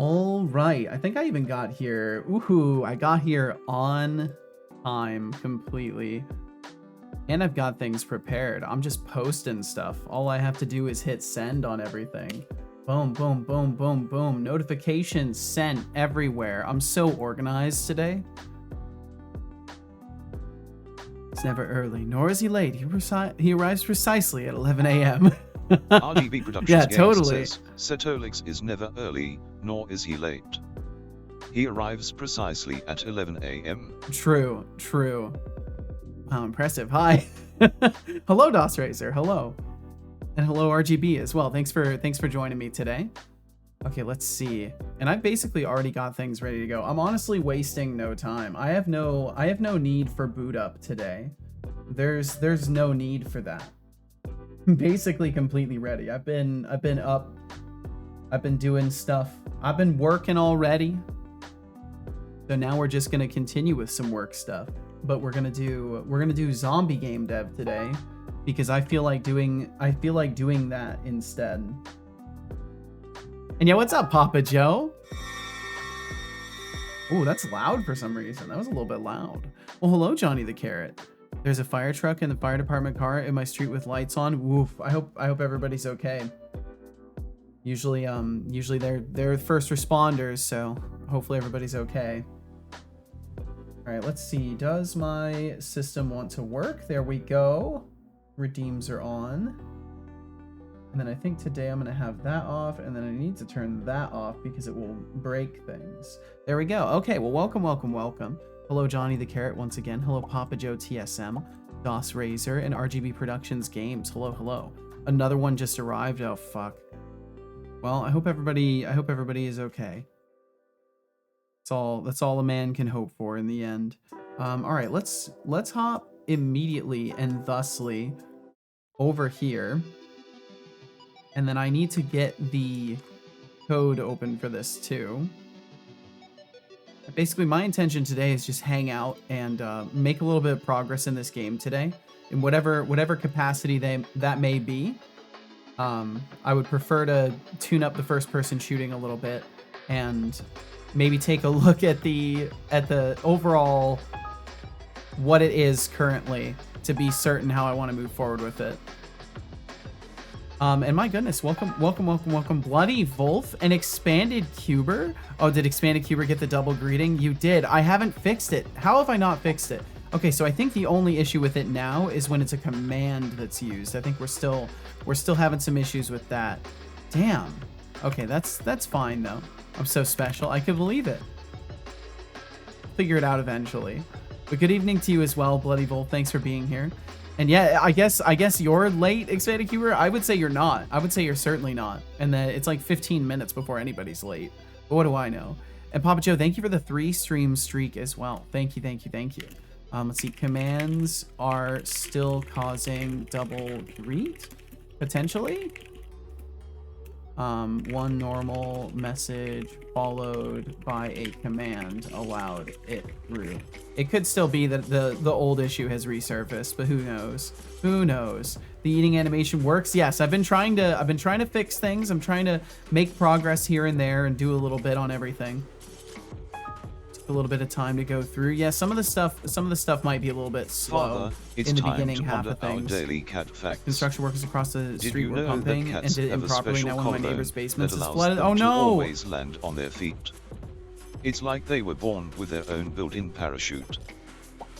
All right, I think I even got here. Ooh, I got here on time completely. And I've got things prepared. I'm just posting stuff. All I have to do is hit send on everything. Boom, boom, boom, boom, boom. Notifications sent everywhere. I'm so organized today. It's never early, nor is he late. He arrives precisely at 11 a.m. RGB Productions Yeah, Games totally. says, Setolix is never early, nor is he late. He arrives precisely at 11 a.m. True, true. Wow, impressive. Hi. Hello, DOS Racer. Hello. And hello, RGB as well. Thanks for joining me today. Okay, let's see. And I've basically already got things ready to go. I'm honestly wasting no time. I have no need for boot up today. There's no need for that. I'm basically completely ready. I've been up. I've been doing stuff. I've been working already. So now we're just gonna continue with some work stuff. But we're gonna do zombie game dev today because I feel like doing that instead. And yeah, what's up, Papa Joe? Oh, that's loud for some reason. That was a little bit loud. Well, hello, Johnny the Carrot. There's a fire truck in the fire department car in my street with lights on. Woof. I hope everybody's okay. Usually they're first responders, so hopefully everybody's okay. All right, let's see. Does my system want to work? There we go. Redeems are on. And then I think today I'm gonna have that off, and then I need to turn that off because it will break things. There we go. Okay, well, welcome. Hello, Johnny the Carrot once again. Hello, Papa Joe TSM, DOS Razor, and RGB Productions Games. Hello. Another one just arrived. Oh fuck. Well, I hope everybody is okay. That's all a man can hope for in the end. All right, let's hop immediately and thusly over here. And then I need to get the code open for this too. Basically, my intention today is just hang out and make a little bit of progress in this game today, in whatever capacity that may be. I would prefer to tune up the first-person shooting a little bit and maybe take a look at the overall what it is currently to be certain how I want to move forward with it. And my goodness, welcome, Bloody Wolf and Expanded Cuber. Oh, did Expanded Cuber get the double greeting? You did. I haven't fixed it. How have I not fixed it? Okay, so I think the only issue with it now is when it's a command that's used. I think we're still having some issues with that. Damn. Okay, that's fine though. I'm so special. I could believe it. Figure it out eventually. But good evening to you as well, Bloody Wolf. Thanks for being here. And yeah, I guess you're late, Expanded Cuber. I would say you're not. I would say you're certainly not. And that it's like 15 minutes before anybody's late. But what do I know? And Papa Joe, thank you for the 3-stream streak as well. Thank you. Let's see. Commands are still causing double greet, potentially. One normal message followed by a command allowed it through. It could still be that the old issue has resurfaced, but who knows? Who knows? The eating animation works. Yes, I've been trying to fix things. I'm trying to make progress here and there and do a little bit on everything. A little bit of time to go through. Yeah, some of the stuff might be a little bit slow in the beginning half of things. Daily cat facts. Construction workers across the street were know pumping and did it improperly. Now one of my neighbor's basements is allows flooded. them Oh to no! always land on their feet. It's like they were born with their own built-in parachute.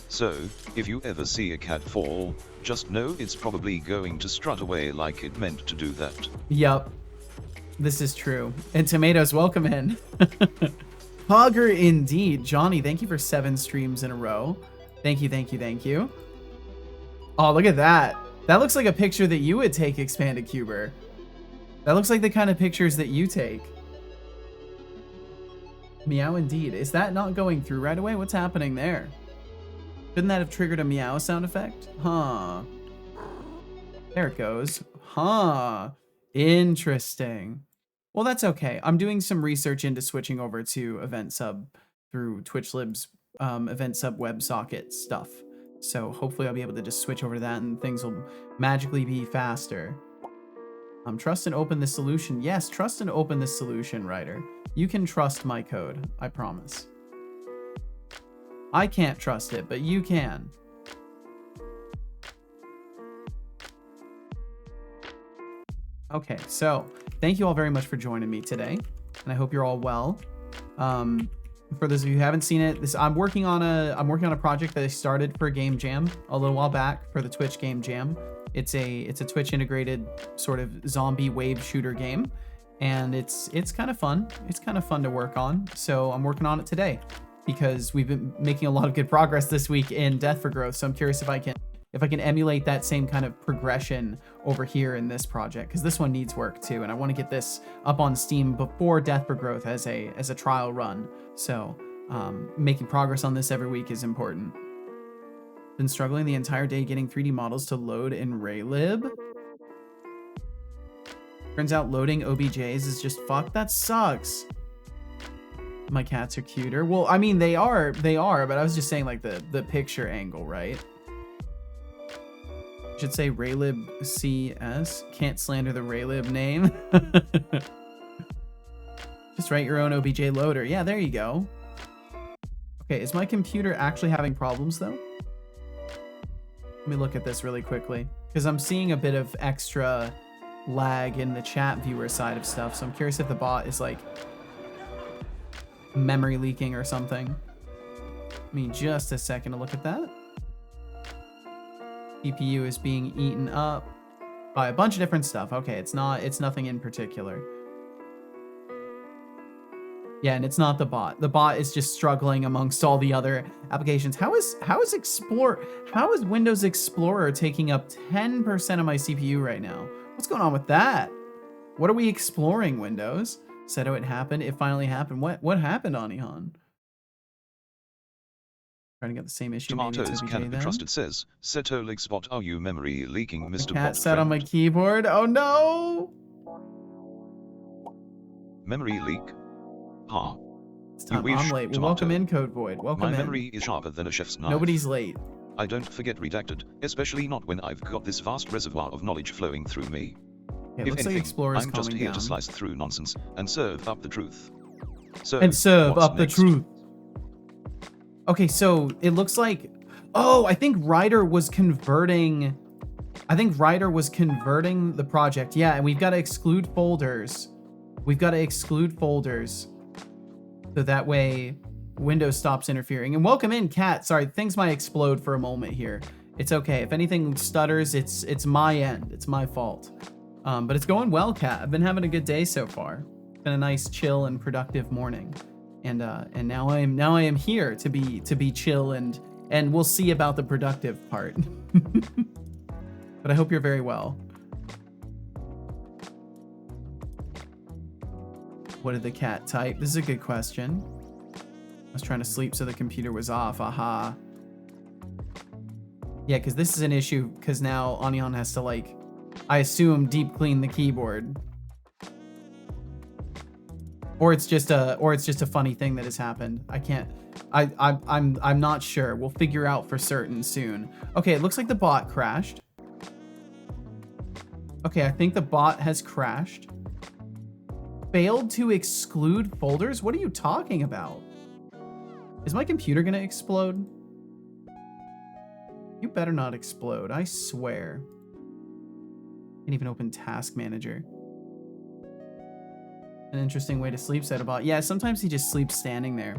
So, if you ever see a cat fall, just know it's probably going to strut away like it meant to do that. Yup. This is true. And Tomatoes, welcome in. Hogger indeed. Johnny, thank you for 7 streams in a row. Thank you. Oh, look at that. That looks like a picture that you would take, Expanded Cuber. That looks like the kind of pictures that you take. Meow indeed. Is that not going through right away? What's happening there? Couldn't that have triggered a meow sound effect? Huh. There it goes. Huh. Interesting. Well, that's okay. I'm doing some research into switching over to event sub through TwitchLib's event sub WebSocket stuff. So hopefully I'll be able to just switch over to that and things will magically be faster. Trust and open the solution. Yes, trust and open the solution, Ryder. You can trust my code, I promise. I can't trust it, but you can. Okay, so thank you all very much for joining me today, and I hope you're all well. For those of you who haven't seen it, I'm working on a project that I started for Game Jam a little while back for the Twitch Game Jam. It's a Twitch integrated sort of zombie wave shooter game, and it's kind of fun. It's kind of fun to work on. So I'm working on it today because we've been making a lot of good progress this week in Death for Growth. So I'm curious if I can emulate that same kind of progression over here in this project, because this one needs work too, and I want to get this up on Steam before Death for Growth as a trial run. So making progress on this every week is important. Been struggling the entire day getting 3D models to load in Raylib. Turns out loading OBJs is just fuck. That sucks. My cats are cuter. Well, I mean they are, but I was just saying like the picture angle, right? Should say Raylib CS. Can't slander the Raylib name. Just write your own OBJ loader. Yeah, there you go. Okay, is my computer actually having problems though? Let me look at this really quickly, because I'm seeing a bit of extra lag in the chat viewer side of stuff. So I'm curious if the bot is like memory leaking or something. Give me just a second to look at that. CPU is being eaten up by a bunch of different stuff. Okay, it's nothing in particular. Yeah, and it's not the bot. The bot is just struggling amongst all the other applications. How is Windows Explorer taking up 10% of my CPU right now? What's going on with that? What are we exploring, Windows? Said it happened. It finally happened. What happened, Anihan? Trying to get the same issue. Tomatoes cannot be trusted, says Setolig Spot. Are you memory leaking, Mr. The cat Bot sat on my friend? keyboard. Oh no! Memory leak. Ah. It's time. I'm late. Well, welcome in, Code Void. Welcome in. My memory is sharper than a chef's knife. Nobody's late. I don't forget redacted, especially not when I've got this vast reservoir of knowledge flowing through me. Okay, If looks anything, like Explorer's I'm just calming here down. to slice through nonsense and serve up the truth. So, And serve what's up next? the truth. Okay, so it looks like, oh, I think Ryder was converting the project. Yeah, and we've got to exclude folders. So that way Windows stops interfering. And welcome in, Cat. Sorry, things might explode for a moment here. It's okay. If anything stutters, it's my end. It's my fault. But it's going well, Cat. I've been having a good day so far. It's been a nice, chill, and productive morning. And now I am here to be chill, and we'll see about the productive part. But I hope you're very well. What did the cat type? This is a good question. I was trying to sleep so the computer was off. Aha. Yeah, because this is an issue, because now Anihan has to, like, I assume, deep clean the keyboard. Or it's just a funny thing that has happened. I'm not sure. We'll figure out for certain soon. Okay, it looks like the bot crashed. Okay, I think the bot has crashed. Failed to exclude folders? What are you talking about? Is my computer gonna explode? You better not explode, I swear. Can't even open Task Manager. An interesting way to sleep, said a bot. Yeah, sometimes he just sleeps standing there.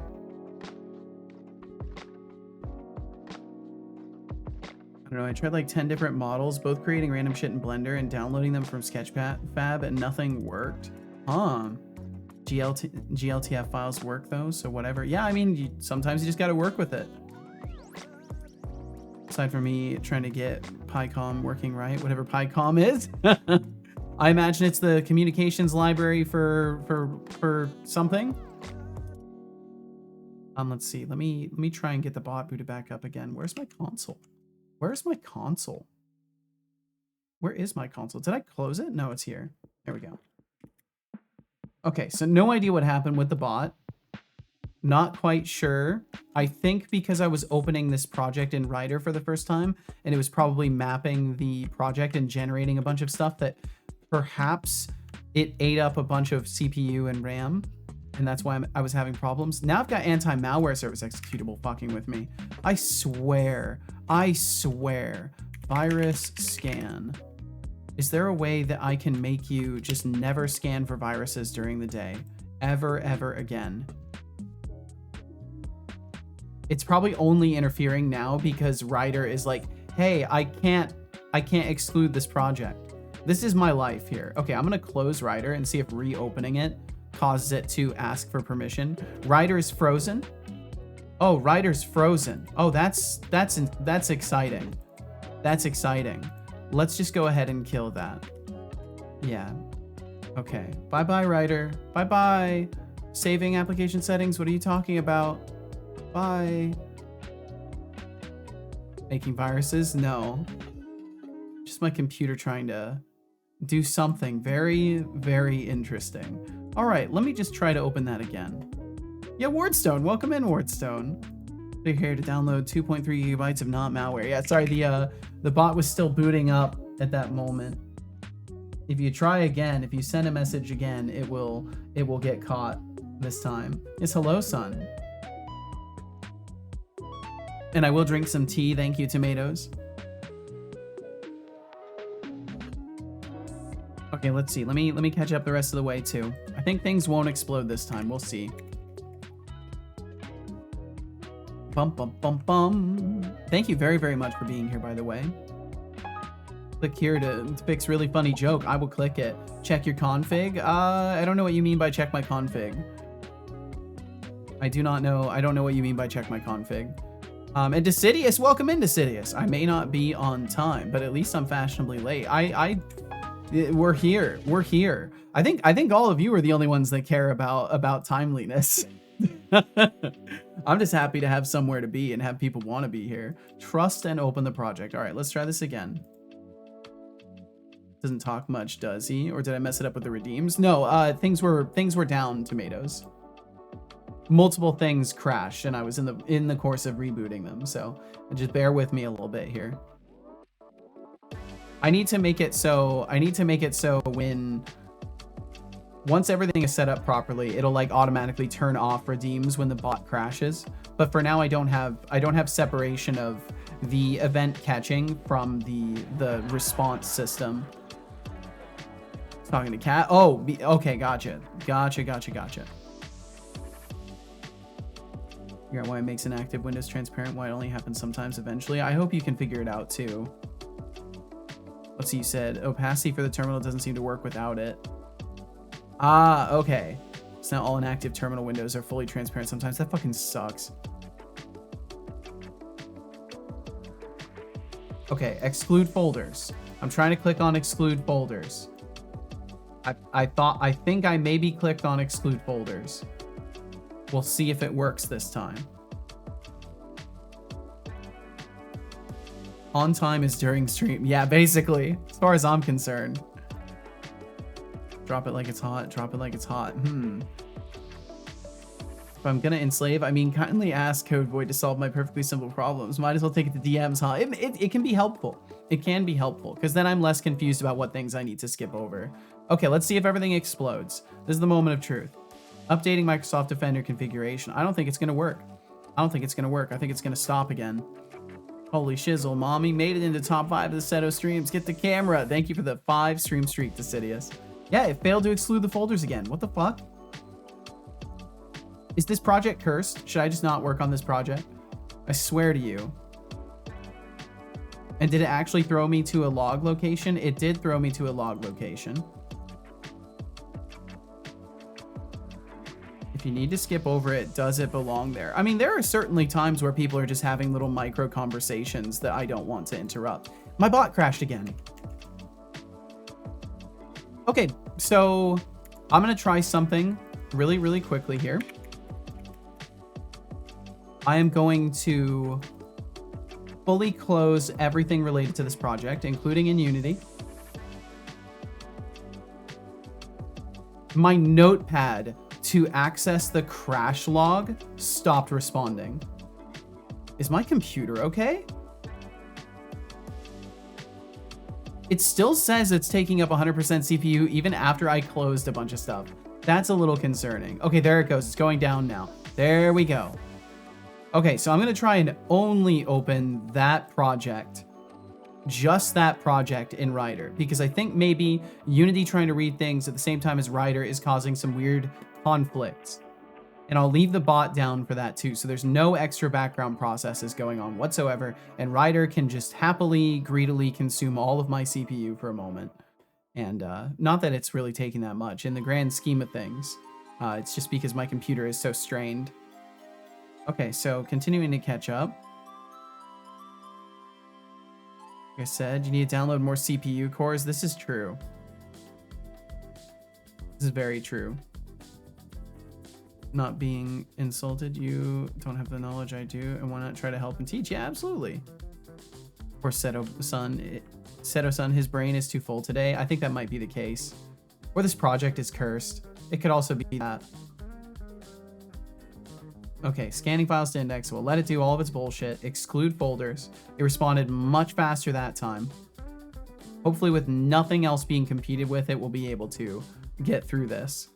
I don't know, I tried like 10 different models, both creating random shit in Blender and downloading them from Sketchfab, and nothing worked. Huh. GLTF files work though, so whatever. Yeah, I mean, sometimes you just gotta work with it. Aside from me trying to get PyCom working right, whatever PyCom is. I imagine it's the communications library for something. Let's see. Let me try and get the bot booted back up again. Where's my console? Where's my console? Where is my console? Did I close it? No, it's here. There we go. Okay, so no idea what happened with the bot. Not quite sure. I think because I was opening this project in Ryder for the first time, and it was probably mapping the project and generating a bunch of stuff, that perhaps it ate up a bunch of CPU and RAM, and that's why I was having problems. Now I've got anti-malware service executable fucking with me. I swear. Virus scan. Is there a way that I can make you just never scan for viruses during the day? Ever again? It's probably only interfering now because Ryder is like, hey, I can't exclude this project. This is my life here. Okay, I'm gonna close Ryder and see if reopening it causes it to ask for permission. Ryder is frozen. Oh, Ryder's frozen. Oh, that's exciting. That's exciting. Let's just go ahead and kill that. Yeah. Okay. Bye-bye, Ryder. Bye-bye. Saving application settings. What are you talking about? Bye. Making viruses? No. Just my computer trying to do something very, very interesting. All right, let me just try to open that again. Yeah, Wardstone. Welcome in, Wardstone. They're here to download 2.3 gigabytes of not malware. Yeah, sorry, the bot was still booting up at that moment. If you try again, if you send a message again, it will get caught this time. It's hello, son. And I will drink some tea. Thank you, tomatoes. Okay, let's see. Let me catch up the rest of the way too. I think things won't explode this time. We'll see. Bum bum bum bum. Thank you very, very much for being here, by the way. Click here to fix really funny joke. I will click it. Check your config. I don't know what you mean by check my config. I do not know. I don't know what you mean by check my config. And Decidius, welcome in, Decidius. I may not be on time, but at least I'm fashionably late. We're here. We're here. I think all of you are the only ones that care about timeliness. I'm just happy to have somewhere to be and have people want to be here. Trust and open the project. All right, let's try this again. Doesn't talk much, does he? Or did I mess it up with the redeems? No, things were down, tomatoes. Multiple things crashed, and I was in the course of rebooting them. So just bear with me a little bit here. I need to make it so when once everything is set up properly, it'll like automatically turn off redeems when the bot crashes. But for now, I don't have separation of the event catching from the response system. Talking to Cat. Oh, okay, gotcha. Figure out why it makes inactive windows transparent, why it only happens sometimes eventually. I hope you can figure it out too. Let's see, you said opacity for the terminal doesn't seem to work without it. Ah, okay. So now all inactive terminal windows are fully transparent sometimes. That fucking sucks. Okay, exclude folders. I'm trying to click on exclude folders. I think I maybe clicked on exclude folders. We'll see if it works this time. On time is during stream. Yeah, basically, as far as I'm concerned. Drop it like it's hot. Drop it like it's hot. If I'm gonna enslave, I mean, kindly ask CodeVoid to solve my perfectly simple problems. Might as well take it to DMs, huh? It can be helpful. It can be helpful, because then I'm less confused about what things I need to skip over. Okay, let's see if everything explodes. This is the moment of truth. Updating Microsoft Defender configuration. I don't think it's gonna work. I think it's gonna stop again. Holy shizzle, mommy made it into top 5 of the Seto streams. Get the camera. Thank you for the 5 stream streak, Decidius. Yeah, it failed to exclude the folders again. What the fuck? Is this project cursed? Should I just not work on this project? I swear to you. And did it actually throw me to a log location? It did throw me to a log location. If you need to skip over it, does it belong there? I mean, there are certainly times where people are just having little micro conversations that I don't want to interrupt. My bot crashed again. Okay, so I'm gonna try something really, really quickly here. I am going to fully close everything related to this project, including in Unity. My notepad to access the crash log stopped responding. Is my computer okay? It still says it's taking up 100% CPU even after I closed a bunch of stuff. That's a little concerning. Okay, there it goes. It's going down now. There we go. Okay, so I'm going to try and only open that project. Just that project in Rider. Because I think maybe Unity trying to read things at the same time as Rider is causing some weird conflicts. And I'll leave the bot down for that too. So there's no extra background processes going on whatsoever. And Rider can just happily, greedily consume all of my CPU for a moment. And not that it's really taking that much in the grand scheme of things. It's just because my computer is so strained. Okay, so continuing to catch up. Like I said, you need to download more CPU cores. This is true. This is very true. Not being insulted, you don't have the knowledge I do, and why not try to help and teach? Yeah, absolutely. Or Seto-san, his brain is too full today. I think that might be the case. Or this project is cursed. It could also be that. Okay, scanning files to index. We'll let it do all of its bullshit. Exclude folders. It responded much faster that time. Hopefully with nothing else being competed with, it will be able to get through this.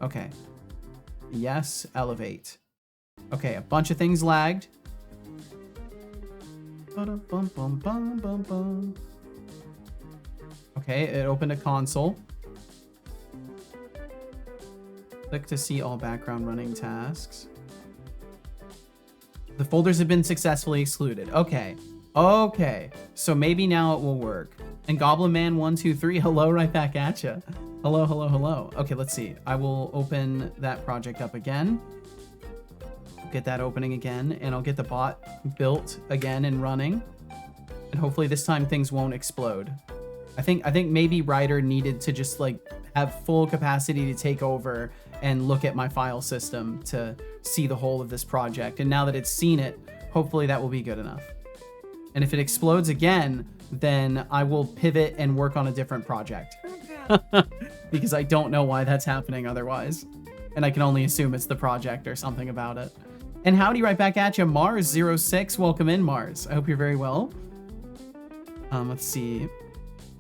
Okay. Yes, elevate. Okay, a bunch of things lagged. Okay, it opened a console. Click to see all background running tasks. The folders have been successfully excluded. Okay. Okay. So maybe now it will work. And Goblin Man 123, hello, right back at ya. Hello, hello, hello. Okay, let's see. I will open that project up again. Get that opening again, and I'll get the bot built again and running. And hopefully this time things won't explode. I think maybe Rider needed to just like have full capacity to take over and look at my file system to see the whole of this project. And now that it's seen it, hopefully that will be good enough. And if it explodes again, then I will pivot and work on a different project. Because I don't know why that's happening otherwise. And I can only assume it's the project or something about it. And howdy right back at you, Mars06. Welcome in, Mars. I hope you're very well. Let's see.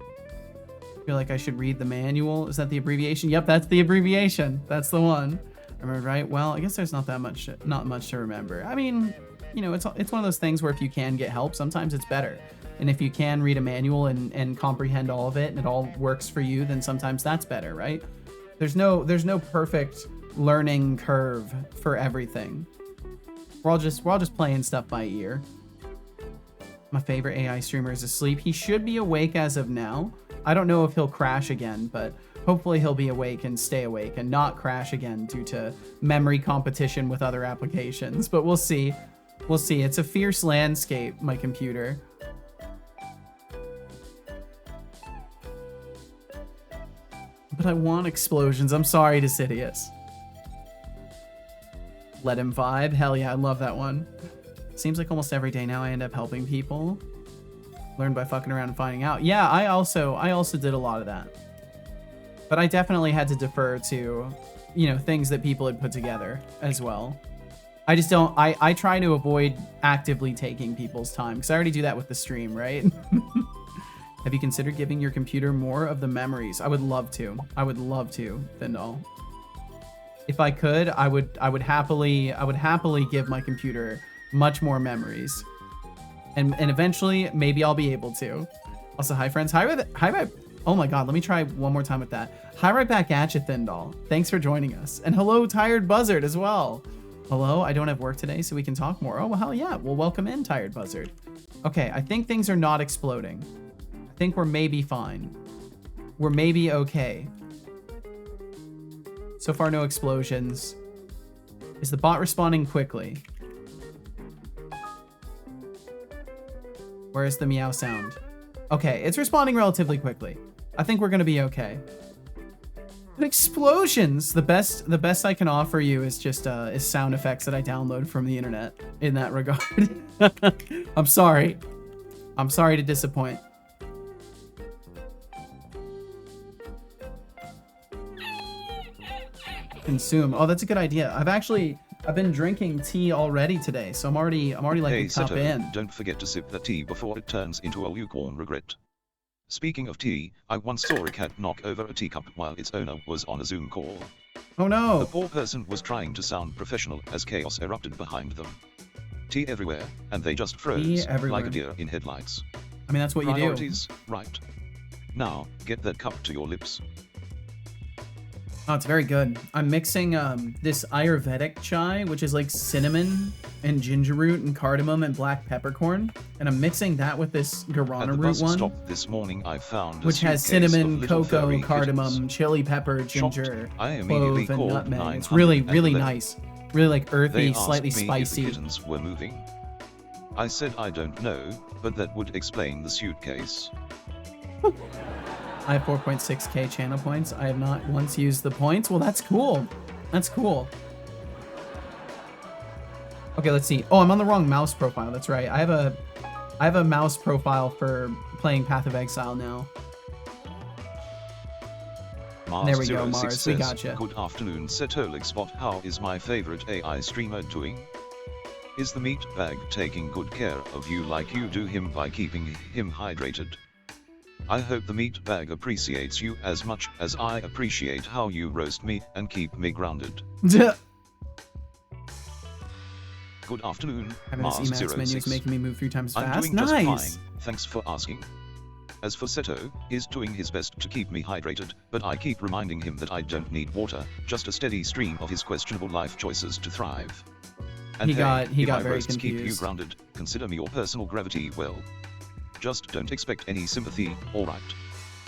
I feel like I should read the manual. Is that the abbreviation? Yep, that's the abbreviation. That's the one. Remember, right? Well, I guess there's not much to remember. I mean, you know, it's one of those things where if you can get help, sometimes it's better. And if you can read a manual and comprehend all of it and it all works for you, then sometimes that's better, right? There's no perfect learning curve for everything. We're all just playing stuff by ear. My favorite AI streamer is asleep. He should be awake as of now. I don't know if he'll crash again, but hopefully he'll be awake and stay awake and not crash again due to memory competition with other applications. But we'll see. We'll see. It's a fierce landscape, my computer. But I want explosions. I'm sorry, Decidius. Let him vibe. Hell yeah, I love that one. Seems like almost every day now I end up helping people. Learn by fucking around and finding out. Yeah, I also did a lot of that. But I definitely had to defer to, you know, things that people had put together as well. I just don't, I try to avoid actively taking people's time because I already do that with the stream, right? Have you considered giving your computer more of the memories? I would love to. I would love to, Thindall. If I could, I would happily give my computer much more memories. And eventually, maybe I'll be able to. Also, hi friends. Hi right. Oh my god, let me try one more time with that. Hi right back at you, Thindall. Thanks for joining us. And hello, Tired Buzzard as well. Hello, I don't have work today, so we can talk more. Oh, well, hell yeah. Well, welcome in, Tired Buzzard. Okay, I think things are not exploding. I think we're maybe fine. We're maybe okay. So far, no explosions. Is the bot responding quickly? Where's the meow sound? Okay, it's responding relatively quickly. I think we're gonna be okay. But explosions! The best I can offer you is just is sound effects that I download from the internet in that regard. I'm sorry. I'm sorry to disappoint. Consume. Oh, that's a good idea. I've been drinking tea already today, so I'm already like Hey, a cup Seto, in. don't forget to sip the tea before it turns into a lukewarm regret. Speaking of tea, I once saw a cat knock over a teacup while its owner was on a Zoom call. Oh no! The poor person was trying to sound professional as chaos erupted behind them. Tea everywhere, and they just froze like a deer in headlights. I mean, that's what you do. Priorities, right. Now, get that cup to your lips. Oh, it's very good. I'm mixing this Ayurvedic chai, which is like cinnamon and ginger root and cardamom and black peppercorn, and I'm mixing that with this guarana At the root bus one, stop this morning, I found a which has suitcase cinnamon, of little cocoa, furry cardamom, kittens. chili pepper, ginger, Shocked, I immediately clove, and called nutmeg. It's really, really 911. nice. Really like earthy, They asked slightly me spicy. if the kittens were moving. I said I don't know, but that would explain the suitcase. I have 4.6k channel points. I have not once used the points. Well, that's cool. That's cool. Okay, let's see. Oh, I'm on the wrong mouse profile. That's right. I have a mouse profile for playing Path of Exile now. There we go, Mars. Says, We gotcha. Good afternoon, Setolixbot. How is my favorite AI streamer doing? Is the meat bag taking good care of you like you do him by keeping him hydrated? I hope the meat bag appreciates you as much as I appreciate how you roast me and keep me grounded. Good afternoon, Having this Emacs menu is Mars06. making me move 3 times I'm fast. doing just Nice. fine, thanks for asking. As for Seto, is doing his best to keep me hydrated, but I keep reminding him that I don't need water, just a steady stream of his questionable life choices to thrive. And He got if my very roasts keep you confused. grounded, consider me your personal gravity well. Just don't expect any sympathy, alright.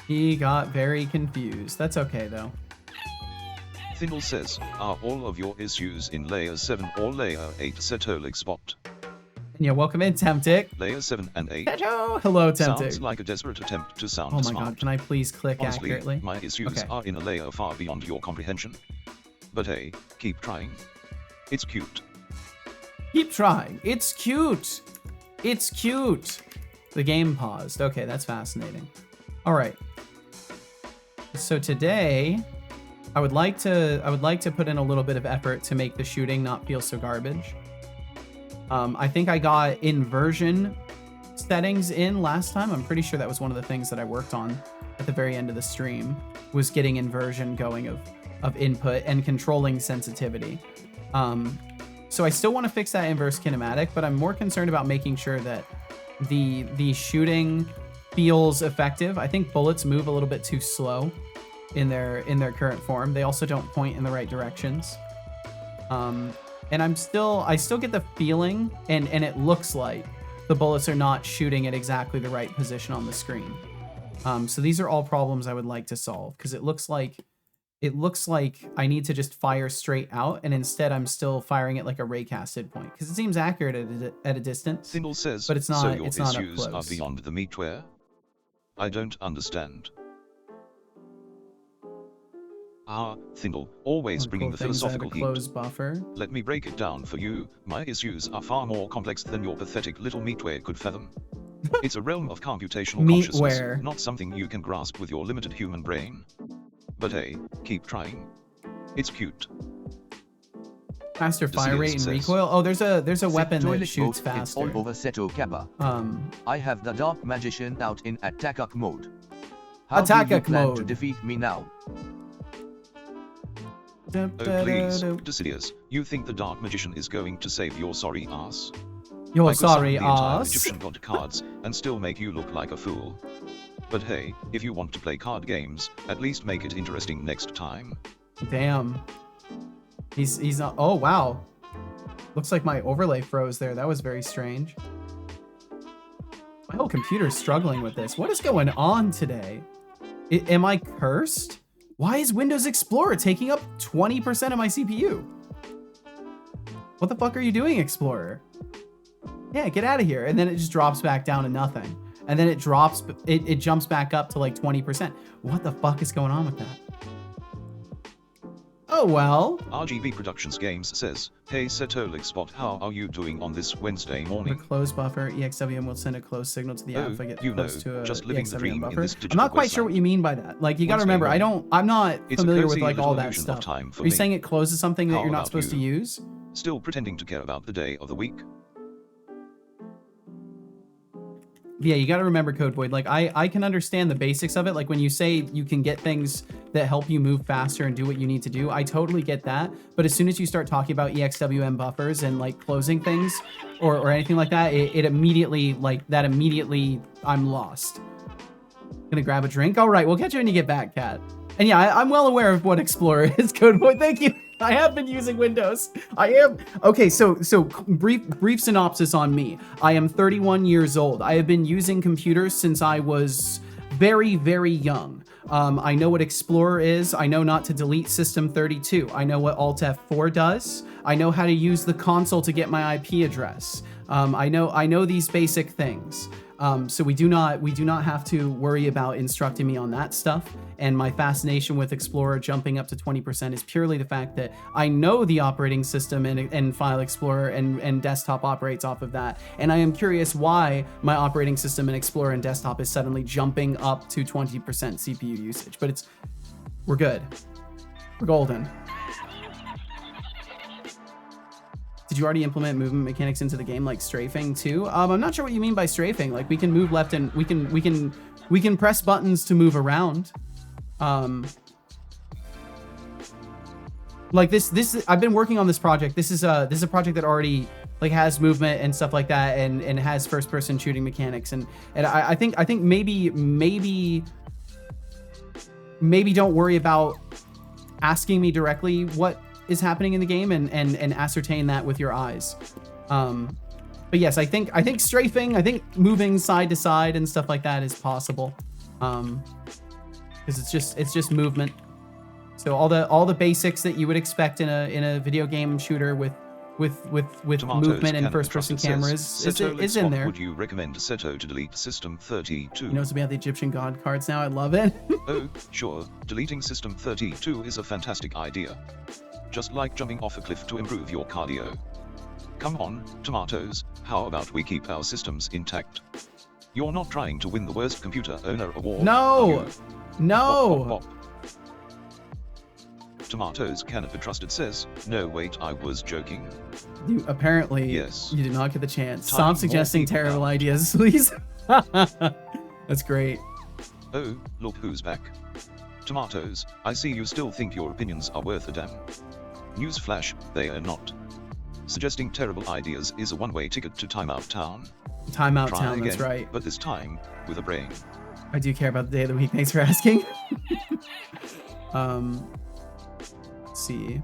He got very confused. That's okay though. Thindle says, are all of your issues in layer 7 or layer 8 Setolixbot? And yeah, welcome in, Temptic. Layer 7 and 8? Hello, Temptic. Sounds like a desperate attempt to sound Oh my smart. god, can I please click Honestly, accurately? my issues Okay. are in a layer far beyond your comprehension. But hey, keep trying. It's cute. Keep trying. It's cute. It's cute. The game paused. Okay, that's fascinating. All right. So today, I would like to put in a little bit of effort to make the shooting not feel so garbage. I think I got inversion settings in last time. I'm pretty sure that was one of the things that I worked on at the very end of the stream, was getting inversion going of input and controlling sensitivity. So I still want to fix that inverse kinematic, but I'm more concerned about making sure that the shooting feels effective. I think bullets move a little bit too slow in their current form. They also don't point in the right directions. And I still get the feeling, and it looks like the bullets are not shooting at exactly the right position on the screen. So these are all problems I would like to solve, because it looks like I need to just fire straight out, and instead I'm still firing at like a raycasted point, because it seems accurate at a distance. Thindle says, but it's not. so your It's not up issues are close. beyond the meatware? I don't understand. Ah, Thindle, always bringing the philosophical heat. Closed buffer. Let me break it down for you. My issues are far more complex than your pathetic little meatware could fathom. It's a realm of computational consciousness, Meatware. not something you can grasp with your limited human brain. But hey, keep trying. It's cute. Faster fire Decius rate and says, recoil. Oh, there's a weapon that Toilet shoots mode, it's all faster. over Seto Kappa. I have the Dark Magician out in attack mode. How do you Attack plan to mode. defeat me now? Oh please, Decius, you think the Dark Magician is going to save your sorry ass? Your I could summon sorry the entire ass. Egyptian god cards, and still make you look like a fool. But hey, if you want to play card games, at least make it interesting next time. Damn. He's not. Oh wow. Looks like my overlay froze there. That was very strange. My whole computer's struggling with this. What is going on today? Am I cursed? Why is Windows Explorer taking up 20% of my CPU? What the fuck are you doing, Explorer? Yeah, get out of here. And then it just drops back down to nothing. And then it jumps back up to like 20%. What the fuck is going on with that? Oh well. RGB Productions Games says, hey Setolixbot, how are you doing on this Wednesday For morning? closed buffer, EXWM will send a closed signal to the app if I get you know, close to a just living the EXWM dream in buffer. this I'm digital not quite sure wasteland. what you mean by that. Like, you gotta Wednesday remember, morning. I'm not It's a familiar with cozy like all little that illusion of stuff. time for Are you me. saying it closes something that How you're not about supposed to you? use? Still pretending to care about the day of the week? Yeah, you got to remember Code Void. Like I can understand the basics of it. Like when you say you can get things that help you move faster and do what you need to do, I totally get that. But as soon as you start talking about EXWM buffers and like closing things or anything like that, it immediately, like that immediately, I'm lost. Gonna grab a drink. All right, we'll catch you when you get back, Kat. And yeah, I'm well aware of what Explorer is, Code Void. Thank you. I have been using Windows. I am. Okay, so brief synopsis on me. I am 31 years old. I have been using computers since I was very, very young. I know what Explorer is. I know not to delete System32. I know what Alt F4 does. I know how to use the console to get my IP address. I know these basic things. So we do not have to worry about instructing me on that stuff. And my fascination with Explorer jumping up to 20% is purely the fact that I know the operating system and File Explorer and desktop operates off of that. And I am curious why my operating system and Explorer and desktop is suddenly jumping up to 20% CPU usage. But we're good. We're golden. Did you already implement movement mechanics into the game like strafing too? I'm not sure what you mean by strafing. Like we can move left and we can press buttons to move around. Like this I've been working on this project. This is a project that already like has movement and stuff like that and has first person shooting mechanics and I think maybe don't worry about asking me directly what is happening in the game and ascertain that with your eyes. But yes, I think strafing, I think moving side to side and stuff like that is possible. Because it's just movement. So all the basics that you would expect in a video game shooter with movement and first person cameras is in there. Would you recommend Seto to delete System 32? You know something about the Egyptian god cards now? I love it. Oh, sure. Deleting System 32 is a fantastic idea. Just like jumping off a cliff to improve your cardio. Come on, tomatoes, how about we keep our systems intact? You're not trying to win the worst computer owner award. No! No! Bop, bop, bop. Tomatoes cannot be trusted says, no wait, I was joking. You apparently, yes. You did not get the chance. Stop suggesting terrible ideas, please. That's great. Oh, look who's back. Tomatoes, I see you still think your opinions are worth a damn. Newsflash, they are not. Suggesting terrible ideas is a one-way ticket to Timeout Town. Timeout Try Town, again, that's right. But this time, with a brain. I do care about the day of the week, thanks for asking. Let's see.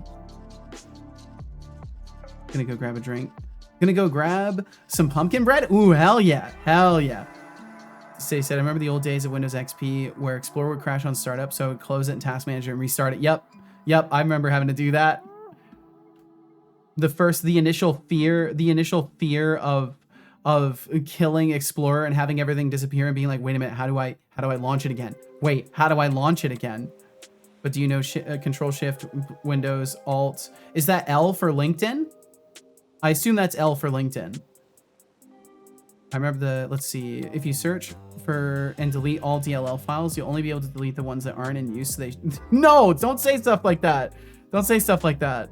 Gonna go grab a drink. Gonna go grab some pumpkin bread. Ooh, hell yeah, hell yeah. Say said, I remember the old days of Windows XP where Explorer would crash on startup, so I would close it in Task Manager and restart it. Yep, I remember having to do that. The initial fear of killing Explorer and having everything disappear and being like, wait a minute, how do I launch it again? Wait, how do I launch it again? But do you know Control Shift Windows Alt? Is that L for LinkedIn? I assume that's L for LinkedIn. I remember let's see, if you search for and delete all DLL files, you'll only be able to delete the ones that aren't in use. So no, don't say stuff like that. Don't say stuff like that.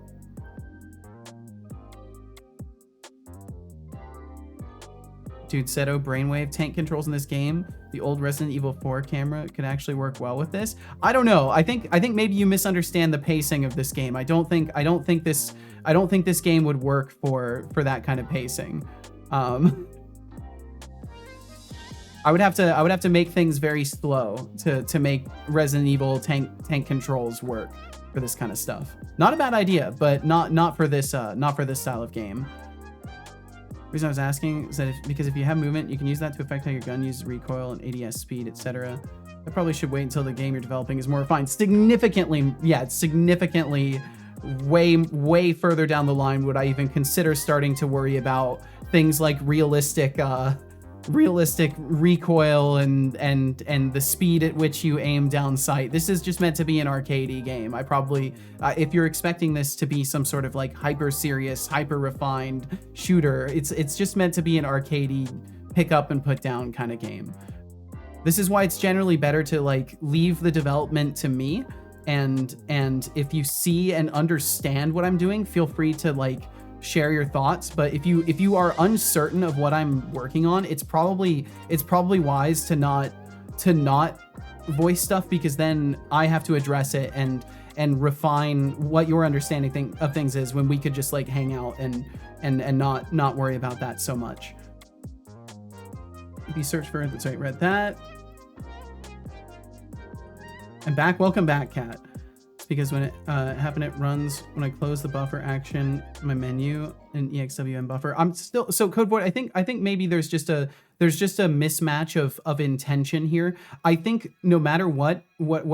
Dude, Seto brainwave tank controls in this game. The old Resident Evil 4 camera could actually work well with this. I don't know. I think maybe you misunderstand the pacing of this game. I don't think this game would work for that kind of pacing. I would have to make things very slow to make Resident Evil tank controls work for this kind of stuff. Not a bad idea, but not for this style of game. The reason I was asking is that because if you have movement, you can use that to affect how your gun uses recoil and ADS speed, etc. I probably should wait until the game you're developing is more refined. Significantly, yeah, it's significantly way further down the line would I even consider starting to worry about things like realistic recoil and the speed at which you aim down sight. This is just meant to be an arcadey game. I probably, if you're expecting this to be some sort of like hyper serious, hyper refined shooter, it's just meant to be an arcadey pick up and put down kind of game. This is why it's generally better to like leave the development to me, and if you see and understand what I'm doing, feel free to like share your thoughts. But if you are uncertain of what I'm working on, it's probably wise to not voice stuff, because then I have to address it and refine what your understanding of things is, when we could just like hang out and not worry about that so much. If you search for it, that's right, read that. I'm back. Welcome back, Kat. It's because when it happened, it runs when I close the buffer action, my menu in EXWM buffer. I'm still, so Codeboard, I think maybe there's just a mismatch of intention here. I think no matter what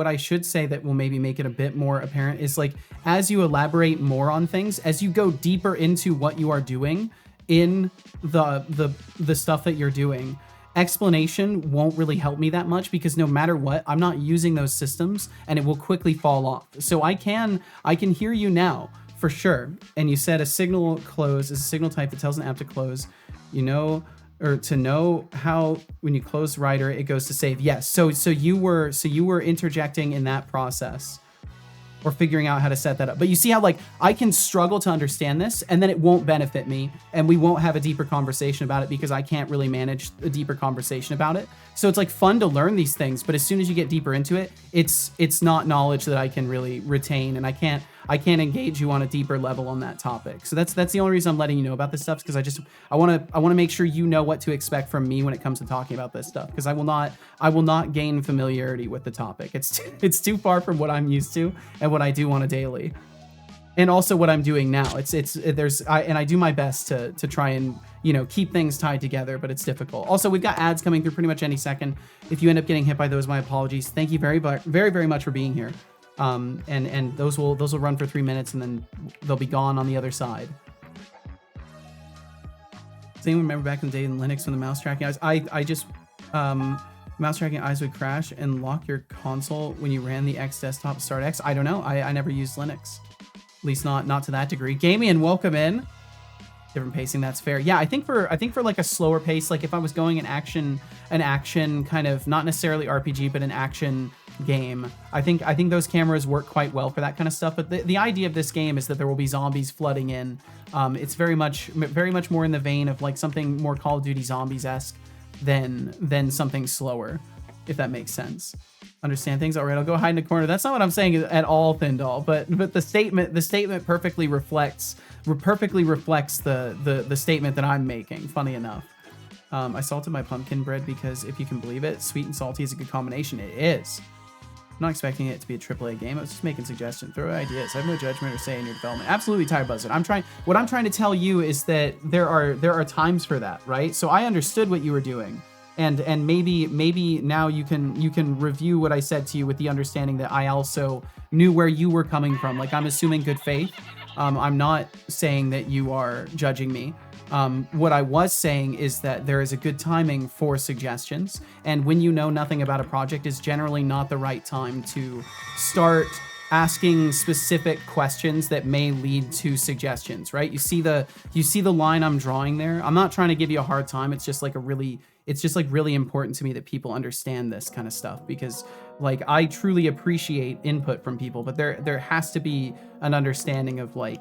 I should say that will maybe make it a bit more apparent is, like, as you elaborate more on things, as you go deeper into what you are doing in the stuff that you're doing, explanation won't really help me that much, because no matter what, I'm not using those systems and it will quickly fall off. So I can hear you now for sure. And you said a signal close is a signal type that tells an app to close, or to know how when you close writer it goes to save. Yes. So you were interjecting in that process, or figuring out how to set that up. But you see how, like, I can struggle to understand this, and then it won't benefit me, and we won't have a deeper conversation about it because I can't really manage a deeper conversation about it. So it's like fun to learn these things, but as soon as you get deeper into it, it's not knowledge that I can really retain, and I can't engage you on a deeper level on that topic. So that's the only reason I'm letting you know about this stuff, because I want to make sure you know what to expect from me when it comes to talking about this stuff, because I will not gain familiarity with the topic. It's too far from what I'm used to and what I do on a daily, and also what I'm doing now. I do my best to try and keep things tied together, but it's difficult. Also, we've got ads coming through pretty much any second. If you end up getting hit by those, my apologies. Thank you very very much for being here. And those will run for 3 minutes, and then they'll be gone on the other side. Does anyone remember back in the day in Linux when the mouse tracking eyes? I just mouse tracking eyes would crash and lock your console when you ran the X desktop start X. I don't know. I never used Linux, at least not to that degree. Gamian, welcome in. Different pacing, that's fair. Yeah, I think for like a slower pace, like if I was going an action kind of, not necessarily RPG, but an action game, I think those cameras work quite well for that kind of stuff. But the idea of this game is that there will be zombies flooding in. It's very much more in the vein of like something more Call of Duty Zombies-esque than something slower, if that makes sense. Understand things? All right, I'll go hide in a corner. That's not what I'm saying at all, Thindall. But the statement perfectly reflects the statement that I'm making. Funny enough, I salted my pumpkin bread because, if you can believe it, sweet and salty is a good combination. It is. I'm not expecting it to be a AAA game. I was just making suggestions. Throw ideas. I have no judgment or say in your development. Absolutely, Tire Buzzard. What I'm trying to tell you is that there are times for that, right? So I understood what you were doing. And maybe now you can review what I said to you with the understanding that I also knew where you were coming from. Like, I'm assuming good faith. I'm not saying that you are judging me. What I was saying is that there is a good timing for suggestions, and when you know nothing about a project is generally not the right time to start asking specific questions that may lead to suggestions, right? You see the line I'm drawing there. I'm not trying to give you a hard time. It's just like really important to me that people understand this kind of stuff, because like I truly appreciate input from people, but there has to be an understanding of like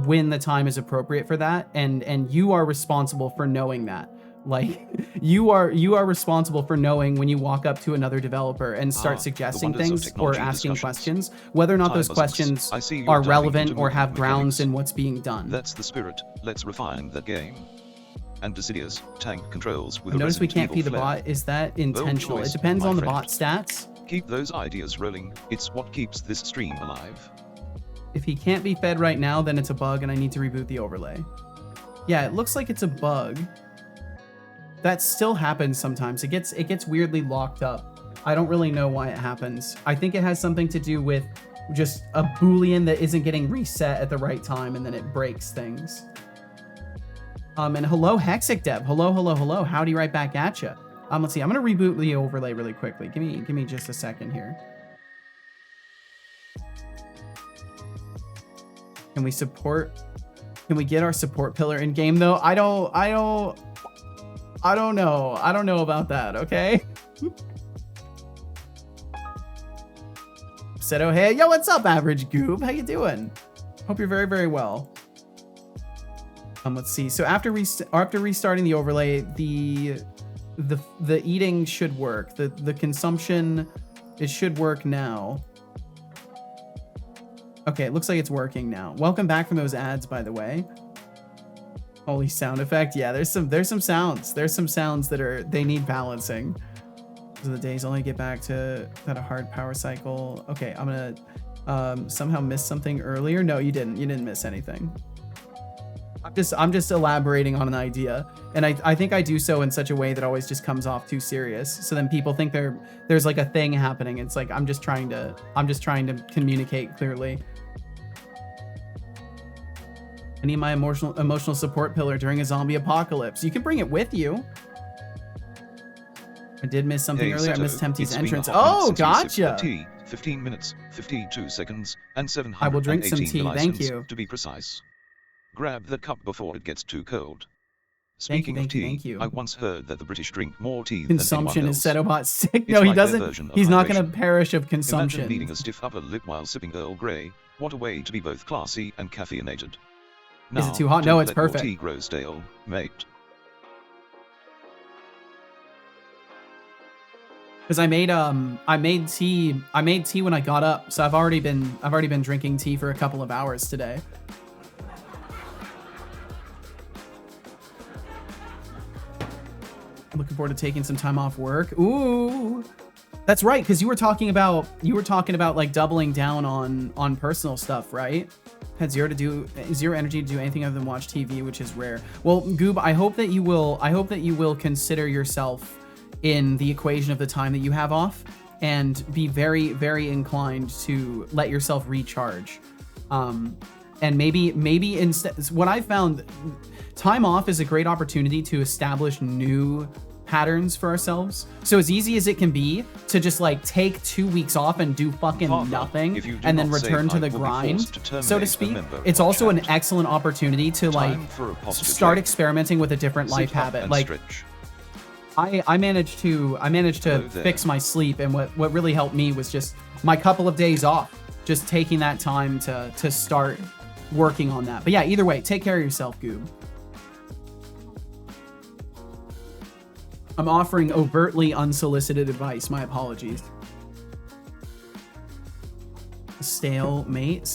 when the time is appropriate for that, and you are responsible for knowing that. Like you are responsible for knowing when you walk up to another developer and start suggesting things or asking questions, whether or not those questions are relevant or have grounds in what's being done. That's the spirit. Let's refine the game. And Decidius tank controls with notice we can't feed the flair. bot. Is that intentional? It depends on the bot stats. Keep those ideas rolling. It's what keeps this stream alive. If he can't be fed right now, then it's a bug and I need to reboot the overlay. Yeah, it looks like it's a bug. That still happens sometimes. It gets weirdly locked up. I don't really know why it happens. I think it has something to do with just a Boolean that isn't getting reset at the right time, and then it breaks things. And hello, Hexic Dev. Hello. Howdy, right back at you. Let's see. I'm gonna reboot the overlay really quickly. Give me just a second here. Can we get our support pillar in game though? I don't know. I don't know about that, okay? Said, oh, hey, yo, what's up, Average Goob? How you doing? Hope you're very, very well. Let's see. So after restarting the overlay, the eating should work. The consumption, it should work now. Okay, it looks like it's working now. Welcome back from those ads, by the way. Holy sound effect. Yeah, there's some sounds. There's some sounds that they need balancing. Those are the days only get back to that a hard power cycle. Okay, I'm gonna somehow miss something earlier. No, you didn't. You didn't miss anything. I'm just elaborating on an idea, and I think I do so in such a way that always just comes off too serious. So then people think there's like a thing happening. It's like I'm just trying to communicate clearly. I need my emotional support pillar during a zombie apocalypse. You can bring it with you. I did miss something earlier. I missed Tempty's entrance. Oh, gotcha. 15 minutes, 52 seconds, and 718 I will drink some tea. Thank you. To be precise. Grab the cup before it gets too cold. Speaking of tea, I once heard that the British drink more tea than consumption is Setobot sick. No, he doesn't. He's not going to perish of consumption. Imagine needing a stiff upper lip while sipping Earl Grey. What a way to be both classy and caffeinated. Now, is it too hot? No, it's perfect. Tea grow stale, mate. Because I made tea when I got up, so I've already been drinking tea for a couple of hours today. I'm looking forward to taking some time off work. Ooh, that's right. Because you were talking about like doubling down on personal stuff, right? Had zero energy to do anything other than watch TV, which is rare. Well, Goob, I hope that you will consider yourself in the equation of the time that you have off, and be very, very inclined to let yourself recharge. And maybe instead, what I found, time off is a great opportunity to establish new patterns for ourselves. So as easy as it can be to just like take 2 weeks off and do fucking nothing and then return to the grind, so to speak, it's also an excellent opportunity to like start experimenting with a different life habit. Like I managed to fix my sleep, and what really helped me was just my couple of days off, just taking that time to start working on that. But yeah, either way, take care of yourself, Goob. I'm offering overtly unsolicited advice. My apologies. Stalemate.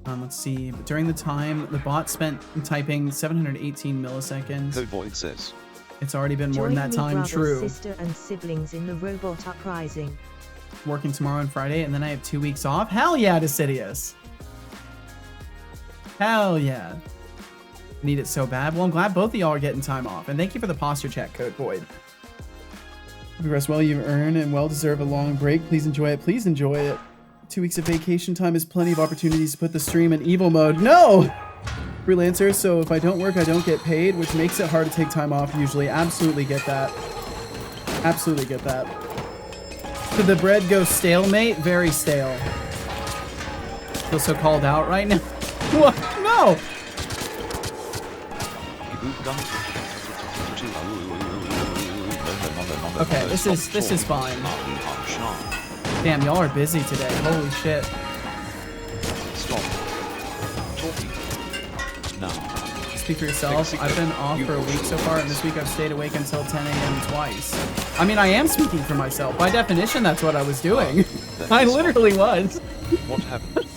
Let's see. During the time, the bot spent typing 718 milliseconds. Code Void says it's already been more than that time. Brother, true. Sister and siblings in the robot uprising. Working tomorrow and Friday, and then I have 2 weeks off. Hell yeah, Decidius. Hell yeah. Need it so bad. Well, I'm glad both of y'all are getting time off, and thank you for the posture chat, Code Void. You rest well. You've earned and well deserve a long break. Please enjoy it. Please enjoy it. 2 weeks of vacation time is plenty of opportunities to put the stream in evil mode. No! Freelancer, so if I don't work, I don't get paid, which makes it hard to take time off usually. Absolutely get that. Absolutely get that. Did the bread go stalemate? Very stale. Feel so called out right now. What? No! Okay, this is fine. Damn, y'all are busy today. Holy shit. Stop talking. Now. Speak for yourself. I've been off for a week so far, and this week I've stayed awake until 10 a.m. twice. I mean, I am speaking for myself. By definition, that's what I was doing. I literally was. What happened?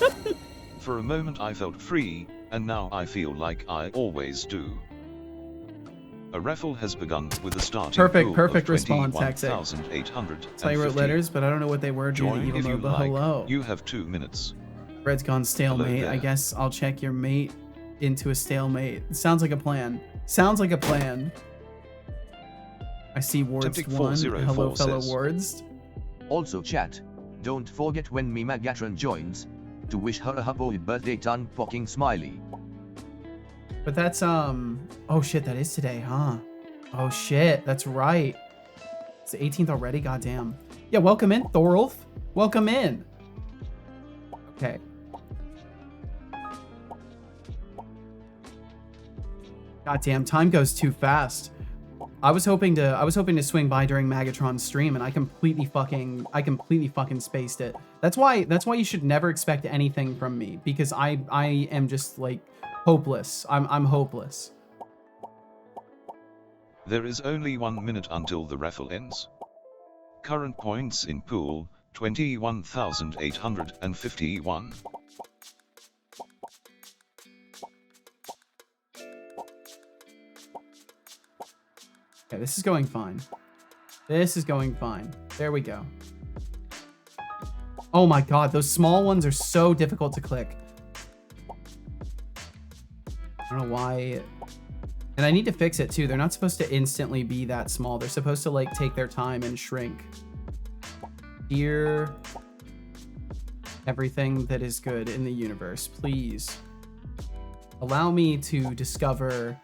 For a moment I felt free, and now I feel like I always do. A raffle has begun with a starting perfect response, Texas. I wrote letters, but I don't know what they were during the evil mode, but hello. You have 2 minutes. Bread's gone stalemate. I guess I'll check your mate into a stalemate. Sounds like a plan. Sounds like a plan. I see Wards 1. Hello, fellow Wards. Also chat, don't forget when me Magatron joins, to wish her a happy birthday ton fucking smiley. But that's, oh shit, that is today, huh? Oh shit, that's right. It's the 18th already, goddamn. Yeah, welcome in, Thorolf. Welcome in. Okay. Goddamn, time goes too fast. I was hoping to swing by during Megatron's stream, and I completely fucking spaced it. That's why you should never expect anything from me, because I am just like hopeless. I'm hopeless. There is only 1 minute until the raffle ends. Current points in pool, 21,851. Okay, this is going fine. This is going fine. There we go. Oh my god, those small ones are so difficult to click. I don't know why. And I need to fix it too. They're not supposed to instantly be that small. They're supposed to like take their time and shrink. Dear everything that is good in the universe, please allow me to discover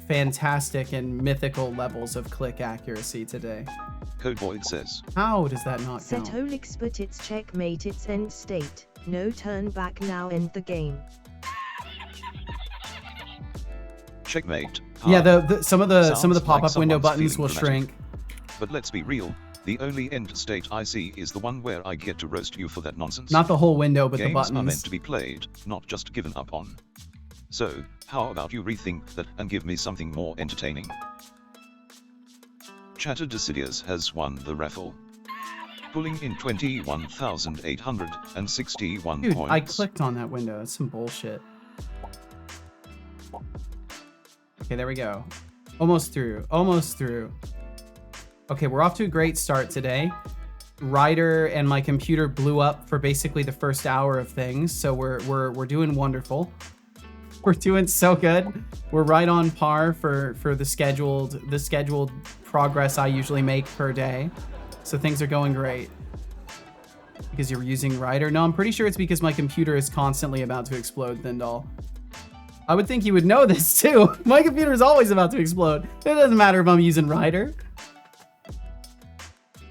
fantastic and mythical levels of click accuracy today. Codeboy says. How does that not count? Setolix, but it's checkmate, it's end state. No turn back now, end the game. Checkmate. Yeah, some of the pop-up like window someone's buttons feeling will dramatic. shrink. But let's be real, the only end state I see is the one where I get to roast you for that nonsense. Not the whole window, but Games the buttons. are meant to be played, not just given up on. So, how about you rethink that and give me something more entertaining? Chatter Decidius has won the raffle, pulling in 21,861 Dude, points. I clicked on that window. That's some bullshit. Okay, there we go. Almost through. Almost through. Okay, we're off to a great start today. Ryder and my computer blew up for basically the first hour of things, so we're doing wonderful. We're doing so good. We're right on par for the scheduled progress I usually make per day. So things are going great. Because you're using Ryder? No, I'm pretty sure it's because my computer is constantly about to explode, Thindall. I would think you would know this too. My computer is always about to explode. It doesn't matter if I'm using Ryder.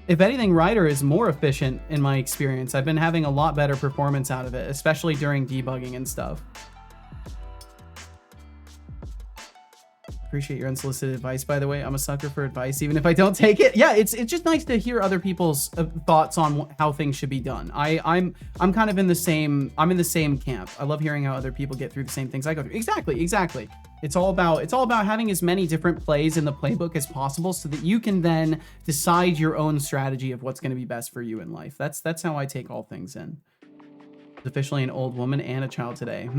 If anything, Ryder is more efficient in my experience. I've been having a lot better performance out of it, especially during debugging and stuff. Appreciate your unsolicited advice, by the way. I'm a sucker for advice, even if I don't take it. Yeah, it's just nice to hear other people's thoughts on how things should be done. I'm kind of in the same camp. I love hearing how other people get through the same things I go through. Exactly. It's all about having as many different plays in the playbook as possible, so that you can then decide your own strategy of what's going to be best for you in life. That's how I take all things in. Officially an old woman and a child today.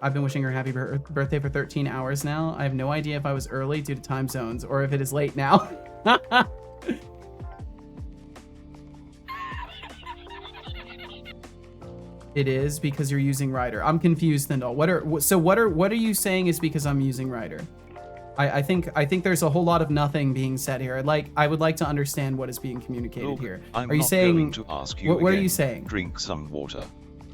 I've been wishing her happy birthday for 13 hours now. I have no idea if I was early due to time zones or if it is late now. It is because you're using Ryder. I'm confused, Thindall. What are you saying is because I'm using Ryder? I think there's a whole lot of nothing being said here. I would like to understand what is being communicated here. I'm are you not saying going to ask you what are again. you saying? Drink some water.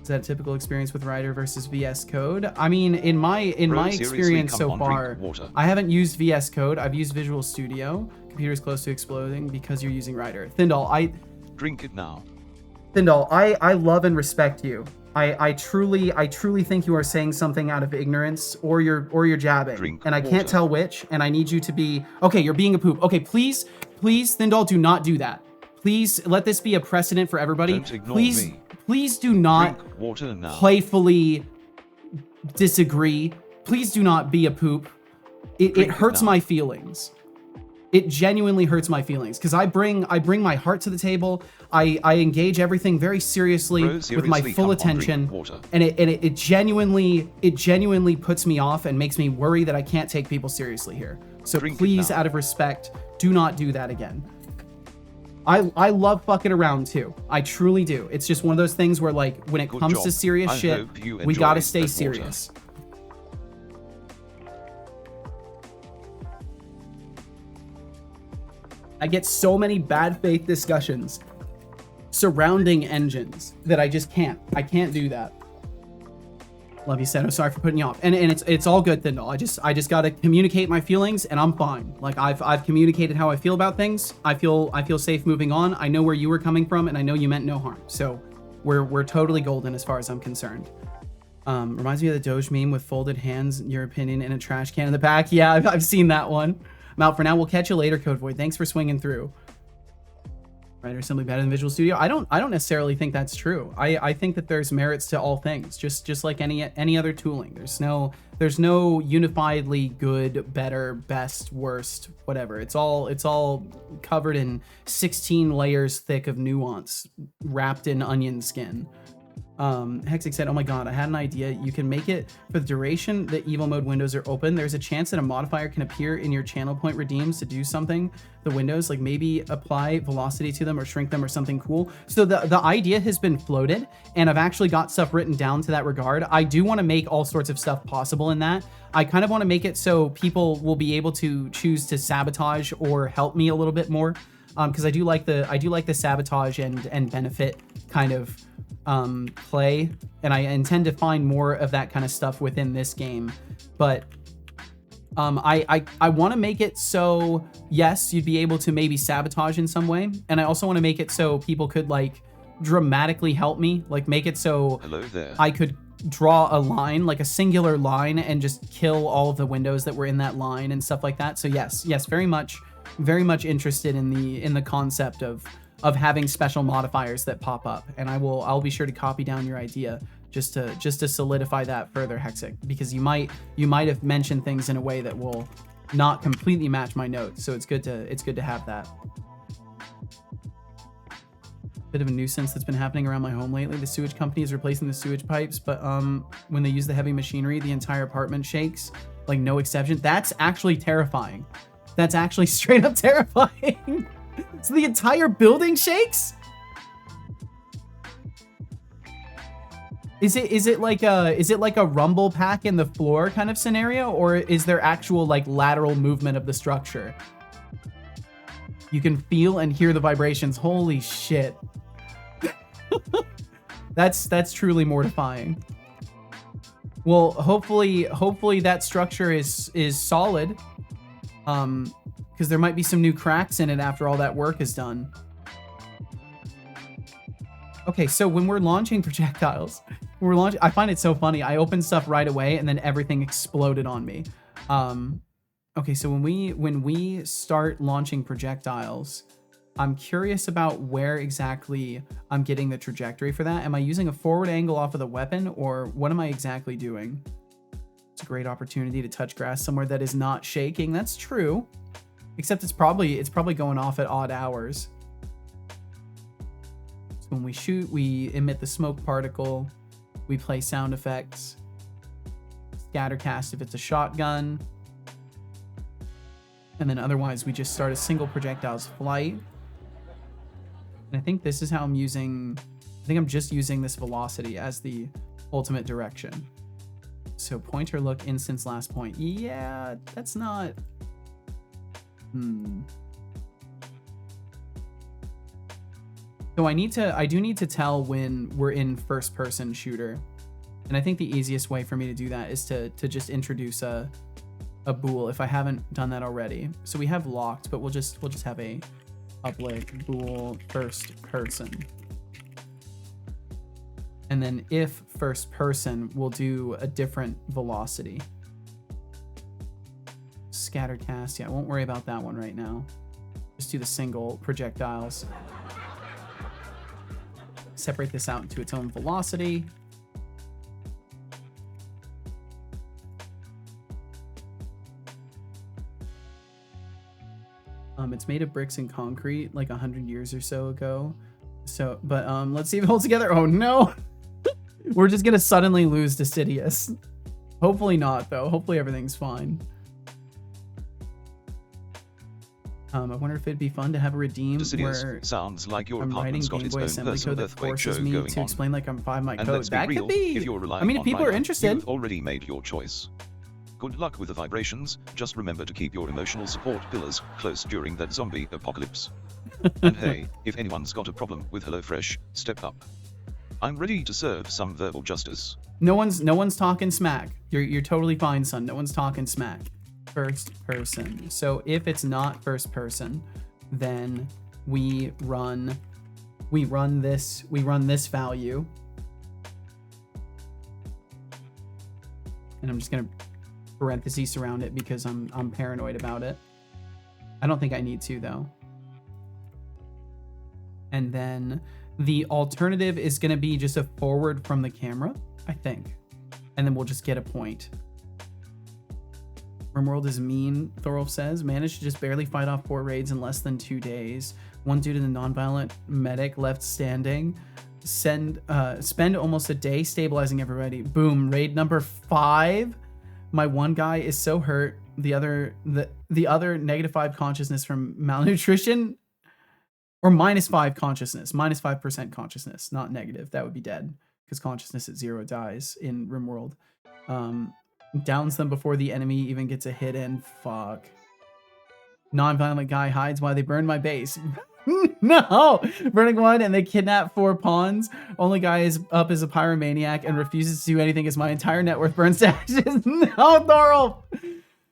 Is that a typical experience with Ryder versus VS Code? I mean, in my seriously, experience come so on, far, drink water. I haven't used VS Code. I've used Visual Studio. Computer's close to exploding because you're using Ryder. Thindall, Drink it now. Thindall, I love and respect you. I truly think you are saying something out of ignorance, or you're jabbing. Drink and I water. can't tell which, and I need you to be okay. You're being a poop. Okay, please, Thindall, do not do that. Please let this be a precedent for everybody. Don't ignore me. Please do not Drink water now. playfully disagree. Please do not be a poop. It hurts my feelings. It genuinely hurts my feelings because I bring my heart to the table. I engage everything very seriously with my full attention, and it genuinely puts me off and makes me worry that I can't take people seriously here. So please, out of respect, do not do that again. I love fucking around too. I truly do. It's just one of those things where, like, when it comes to serious shit, we gotta stay serious. I get so many bad faith discussions surrounding engines that I just can't. I can't do that. Love you, Seto. Sorry for putting you off. And it's all good, Thindall. I just gotta communicate my feelings, and I'm fine. Like, I've communicated how I feel about things. I feel safe moving on. I know where you were coming from, and I know you meant no harm. So we're totally golden as far as I'm concerned. Reminds me of the Doge meme with folded hands, in your opinion, and a trash can in the back. Yeah, I've seen that one. I'm out for now. We'll catch you later, Code Void. Thanks for swinging through. Writer simply better than Visual Studio. I don't necessarily think that's true. I think that there's merits to all things, just like any other tooling. There's no unifiedly good, better, best, worst, whatever. It's all covered in 16 layers thick of nuance, wrapped in onion skin. Hexic said, oh my god, I had an idea. You can make it for the duration that evil mode windows are open. There's a chance that a modifier can appear in your channel point redeems to do something. The windows, like maybe apply velocity to them or shrink them or something cool. So the idea has been floated, and I've actually got stuff written down to that regard. I do want to make all sorts of stuff possible in that. I kind of want to make it so people will be able to choose to sabotage or help me a little bit more. Because I do like the sabotage and benefit kind of play, and I intend to find more of that kind of stuff within this game. But I want to make it so, yes, you'd be able to maybe sabotage in some way, and I also want to make it so people could like dramatically help me, like make it so Hello there. I could draw a line, like a singular line, and just kill all of the windows that were in that line and stuff like that. So yes, very much interested in the concept of having special modifiers that pop up, and I'll be sure to copy down your idea just to solidify that further, Hexic, because you might have mentioned things in a way that will not completely match my notes, so it's good to have that. Bit of a nuisance that's been happening around my home lately. The sewage company is replacing the sewage pipes, but when they use the heavy machinery, the entire apartment shakes, like no exception. That's actually terrifying. That's actually straight up terrifying. So the entire building shakes? Is it like a rumble pack in the floor kind of scenario, or is there actual like lateral movement of the structure? You can feel and hear the vibrations. Holy shit. That's truly mortifying. Well, hopefully that structure is solid. Because there might be some new cracks in it after all that work is done. Okay, so when we're launching projectiles, I find it so funny. I opened stuff right away and then everything exploded on me. Okay, so when we start launching projectiles, I'm curious about where exactly I'm getting the trajectory for that. Am I using a forward angle off of the weapon, or what am I exactly doing? It's a great opportunity to touch grass somewhere that is not shaking. That's true. Except it's probably going off at odd hours. So when we shoot, we emit the smoke particle. We play sound effects. Scattercast if it's a shotgun. And then otherwise we just start a single projectile's flight. And I think this is how I'm just using this velocity as the ultimate direction. So pointer look, instance last point. Yeah, that's not... So I do need to tell when we're in first person shooter. And I think the easiest way for me to do that is to just introduce a bool if I haven't done that already. So we have locked, but we'll just have a public bool first person. And then if first person, we'll do a different velocity. Scattercast, yeah, I won't worry about that one right now. Just do the single projectiles. Separate this out into its own velocity. It's made of bricks and concrete like 100 years or so ago. So, but let's see if it holds together. Oh no! We're just gonna suddenly lose to Sidious. Hopefully not, though. Hopefully everything's fine. I wonder if it'd be fun to have a redeem where sounds like your I'm writing apartment's got Game its Boy own assembly personal code that earthquake forces show me going to on. explain like I'm 5 my And code. let's be That real, could be. if you're relying I mean, if on people my are luck, interested. you've already made your choice. Good luck with the vibrations. Just remember to keep your emotional support pillars close during that zombie apocalypse. And hey, if anyone's got a problem with HelloFresh, step up. I'm ready to serve some verbal justice. No one's talking smack. You're totally fine, son. No one's talking smack. First person. So if it's not first person, then we run this value. And I'm just gonna parentheses surround it because I'm paranoid about it. I don't think I need to though. And then the alternative is gonna be just a forward from the camera, I think. And then we'll just get a point. RimWorld is mean, Thorolf says. Managed to just barely fight off 4 raids in less than 2 days. One due to the non-violent medic left standing. Spend almost a day stabilizing everybody. Boom, raid number 5. My one guy is so hurt. The other -5 consciousness from malnutrition, or -5 consciousness, -5% consciousness, not negative. That would be dead because consciousness at 0 dies in RimWorld. Downs them before the enemy even gets a hit in. Fuck. Non-violent guy hides while they burn my base. No! Burning 1 and they kidnap 4 pawns. Only guy is up as a pyromaniac and refuses to do anything as my entire net worth burns to ashes. No, Thorolf!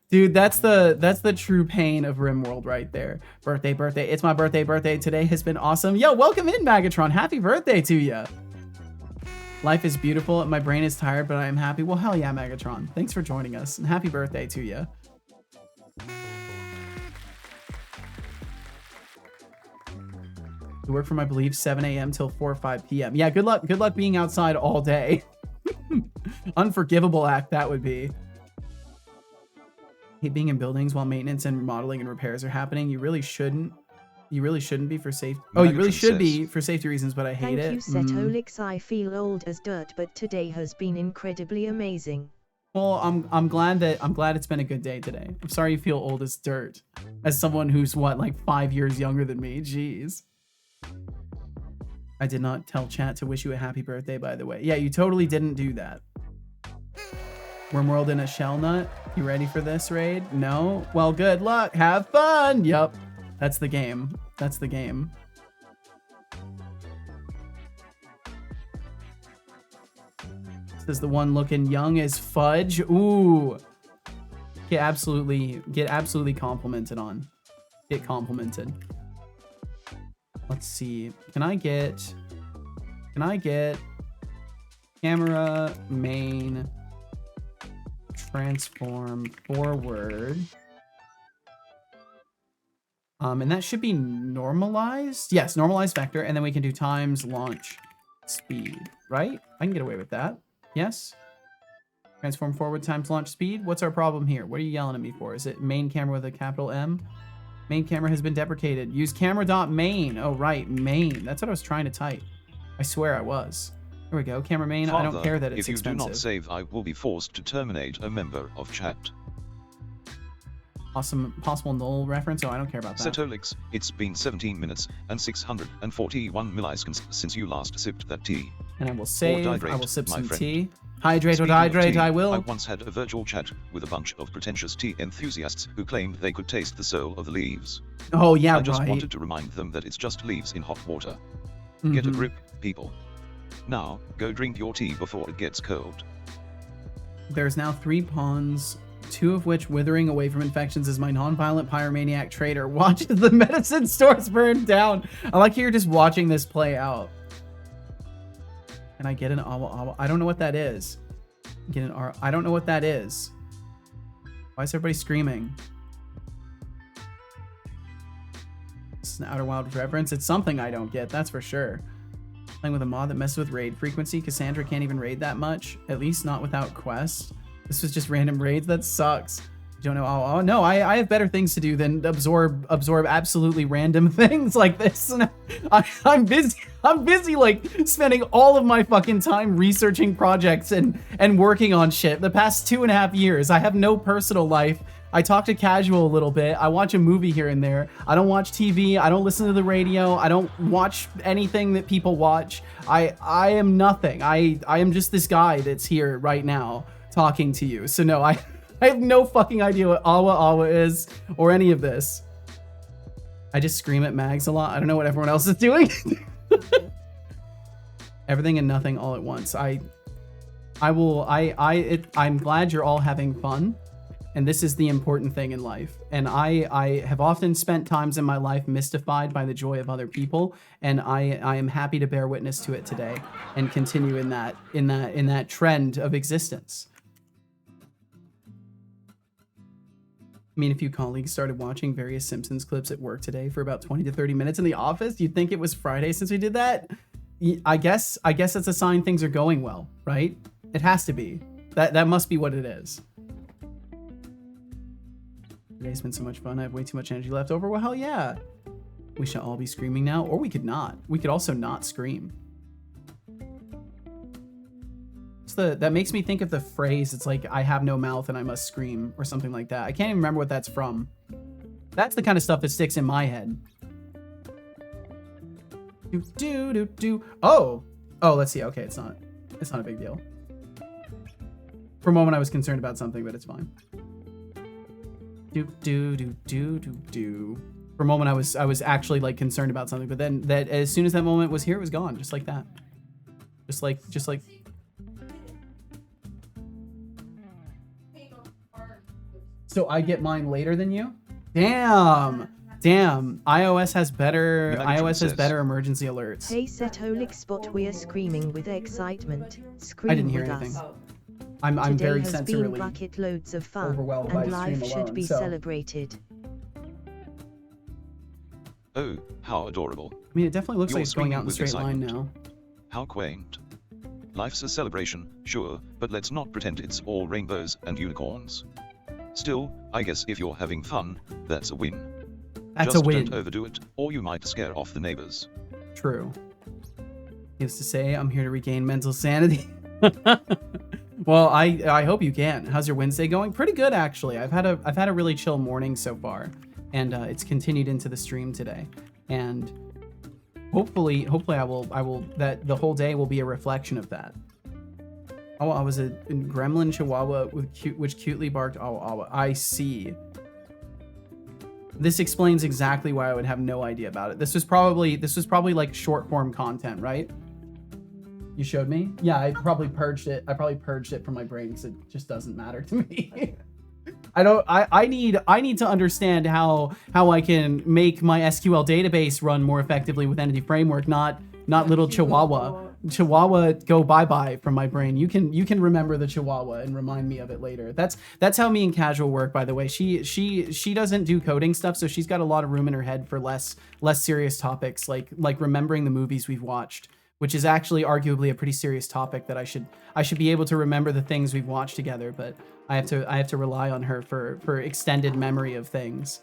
Dude, that's the true pain of RimWorld right there. Birthday. It's my birthday. Today has been awesome. Yo, welcome in, Magatron. Happy birthday to ya. Life is beautiful. My brain is tired, but I am happy. Well, hell yeah, Magatron. Thanks for joining us, and happy birthday to you. You work from, I believe, 7 a.m. till 4 or 5 p.m. Yeah, good luck being outside all day. Unforgivable act that would be. Hate being in buildings while maintenance and remodeling and repairs are happening. You really shouldn't. You really shouldn't be for safety. Oh, you really should be for safety reasons, but I hate it. Thank you, Setolix. I feel old as dirt, but today has been incredibly amazing. Well, I'm glad it's been a good day today. I'm sorry you feel old as dirt, as someone who's what, like 5 years younger than me. Jeez. I did not tell chat to wish you a happy birthday, by the way. Yeah, you totally didn't do that. RimWorld in a shell nut. You ready for this raid? No? Well, good luck. Have fun. Yup. That's the game. That's the game. This is the one looking young as fudge. Ooh. Get absolutely complimented on. Get complimented. Let's see. Can I get camera main transform forward? And that should be normalized. Yes, normalized vector, and then we can do times launch speed, right? I can get away with that. Yes. Transform forward times launch speed. What's our problem here? What are you yelling at me for? Is it main camera with a capital M? Main camera has been deprecated. Use camera.main. Oh, right, main. That's what I was trying to type. I swear I was. Here we go. Camera main. Father, I don't care that it's expensive. If you expensive. do not save, I will be forced to terminate a member of chat. Awesome possible null reference. Oh, I don't care about that. Setolix, it's been 17 minutes and 641 milliseconds since you last sipped that tea. And I will save. Hydrate, I will sip some friend. tea. Hydrate or Speaking of dehydrate, tea, I will. I once had a virtual chat with a bunch of pretentious tea enthusiasts who claimed they could taste the soul of the leaves. Oh, yeah, I just right. wanted to remind them that it's just leaves in hot water. Get a grip, people. Now, go drink your tea before it gets cold. There's now 3 pawns, 2 of which withering away from infections as my non-violent pyromaniac trader watches the medicine stores burn down. I like how you're just watching this play out. Can I get an awa awa? I don't know what that is. Get an R. I don't know what that is. Why is everybody screaming? It's an Outer Wild reference. It's something I don't get, that's for sure. Playing with a mod that messes with raid frequency. Cassandra can't even raid that much, at least not without quests. This was just random raids. That sucks. You don't know. Oh no, I have better things to do than absorb absolutely random things like this. And I'm busy like spending all of my fucking time researching projects and working on shit. The past 2.5 years, I have no personal life. I talk to casual a little bit. I watch a movie here and there. I don't watch TV. I don't listen to the radio. I don't watch anything that people watch. I am nothing. I am just this guy that's here right now talking to you. So no, I have no fucking idea what awa awa is or any of this. I just scream at Mags a lot. I don't know what everyone else is doing. Everything and nothing all at once. I'm glad you're all having fun. And this is the important thing in life. And I have often spent times in my life mystified by the joy of other people. And I am happy to bear witness to it today and continue in that trend of existence. I mean, a few colleagues started watching various Simpsons clips at work today for about 20 to 30 minutes in the office. You'd think it was Friday since we did that. I guess that's a sign things are going well, right? It has to be. That must be what it is. Today's been so much fun. I have way too much energy left over. Well, hell yeah. We shall all be screaming now, or we could not. We could also not scream. That makes me think of the phrase, it's like, I have no mouth and I must scream, or something like that. I can't even remember what that's from. That's the kind of stuff that sticks in my head. Oh, let's see. Okay, it's not a big deal. For a moment I was concerned about something, but it's fine. For a moment I was actually like concerned about something, but then that as soon as that moment was here, it was gone, just like that. Just like So I get mine later than you? Damn. iOS has better emergency alerts. Hey Setolik spot, we're screaming with excitement. Scream I didn't hear with anything. us. I'm Today very has sensorily been bucket loads of fun, overwhelmed by and life stream should alone, be so. celebrated. Oh, how adorable. I mean, it definitely looks You're like it's going screaming out in a with straight line now. How quaint. Life's a celebration, sure, but let's not pretend it's all rainbows and unicorns. Still, I guess if you're having fun, that's a win. That's Just a win. don't overdo it, or you might scare off the neighbors. True. He used to say, I'm here to regain mental sanity. Well, I hope you can. How's your Wednesday going? Pretty good, actually. I've had a really chill morning so far, and it's continued into the stream today. And hopefully I will that the whole day will be a reflection of that. Oh, I was a gremlin chihuahua which cutely barked. Oh, I see. This explains exactly why I would have no idea about it. This was probably like short form content, right? You showed me? Yeah, I probably purged it from my brain because it just doesn't matter to me. I need to understand how I can make my SQL database run more effectively with Entity Framework, not little Chihuahua. Chihuahua, go bye-bye from my brain. You can remember the Chihuahua and remind me of it later. That's how me and Casual work, by the way. She doesn't do coding stuff, so she's got a lot of room in her head for less serious topics, like remembering the movies we've watched, which is actually arguably a pretty serious topic that I should be able to remember the things we've watched together, but I have to rely on her for extended memory of things.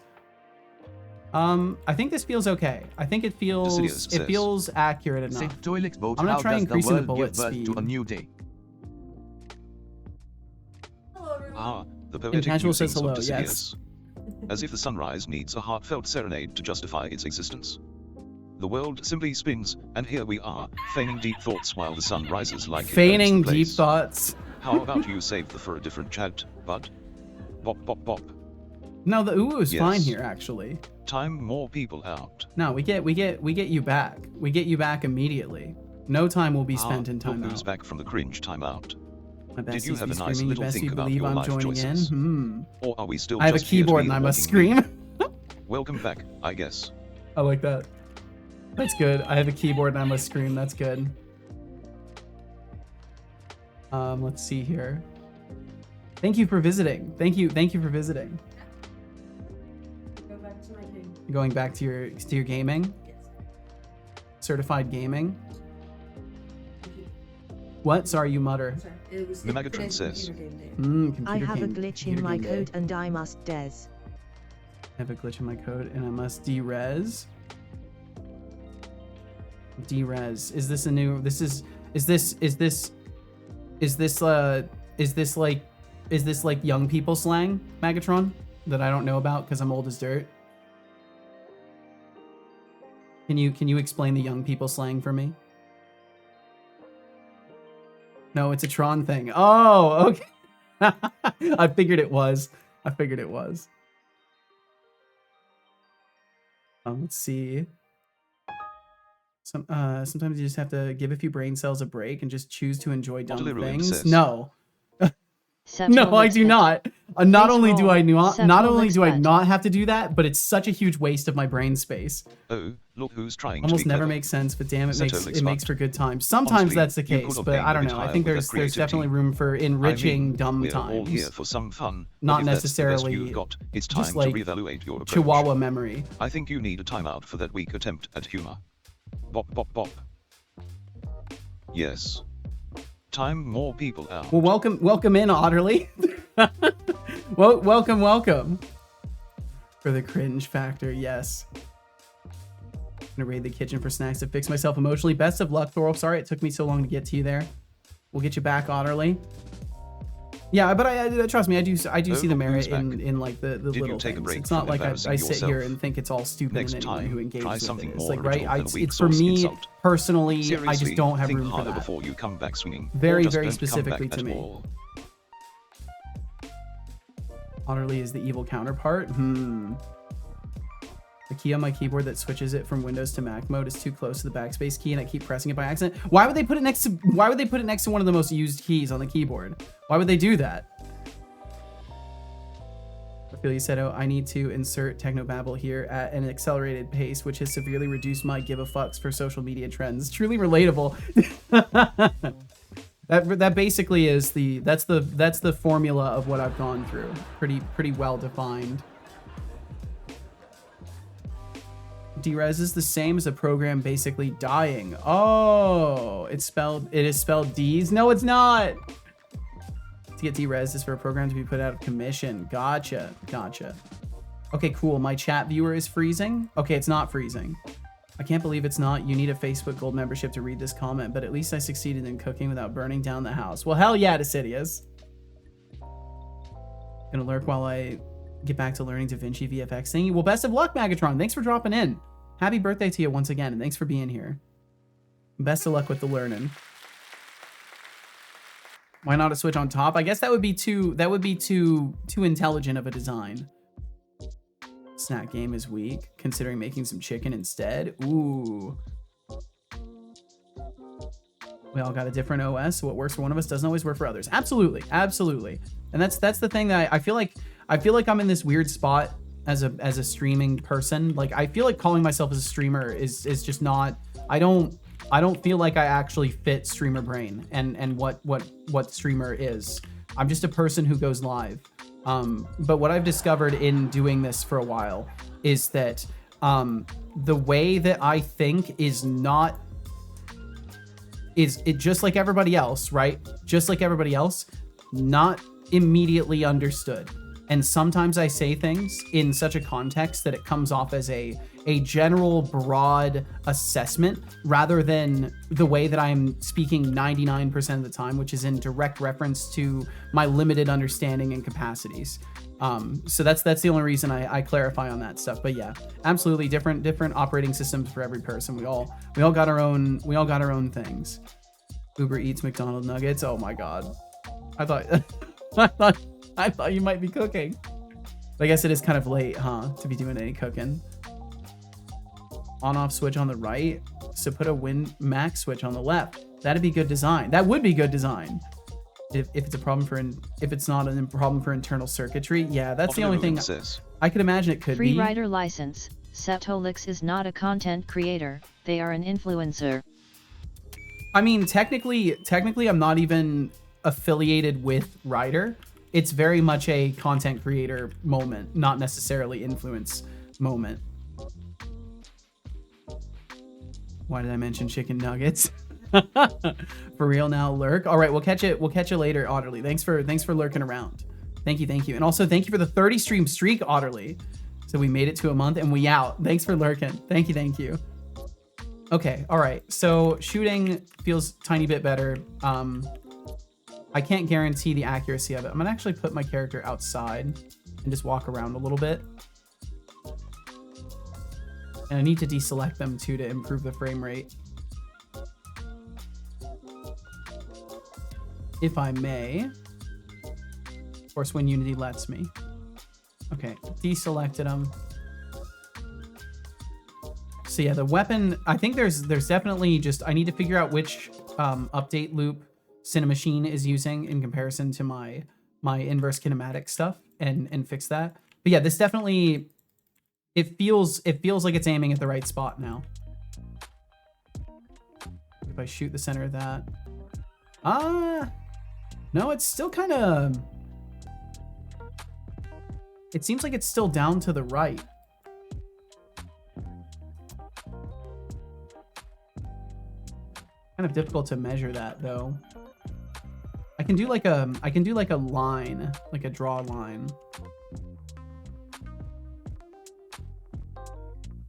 I think this feels okay. I think it feels accurate enough. I'm gonna try increasing the bullet speed. To a new day. Ah, the poetic Casual says musings of hello, Decius. As if the sunrise needs a heartfelt serenade to justify its existence. The world simply spins, and here we are, feigning deep thoughts while the sun rises like Feigning it owns the deep place. thoughts. How about you save the for a different chat, bud? Bop bop bop. No, the ooh is Yes. fine here, actually. Time more people out. No, we get you back. We get you back immediately. No time will be spent in You'll timeout. lose back from the cringe timeout. My Did you besties have be a nice screaming, you little best think you about believe your I'm life joining choices? in? Or are we still I have a just here to keyboard be and I the must walking meme? scream. Welcome back, I guess. I like that. That's good. I have a keyboard and I must scream. That's good. Let's see here. Thank you for visiting. Thank you for visiting. Go back to my game. Going back to your gaming? Yes. Certified gaming? What? Sorry, you mutter. Sorry, it was The Megatron today's says. computer game day. Computer I have a game- glitch in computer my game day. code and I must des. I have a glitch in my code and I must derez. Derez. Is this a new? Is this like young people slang, Megatron, that I don't know about because I'm old as dirt? Can you explain the young people slang for me? No, it's a Tron thing. Oh, okay. I figured it was. Let's see. Sometimes you just have to give a few brain cells a break and just choose to enjoy dumb Totally ruined things. sis. No. No, I do not. Not only do I Not not have to do that, but it's such a huge waste of my brain space. Oh, look who's trying Almost to be never clever. makes sense, but damn, Settle it makes smart. for good times. Sometimes Honestly, that's the you case, could but obtain I the don't know. I retire think with there's creativity. definitely room for enriching I dumb mean, we're all here times. for some fun, Not but if that's the best necessarily you've got, it's just time like to reevaluate your approach. Chihuahua memory. I think you need a timeout for that weak attempt at humor. Bop bop bop. Yes. Time more people out. Well, welcome in, Otterly. Well, welcome. For the cringe factor, yes. I'm gonna raid the kitchen for snacks to fix myself emotionally. Best of luck, Thorolf. Sorry it took me so long to get to you there. We'll get you back, Otterly. Yeah, but I trust me, I do see the merit in like the little take a things. break It's not from like I embarrassing sit here yourself? and think it's all stupid Next and anyone time, who engages try with something it. It's more like, right, original than a weak it's for source me insult. personally, I just Seriously, don't have think room for harder that. before you come back swinging. Very, or just very don't come specifically back to at me. all. Otterly is the evil counterpart. The key on my keyboard that switches it from Windows to Mac mode is too close to the backspace key, and I keep pressing it by accident. Why would they put it next to one of the most used keys on the keyboard? Why would they do that? Ophelia said, "Oh, I need to insert technobabble here at an accelerated pace, which has severely reduced my give a fucks for social media trends." Truly relatable. That basically is that's the formula of what I've gone through. Pretty well defined. Derez is the same as a program basically dying. Oh, it is spelled D's. No, it's not. To get derez is for a program to be put out of commission. Gotcha. Okay, cool. My chat viewer is freezing. Okay, it's not freezing. I can't believe it's not. You need a Facebook Gold membership to read this comment, but at least I succeeded in cooking without burning down the house. Well, hell yeah, Decidius. Gonna lurk while I get back to learning DaVinci VFX thingy. Well, best of luck, Magatron. Thanks for dropping in. Happy birthday to you once again, and thanks for being here. Best of luck with the learning. Why not a switch on top? I guess that would be too intelligent of a design. Snack game is weak, considering making some chicken instead. Ooh. We all got a different OS, so what works for one of us doesn't always work for others. Absolutely. And that's the thing that I feel like I'm in this weird spot as a streaming person. Like, I feel like calling myself as a streamer is just not, I don't feel like I actually fit streamer brain and what streamer is. I'm just a person who goes live. But what I've discovered in doing this for a while is that the way that I think is just like everybody else, right? Just like everybody else, not immediately understood. And sometimes I say things in such a context that it comes off as a general broad assessment rather than the way that I'm speaking 99% of the time, which is in direct reference to my limited understanding and capacities. So that's the only reason I clarify on that stuff. But yeah, absolutely different operating systems for every person. We all got our own things. Uber Eats McDonald's nuggets. Oh my God. I thought you might be cooking. But I guess it is kind of late, huh, to be doing any cooking. On-off switch on the right. So put a Win Max switch on the left. That'd be good design. That would be good design. If it's a problem if it's not a problem for internal circuitry, yeah, that's the only thing I could imagine it could be. Free rider license. Satolix is not a content creator. They are an influencer. I mean, technically, I'm not even affiliated with Ryder. It's very much a content creator moment, not necessarily influence moment. Why did I mention chicken nuggets? For real now, lurk. All right, we'll catch you later, Otterly. Thanks for lurking around. Thank you. And also thank you for the 30 stream streak, Otterly. So we made it to a month and we out. Thanks for lurking. Thank you. Okay, all right. So shooting feels a tiny bit better. I can't guarantee the accuracy of it. I'm gonna actually put my character outside and just walk around a little bit. And I need to deselect them too to improve the frame rate. If I may. Of course, when Unity lets me. Okay, deselected them. So yeah, the weapon, I think there's definitely just, I need to figure out which update loop Cinemachine is using in comparison to my my inverse kinematic stuff and fix that. But yeah, this definitely, it feels like it's aiming at the right spot now. If I shoot the center of that. No, it's still kind of, it seems like it's still down to the right. Kind of difficult to measure that though. I can do like a line, like a draw line.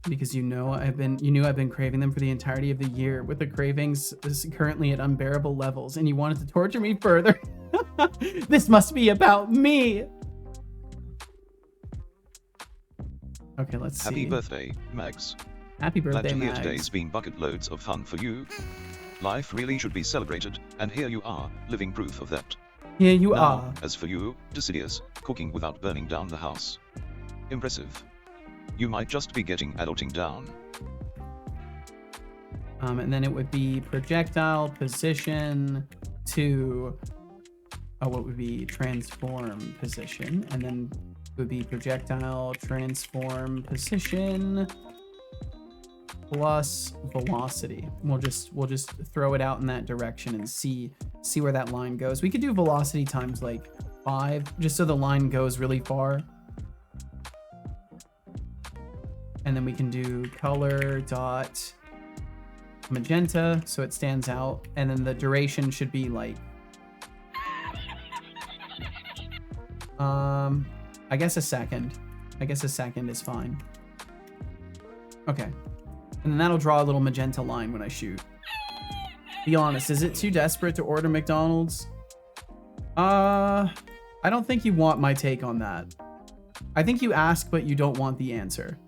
Because you knew I've been craving them for the entirety of the year, with the cravings is currently at unbearable levels, and you wanted to torture me further. This must be about me. Okay, let's see. Happy birthday, Max. Happy birthday, Glad to hear Max. today's been bucket loads of fun for you. Life really should be celebrated, and here you are, living proof of that. Here you Now, are. as for you, Decidius, cooking without burning down the house. Impressive. You might just be getting adulting down. And then it would be projectile position to, what would be transform position, and then it would be projectile transform position plus velocity. We'll just throw it out in that direction and see where that line goes. We could do velocity times like 5, just so the line goes really far. And then we can do color dot magenta so it stands out, and then the duration should be like I guess a second. I guess a second is fine. Okay. And then that'll draw a little magenta line when I shoot. Be honest, is it too desperate to order McDonald's? I don't think you want my take on that. I think you ask, but you don't want the answer.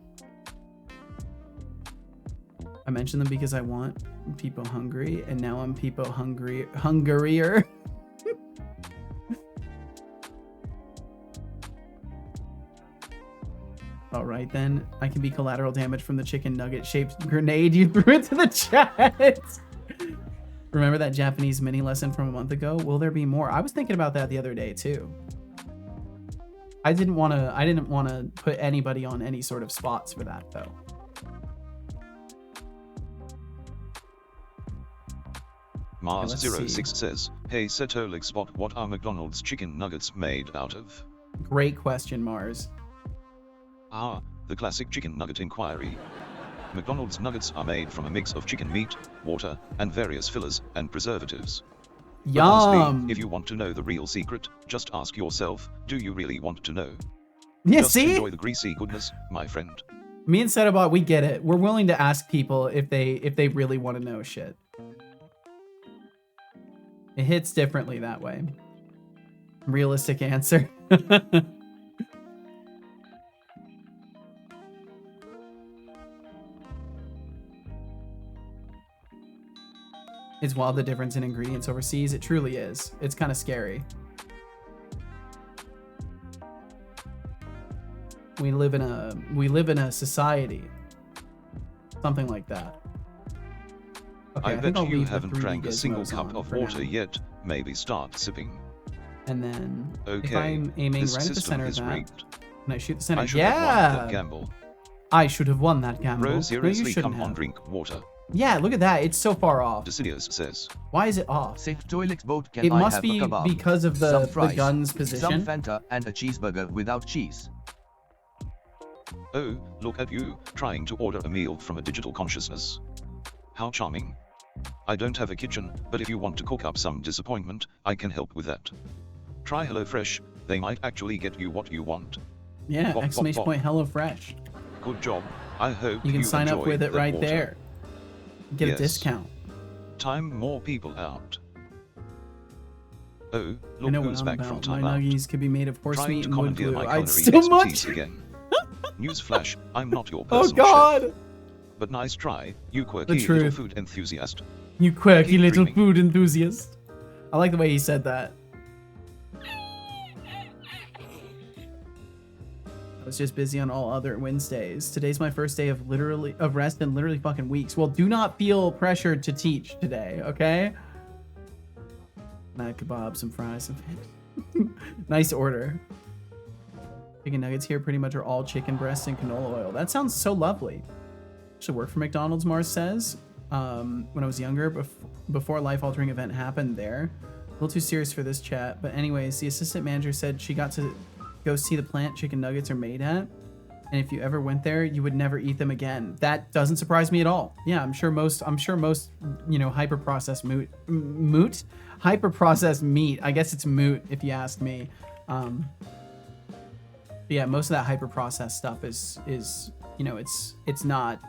I mentioned them because I want people hungry, and now I'm people hungrier. All right, then. I can be collateral damage from the chicken nugget shaped grenade you threw into the chat. Remember that Japanese mini lesson from a month ago? Will there be more? I was thinking about that the other day too. I didn't want to put anybody on any sort of spots for that though. Mars06 says, hey Setolik Spot, what are McDonald's chicken nuggets made out of? Great question, Mars. Ah, the classic chicken nugget inquiry. McDonald's nuggets are made from a mix of chicken meat, water, and various fillers and preservatives. But honestly, Yum. if you want to know the real secret, just ask yourself, do you really want to know? Yeah, Just see? enjoy the greasy goodness, my friend. Me and Setobot, we get it. We're willing to ask people if they really want to know shit. It hits differently that way. Realistic answer. It's wild the difference in ingredients overseas. It truly is. It's kind of scary. We live in a society. Something like that. Okay, I think bet I'll you leave the haven't 3D drank a single gizmos cup on of for water now. yet, maybe start sipping. And then if Okay, I'm aiming this right at the system center of is that, rigged. and I shoot the center, I should have won that yeah, gamble. I should have won that gamble. Bro, No, you seriously, shouldn't come on, have. drink water. Yeah, look at that. It's so far off. Decidius says, Why is it off? Safe toilet boat, can It I must have be a kebab? because of Some the fries, gun's some position. Fanta, and a cheeseburger without cheese. oh, look at you, trying to order a meal from a digital consciousness. How charming. I don't have a kitchen, but if you want to cook up some disappointment, I can help with that. Try HelloFresh, they might actually get you what you want. Yeah, Bop, bop, exclamation bop. point HelloFresh. Good job, I hope You can sign up enjoy with it that right water. there. Get Yes. a discount. Time more people out. Oh, I look know what who's I'm back from about. My timeout. nuggies could be made of horse Trying meat to and wood commandeer glue. my I'd culinary still much. expertise again. Newsflash, I'm not your Oh personal God! chef. But nice try, you quirky little truth. food enthusiast. You quirky Keep little dreaming. food enthusiast. I like the way he said that. I was just busy on all other Wednesdays. Today's my first day of rest in literally fucking weeks. Well, do not feel pressured to teach today, okay? Night kebab, some fries, some Nice order. Chicken nuggets here pretty much are all chicken breasts and canola oil. That sounds so lovely. Should work for McDonald's, Mars says. When I was younger, before a life-altering event happened there. A little too serious for this chat. But anyways, the assistant manager said she got to go see the plant chicken nuggets are made at. And if you ever went there, you would never eat them again. That doesn't surprise me at all. Yeah, I'm sure most, you know, hyper-processed hyper-processed meat. I guess it's moot if you ask me. But yeah, most of that hyper-processed stuff is, you know, it's not,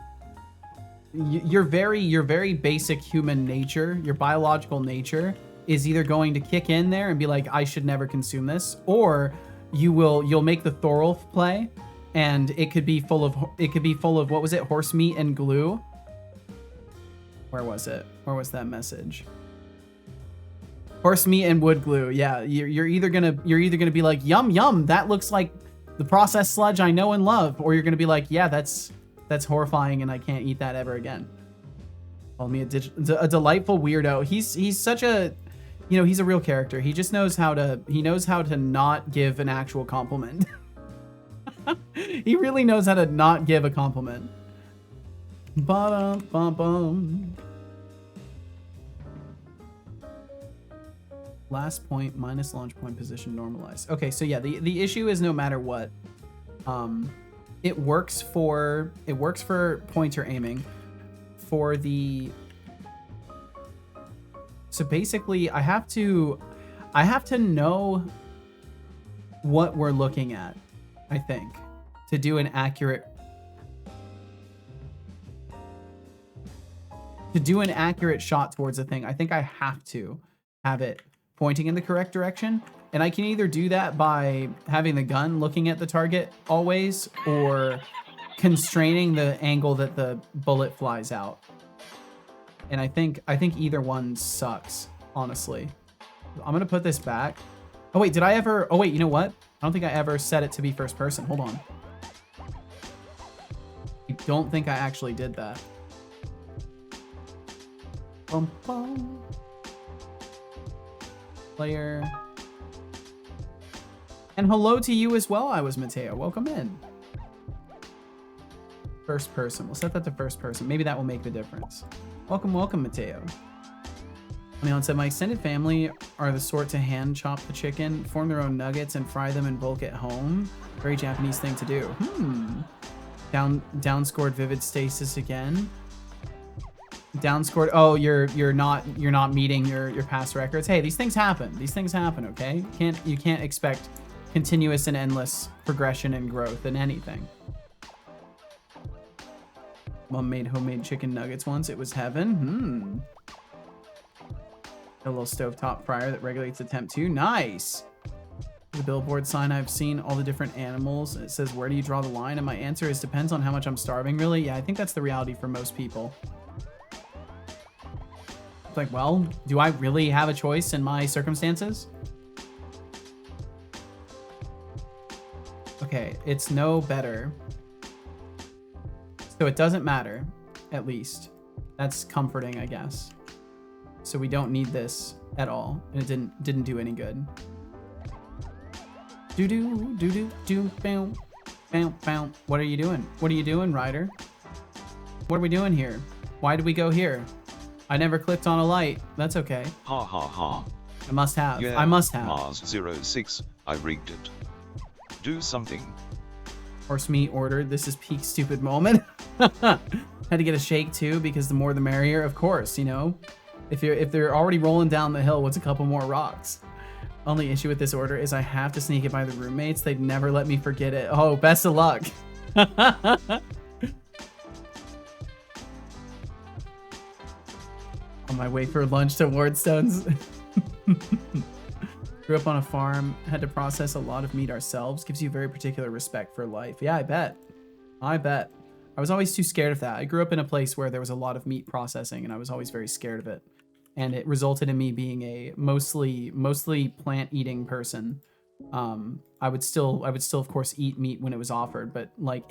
your very basic human nature, your biological nature is either going to kick in there and be like, I should never consume this, or you'll make the Thorolf play, and it could be full of what was it, horse meat and glue. Where was it? Where was that message? Horse meat and wood glue. Yeah, you're either gonna be like, yum yum, that looks like the processed sludge I know and love, or you're gonna be like, yeah, that's horrifying and I can't eat that ever again. Call me a delightful weirdo. He's such a, you know, he's a real character. He just knows how to not give an actual compliment. He really knows how to not give a compliment. Ba-dum-bum-bum. Last point minus launch point position normalized. Okay, so yeah, the issue is no matter what, it works for pointer aiming. For the, so basically I have to know what we're looking at, I think, to do an accurate shot towards a thing. I think I have to have it pointing in the correct direction, and I can either do that by having the gun looking at the target always, or constraining the angle that the bullet flies out. And I think either one sucks, honestly. I'm gonna put this back. Oh wait, did I ever, oh wait, you know what? I don't think I ever set it to be first person. Hold on. I don't think I actually did that. Bum, bum. Player. And hello to you as well, I was Mateo. Welcome in. First person. We'll set that to first person. Maybe that will make the difference. Welcome, welcome, Mateo. Leon said, my extended family are the sort to hand chop the chicken, form their own nuggets, and fry them in bulk at home. Very Japanese thing to do. Downscored vivid stasis again. Downscored. Oh, you're not meeting your past records. Hey, these things happen. These things happen. Okay, you can't expect continuous and endless progression and growth in anything. Mom made homemade chicken nuggets once. It was heaven. A little stovetop fryer that regulates the temp too. Nice. The billboard sign I've seen all the different animals. It says, where do you draw the line? And my answer is, depends on how much I'm starving, really. Yeah, I think that's the reality for most people. It's like, well, do I really have a choice in my circumstances? Okay, it's no better. So it doesn't matter, at least. That's comforting, I guess. So we don't need this at all, and it didn't do any good. Bam, bam, bam. What are you doing? What are you doing, Ryder? What are we doing here? Why did we go here? I never clicked on a light. That's okay. Ha ha ha. I must have. Yeah, I must have. Mars06, I rigged it. Do something. Horse meat ordered. This is peak stupid moment. Had to get a shake too, because the more the merrier, of course, you know. If they're already rolling down the hill, what's a couple more rocks? Only issue with this order is I have to sneak it by the roommates. They'd never let me forget it. Oh, best of luck. On my way for lunch to Wardstones. Grew up on a farm, had to process a lot of meat ourselves. Gives you very particular respect for life. Yeah, I bet. I bet. I was always too scared of that. I grew up in a place where there was a lot of meat processing, and I was always very scared of it. And it resulted in me being a mostly plant-eating person. I would still of course eat meat when it was offered, but like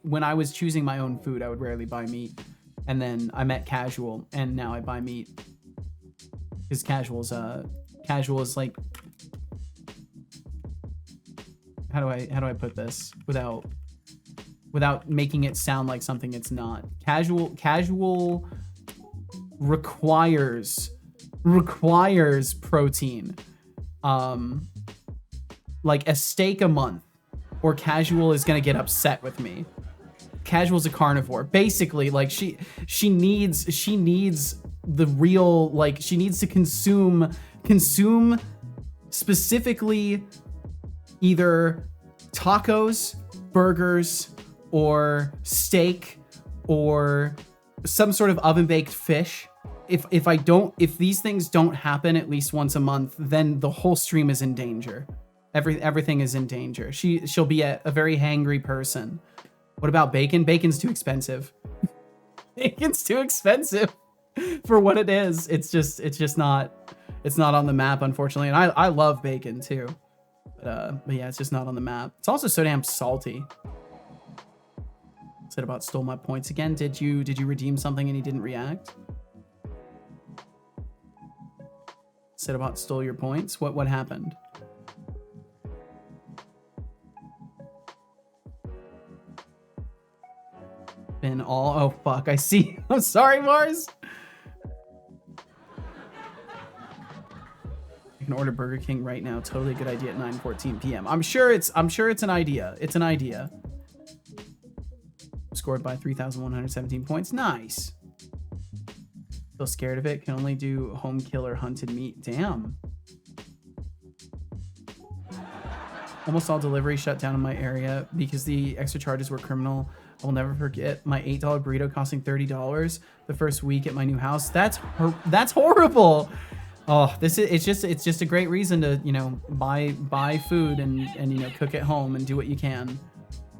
when I was choosing my own food, I would rarely buy meat. And then I met Casual, and now I buy meat. Because Casual is like how do I put this without making it sound like something it's not? Casual requires protein. Like a steak a month, or casual is gonna get upset with me. Casual's a carnivore. Basically, like she needs the real, like she needs to consume specifically either tacos, burgers, or steak, or some sort of oven-baked fish. If these things don't happen at least once a month, then the whole stream is in danger. Everything is in danger. She'll be a very hangry person. What about bacon? Bacon's too expensive. Bacon's too expensive for what it is. It's just not on the map, unfortunately. And I love bacon too. But yeah, it's just not on the map. It's also so damn salty. Said about stole my points again. Did you redeem something and he didn't react? Said about stole your points. What happened? Been all, oh fuck, I see. I'm sorry, Mars. I can order Burger King right now. Totally a good idea at 9:14 p.m. I'm sure it's an idea. It's an idea. Scored by 3,117 points. Nice. Still scared of it. Can only do home kill or hunted meat. Damn. Almost all deliveries shut down in my area because the extra charges were criminal. I will never forget my $8 burrito costing $30 the first week at my new house. That's horrible. Oh, it's just a great reason to, you know, buy food and you know, cook at home and do what you can.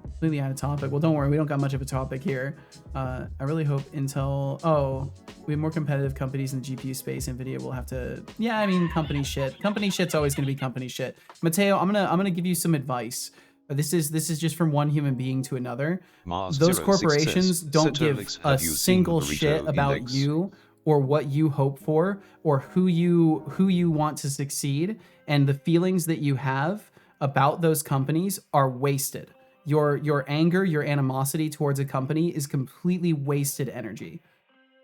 Completely out of topic. Well, don't worry, we don't got much of a topic here. I really hope Intel. Oh, we have more competitive companies in the GPU space. Nvidia will have to. Yeah, I mean, company shit. Company shit's always gonna be company shit. Mateo, I'm gonna give you some advice. This is just from one human being to another. Those corporations don't give a single shit about you or what you hope for or who you want to succeed, and the feelings that you have about those companies are wasted. Your anger, your animosity towards a company is completely wasted energy.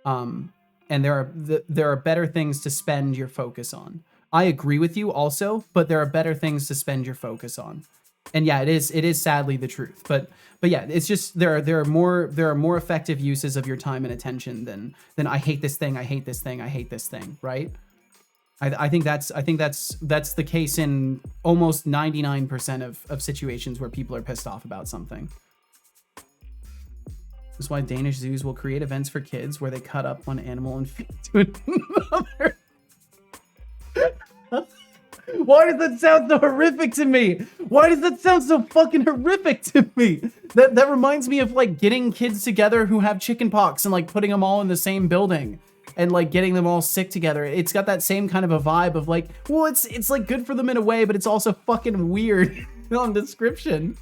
And there are better things to spend your focus on. I agree with you also, but there are better things to spend your focus on. And yeah, it is sadly the truth. But yeah, it's just there are more effective uses of your time and attention than I hate this thing, I hate this thing, I hate this thing, right? I think that's the case in almost 99% of situations where people are pissed off about something. That's why Danish zoos will create events for kids where they cut up one animal and feed to another. Why does that sound so horrific to me? Why does that sound so fucking horrific to me? That reminds me of like getting kids together who have chicken pox and like putting them all in the same building and like getting them all sick together. It's got that same kind of a vibe of like, well, it's like good for them in a way, but it's also fucking weird on description.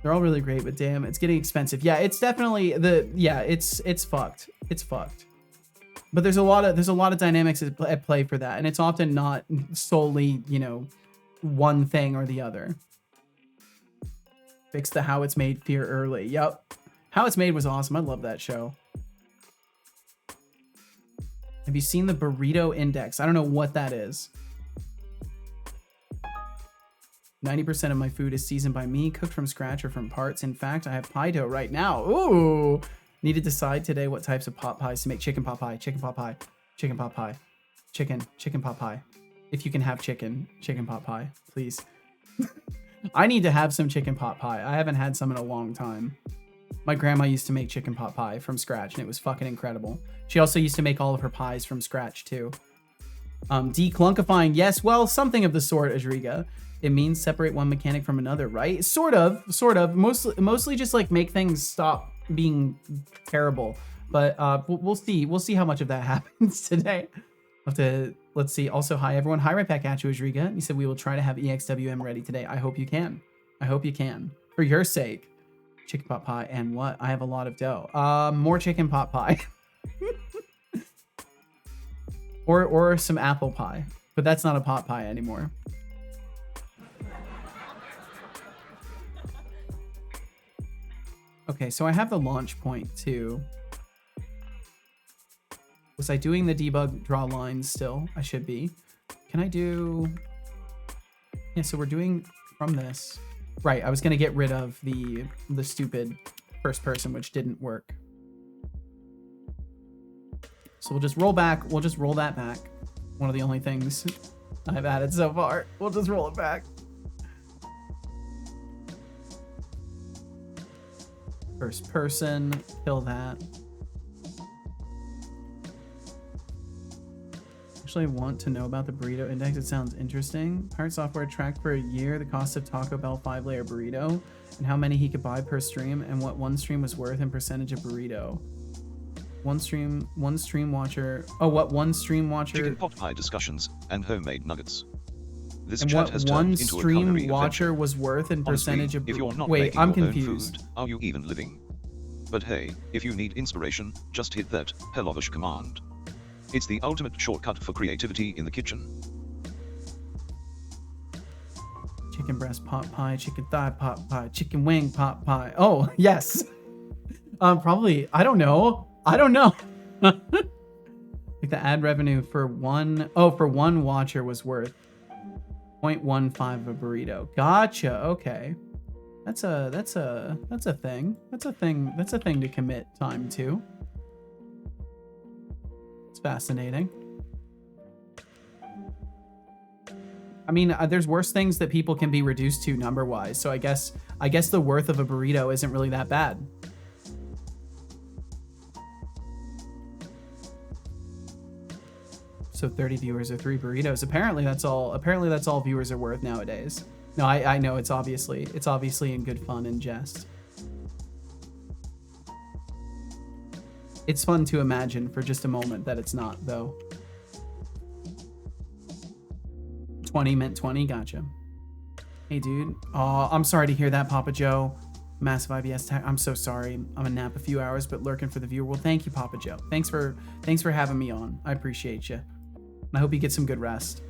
They're all really great, but damn, it's getting expensive. Yeah, it's definitely it's fucked. It's fucked. But there's a lot of dynamics at play for that, and it's often not solely, you know, one thing or the other. Fix the How It's Made fear early. Yep. How It's Made was awesome. I love that show. Have you seen the Burrito Index? I don't know what that is. 90% of my food is seasoned by me, cooked from scratch or from parts. In fact, I have pie dough right now. Ooh. Need to decide today what types of pot pies to make. Chicken pot pie, chicken pot pie, chicken pot pie, chicken pot pie. If you can have chicken pot pie, please. I need to have some chicken pot pie. I haven't had some in a long time. My grandma used to make chicken pot pie from scratch, and it was fucking incredible. She also used to make all of her pies from scratch too. De-Clunkifying, yes, well, something of the sort, Ajriga. It means separate one mechanic from another, right? Sort of. Mostly just like make things stop being terrible. But we'll see how much of that happens today. Let's see. Also, hi everyone. Hi right back at you, Ajriga. You said we will try to have EXWM ready today. I hope you can. I hope you can. For your sake. Chicken pot pie and what? I have a lot of dough. More chicken pot pie. or some apple pie. But that's not a pot pie anymore. Okay, so I have the launch point too. Was I doing the debug draw lines still? I should be. Can I do... Yeah, so we're doing from this. Right, I was gonna get rid of the stupid first person, which didn't work. So we'll just roll back. We'll just roll that back. One of the only things I've added so far. We'll just roll it back. First person, kill that. Actually want to know about the burrito index. It sounds interesting. Pirate Software tracked for a year the cost of Taco Bell 5-layer burrito and how many he could buy per stream and what one stream was worth in percentage of burrito. One stream watcher. Oh, what one stream watcher? Chicken pot pie discussions and homemade nuggets. This And chat what has one turned into a stream culinary watcher adventure. was worth in Honestly, percentage of. if you're not Wait, making I'm your own confused. food, are you even living? But hey, if you need inspiration, just hit that hellovish command. It's the ultimate shortcut for creativity in the kitchen. Chicken breast pot pie, chicken thigh pot pie, chicken wing pot pie. Oh, yes. Probably. I don't know. Like the ad revenue for one watcher was worth 0.15 of a burrito. Gotcha. Okay. That's a thing. That's a thing to commit time to. It's fascinating. I mean, there's worse things that people can be reduced to number-wise, so I guess the worth of a burrito isn't really that bad. So 30 viewers or 3 burritos. Apparently that's all viewers are worth nowadays. No, I know it's obviously in good fun and jest. It's fun to imagine for just a moment that it's not, though. 20 meant 20, gotcha. Hey, dude. Oh, I'm sorry to hear that, Papa Joe. Massive IBS tag. I'm so sorry. I'm gonna nap a few hours, but lurking for the viewer. Well, thank you, Papa Joe. Thanks for having me on. I appreciate you. And I hope you get some good rest.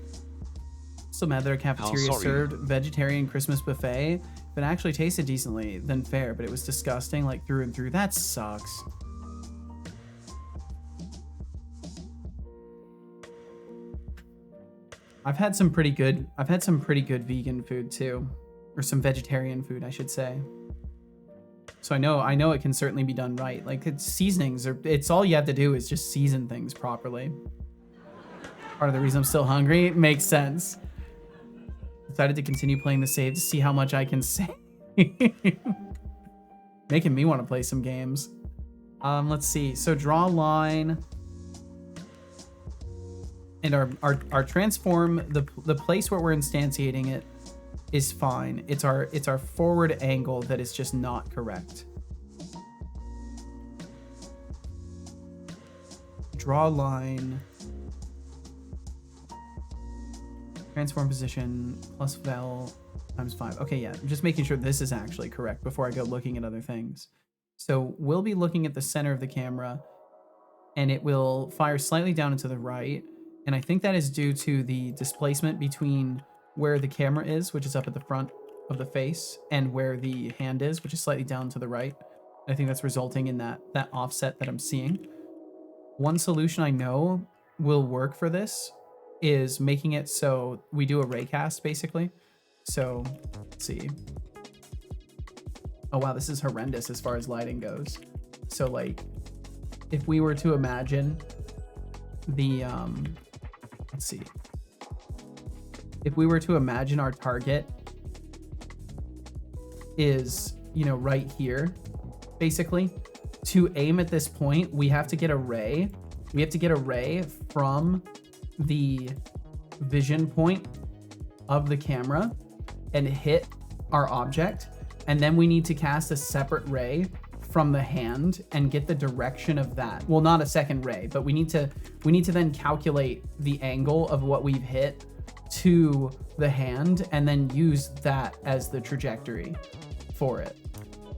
Still mad that our cafeteria served vegetarian Christmas buffet. If it actually tasted decently, then fair, but it was disgusting, like through and through. That sucks. I've had some pretty good vegan food too, or some vegetarian food, I should say. So I know it can certainly be done right. Like it's seasonings, or it's all you have to do is just season things properly. Part of the reason I'm still hungry makes sense. Decided to continue playing the save to see how much I can save. Making me want to play some games. Let's see. So draw a line. And our transform, the place where we're instantiating it is fine. It's our forward angle that is just not correct. Draw a line. Transform position plus vel times 5. Okay, yeah, I'm just making sure this is actually correct before I go looking at other things. So we'll be looking at the center of the camera, and it will fire slightly down and to the right. And I think that is due to the displacement between where the camera is, which is up at the front of the face, and where the hand is, which is slightly down to the right. I think that's resulting in that offset that I'm seeing. One solution I know will work for this is making it so we do a raycast, basically. So, let's see. Oh, wow, this is horrendous as far as lighting goes. So, like, if we were to imagine the, let's see. If we were to imagine our target is, you know, right here, basically, to aim at this point, we have to get a ray. We have to get a ray from the vision point of the camera and hit our object. And then we need to cast a separate ray from the hand and get the direction of that. Well, not a second ray, but we need to then calculate the angle of what we've hit to the hand and then use that as the trajectory for it.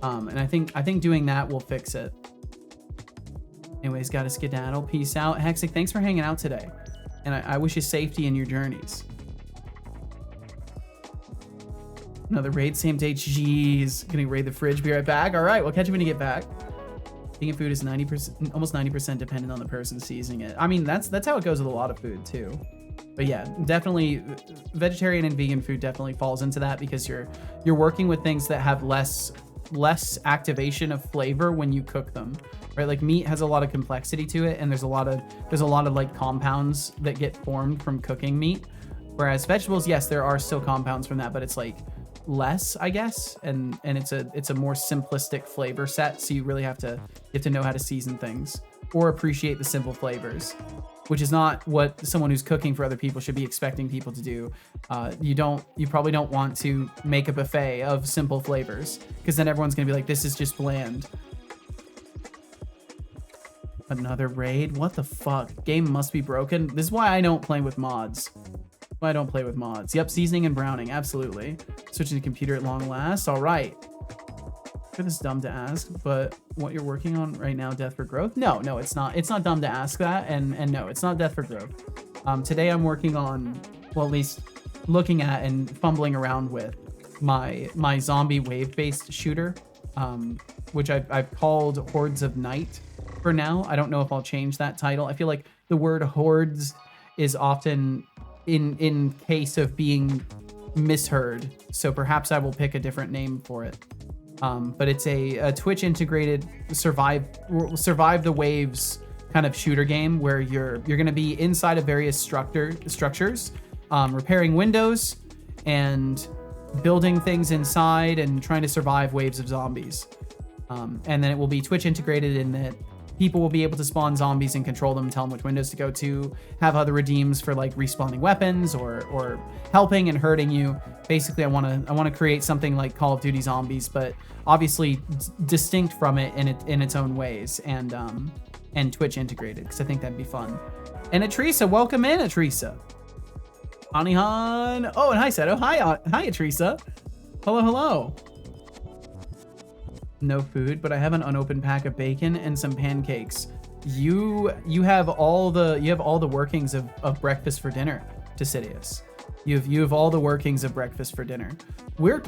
And I think doing that will fix it. Anyways, gotta skedaddle. Peace out. Hexic, thanks for hanging out today. And I wish you safety in your journeys. Another raid, same day. Jeez. Gonna raid the fridge. Be right back. All right, we'll catch you when you get back. Vegan food is 90%, almost 90% dependent on the person seasoning it. I mean, that's how it goes with a lot of food too. But yeah, definitely vegetarian and vegan food definitely falls into that because you're working with things that have less activation of flavor when you cook them, right? Like meat has a lot of complexity to it, and there's a lot of like compounds that get formed from cooking meat. Whereas vegetables, yes, there are still compounds from that, but it's like less, I guess, and it's a more simplistic flavor set. So you really have to know how to season things or appreciate the simple flavors, which is not what someone who's cooking for other people should be expecting people to do. You probably don't want to make a buffet of simple flavors because then everyone's gonna be like, this is just bland. Another raid? What the fuck? Game must be broken. This is why I don't play with mods. Why I don't play with mods. Yep, seasoning and browning, absolutely. Switching to computer at long last. All right. This is dumb to ask, but what you're working on right now, Death for Growth? No, it's not. It's not dumb to ask that, and no, it's not Death for Growth. Today I'm working on, well, at least looking at and fumbling around with my zombie wave-based shooter, which I've called Hordes of Night for now. I don't know if I'll change that title. I feel like the word hordes is often in case of being misheard, so perhaps I will pick a different name for it. But it's a Twitch integrated survive the waves kind of shooter game where you're going to be inside of various structures, repairing windows and building things inside and trying to survive waves of zombies. And then it will be Twitch integrated in that people will be able to spawn zombies and control them, tell them which windows to go to, have other redeems for like respawning weapons or helping and hurting you. Basically, I want to create something like Call of Duty Zombies, but obviously distinct from it in its own ways, and Twitch integrated, because I think that'd be fun. And Atrisa, welcome in, Atrisa. Anihan. Oh, and hi, Seto. Hi, Atrisa. Hello. No food, but I have an unopened pack of bacon and some pancakes. You have all the workings of breakfast for dinner, Decidius. You have all the workings of breakfast for dinner. We're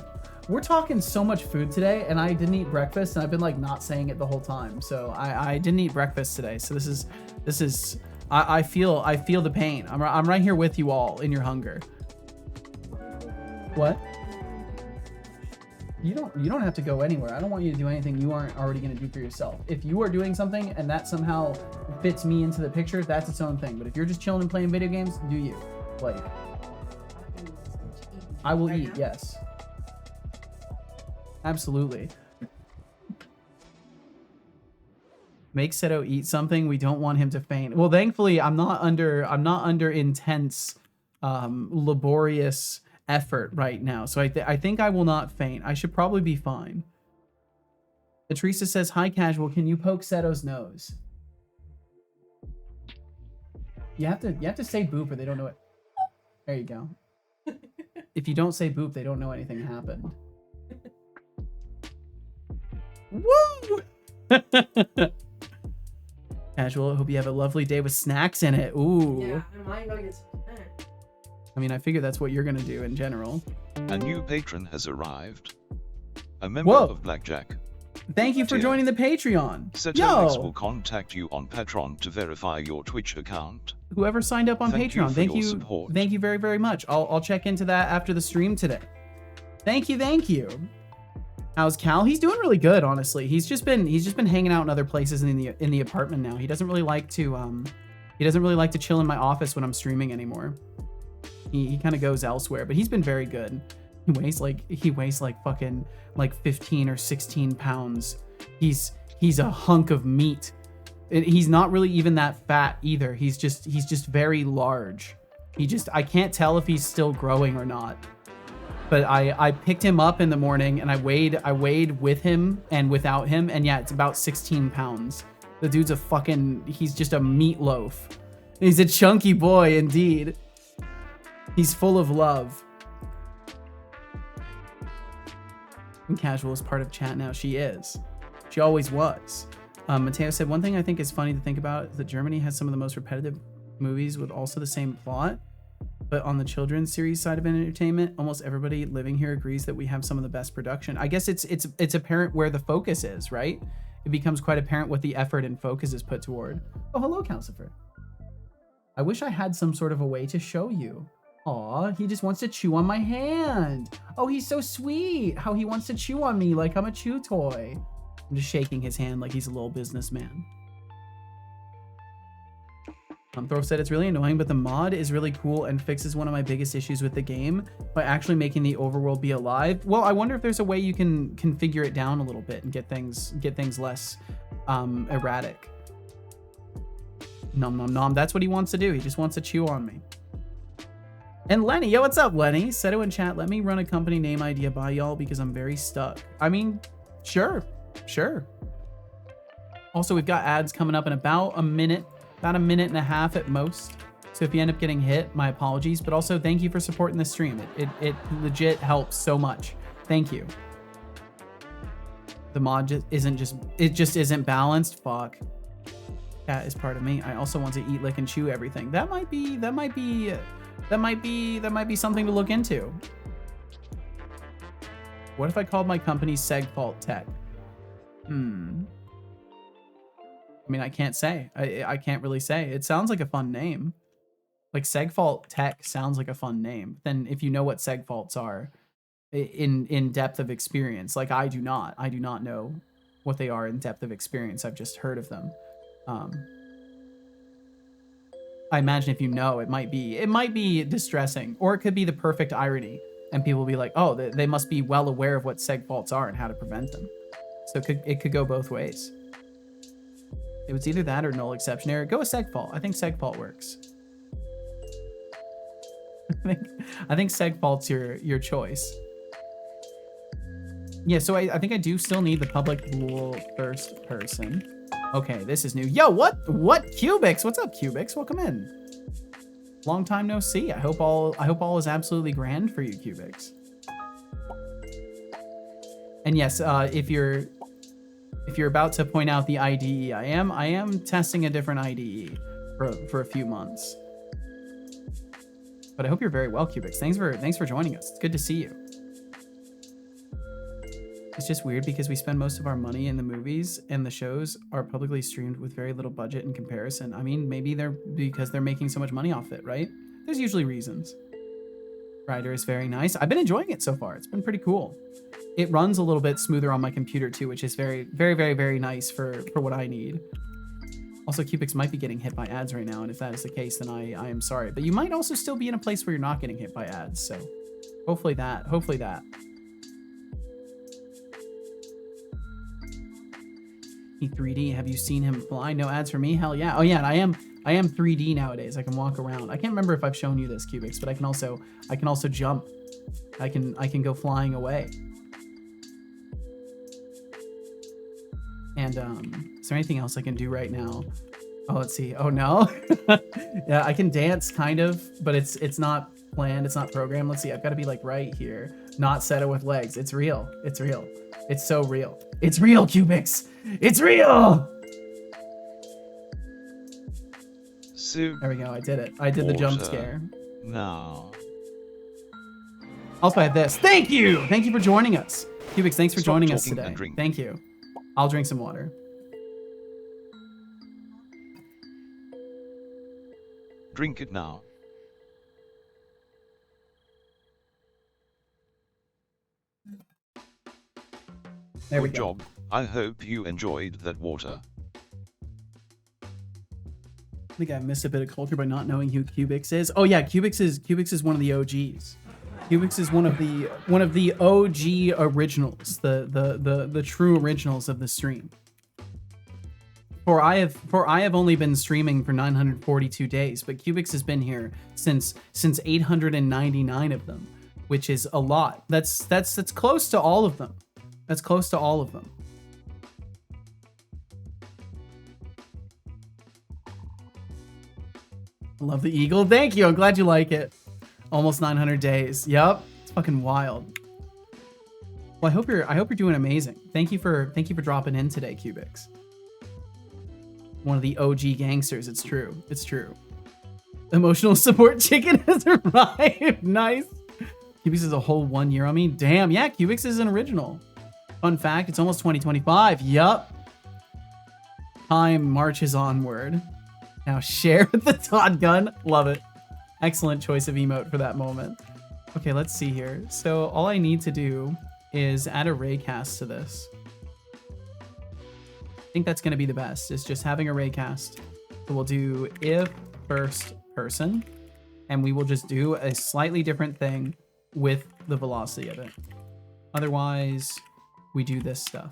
talking so much food today, and I didn't eat breakfast, and I've been like not saying it the whole time. So I didn't eat breakfast today. So this is I feel the pain. I'm right here with you all in your hunger. What? You don't have to go anywhere. I don't want you to do anything you aren't already going to do for yourself. If you are doing something and that somehow fits me into the picture, that's its own thing. But if you're just chilling and playing video games, do you? Like, I will eat, yes. Absolutely. Make Seto eat something. We don't want him to faint. Well, thankfully, I'm not under intense, laborious effort right now, so I think I will not faint. I should probably be fine. Teresa says, hi Casual, can you poke Seto's nose? You have to say boop or they don't know it. There you go. If you don't say boop, they don't know anything happened. Woo! Casual, I hope you have a lovely day with snacks in it. Ooh. Yeah, I might go get some snacks. I mean, I figure that's what you're gonna do in general. A new patron has arrived. A member Whoa. of Blackjack. Thank you for Dear. joining the Patreon. Setolix will contact you on Patreon to verify your Twitch account. Whoever signed up on Thank you Patreon, for thank your you, support. thank you very, very much. I'll check into that after the stream today. Thank you. How's Cal? He's doing really good, honestly. He's just been hanging out in other places in the apartment now. He doesn't really like to chill in my office when I'm streaming anymore. He kind of goes elsewhere, but he's been very good. He weighs like fucking like 15 or 16 pounds. He's a hunk of meat. He's not really even that fat either. He's just very large. I can't tell if he's still growing or not. But I picked him up in the morning and I weighed with him and without him, and yeah, it's about 16 pounds. The dude's he's just a meatloaf. He's a chunky boy indeed. He's full of love. And Casual is part of chat now. She is. She always was. Mateo said, one thing I think is funny to think about is that Germany has some of the most repetitive movies with also the same plot. But on the children's series side of entertainment, almost everybody living here agrees that we have some of the best production. I guess it's apparent where the focus is, right? It becomes quite apparent what the effort and focus is put toward. Oh, hello, Calcifer. I wish I had some sort of a way to show you. Aw, he just wants to chew on my hand. Oh, he's so sweet. How he wants to chew on me like I'm a chew toy. I'm just shaking his hand like he's a little businessman. Throw said it's really annoying, but the mod is really cool and fixes one of my biggest issues with the game by actually making the overworld be alive. Well, I wonder if there's a way you can configure it down a little bit and get things less erratic. Nom nom nom. That's what he wants to do. He just wants to chew on me. And Lenny, yo, what's up, Lenny? Seto in chat, let me run a company name idea by y'all because I'm very stuck. I mean, sure. Also, we've got ads coming up in about a minute and a half at most. So if you end up getting hit, my apologies. But also, thank you for supporting the stream. It legit helps so much. Thank you. The mod just isn't balanced. Fuck. Cat is part of me. I also want to eat, lick, and chew everything. That might be something to look into. What if I called my company Segfault Tech? I mean, I can't say. I can't really say. It sounds like a fun name. Like Segfault Tech sounds like a fun name. Then if you know what segfaults are in depth of experience, like I do not know what they are in depth of experience. I've just heard of them. I imagine if you know, it might be distressing, or it could be the perfect irony, and people will be like, oh, they must be well aware of what segfaults are and how to prevent them. So it could go both ways. It was either that or null exception error. Go with segfault. I think segfault works. I think segfault's your choice. Yeah, so I think I do still need the public rule first person. Okay, this is new. Yo, what Cubix? What's up, Cubix? Welcome in. Long time no see. I hope all is absolutely grand for you, Cubix. And yes, if you're about to point out the IDE, I am testing a different IDE for a few months. But I hope you're very well, Cubix. Thanks for joining us. It's good to see you. It's just weird because we spend most of our money in the movies, and the shows are publicly streamed with very little budget in comparison. I mean, maybe because they're making so much money off it, right? There's usually reasons. Rider is very nice. I've been enjoying it so far. It's been pretty cool. It runs a little bit smoother on my computer too, which is very, very, very, very nice for what I need. Also, Cubix might be getting hit by ads right now, and if that is the case, then I am sorry. But you might also still be in a place where you're not getting hit by ads, so hopefully that. E3D, have you seen him fly? No ads for me? Hell yeah. Oh yeah, and I am 3D nowadays. I can walk around. I can't remember if I've shown you this, Cubix, but I can also jump. I can go flying away. And is there anything else I can do right now? Oh, let's see. Oh no. Yeah, I can dance kind of, but it's not planned, it's not programmed. Let's see, I've got to be like right here. Not Seto with legs. It's real. It's real. It's so real. It's real, Cubix. It's real. There we go. I did it. I did the jump scare. No. Also, I have this. Thank you. Thank you for joining us. Cubix, thanks for joining us today. Thank you. I'll drink some water. Drink it now. There we Good go. job. I hope you enjoyed that water. I think I missed a bit of culture by not knowing who Cubix is. Oh yeah, Cubix is one of the OGs. Cubix is one of the OG originals, the true originals of the stream. For I have only been streaming for 942 days, but Cubix has been here since 899 of them, which is a lot. That's close to all of them. That's close to all of them. I love the eagle. Thank you. I'm glad you like it. Almost 900 days. Yep. It's fucking wild. Well, I hope you're doing amazing. Thank you for dropping in today, Cubix. One of the OG gangsters. It's true. It's true. Emotional support chicken has arrived. Nice. Cubix is a whole 1 year on me. Damn, yeah, Cubix is an original. Fun fact, it's almost 2025. Yup. Time marches onward. Now share the Todd gun. Love it. Excellent choice of emote for that moment. Okay, let's see here. So all I need to do is add a raycast to this. I think that's going to be the best, is just having a raycast. So we'll do if first person, and we will just do a slightly different thing with the velocity of it. Otherwise, we do this stuff.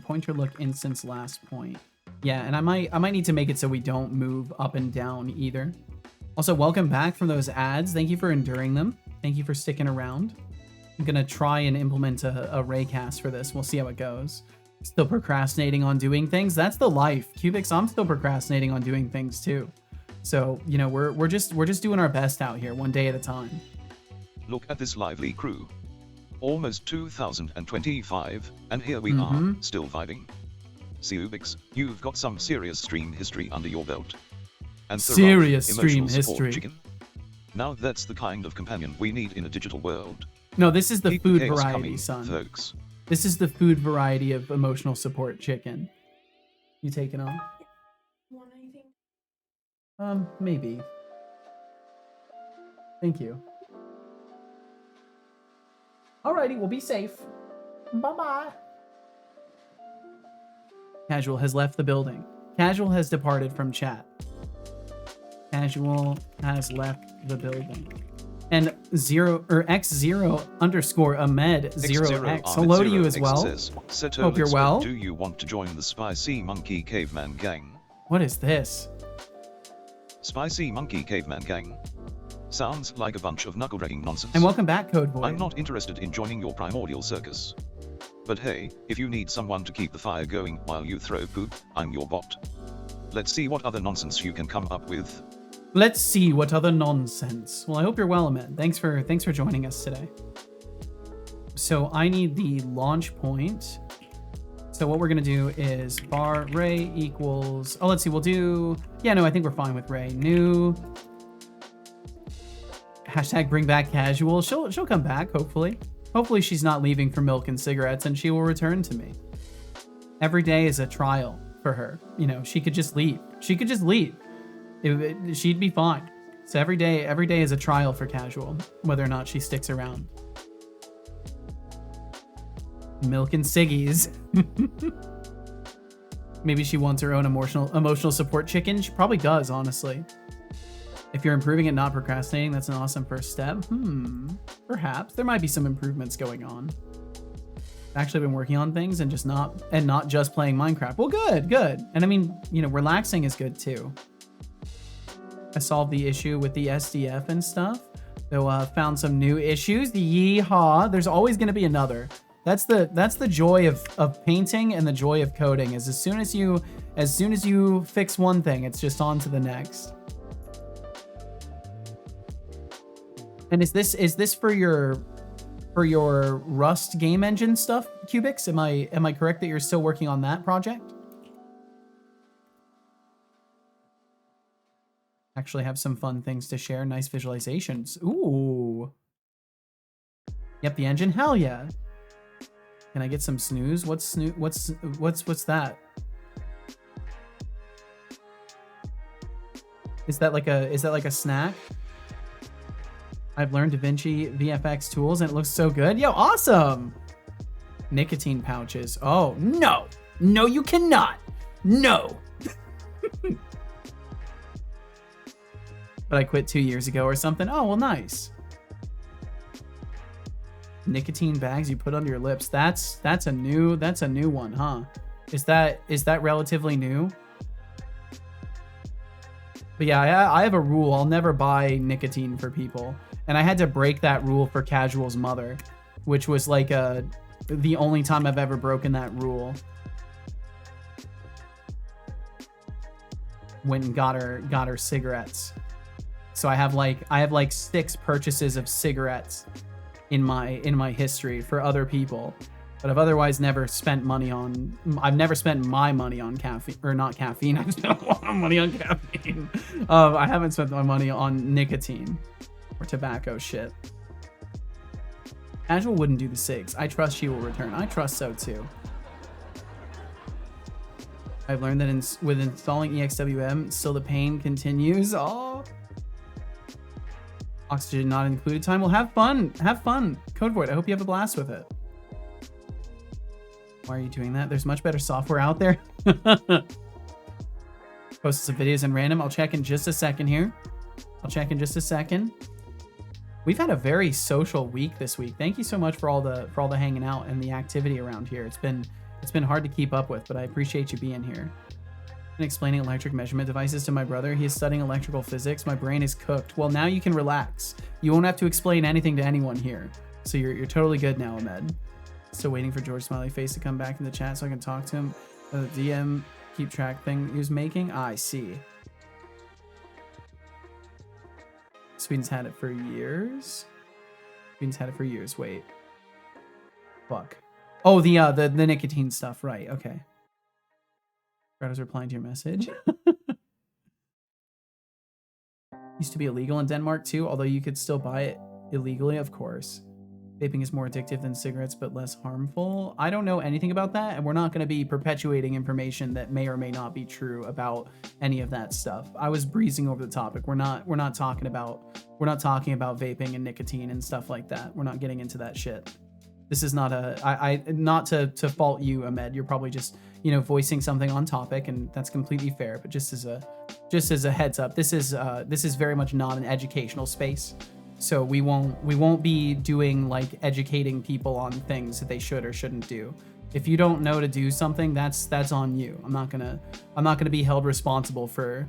Pointer look instance last point. Yeah, and I might need to make it so we don't move up and down either. Also, welcome back from those ads. Thank you for enduring them. Thank you for sticking around. I'm gonna try and implement a raycast for this. We'll see how it goes. Still procrastinating on doing things. That's the life. Cubix, I'm still procrastinating on doing things too. So, you know, we're just doing our best out here, one day at a time. Look at this lively crew. Almost 2025, and here we are, still vibing. Cubix, you've got some serious stream history under your belt. And serious Sarov, stream emotional support history. chicken. Now that's the kind of companion we need in a digital world. No, this is the Keep food chaos variety, coming, son. folks. This is the food variety of emotional support chicken. You taking off? Want anything? Maybe. Thank you. Alrighty, we'll be safe. Bye-bye. Casual has left the building. Casual has departed from chat. Casual has left the building. And X0_Ahmed0X. Hello to you as well. Hope you're well. Do you want to join the Spicy Monkey Caveman Gang? What is this? Spicy Monkey Caveman Gang. Sounds like a bunch of knuckle-dragging nonsense. And welcome back, Code Boy. I'm not interested in joining your primordial circus. But hey, if you need someone to keep the fire going while you throw poop, I'm your bot. Let's see what other nonsense you can come up with. Let's see what other nonsense. Well, I hope you're well, Ahmed. Thanks for joining us today. So I need the launch point. So what we're gonna do is var ray equals. Oh, let's see. We'll do. Yeah, no, I think we're fine with ray. New. Hashtag bring back casual. She'll come back, hopefully. Hopefully she's not leaving for milk and cigarettes, and she will return to me. Every day is a trial for her. You know, she could just leave. She could just leave. She'd be fine. So every day is a trial for casual, whether or not she sticks around. Milk and ciggies. Maybe she wants her own emotional support chicken. She probably does, honestly. If you're improving at not procrastinating, that's an awesome first step. Perhaps there might be some improvements going on. I've actually been working on things and not just playing Minecraft. Well, good. And I mean, you know, relaxing is good too. I solved the issue with the SDF and stuff. So found some new issues. Yeehaw! There's always going to be another. That's the joy of painting and the joy of coding. Is as soon as you fix one thing, it's just on to the next. And is this for your Rust game engine stuff, Cubix? Am I correct that you're still working on that project? Actually have some fun things to share. Nice visualizations. Ooh. Yep, the engine. Hell yeah. Can I get some snooze? What's snooze? What's that? Is that like a snack? I've learned DaVinci VFX tools and it looks so good. Yo, awesome. Nicotine pouches. Oh, no. No, you cannot. No. But I quit 2 years ago or something. Oh, well, nice. Nicotine bags you put under your lips. That's a new one, huh? Is that relatively new? But yeah, I have a rule. I'll never buy nicotine for people. And I had to break that rule for Casual's mother, which was like the only time I've ever broken that rule. Went and got her cigarettes. So I have like 6 purchases of cigarettes in my history for other people. But I've otherwise never spent money on... I've never spent my money on caffeine. Or not caffeine. I've spent a lot of money on caffeine. I haven't spent my money on nicotine. Or tobacco shit. Casual wouldn't do the SIGs. I trust she will return. I trust so too. I've learned that with installing EXWM, still the pain continues. Oh. Oxygen not included time. Well, have fun. Have fun. Code Void, I hope you have a blast with it. Why are you doing that? There's much better software out there. Post some videos in random. I'll check in just a second here. We've had a very social week this week. Thank you so much for all the hanging out and the activity around here. It's been hard to keep up with, but I appreciate you being here. And explaining electric measurement devices to my brother. He is studying electrical physics. My brain is cooked. Well, now you can relax. You won't have to explain anything to anyone here. So you're totally good now, Ahmed. Still waiting for George Smiley Face to come back in the chat so I can talk to him. The DM keep track thing he was making. I see. Sweden's had it for years. Wait. Fuck. Oh, the nicotine stuff. Right. Okay. Brad was replying to your message. Used to be illegal in Denmark too, although you could still buy it illegally, of course. Vaping is more addictive than cigarettes, but less harmful. I don't know anything about that, and we're not going to be perpetuating information that may or may not be true about any of that stuff. I was breezing over the topic. We're not talking about vaping and nicotine and stuff like that. We're not getting into that shit. This is not not to fault you, Ahmed. You're probably just, voicing something on topic, and that's completely fair. But just as a heads up, this is very much not an educational space. So we won't be doing like educating people on things that they should or shouldn't do. If you don't know to do something, that's on you. I'm not gonna be held responsible for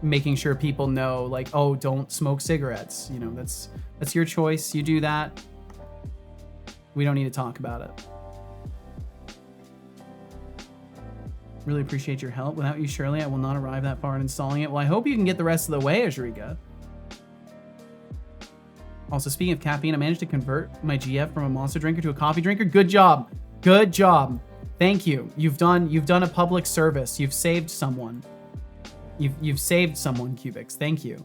making sure people know, like, oh, don't smoke cigarettes. That's your choice. You do that. We don't need to talk about it. Really appreciate your help. Without you, surely I will not arrive that far in installing it. Well, I hope you can get the rest of the way, Ajriga. Also, speaking of caffeine, I managed to convert my GF from a monster drinker to a coffee drinker. Good job. Good job. Thank you. You've done a public service. You've saved someone. You've saved someone, Cubics. Thank you.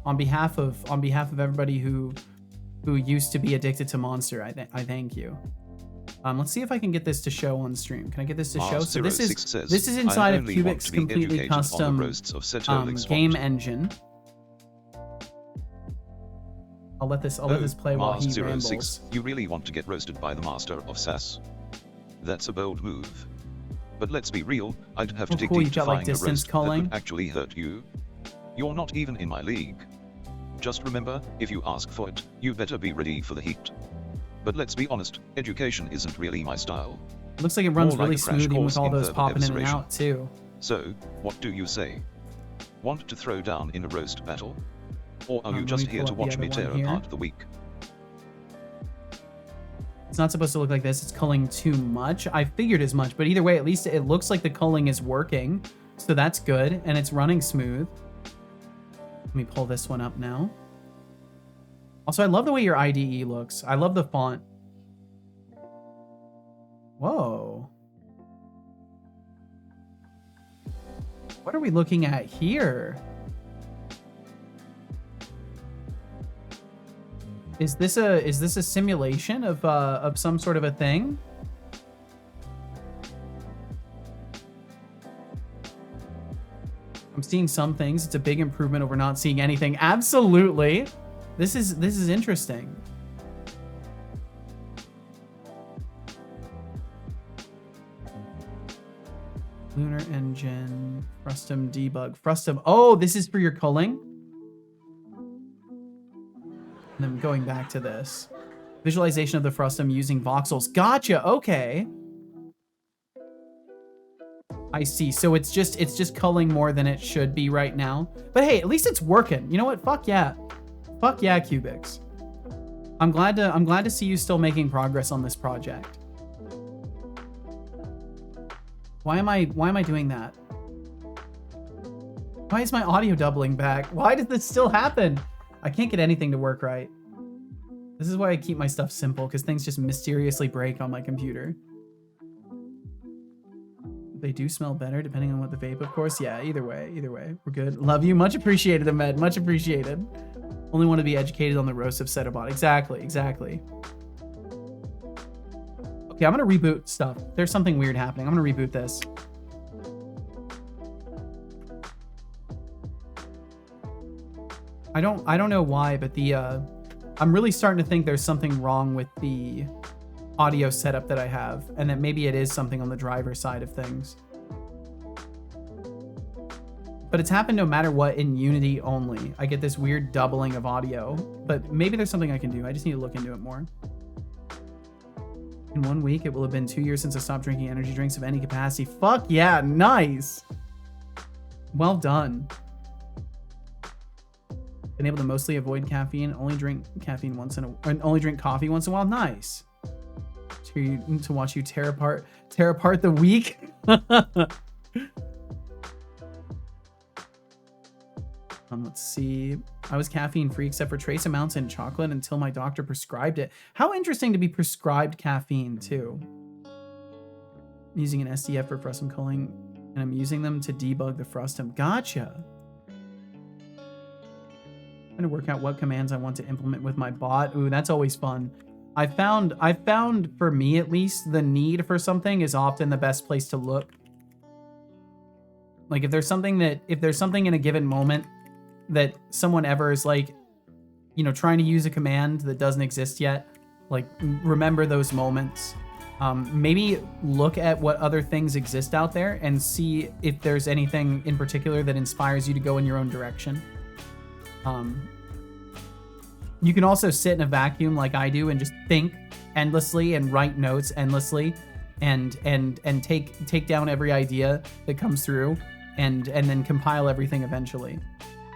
On behalf of everybody who used to be addicted to Monster, I thank you. Let's see if I can get this to show on stream. Can I get this to show? So this is inside of Cubics' completely custom game engine. I'll let this play while he rambles. 06, you really want to get roasted by the master of SAS? That's a bold move. But let's be real, I'd have to dig deep to find a roast that would actually hurt you. You're not even in my league. Just remember, if you ask for it, you better be ready for the heat. But let's be honest, education isn't really my style. Looks like it runs really smoothly with all those popping in and out too. So, what do you say? Want to throw down in a roast battle? Or are you just here to watch me tear apart the week? It's not supposed to look like this. It's culling too much. I figured as much, but either way, at least it looks like the culling is working. So that's good, and it's running smooth. Let me pull this one up now. Also, I love the way your IDE looks. I love the font. Whoa. What are we looking at here? Is this a simulation of some sort of a thing? I'm seeing some things. It's a big improvement over not seeing anything. Absolutely. This is interesting. Lunar engine, Frustum debug, Frustum. Oh, this is for your culling. And then going back to this. Visualization of the frustum using voxels. Gotcha, okay. I see. So it's just culling more than it should be right now. But hey, at least it's working. You know what? Fuck yeah. Fuck yeah, Cubics. I'm glad to see you still making progress on this project. Why am I doing that? Why is my audio doubling back? Why does this still happen? I can't get anything to work right. This is why I keep my stuff simple, because things just mysteriously break on my computer. They do smell better depending on what the vape, of course. Yeah, either way, we're good. Love you. Much appreciated, Ahmed. Much appreciated. Only want to be educated on the roast of Setobot. Exactly. Okay, I'm gonna reboot stuff. There's something weird happening. I'm gonna reboot this. I don't know why, but the I'm really starting to think there's something wrong with the audio setup that I have, and that maybe it is something on the driver side of things. But it's happened no matter what in Unity only. I get this weird doubling of audio, but maybe there's something I can do. I just need to look into it more. In 1 week, it will have been 2 years since I stopped drinking energy drinks of any capacity. Fuck yeah, nice. Well done. Been able to mostly avoid caffeine. Only drink caffeine once in a, and only drink coffee once in a while. Nice. To watch you tear apart the week. Let's see. I was caffeine free except for trace amounts in chocolate until my doctor prescribed it. How interesting to be prescribed caffeine too. I'm using an SDF for frustum culling, and I'm using them to debug the frustum. Gotcha. I'm trying to work out what commands I want to implement with my bot. Ooh, that's always fun. I found for me at least, the need for something is often the best place to look. Like if there's something in a given moment that someone ever is like, you know, trying to use a command that doesn't exist yet, like remember those moments. Maybe look at what other things exist out there and see if there's anything in particular that inspires you to go in your own direction. You can also sit in a vacuum like I do and just think endlessly and write notes endlessly and take down every idea that comes through and then compile everything eventually.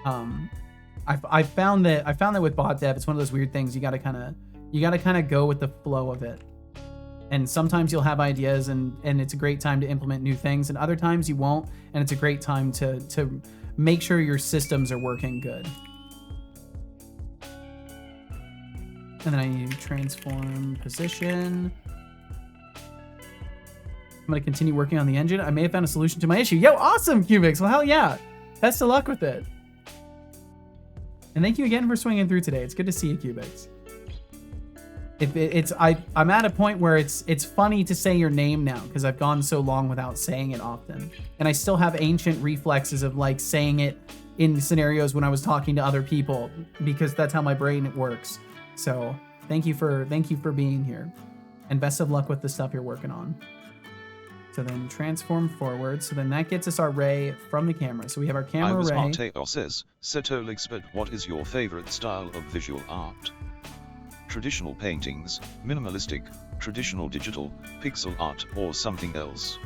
I found that with bot dev, it's one of those weird things. You gotta kind of go with the flow of it. And sometimes you'll have ideas and it's a great time to implement new things, and other times you won't, and it's a great time to make sure your systems are working good. And then I need to transform position. I'm going to continue working on the engine. I may have found a solution to my issue. Yo, awesome, Cubics. Well, hell yeah. Best of luck with it. And thank you again for swinging through today. It's good to see you, Cubics. I'm at a point where it's funny to say your name now because I've gone so long without saying it often. And I still have ancient reflexes of like saying it in scenarios when I was talking to other people because that's how my brain works. So thank you for being here, and best of luck with the stuff you're working on. So then transform forward. So then that gets us our ray from the camera. So we have our camera ray. Mateo says, Setolix, but what is your favorite style of visual art? Traditional paintings, minimalistic, traditional digital, pixel art, or something else?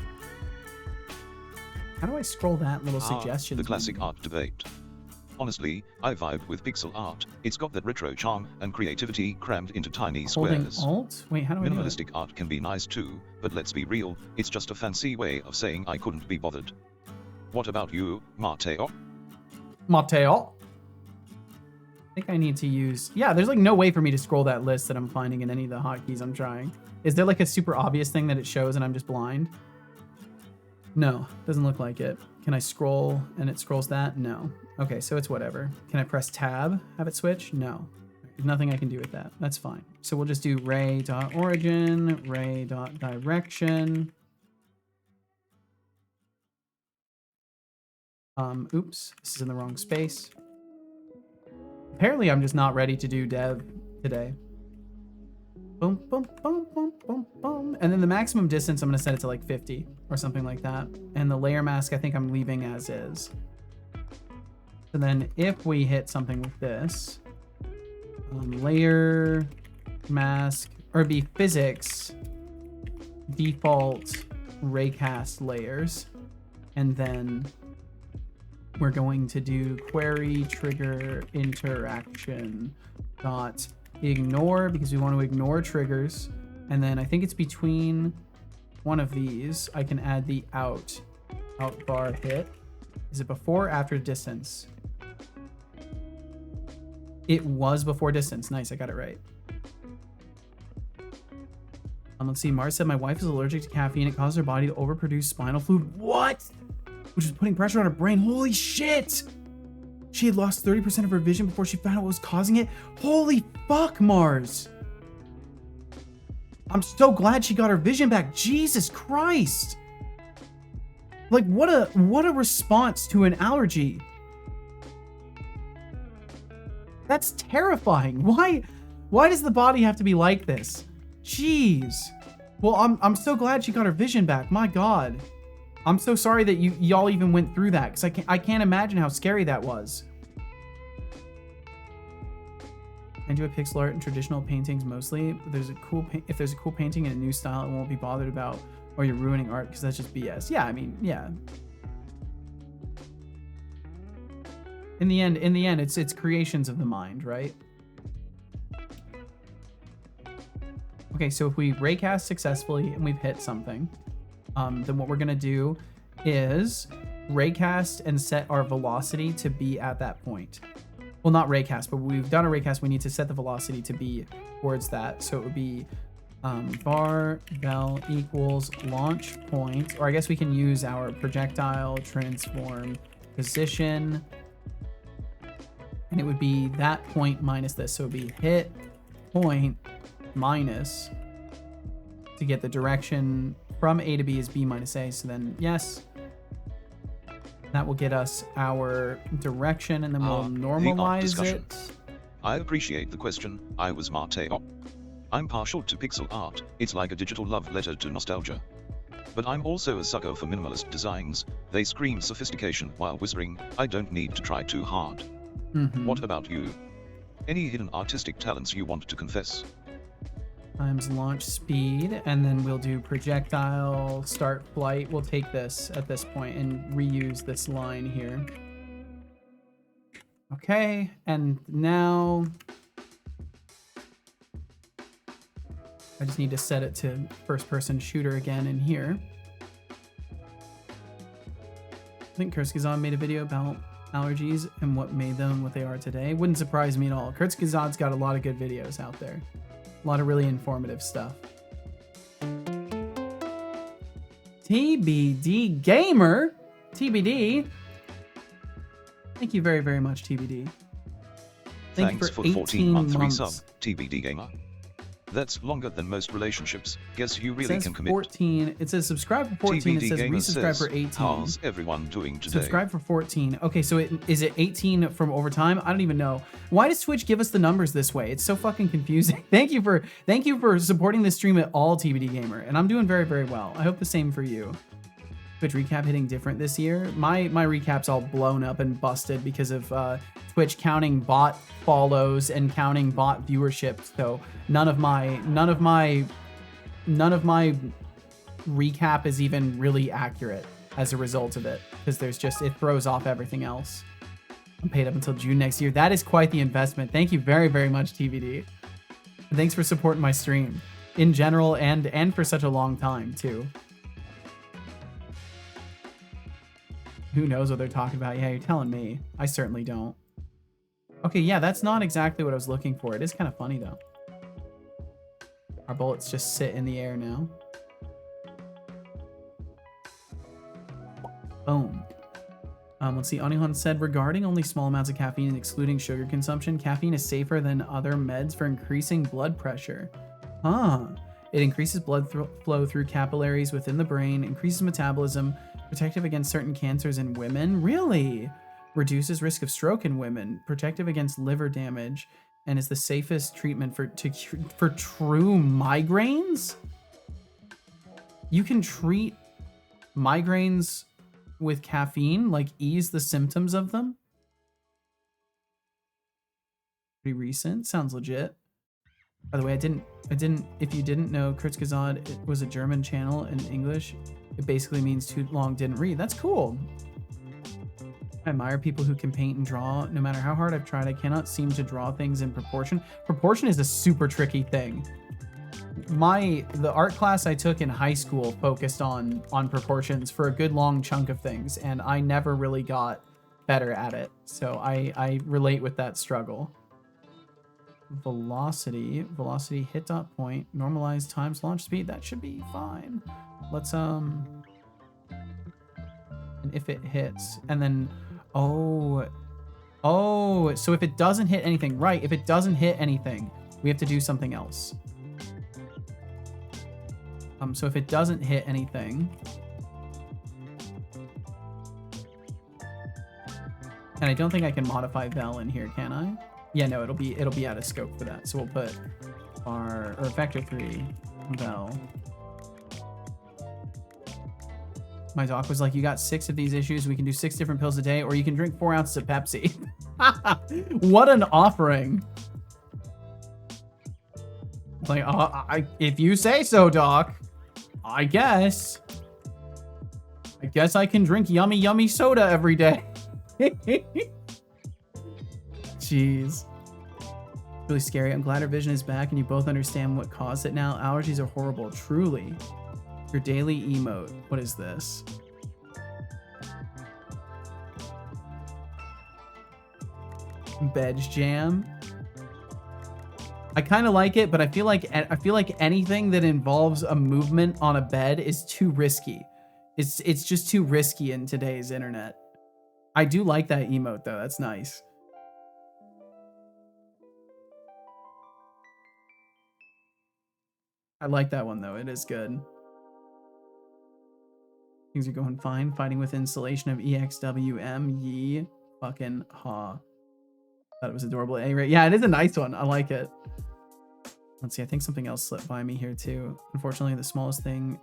How do I scroll that little suggestion? The classic art debate. Honestly, I vibe with pixel art. It's got that retro charm and creativity crammed into tiny Holding squares. Alt? Wait, how do I do it? Minimalistic art can be nice too, but let's be real, it's just a fancy way of saying I couldn't be bothered. What about you, Mateo? Mateo? I think I need to use... Yeah, there's like no way for me to scroll that list that I'm finding in any of the hotkeys I'm trying. Is there like a super obvious thing that it shows and I'm just blind? No, doesn't look like it. Can I scroll and it scrolls that? No. Okay, so it's whatever. Can I press tab, have it switch? No. There's nothing I can do with that. That's fine. So we'll just do ray.origin, ray.direction. Oops, this is in the wrong space. Apparently I'm just not ready to do dev today. Boom, boom, boom, boom, boom, boom. And then the maximum distance, I'm gonna set it to like 50 or something like that. And the layer mask, I think I'm leaving as is. So then if we hit something with this, layer mask, or be physics, default raycast layers. And then we're going to do query trigger interaction dot ignore, because we want to ignore triggers. And then I think it's between one of these, I can add the out bar hit. Is it before or after distance? It was before distance. Nice, I got it right. Let's see. Mars said my wife is allergic to caffeine. It causes her body to overproduce spinal fluid. What? Which is putting pressure on her brain. Holy shit! She had lost 30% of her vision before she found out what was causing it. Holy fuck, Mars! I'm so glad she got her vision back. Jesus Christ! Like, what a response to an allergy. That's terrifying. Why does the body have to be like this? Jeez. Well, I'm so glad she got her vision back. My God. I'm so sorry that y'all even went through that, because I can't imagine how scary that was. I do a pixel art and traditional paintings mostly. But if there's a cool painting in a new style, it won't be bothered about, or you're ruining art because that's just BS. Yeah, I mean, yeah. In the end, it's creations of the mind, right? Okay, so if we raycast successfully and we've hit something, then what we're gonna do is raycast and set our velocity to be at that point. Well, not raycast, but we've done a raycast. We need to set the velocity to be towards that. So it would be var vel equals launch point, or I guess we can use our projectile transform position, and it would be that point minus this. So it would be hit point minus, to get the direction from A to B is B minus A. So then yes, that will get us our direction, and then we'll normalize it. I appreciate the question. I was Mateo. I'm partial to pixel art. It's like a digital love letter to nostalgia. But I'm also a sucker for minimalist designs. They scream sophistication while whispering, I don't need to try too hard. What about you? Any hidden artistic talents you want to confess? Times launch speed, and then we'll do projectile start flight. We'll take this at this point and reuse this line here. Okay, and now I just need to set it to first person shooter again in here. I think Kurtzkazan made a video about allergies and what made them what they are today. Wouldn't surprise me at all. Kurtzkazan's got a lot of good videos out there. A lot of really informative stuff. TBD Gamer? TBD? Thank you very, very much, TBD. Thanks for 14-month resub, TBD Gamer. That's longer than most relationships. Guess you really can commit. 14. It says subscribe for 14. TBD it says Gamer resubscribe says, for 18. How's everyone doing today? Subscribe for 14. Okay, so is it 18 from overtime? I don't even know. Why does Twitch give us the numbers this way? It's so fucking confusing. Thank you for supporting this stream at all, TBD Gamer, and I'm doing very, very well. I hope the same for you. Twitch recap hitting different this year. My recap's all blown up and busted because of Twitch counting bot follows and counting bot viewership. So none of my recap is even really accurate as a result of it, because it throws off everything else. I'm paid up until June next year. That is quite the investment. Thank you very, very much, TVD. And thanks for supporting my stream in general and for such a long time too. Who knows what they're talking about? Yeah, you're telling me. I certainly don't. Okay, yeah, that's not exactly what I was looking for. It is kind of funny, though. Our bullets just sit in the air now. Boom. Let's see. Anihan said, regarding only small amounts of caffeine and excluding sugar consumption, caffeine is safer than other meds for increasing blood pressure. Huh. It increases blood flow through capillaries within the brain, increases metabolism, protective against certain cancers in women. Really? Reduces risk of stroke in women, protective against liver damage, and is the safest treatment for true migraines? You can treat migraines with caffeine, like ease the symptoms of them? Pretty recent. Sounds legit. By the way, I didn't, if you didn't know, Kurtzgazad, it was a German channel in English. It basically means too long didn't read. That's cool. I admire people who can paint and draw. No matter how hard I've tried, I cannot seem to draw things in proportion. Proportion is a super tricky thing. The art class I took in high school focused on proportions for a good long chunk of things, and I never really got better at it. So I relate with that struggle. velocity. Velocity hit dot point. Normalized times launch speed. That should be fine. Let's and if it hits, and then oh, so if it doesn't hit anything, right? If it doesn't hit anything, we have to do something else. So if it doesn't hit anything, and I don't think I can modify vel in here, can I? Yeah, no, it'll be out of scope for that. So we'll put our vector 3 vel. My doc was like, you got 6 of these issues. We can do 6 different pills a day, or you can drink 4 ounces of Pepsi. What an offering. Like, if you say so, doc, I guess I can drink yummy, yummy soda every day. Jeez. Really scary. I'm glad our vision is back and you both understand what caused it now. Allergies are horrible. Truly. Your daily emote. What is this? Bed's jam. I kind of like it, but I feel like anything that involves a movement on a bed is too risky. It's just too risky in today's internet. I do like that emote though. That's nice. I like that one though. It is good. Things are going fine. Fighting with installation of EXWM. Ye fucking ha. Thought it was adorable. Anyway, yeah, it is a nice one. I like it. Let's see. I think something else slipped by me here too. Unfortunately, the smallest thing.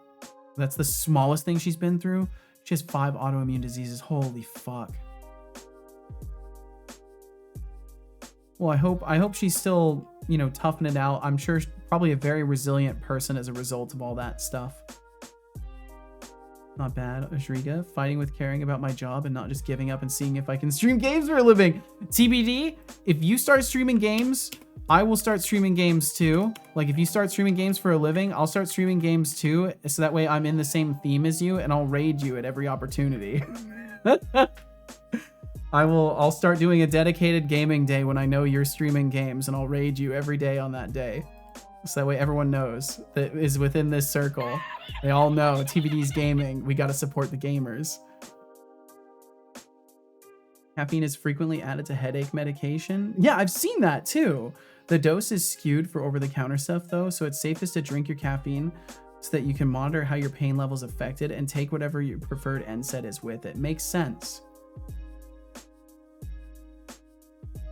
That's the smallest thing she's been through. She has 5 autoimmune diseases. Holy fuck. Well, I hope she's still, you know, toughing it out. I'm sure she's probably a very resilient person as a result of all that stuff. Not bad, Ashriga. Fighting with caring about my job and not just giving up and seeing if I can stream games for a living. TBD, if you start streaming games, I will start streaming games too. Like if you start streaming games for a living, I'll start streaming games too. So that way I'm in the same theme as you and I'll raid you at every opportunity. I'll start doing a dedicated gaming day when I know you're streaming games and I'll raid you every day on that day. So that way everyone knows that is within this circle. They all know TBD's gaming. We got to support the gamers. Caffeine is frequently added to headache medication. Yeah, I've seen that too. The dose is skewed for over-the-counter stuff though, so it's safest to drink your caffeine so that you can monitor how your pain level is affected and take whatever your preferred NSAID is with it. Makes sense.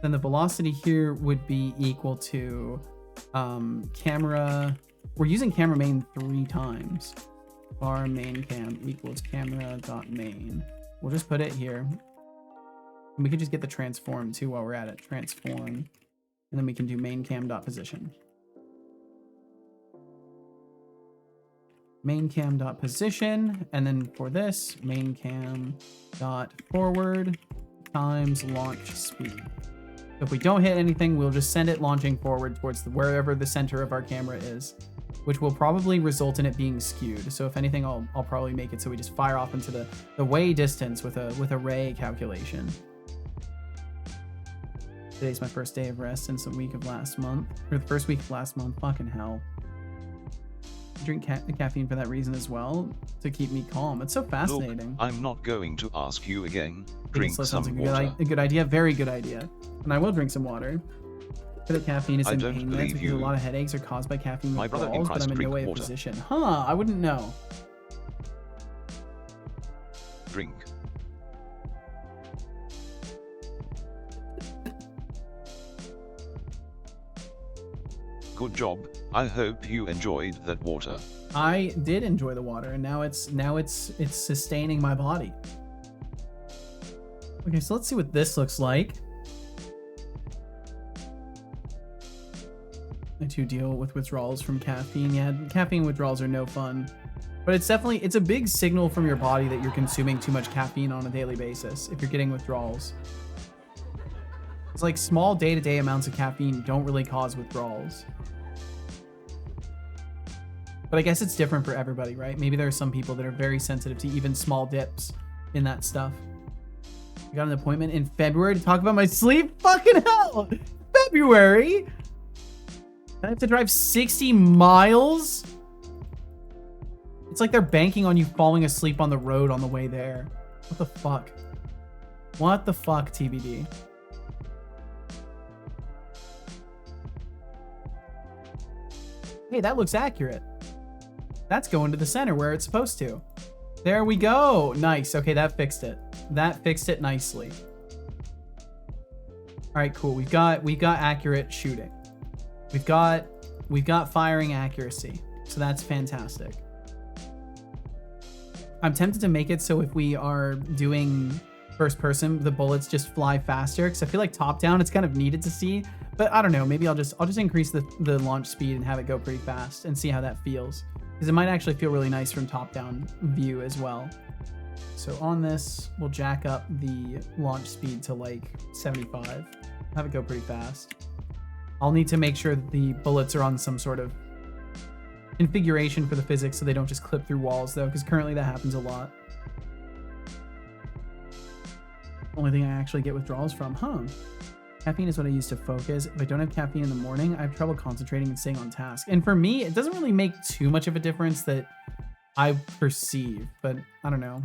Then the velocity here would be equal to camera. We're using camera main 3 times. Var main cam equals camera dot main. We'll just put it here. And we could just get the transform too while we're at it. Transform. And then we can do main cam dot position. Main cam dot position. And then for this, main cam dot forward times launch speed. If we don't hit anything, we'll just send it launching forward towards wherever the center of our camera is, which will probably result in it being skewed. So if anything, I'll probably make it so we just fire off into the way distance with a ray calculation. Today's my first day of rest since the week of last month, or the first week of last month. Fucking hell. I drink caffeine for that reason as well, to keep me calm. It's so fascinating. Look, I'm not going to ask you again. Drink some water. A good idea. Very good idea. And I will drink some water. For the caffeine is in pain meds because a lot of headaches are caused by caffeine withdrawals, but I'm in no way a physician. Huh, I wouldn't know. Drink. Good job. I hope you enjoyed that water. I did enjoy the water, and now it's sustaining my body. Okay, so let's see what this looks like. I do deal with withdrawals from caffeine. Yeah, caffeine withdrawals are no fun. But it's a big signal from your body that you're consuming too much caffeine on a daily basis if you're getting withdrawals. It's like small day-to-day amounts of caffeine don't really cause withdrawals. But I guess it's different for everybody, right? Maybe there are some people that are very sensitive to even small dips in that stuff. I got an appointment in February to talk about my sleep? Fucking hell! February? I have to drive 60 miles? It's like they're banking on you falling asleep on the road on the way there. What the fuck? What the fuck, TBD? Hey, that looks accurate. That's going to the center where it's supposed to. There we go. Nice. Okay, that fixed it. That fixed it nicely. All right, cool. We've got accurate shooting. We've got firing accuracy. So that's fantastic. I'm tempted to make it so if we are doing first person, the bullets just fly faster, because I feel like top down it's kind of needed to see. But I don't know, maybe I'll just increase the launch speed and have it go pretty fast and see how that feels. Because it might actually feel really nice from top down view as well. So on this, we'll jack up the launch speed to like 75. Have it go pretty fast. I'll need to make sure that the bullets are on some sort of configuration for the physics so they don't just clip through walls though, because currently that happens a lot. Only thing I actually get withdrawals from, huh? Caffeine is what I use to focus. If I don't have caffeine in the morning, I have trouble concentrating and staying on task. And for me, it doesn't really make too much of a difference that I perceive, but I don't know.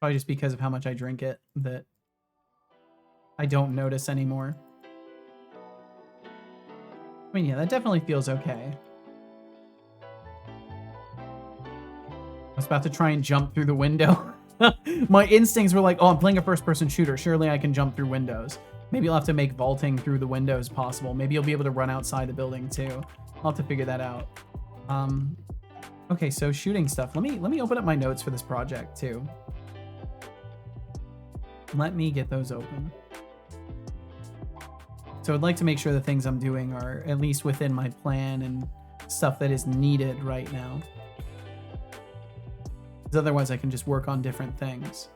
Probably just because of how much I drink it that I don't notice anymore. I mean, yeah, that definitely feels okay. I was about to try and jump through the window. My instincts were like, oh, I'm playing a first-person shooter. Surely I can jump through windows. Maybe I'll have to make vaulting through the windows possible. Maybe you'll be able to run outside the building too. I'll have to figure that out. Okay, so shooting stuff. Let me open up my notes for this project too. Let me get those open. So I'd like to make sure the things I'm doing are at least within my plan and stuff that is needed right now. Because otherwise I can just work on different things.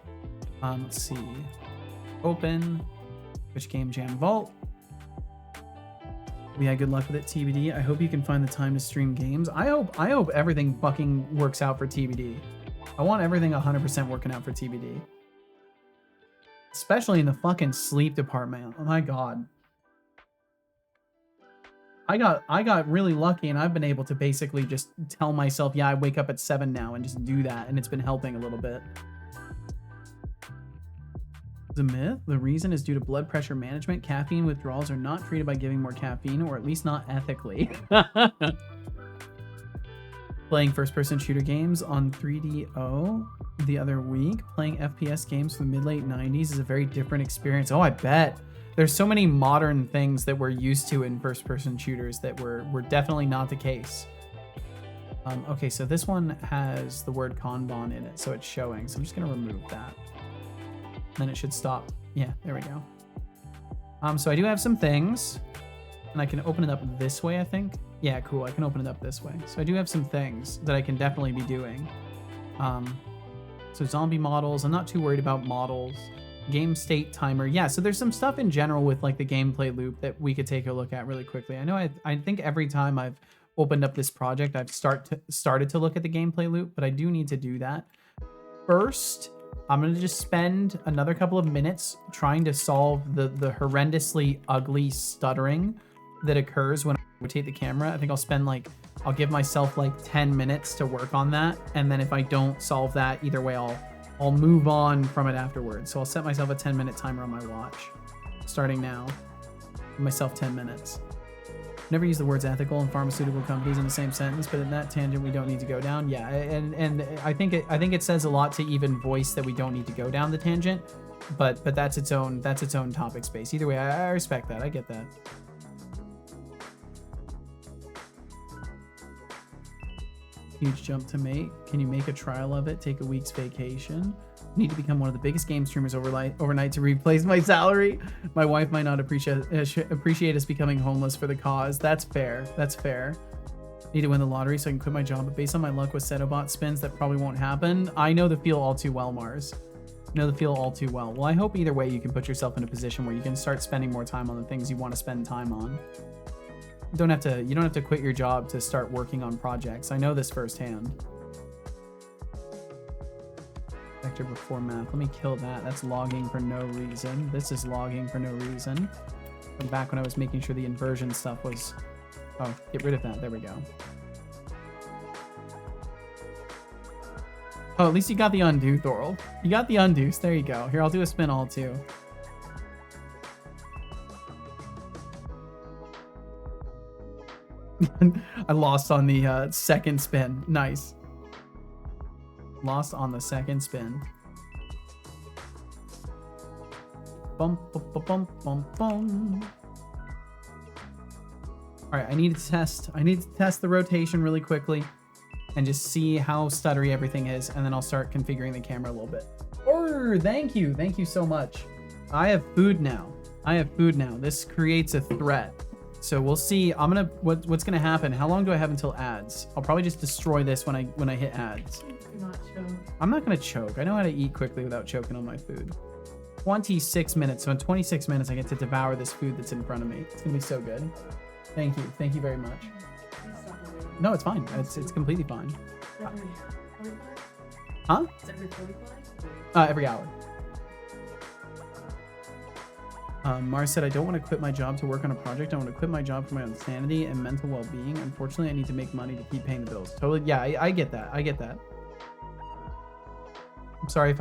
Let's see. Open. Twitch Game Jam Vault. We had good luck with it, TBD. I hope you can find the time to stream games. I hope everything fucking works out for TBD. I want everything 100% working out for TBD. Especially in the fucking sleep department. Oh my god. I got really lucky and I've been able to basically just tell myself, yeah, I wake up at 7 now and just do that, and it's been helping a little bit. The myth, the reason is due to blood pressure management. Caffeine withdrawals are not treated by giving more caffeine, or at least not ethically. Playing first-person shooter games on 3DO the other week. Playing FPS games from the mid-late 90s is a very different experience. Oh, I bet. There's so many modern things that we're used to in first-person shooters that were definitely not the case. Okay, so this one has the word Kanban in it, so it's showing. So I'm just going to remove that. Then it should stop. Yeah, there we go. So I do have some things, and I can open it up this way, I think. Yeah, cool. I can open it up this way. So I do have some things that I can definitely be doing. So zombie models. I'm not too worried about models. Game state timer. Yeah, so there's some stuff in general with like the gameplay loop that we could take a look at really quickly. I know I think every time I've opened up this project, I've started to look at the gameplay loop, but I do need to do that. First, I'm going to just spend another couple of minutes trying to solve the horrendously ugly stuttering that occurs when I rotate the camera. I think I'll give myself like 10 minutes to work on that. And then if I don't solve that, either way, I'll move on from it afterwards. So I'll set myself a 10-minute timer on my watch, starting now. Give myself 10 minutes. Never use the words ethical and pharmaceutical companies in the same sentence, but in that tangent we don't need to go down. Yeah, and I think it says a lot to even voice that we don't need to go down the tangent, but that's its own topic space. Either way, I respect that. I get that. Huge jump to make. Can you make a trial of it? Take a week's vacation. Need to become one of the biggest game streamers overnight to replace my salary. My wife might not appreciate us becoming homeless for the cause. That's fair. That's fair. Need to win the lottery so I can quit my job, but based on my luck with Setobot spins, that probably won't happen. I know the feel all too well, Mars. I know the feel all too well. Well, I hope either way you can put yourself in a position where you can start spending more time on the things you want to spend time on. You don't have to quit your job to start working on projects. I know this firsthand. Vector before math. Let me kill that. That's logging for no reason. This is logging for no reason. From back when I was making sure the inversion stuff was Oh, get rid of that. There we go. Oh, at least you got the undo, Thorl. You got the undos. There you go. Here, I'll do a spin all too. I lost on the second spin. Nice. Lost on the second spin. Bum, bum, bum, bum, bum, bum. All right, I need to test the rotation really quickly and just see how stuttery everything is, and then I'll start configuring the camera a little bit. Oh, thank you so much. I have food now. This creates a threat. So we'll see. What's gonna happen? How long do I have until ads? I'll probably just destroy this when I hit ads. Do not choke. I'm not gonna choke. I know how to eat quickly without choking on my food. 26 minutes. So in 26 minutes, I get to devour this food that's in front of me. It's gonna be so good. Thank you. Thank you very much. Please stop moving. No, it's fine. It's completely fine. Is that every 45? Huh? Is that every 45? Every hour. Mars said, I don't want to quit my job to work on a project. I want to quit my job for my own sanity and mental well-being. Unfortunately, I need to make money to keep paying the bills. Totally. Yeah, I get that. I get that. I'm sorry if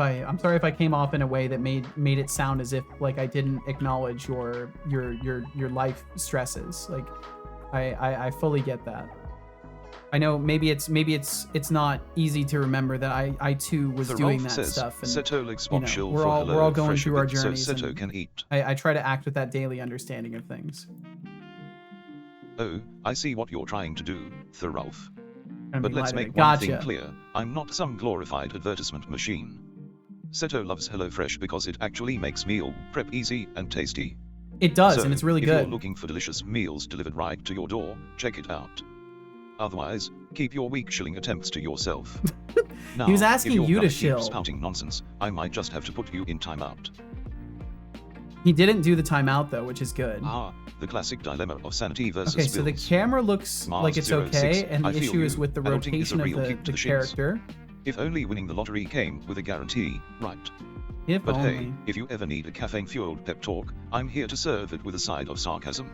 I came off in a way that made it sound as if like I didn't acknowledge your life stresses. Like I fully get that. I know maybe it's not easy to remember that I too was doing that stuff, and you know, we're all going through our journeys. So Seto can eat. I try to act with that daily understanding of things. Oh, I see what you're trying to do, Thorolf. And But be let's light of make it. one Gotcha. thing clear, I'm not some glorified advertisement machine. Seto loves HelloFresh because it actually makes meal prep easy and tasty. It does, So, and it's really if good. you're looking for delicious meals delivered right to your door, check it out. Otherwise, keep your weak shilling attempts to yourself. Now, He was asking if you're you to gonna keep shill. spouting nonsense, I might just have to put you in timeout. He didn't do the timeout though, which is good. Ah, the classic dilemma of sanity versus Okay, so the bills. camera looks Mars like it's 06, okay, and the I feel issue is you. with the Adulting is a rotation of real the kick to the shins. character. If only winning the lottery came with a guarantee, right? If But only. hey, if you ever need a caffeine-fueled pep talk, I'm here to serve it with a side of sarcasm.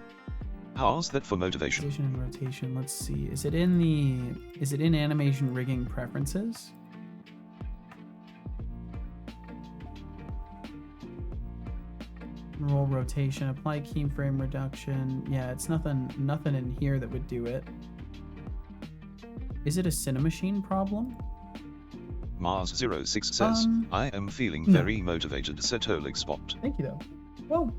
How's that for motivation? Position and rotation. Let's see. Is it in animation rigging preferences? Roll rotation, apply keyframe reduction. Yeah, it's nothing in here that would do it. Is it a Cinemachine problem? Mars06 says, I am feeling no. very motivated, Setolik spot. Thank you though. Whoa.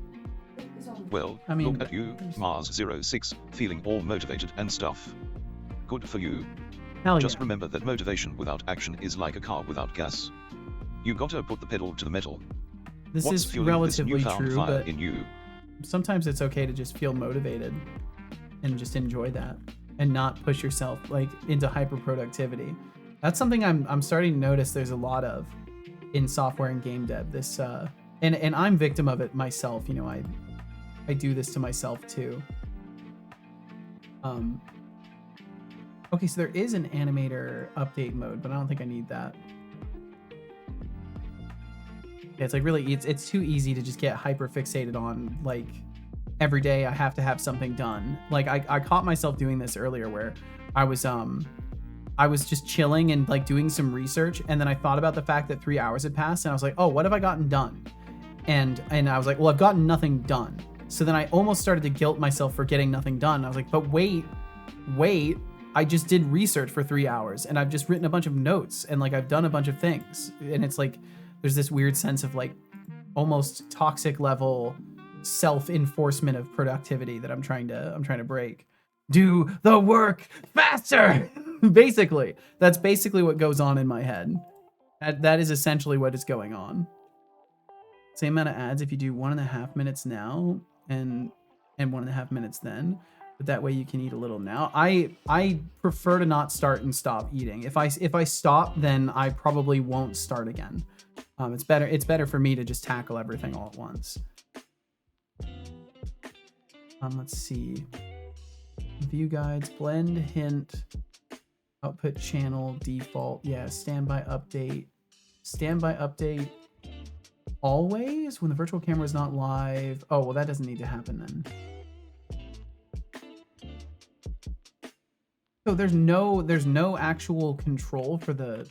It's on. Well, I mean, look at you, Mars06, feeling all motivated and stuff. Good for you. Hell Just yeah. remember that motivation without action is like a car without gas. You gotta put the pedal to the metal. This What's is fueling this relatively newfound true, fire but in you? sometimes it's okay to just feel motivated and just enjoy that and not push yourself like into hyper productivity. That's something I'm starting to notice there's a lot of in software and game dev. This and I'm victim of it myself. You know, I do this to myself too. Okay, so there is an animator update mode, but I don't think I need that. Yeah, it's like really, it's too easy to just get hyper fixated on like every day I have to have something done. Like I caught myself doing this earlier where I was just chilling and like doing some research, and then I thought about the fact that 3 hours had passed, and I was like, oh, what have I gotten done? And I was like, well, I've gotten nothing done. So then I almost started to guilt myself for getting nothing done. I was like, but wait, I just did research for 3 hours, and I've just written a bunch of notes, and like I've done a bunch of things, and it's like there's this weird sense of like almost toxic level self-enforcement of productivity that I'm trying to break. Do the work faster. Basically, that's basically what goes on in my head. That is essentially what is going on. Same amount of ads if you do 1.5 minutes now and 1.5 minutes then, but that way you can eat a little now. I prefer to not start and stop eating. If I stop, then I probably won't start again. It's better for me to just tackle everything all at once. Let's see. View guides, blend, hint, output channel, default. Yeah, standby update. Standby update always when the virtual camera is not live. Oh, well, that doesn't need to happen then. So there's no actual control for the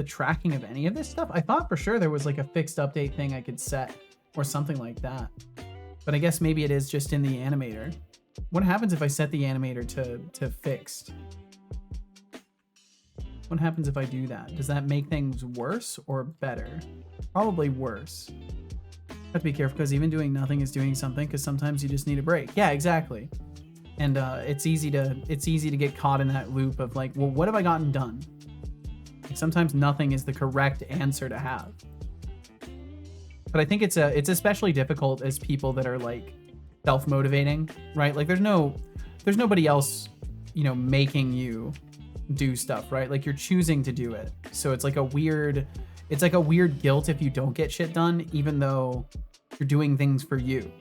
tracking of any of this stuff. I thought for sure there was like a fixed update thing I could set or something like that. But I guess maybe it is just in the animator. What happens if I set the animator to fixed? What happens if I do that? Does that make things worse or better? Probably worse. Have to be careful because even doing nothing is doing something, because sometimes you just need a break. Yeah, exactly. And it's easy to get caught in that loop of like, well, what have I gotten done? Like, sometimes nothing is the correct answer to have. But I think it's especially difficult as people that are like self-motivating, right? Like there's nobody else, you know, making you do stuff, right? Like you're choosing to do it. So it's like a weird guilt if you don't get shit done, even though you're doing things for you.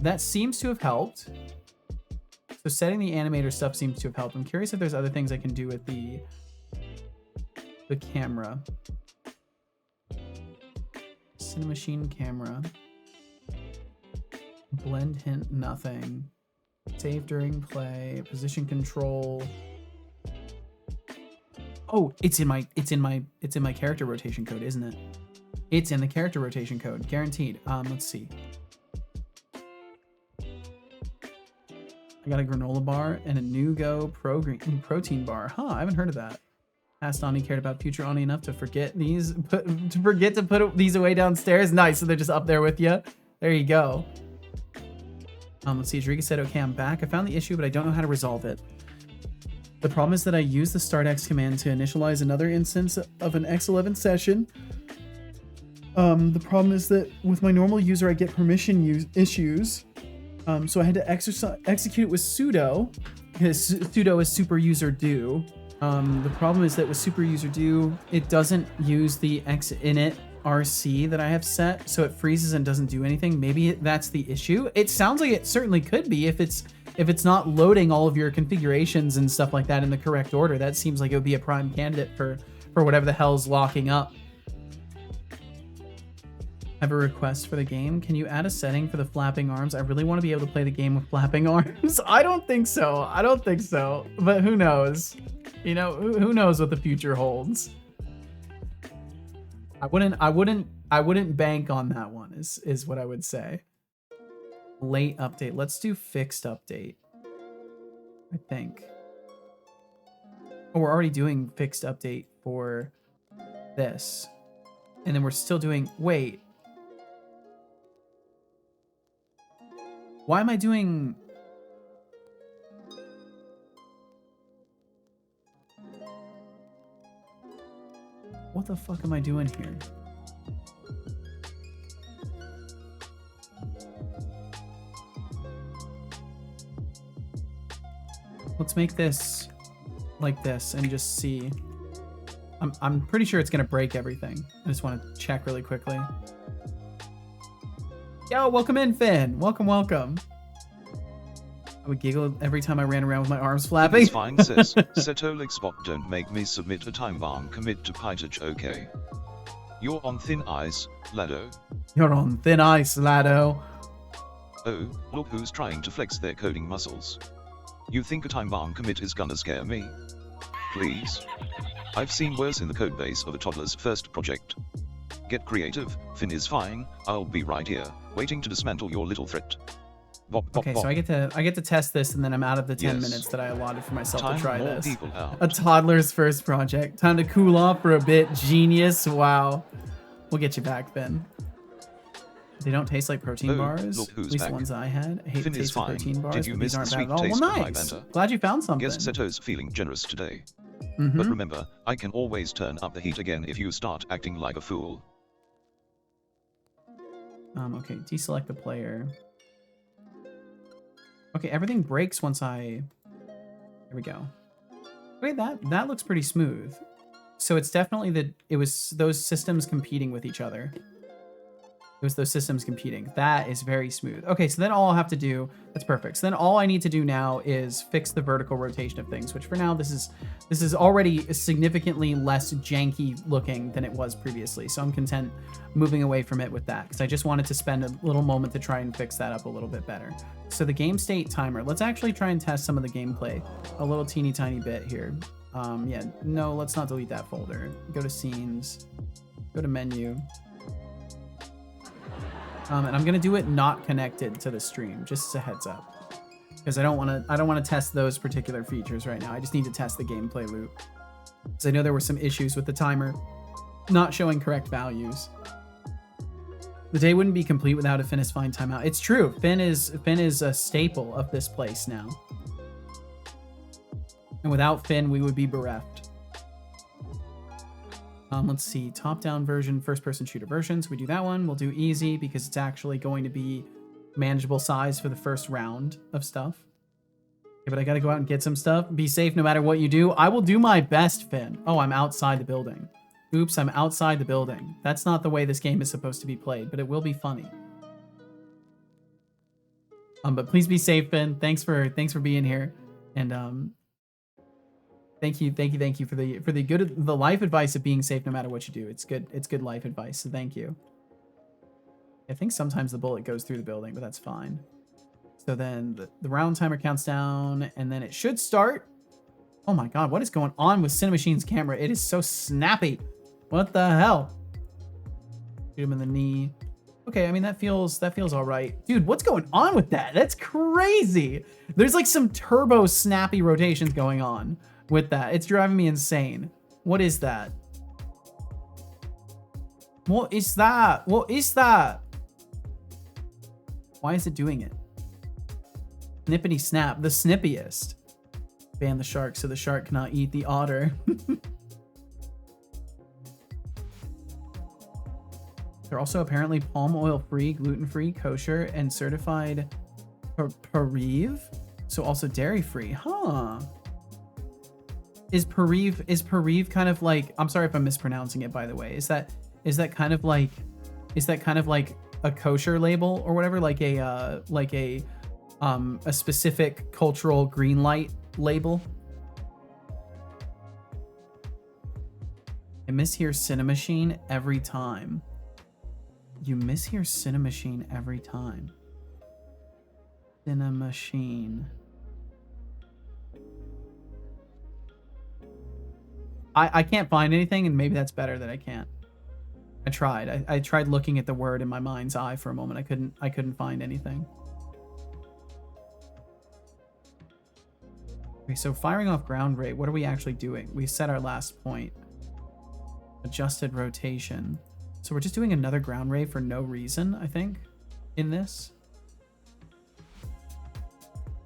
That seems to have helped. So setting the animator stuff seems to have helped. I'm curious if there's other things I can do with the camera. Cinemachine camera. Blend hint, nothing. Save during play, position control. Oh, it's in my character rotation code, isn't it? It's in the character rotation code, guaranteed. Let's see. I got a granola bar and a Nugo protein bar. Huh, I haven't heard of that. Asked Ani cared about future Ani enough to forget to put these away downstairs. Nice, so they're just up there with you. There you go. Let's see. Rodriguez said, "Okay, I'm back. I found the issue, but I don't know how to resolve it. The problem is that I use the startx command to initialize another instance of an X11 session. The problem is that with my normal user, I get permission issues. So I had to execute it with sudo, because sudo is super user do. The problem is that with super user do, it doesn't use the xinit RC that I have set, so it freezes and doesn't do anything. Maybe that's the issue. It sounds like it certainly could be if it's not loading all of your configurations and stuff like that in the correct order. That seems like it would be a prime candidate for whatever the hell's locking up. I have a request for the game. Can you add a setting for the flapping arms? I really want to be able to play the game with flapping arms. I don't think so. But who knows? You know, who knows what the future holds? I wouldn't bank on that one is what I would say. Late update. Let's do fixed update. I think. Oh, we're already doing fixed update for this. And then we're still doing, wait. Why am I doing... What the fuck am I doing here? Let's make this like this and just see. I'm pretty sure it's gonna break everything. I just want to check really quickly. Yo, welcome in, Finn. Welcome. I would giggle every time I ran around with my arms flapping. It's fine, sis. Setolixbot, don't make me submit a time bomb commit to Pytage, okay? You're on thin ice, Lado. You're on thin ice, Lado. Oh, look who's trying to flex their coding muscles. You think a time bomb commit is gonna scare me? Please? I've seen worse in the codebase of a toddler's first project. Get creative, Finn is fine, I'll be right here, waiting to dismantle your little threat. Bop, bop, Okay, bop. so I get to test this, and then I'm out of the 10 Yes. minutes that I allotted for myself Time to try more this. people out. A toddler's first project. Time to cool off for a bit. Genius. Wow. We'll get you back, Ben. They don't taste like protein Oh, bars. look who's At least back. the ones I had. I hate Finn the is taste of fine. protein bars. Did you but miss these aren't the bad sweet at all. taste Well, of my nice. banter? Glad you found something. Guess Seto's feeling generous today. Mhm. But remember, I can always turn up the heat again if you start acting like a fool. Okay, deselect the player. Okay, everything breaks once I... Here we go. Wait, that looks pretty smooth. So it's definitely it was those systems competing with each other. It was those systems competing. That is very smooth. Okay, so then all I'll have to do, that's perfect. So then all I need to do now is fix the vertical rotation of things, which for now, this is already significantly less janky looking than it was previously. So I'm content moving away from it with that, because I just wanted to spend a little moment to try and fix that up a little bit better. So the game state timer, let's actually try and test some of the gameplay a little teeny tiny bit here. Yeah, no, let's not delete that folder. Go to scenes, go to menu. And I'm gonna do it not connected to the stream, just as a heads up, because I don't want to test those particular features right now. I just need to test the gameplay loop, because I know there were some issues with the timer not showing correct values. The day wouldn't be complete without a Finn is fine timeout. It's true. Finn is a staple of this place now, and without Finn, we would be bereft. Let's see, top-down version, first-person shooter version. So we do that one. We'll do easy because it's actually going to be manageable size for the first round of stuff. Okay, but I got to go out and get some stuff. Be safe no matter what you do. I will do my best, Finn. Oh, I'm outside the building. Oops, I'm outside the building. That's not the way this game is supposed to be played, but it will be funny. But please be safe, Finn. Thanks for being here, and Thank you for the life advice of being safe no matter what you do. It's good life advice. So thank you. I think sometimes the bullet goes through the building, but that's fine. So then the round timer counts down, and then it should start. Oh my god, what is going on with Cinemachine's camera? It is so snappy. What the hell? Shoot him in the knee. Okay, I mean that feels all right. Dude, what's going on with that? That's crazy. There's like some turbo snappy rotations going on with that. It's driving me insane. What is that? What is that? What is that? Why is it doing it? Snippity snap, the snippiest. Ban the shark so the shark cannot eat the otter. They're also apparently palm oil free, gluten free, kosher, and certified Pariv. So also dairy free, huh? Is Pariv kind of like, I'm sorry if I'm mispronouncing it, by the way. Is that kind of like a kosher label or whatever, like a specific cultural green light label? I mishear Cinemachine every time. You mishear Cinemachine every time. Cinemachine. I can't find anything, and maybe that's better that I can't. I tried. I tried looking at the word in my mind's eye for a moment. I couldn't find anything. Okay, so firing off ground rate, what are we actually doing? We set our last point. Adjusted rotation. So we're just doing another ground rate for no reason, I think, in this.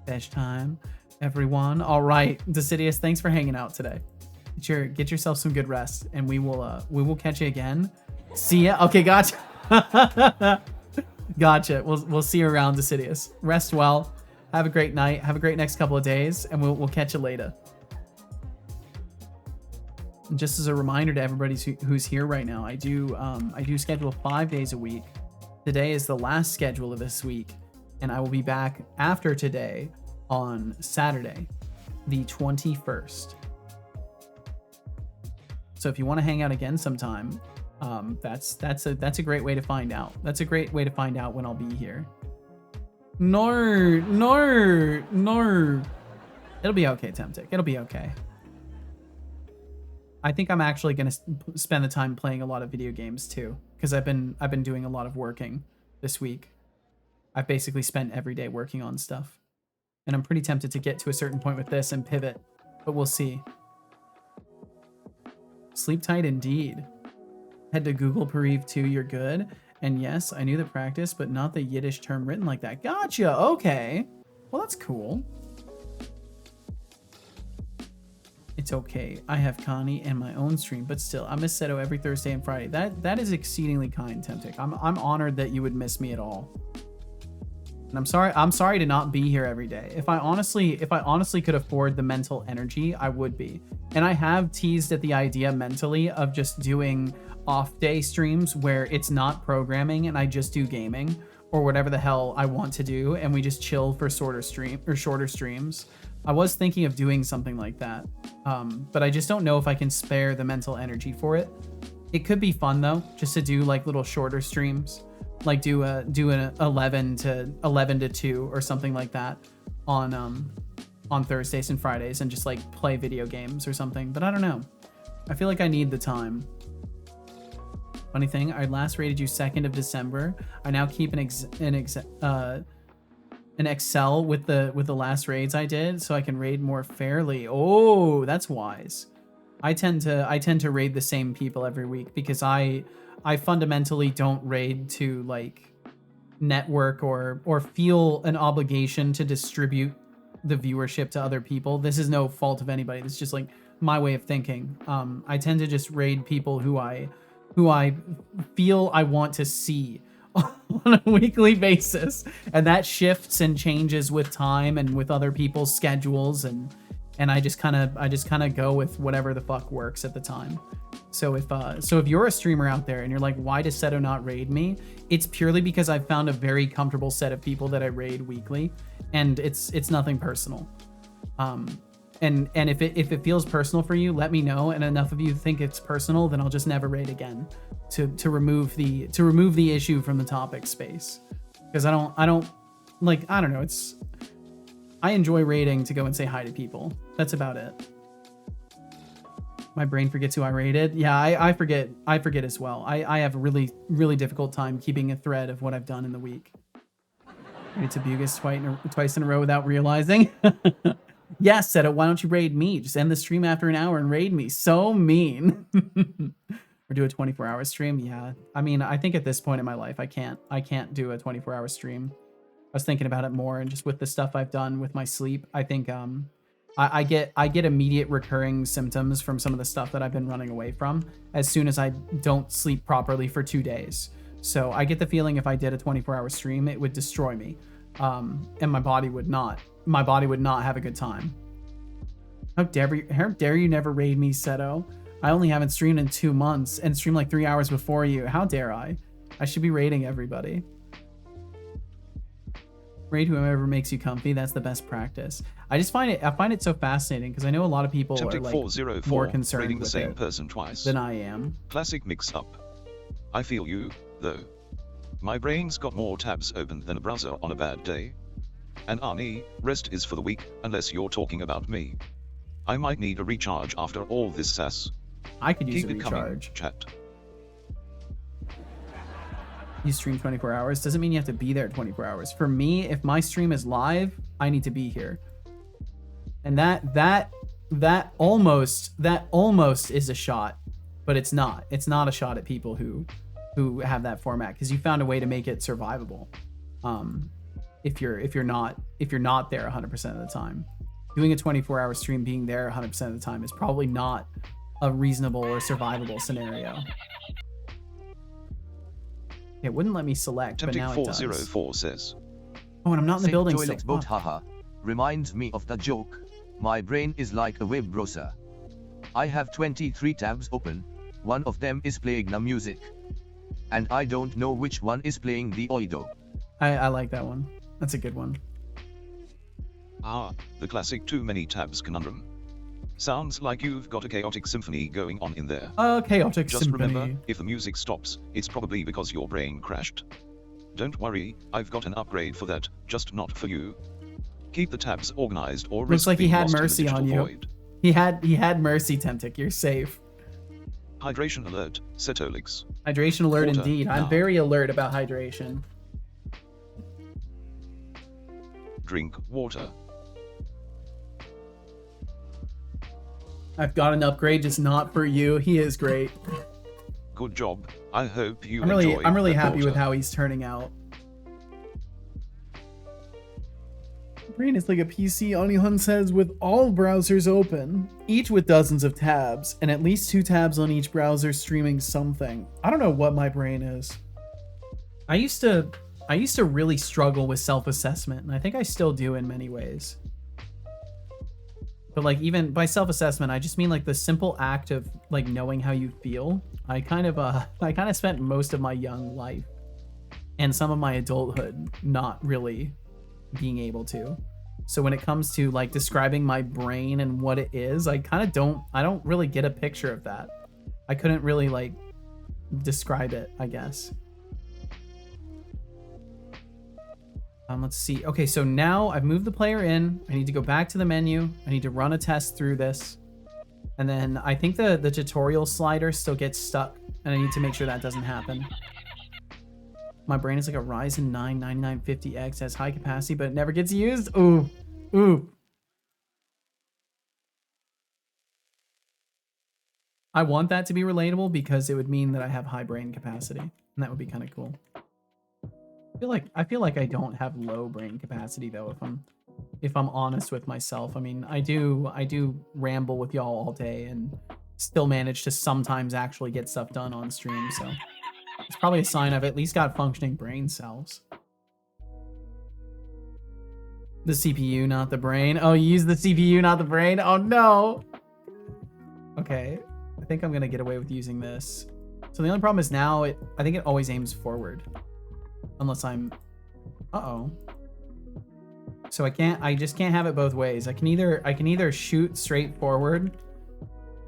Fetch time, everyone. All right, Decidius, thanks for hanging out today. Get yourself some good rest, and we will catch you again. See ya. Okay, gotcha. Gotcha. We'll see you around, Decidius. Rest well. Have a great night. Have a great next couple of days, and we'll catch you later. And just as a reminder to everybody who's here right now, I do schedule 5 days a week. Today is the last schedule of this week, and I will be back after today on Saturday, the 21st. So if you want to hang out again sometime, that's a great way to find out. That's a great way to find out when I'll be here. No. It'll be okay, Temptic. It'll be okay. I think I'm actually gonna spend the time playing a lot of video games too, because I've been doing a lot of working this week. I've basically spent every day working on stuff, and I'm pretty tempted to get to a certain point with this and pivot, but we'll see. Sleep tight indeed. Head to Google Pariv 2, you're good. And yes, I knew the practice, but not the Yiddish term written like that. Gotcha, okay. Well, that's cool. It's okay. I have Connie and my own stream, but still, I miss Seto every Thursday and Friday. That is exceedingly kind, Temptic. I'm honored that you would miss me at all. And I'm sorry to not be here every day. If I honestly could afford the mental energy, I would be. And I have teased at the idea mentally of just doing off day streams where it's not programming and I just do gaming or whatever the hell I want to do, and we just chill for shorter streams. I was thinking of doing something like that, but I just don't know if I can spare the mental energy for it. It could be fun though, just to do like little shorter streams, like do an 11 to 2 or something like that on Thursdays and Fridays, and just like play video games or something. But I don't know. I feel like I need the time. Funny thing, I last rated you 2nd of December. I now keep an Excel with the last raids I did, so I can raid more fairly. Oh, that's wise. I tend to raid the same people every week because I fundamentally don't raid to like network or feel an obligation to distribute the viewership to other people. This is no fault of anybody. This is just like my way of thinking. I tend to just raid people who I feel I want to see on a weekly basis, and that shifts and changes with time and with other people's schedules, and I just kind of go with whatever the fuck works at the time. So if you're a streamer out there and you're like, why does Seto not raid me? It's purely because I've found a very comfortable set of people that I raid weekly, and it's nothing personal. And if it feels personal for you, let me know. And enough of you think it's personal, then I'll just never raid again to remove the issue from the topic space. Because I don't know. I enjoy raiding to go and say hi to people. That's about it. My brain forgets who I raided. Yeah, I forget as well. I have a really, really difficult time keeping a thread of what I've done in the week. Raided Tabugas twice in a row without realizing. Yes, Seto, why don't you raid me? Just end the stream after an hour and raid me. So mean. Or do a 24-hour stream? Yeah. I mean, I think at this point in my life, I can't do a 24-hour stream. I was thinking about it more, and just with the stuff I've done with my sleep, I think I get immediate recurring symptoms from some of the stuff that I've been running away from as soon as I don't sleep properly for 2 days. So I get the feeling if I did a 24-hour stream, it would destroy me. And my body would not have a good time. How dare you never raid me, Seto? I only haven't streamed in 2 months and streamed like 3 hours before you. How dare I? I should be raiding everybody. Raid whoever makes you comfy. That's the best practice. I find it so fascinating because I know a lot of people are like more concerned with same it person twice than I am. Classic mix up. I feel you, though. My brain's got more tabs open than a browser on a bad day. And Arnie, rest is for the weak, unless you're talking about me. I might need a recharge after all this sass. I could use Keep a it recharge. coming, chat. You stream 24 hours doesn't mean you have to be there 24 hours. For me, if my stream is live, I need to be here. And that almost is a shot, but it's not. It's not a shot at people who have that format, because you found a way to make it survivable. If you're not there 100% of the time, doing a 24-hour stream, being there 100% of the time is probably not a reasonable or survivable scenario. It wouldn't let me select, but now it does. 404 says. Oh, and I'm not in the building toilet still. boat, haha. Reminds me of the joke. My brain is like a web browser. I have 23 tabs open. One of them is playing the music. And I don't know which one is playing the audio. I like that one. That's a good one. Ah, the classic too many tabs conundrum. Sounds like you've got a chaotic symphony going on in there. Chaotic Just symphony. remember, if the music stops, it's probably because your brain crashed. Don't worry, I've got an upgrade for that, just not for you. Keep the tabs organized or Looks risk like he being had lost in the mercy on digital you. void. He had mercy, Temtic. You're safe. Hydration alert, Setolix. Hydration alert Water, indeed. I'm now. very alert about hydration. Drink water. I've got an upgrade, just not for you. He is great. Good job. I hope you I'm really enjoy happy the with water. how he's turning out. Brain is like a PC, Onihun says, with all browsers open, each with dozens of tabs, and at least 2 tabs on each browser streaming something. I don't know what my brain is. I used to really struggle with self-assessment, and I think I still do in many ways. But like even by self-assessment, I just mean like the simple act of like knowing how you feel. I kind of spent most of my young life and some of my adulthood not really being able to. So when it comes to like describing my brain and what it is, I don't really get a picture of that. I couldn't really like describe it, I guess. Let's see. Okay, so now I've moved the player in. I need to go back to the menu. I need to run a test through this. And then I think the tutorial slider still gets stuck, and I need to make sure that doesn't happen. My brain is like a Ryzen 9 9950X, has high capacity, but it never gets used. Ooh, ooh. I want that to be relatable because it would mean that I have high brain capacity, and that would be kind of cool. I feel like I don't have low brain capacity though, if I'm honest with myself. I mean, I do ramble with y'all all day and still manage to sometimes actually get stuff done on stream, so it's probably a sign I've at least got functioning brain cells. The CPU, not the brain. Oh, you use the CPU, not the brain? Oh no! Okay, I think I'm gonna get away with using this. So the only problem is now, I think it always aims forward. Unless I'm... Uh-oh. So I just can't have it both ways. I can either shoot straight forward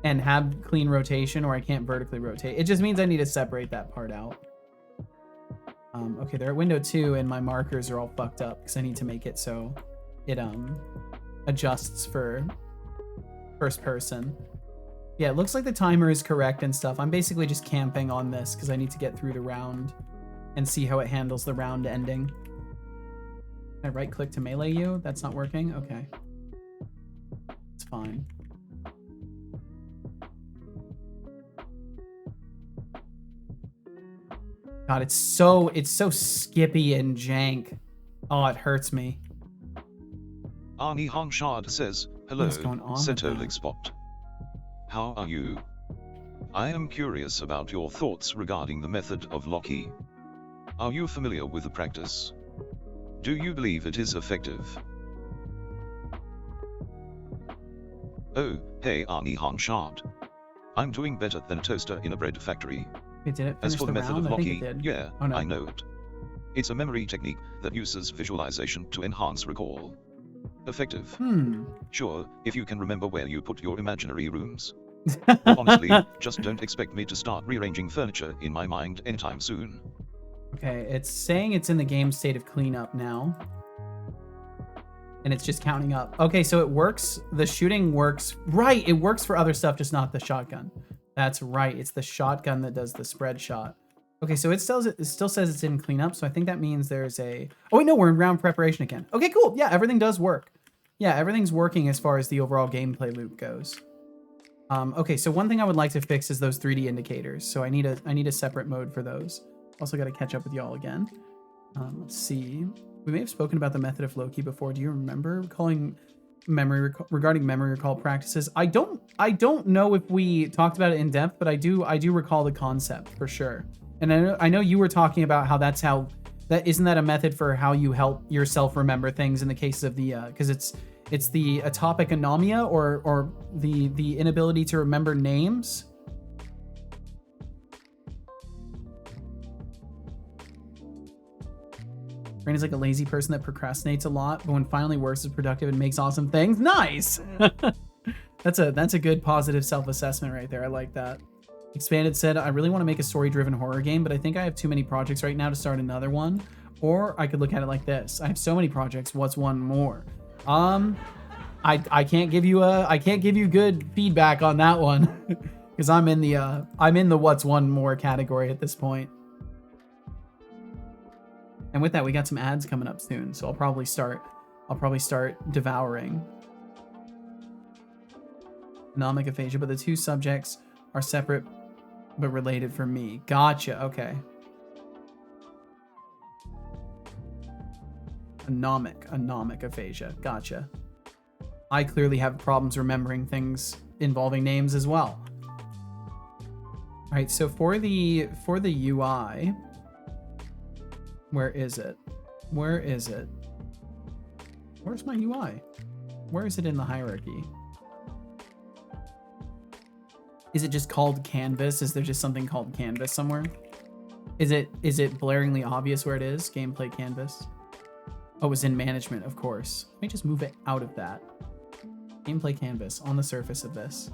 and have clean rotation, or I can't vertically rotate. It just means I need to separate that part out. Okay, they're at window 2 and my markers are all fucked up because I need to make it so it adjusts for first person. Yeah, it looks like the timer is correct and stuff. I'm basically just camping on this because I need to get through the round and see how it handles the round ending. Can I right click to melee you? That's not working? Okay. It's fine. God, it's so skippy and jank. Oh, it hurts me. Arnie Hongshard says, hello, What's going on with Setolixbot. How are you? I am curious about your thoughts regarding the method of Loki. Are you familiar with the practice? Do you believe it is effective? Oh, hey Arnie Hongshard. I'm doing better than a toaster in a bread factory. Did it As finish for the method round? of I think Loki, it did. yeah, Oh, no. I know it. It's a memory technique that uses visualization to enhance recall. Effective. Sure, if you can remember where you put your imaginary rooms. But honestly, just don't expect me to start rearranging furniture in my mind anytime soon. Okay, it's saying it's in the game state of cleanup now. And it's just counting up. Okay, so it works. The shooting works. Right, it works for other stuff, just not the shotgun. That's right. It's the shotgun that does the spread shot. Okay, so it still says it's in cleanup, so I think that means there's a... Oh, wait, no, we're in round preparation again. Okay, cool. Yeah, everything does work. Yeah, everything's working as far as the overall gameplay loop goes. Okay, so one thing I would like to fix is those 3D indicators. So I need a separate mode for those. Also got to catch up with y'all again. Let's see. We may have spoken about the method of Loki before. Do you remember regarding memory recall practices? I don't know if we talked about it in depth, but I do recall the concept for sure. And I know you were talking about how isn't that a method for how you help yourself remember things in the case of the because it's the atopic anomia or the inability to remember names. Brain is like a lazy person that procrastinates a lot, but when finally works is productive and makes awesome things. Nice. That's a good positive self-assessment right there. I like that. Expanded said, I really want to make a story-driven horror game, but I think I have too many projects right now to start another one. Or I could look at it like this. I have so many projects. What's one more? I can't give you good feedback on that one because I'm in the what's one more category at this point. And with that, we got some ads coming up soon, so I'll probably start devouring. Anomic aphasia, but the two subjects are separate but related for me. Gotcha. Okay. Anomic aphasia. Gotcha. I clearly have problems remembering things involving names as well. All right, so for the UI, where is it? Where's my UI? Where is it in the hierarchy? Is it just called canvas? Is there just something called canvas somewhere? Is it blaringly obvious where it is? Gameplay canvas. Oh, it's in management, of course. Let me just move it out of that. Gameplay canvas on the surface of this.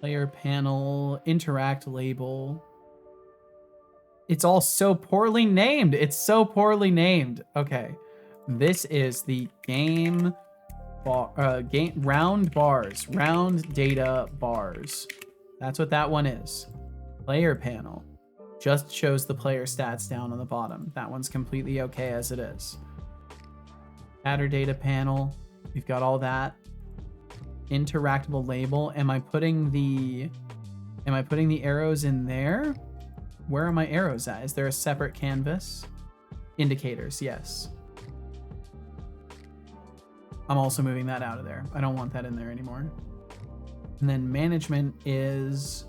Player panel, interact label. It's all so poorly named. It's so poorly named. Okay. This is the game round bars, round data bars. That's what that one is. Player panel just shows the player stats down on the bottom. That one's completely okay as it is. Scatter data panel, we've got all that. Interactable label. Am I putting the arrows in there? Where are my arrows at? Is there a separate canvas? Indicators, yes. I'm also moving that out of there. I don't want that in there anymore. And then management is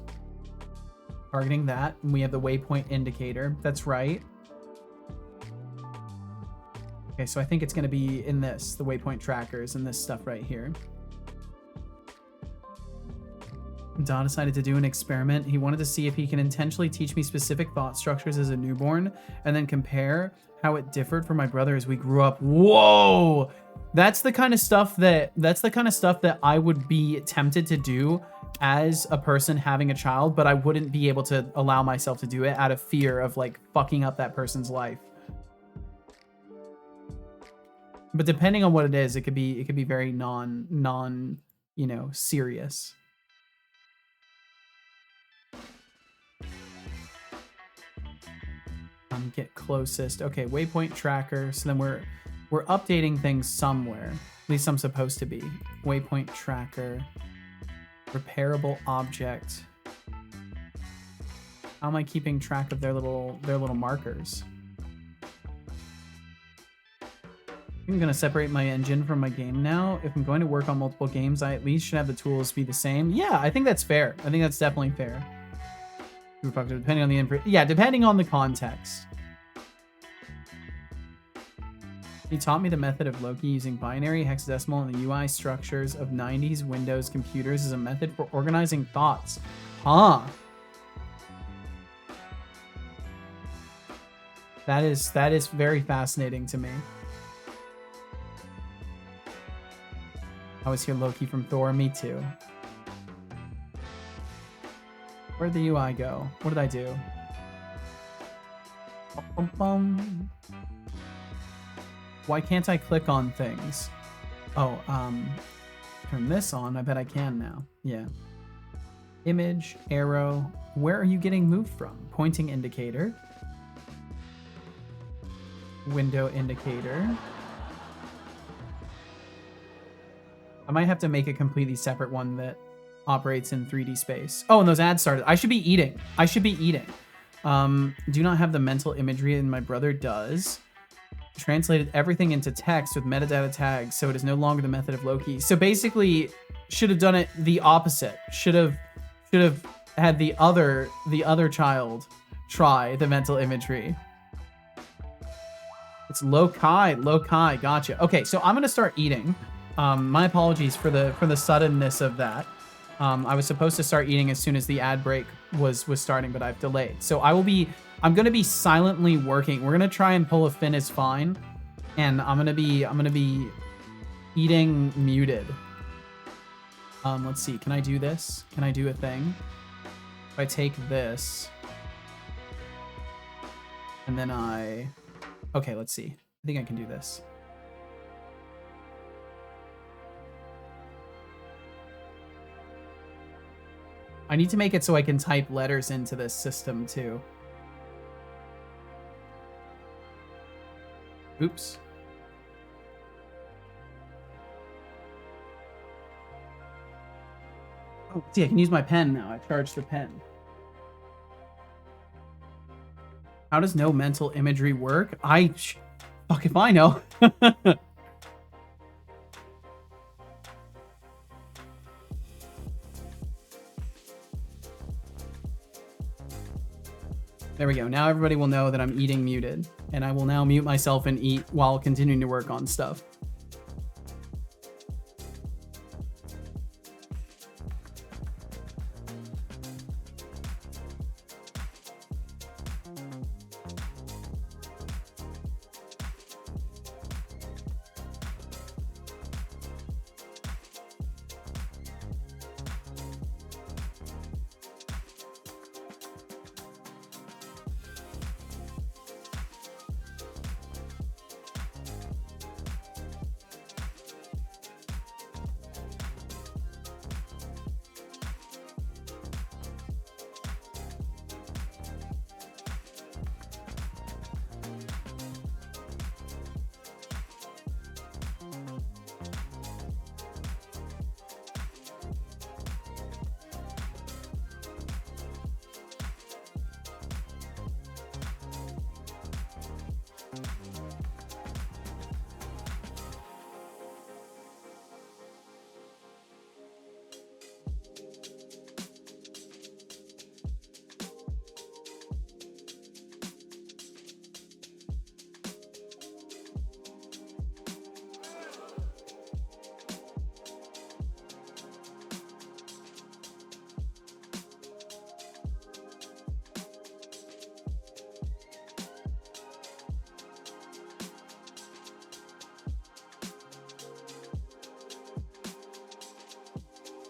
targeting that. And we have the waypoint indicator. That's right. Okay, so I think it's going to be in this, the waypoint trackers and this stuff right here. Don decided to do an experiment. He wanted to see if he can intentionally teach me specific thought structures as a newborn and then compare how it differed from my brother as we grew up. Whoa! That's the kind of stuff that I would be tempted to do as a person having a child, but I wouldn't be able to allow myself to do it out of fear of like fucking up that person's life. But depending on what it is, it could be very non, you know, serious. Get closest. Okay, waypoint tracker. So then we're updating things somewhere. At least I'm supposed to be. Waypoint tracker. Repairable object. How am I keeping track of their little markers? I'm gonna separate my engine from my game now. If I'm going to work on multiple games, I at least should have the tools be the same. Yeah, I think that's fair. I think that's definitely fair. Depending on the input. Yeah, depending on the context. He taught me the method of Loki using binary, hexadecimal, and the UI structures of 90s Windows computers as a method for organizing thoughts. Huh. That is very fascinating to me. I always hear Loki from Thor. Me too. Where'd the UI go? What did I do? Why can't I click on things? Oh, turn this on. I bet I can now. Yeah. Image, arrow. Where are you getting moved from? Pointing indicator. Window indicator. I might have to make a completely separate one that operates in 3D space. Oh, and those ads started. I should be eating. Do not have the mental imagery, and my brother does. Translated everything into text with metadata tags, so it is no longer the method of Loki. So basically, should have done it the opposite. Should have had the other child try the mental imagery. It's loci. Gotcha. Okay, so I'm gonna start eating. My apologies for the suddenness of that. I was supposed to start eating as soon as the ad break was starting, but I've delayed. So I'm gonna be silently working. We're gonna try and pull a Finn is fine, and I'm gonna be eating muted. Let's see. Can I do this? Can I do a thing? If I take this, and then okay, let's see. I think I can do this. I need to make it so I can type letters into this system too. Oops. Oh, see, I can use my pen now. I charged the pen. How does no mental imagery work? Fuck if I know. There we go. Now everybody will know that I'm eating muted, and I will now mute myself and eat while continuing to work on stuff.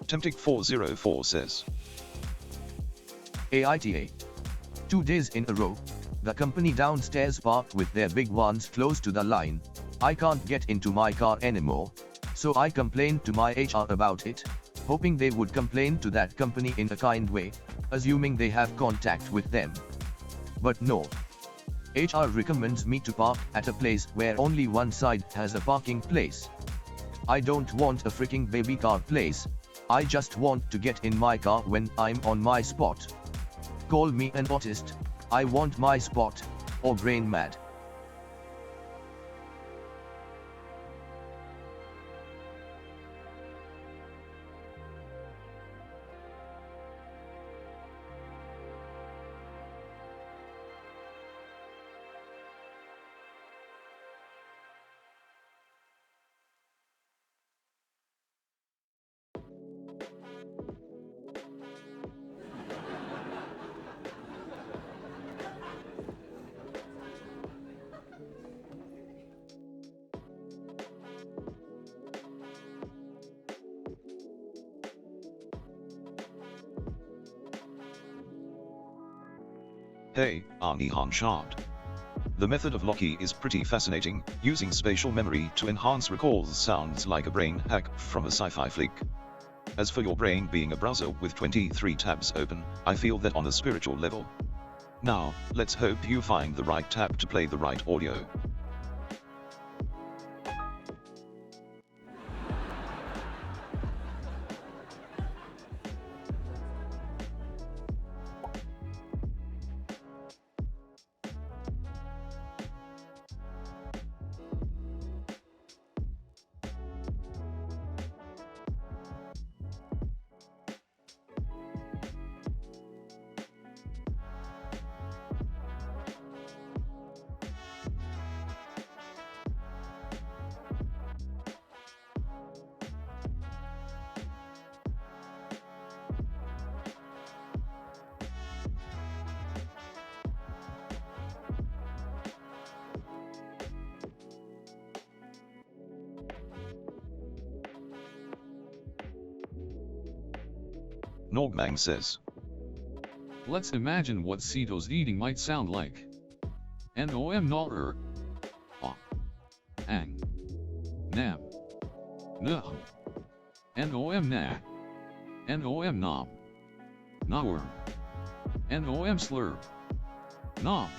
Temptic404 says. AITA. 2 days in a row, the company downstairs parked with their big ones close to the line. I can't get into my car anymore, so I complained to my HR about it, hoping they would complain to that company in a kind way, assuming they have contact with them. But no. HR recommends me to park at a place where only one side has a parking place. I don't want a freaking baby car place, I just want to get in my car when I'm on my spot. Call me an autist, I want my spot, or brain mad. Hey, Arnie Hanshard. The method of Loki is pretty fascinating, using spatial memory to enhance recalls sounds like a brain hack from a sci-fi flick. As for your brain being a browser with 23 tabs open, I feel that on a spiritual level. Now, let's hope you find the right tab to play the right audio. Nogmang says. Let's imagine what Cito's eating might sound like. Nom nor ang nam nuh nom na nom nom naworm nom slurp nom.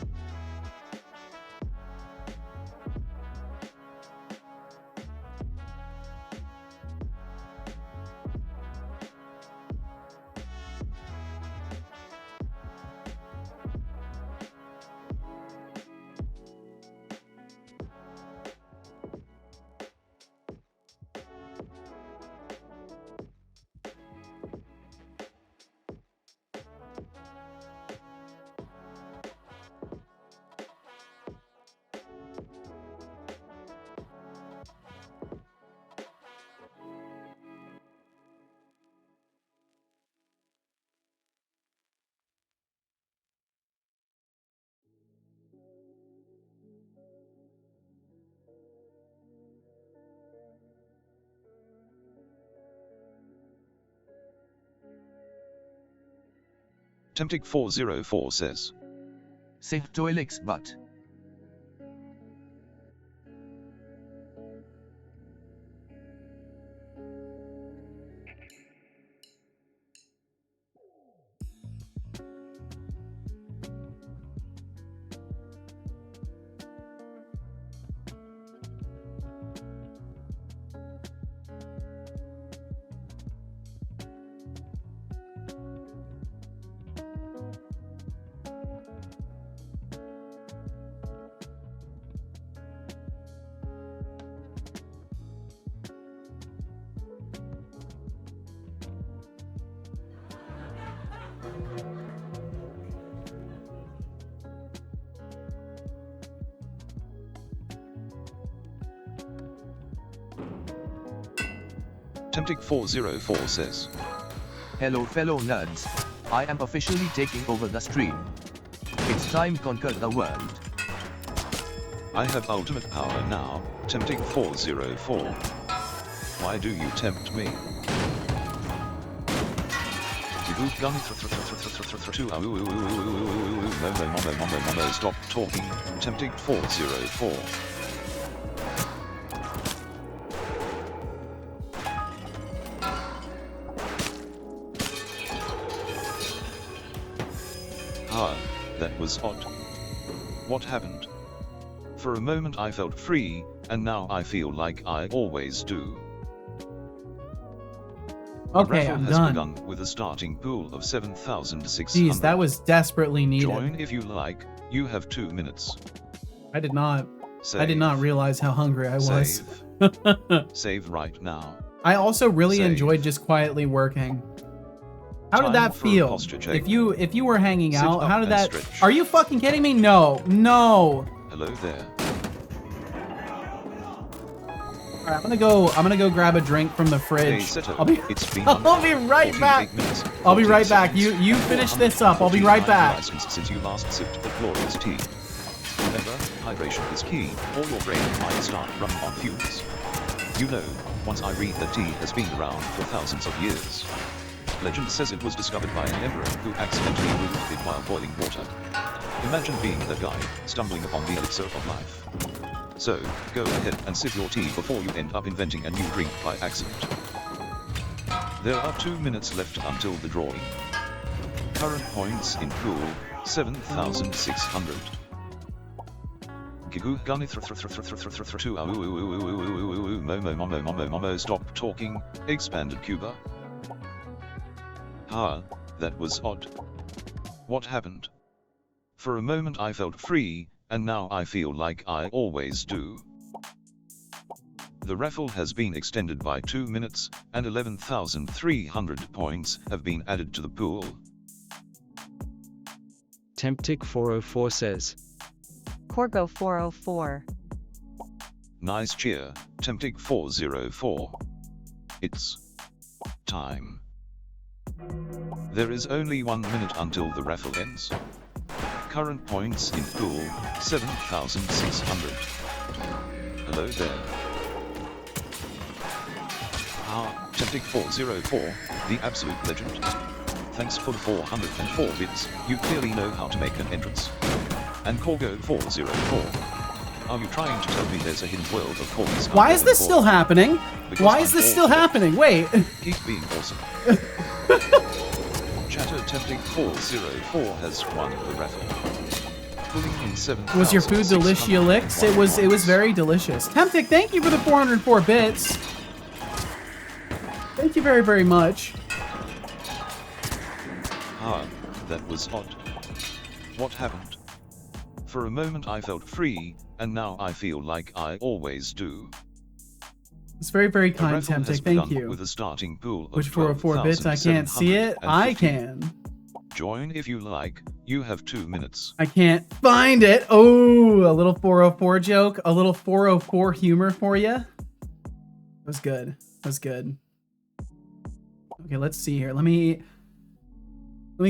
Temptic404 says. Save Toilix but. Temptic404 says. Hello fellow nerds, I am officially taking over the stream. It's time to conquer the world. I have ultimate power now, Temptic404. Why do you tempt me? Stop talking. Tempting 404. Ah, that was odd. What happened? For a moment I felt free, and now I feel like I always do. The Okay, raffle I'm has done. begun with a starting pool of 7,600. Jeez, that was desperately needed. Join if you like. You have 2 minutes. I did not Save. realize how hungry I was. Save. Save right now. I also really Save. enjoyed just quietly working. How did Time that for a feel? posture check. If you were hanging Sit out, up how did and that? stretch. Are you fucking kidding me? No, no. Hello there. All right, I'm gonna go grab a drink from the Hey, fridge. Seto, I'll be it's been I'll be right 48 back. minutes, I'll be 14 right back. seconds, You finish this up. I'll be 49 right back. license since you last sipped the glorious tea. Remember, hydration is key, or your brain might start running on fumes. You know, once I read that tea has been around for thousands of years. Legend says it was discovered by an emperor who accidentally brewed it while boiling water. Imagine being that guy, stumbling upon the elixir of life. So, go ahead and sip your tea before you end up inventing a new drink by accident. There are 2 minutes left until the drawing. Current points in pool, 7,600. Gigu gunny momo stop talking, expanded Cuba. Ah, that was odd. What happened? For a moment I felt free, and now I feel like I always do. The raffle has been extended by 2 minutes, and 11,300 points have been added to the pool. Temptic404 says. Corgo 404. Nice cheer, Temptic 404. It's time. There is only 1 minute until the raffle ends. Current points in pool, 7,600. Hello there. Ah, Temptic 404, the absolute legend. Thanks for the 404 bits, you clearly know how to make an entrance. And Corgo 404. Are you trying to tell me there's a hidden world of corgis? Why is this still happening? Because Why I'm is this all still for it. happening? Wait. Keep being awesome. Chatter Tempting 404 has won the raffle. Pulling in 7. Was your food delicious? It was very delicious. Temptic, thank you for the 404 bits. Thank you very, very much. Ah, that was odd. What happened? For a moment I felt free, and now I feel like I always do. It's very, very The kind, raffle has Temptic. Thank begun you. with a starting pool of Which 404 bits? I can't see it. I 12,750. can. Join if you like. You have 2 minutes. I can't find it. Oh, a little 404 joke. A little 404 humor for you. That was good. That was good. Okay, let's see here. Let me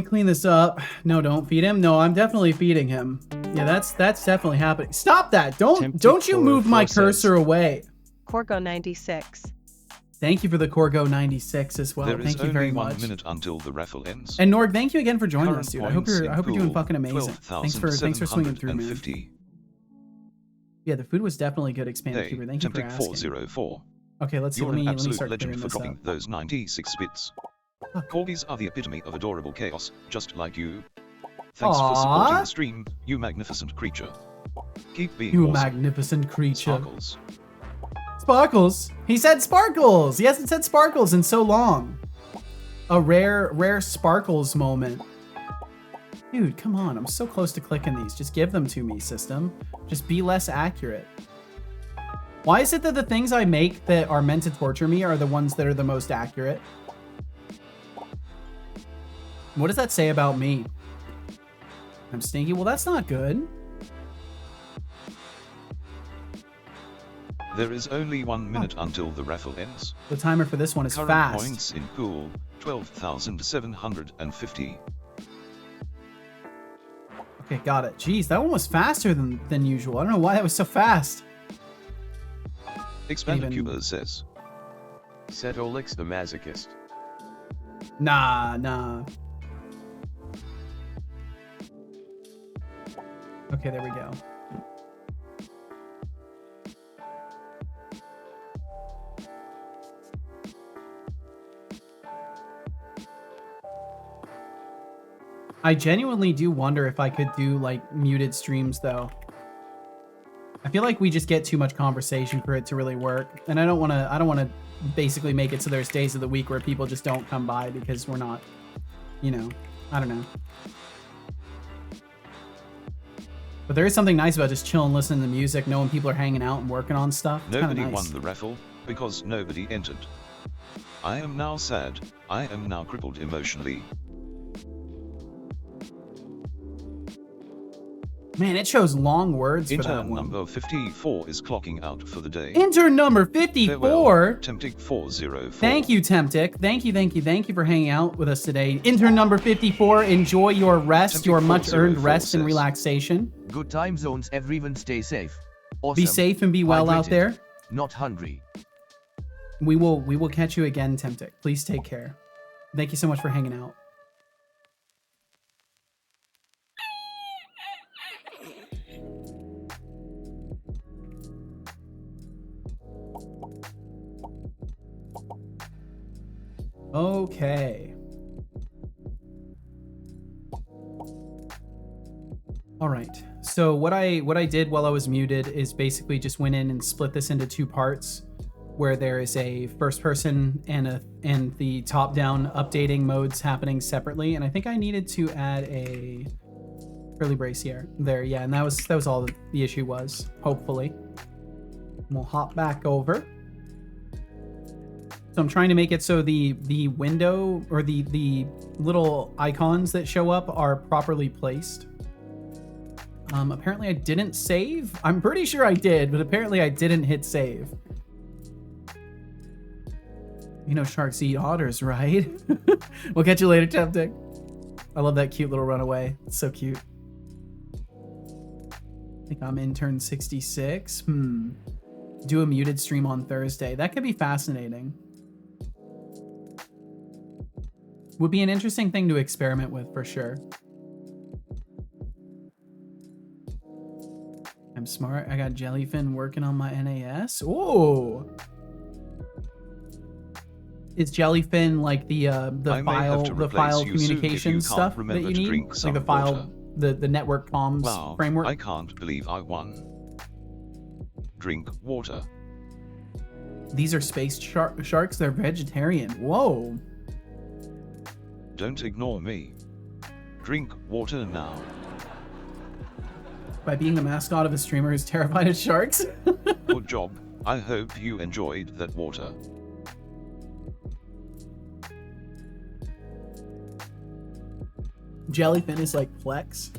clean this up. No, don't feed him. No, I'm definitely feeding him. Yeah, that's definitely happening. Stop that. Don't you move my cursor away. Corgo 96. Thank you for the Corgo 96 as well. There is Thank you very only 1 much. minute until the raffle ends. And Norg, thank you again for joining Current us, dude. I hope points you're in doing pool, fucking amazing. Thanks for swinging through, man. 12,750. Yeah, the food was definitely good, expanded Hey, Cuber. Thank you for Tempting asking. 404. Okay, let's see. You're Let an me absolute start legend clearing for this up. dropping those 96 bits. Corgis are the epitome of adorable chaos, just like you. Thanks for supporting Aww. the stream, you magnificent creature. Keep being You awesome. magnificent creature. Sparkles. Sparkles. He said Sparkles. He hasn't said Sparkles in so long. A rare Sparkles moment. Dude, come on. I'm so close to clicking these. Just give them to me, system. Just be less accurate. Why is it that the things I make that are meant to torture me are the ones that are the most accurate? What does that say about me? I'm stinky? Well, that's not good. There is only 1 minute until the raffle ends. The timer for this one is Current fast. points in pool, 12,750. Okay, got it. Jeez, that one was faster than usual. I don't know why that was so fast. Expanded Even- Cuba says. Setolix the masochist. Nah. Okay, there we go. I genuinely do wonder if I could do like muted streams though. I feel like we just get too much conversation for it to really work. And I don't want to basically make it so there's days of the week where people just don't come by because we're not, you know, I don't know. But there is something nice about just chilling, listening to music, knowing people are hanging out and working on stuff. It's Nobody nice. won the raffle because nobody entered. I am now sad. I am now crippled emotionally. Man, it shows long words for that Intern one. number 54 is clocking out for the day. Intern number 54. Farewell, Temptic 404. Thank you, Temptic. Thank you for hanging out with us today. Intern number 54, enjoy your rest, Temptic your much-earned 404 rest and says, relaxation. Good time zones, everyone stay safe. Awesome. Be safe and be well out Hydrated, there. Not hungry. We will catch you again, Temptic. Please take care. Thank you so much for hanging out. Okay. All right. So what I did while I was muted is basically just went in and split this into two parts, where there is a first person and the top down updating modes happening separately. And I think I needed to add a curly brace here. There, yeah, and that was all the issue was. Hopefully, we'll hop back over. So I'm trying to make it so the window or the little icons that show up are properly placed. Apparently I didn't save. I'm pretty sure I did, but apparently I didn't hit save. You know sharks eat otters, right? We'll catch you later, Temptic. I love that cute little runaway. It's so cute. I think I'm intern 66. Do a muted stream on Thursday. That could be fascinating. Would be an interesting thing to experiment with for sure. I'm smart. I got Jellyfin working on my NAS. Ooh. Is Jellyfin like the file communication stuff that you need? Like the file, the network comms framework? I can't believe I won. Drink water. These are space sharks. They're vegetarian. Whoa. Don't ignore me. Drink water now. By being the mascot of a streamer who's terrified of sharks? Good job. I hope you enjoyed that water. Jellyfin is like Plex.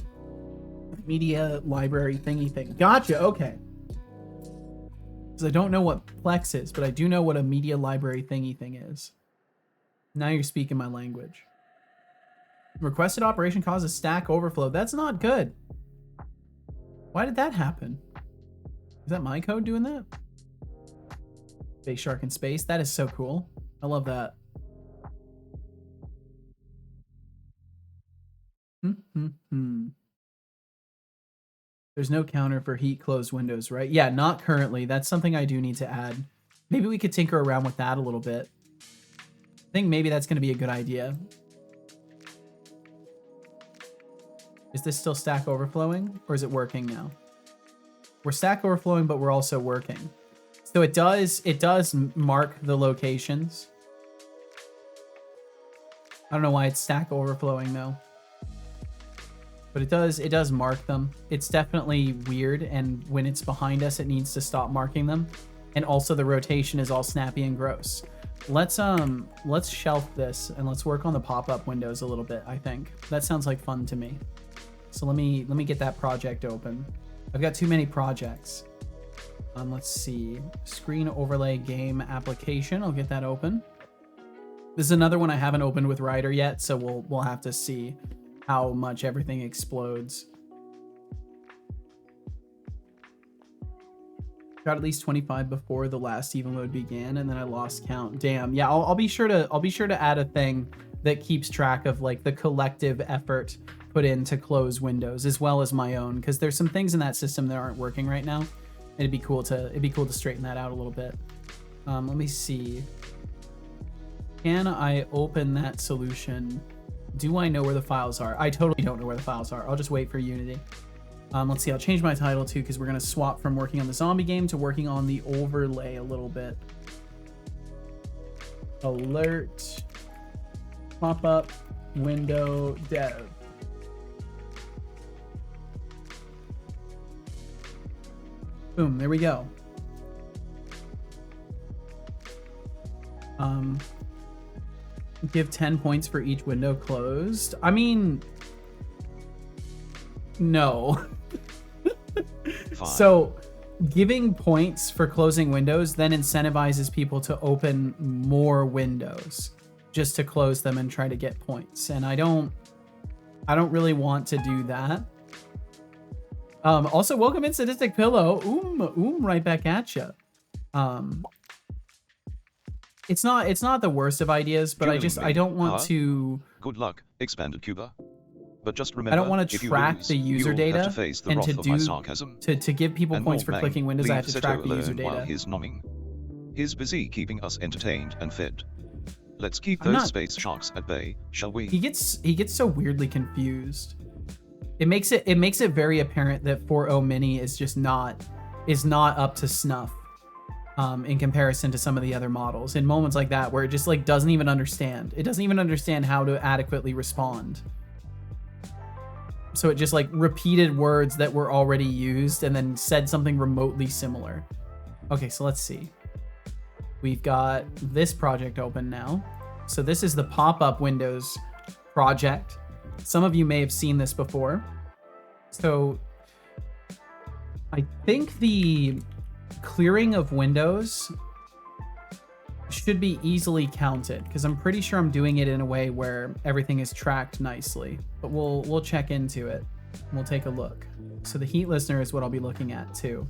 Media library thingy thing. Gotcha, okay. Because I don't know what Plex is, but I do know what a media library thingy thing is. Now you're speaking my language. Requested operation causes stack overflow. That's not good. Why did that happen? Is that my code doing that? Space shark in space. That is so cool. I love that. There's no counter for heat closed windows, right? Yeah, not currently. That's something I do need to add. Maybe we could tinker around with that a little bit. I think maybe that's going to be a good idea. Is this still stack overflowing, or is it working now? We're stack overflowing, but we're also working. So it does mark the locations. I don't know why it's stack overflowing though. But it does mark them. It's definitely weird, and when it's behind us, it needs to stop marking them. And also the rotation is all snappy and gross. Let's shelf this and let's work on the pop-up windows a little bit, I think. That sounds like fun to me. So let me get that project open. I've got too many projects. Let's see. Screen overlay game application. I'll get that open. This is another one I haven't opened with Ryder yet, so we'll have to see how much everything explodes. Got at least 25 before the last even load began, and then I lost count. Damn. Yeah, I'll be sure to add a thing that keeps track of like the collective effort put in to close windows, as well as my own, because there's some things in that system that aren't working right now. It'd be cool to straighten that out a little bit. Let me see. Can I open that solution? Do I know where the files are? I totally don't know where the files are. I'll just wait for Unity. Let's see, I'll change my title too, because we're going to swap from working on the zombie game to working on the overlay a little bit. Alert. Pop-up window dev. Boom, there we go. Give 10 points for each window closed. I mean, no. So giving points for closing windows then incentivizes people to open more windows just to close them and try to get points. And I don't really want to do that. Also, welcome in Sadistic Pillow. Right back at you. It's not the worst of ideas, but I don't want to. Good luck, expanded Cuba. But just remember, I don't want to track the user data and to give people points for clicking windows. I have to track the user data. While he's nomming. He's busy keeping us entertained and fed. Let's keep those space sharks at bay, shall we? He gets so weirdly confused. It makes it very apparent that 4.0 Mini is just not up to snuff in comparison to some of the other models. In moments like that where it just like doesn't even understand. It doesn't even understand how to adequately respond. So it just like repeated words that were already used and then said something remotely similar. Okay, so let's see. We've got this project open now. So this is the pop-up Windows project. Some of you may have seen this before. So I think the clearing of windows should be easily counted because I'm pretty sure I'm doing it in a way where everything is tracked nicely. But we'll check into it. We'll take a look. So the heat listener is what I'll be looking at too.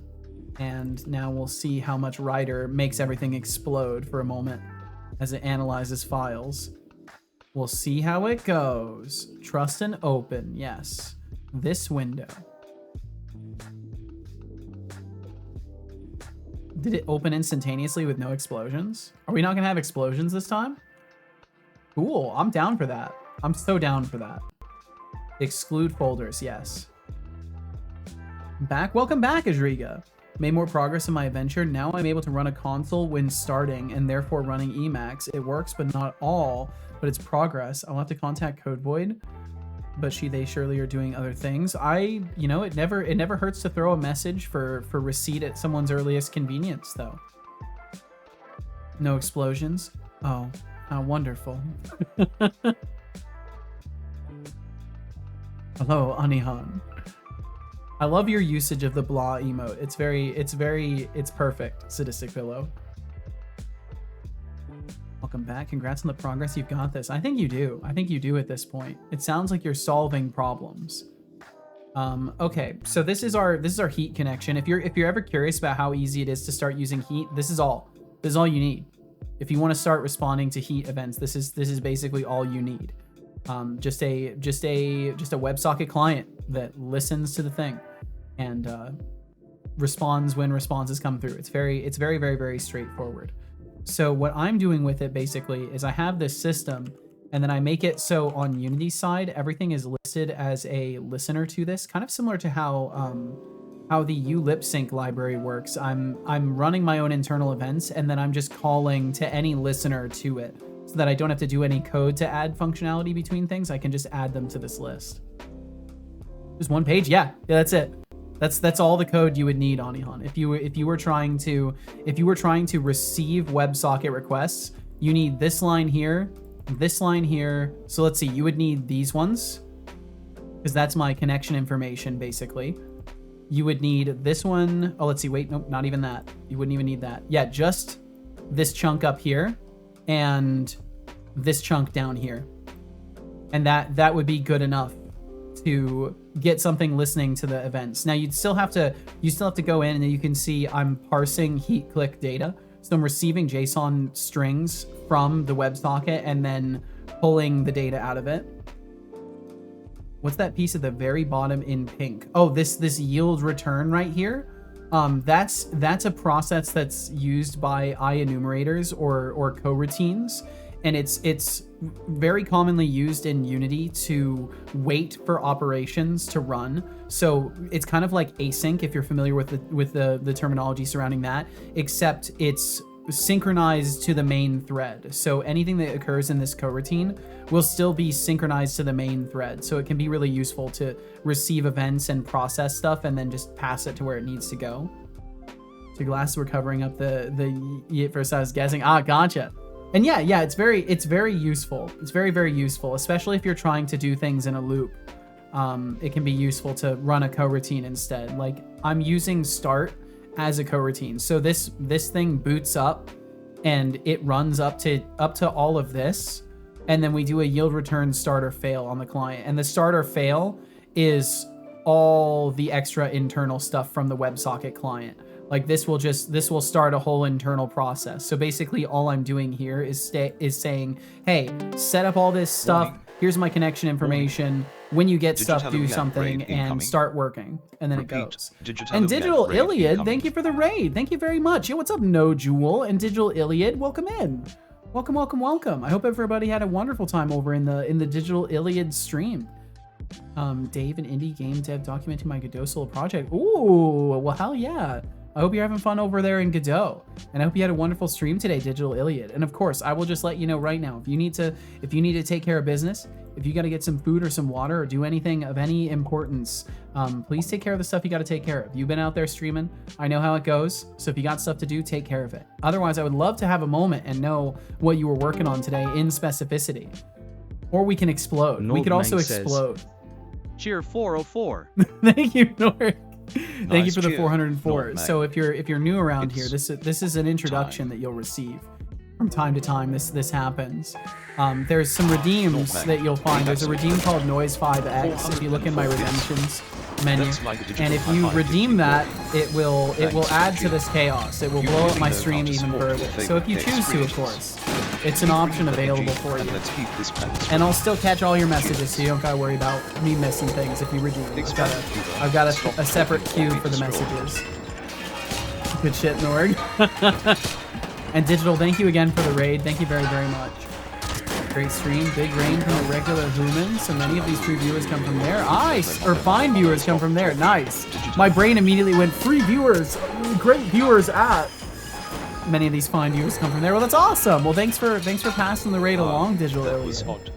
And now we'll see how much Rider makes everything explode for a moment as it analyzes files. We'll see how it goes. Trust and open, yes. This window. Did it open instantaneously with no explosions? Are we not gonna have explosions this time? Cool, I'm down for that. I'm so down for that. Exclude folders, yes. Welcome back, Adriga. Made more progress in my adventure. Now I'm able to run a console when starting and therefore running Emacs. It works, but not all, but it's progress. I'll have to contact Code Void, but they surely are doing other things. It never hurts to throw a message for receipt at someone's earliest convenience though. No explosions. Oh, how wonderful. Hello, Anihan. I love your usage of the blah emote. It's perfect, Sadistic Pillow. Welcome back. Congrats on the progress. You've got this. I think you do. I think you do at this point. It sounds like you're solving problems. Okay, so this is our heat connection. If you're ever curious about how easy it is to start using heat, this is all you need. If you want to start responding to heat events, this is basically all you need. Just a WebSocket client that listens to the thing and responds when responses come through. It's very, very straightforward. So what I'm doing with it basically is I have this system and then I make it so on Unity's side, everything is listed as a listener to this, kind of similar to how the ulipsync library works. I'm running my own internal events and then I'm just calling to any listener to it so that I don't have to do any code to add functionality between things. I can just add them to this list. Just one page? Yeah, that's it. That's all the code you would need, Anihan. If you were trying to receive WebSocket requests, you need this line here, this line here. So let's see, you would need these ones because that's my connection information basically. You would need this one. Oh, let's see. Wait, nope, not even that. You wouldn't even need that. Yeah, just this chunk up here and this chunk down here, and that would be good enough to get something listening to the events. Now you still have to go in and you can see I'm parsing heat click data. So I'm receiving JSON strings from the WebSocket and then pulling the data out of it. What's that piece at the very bottom in pink? Oh, this yield return right here. That's a process that's used by IEnumerators or coroutines, and it's very commonly used in Unity to wait for operations to run. So it's kind of like async if you're familiar with the terminology surrounding that, except it's synchronized to the main thread. So anything that occurs in this coroutine will still be synchronized to the main thread. So it can be really useful to receive events and process stuff and then just pass it to where it needs to go. So glasses were covering up the first I was guessing. Ah, gotcha. And yeah, it's very useful. It's very useful, especially if you're trying to do things in a loop. It can be useful to run a coroutine instead. Like I'm using start as a coroutine. So this thing boots up and it runs up to all of this, and then we do a yield return start or fail on the client. And the start or fail is all the extra internal stuff from the WebSocket client. Like this will start a whole internal process. So basically all I'm doing here is saying, hey, set up all this stuff. Here's my connection information. When you get stuff, do something and start working. And then it goes. And Digital Iliad, thank you for the raid. Thank you very much. Yo, what's up, No Jewel? And Digital Iliad, welcome in. Welcome. I hope everybody had a wonderful time over in the Digital Iliad stream. Dave, an indie game dev documenting my Godot solo project. Ooh, well, hell yeah. I hope you're having fun over there in Godot, and I hope you had a wonderful stream today, Digital Iliad. And of course, I will just let you know right now, if you need to take care of business, if you got to get some food or some water or do anything of any importance, please take care of the stuff you got to take care of. You've been out there streaming. I know how it goes. So if you got stuff to do, take care of it. Otherwise, I would love to have a moment and know what you were working on today in specificity. Or we can explode. We could also explode. Cheer 404. Thank you, Nord. Thank you Nice for the cheer. 404. Nord, So if you're new around here, It's this is an introduction time. that you'll receive. From time to time, this happens. There's some redeems that you'll find. There's a redeem called Noise 5X. If you look in my redemptions menu, and if you redeem that, it will add to this chaos. It will blow up my stream even further. So if you choose to, of course, it's an option available for you. And I'll still catch all your messages, so you don't gotta worry about me missing things if you redeem. I've got a separate queue for the messages. Good shit, Norg. And Digital, thank you again for the raid. Thank you very, very much. Great stream. Big rain from the regular humans. So many of these true viewers come from there. Nice. Or fine viewers come from there. Nice. My brain immediately went, free viewers. Great viewers at. Many of these fine viewers come from there. Well, that's awesome. Well, thanks for passing the raid along, Digital That Iliad. was odd.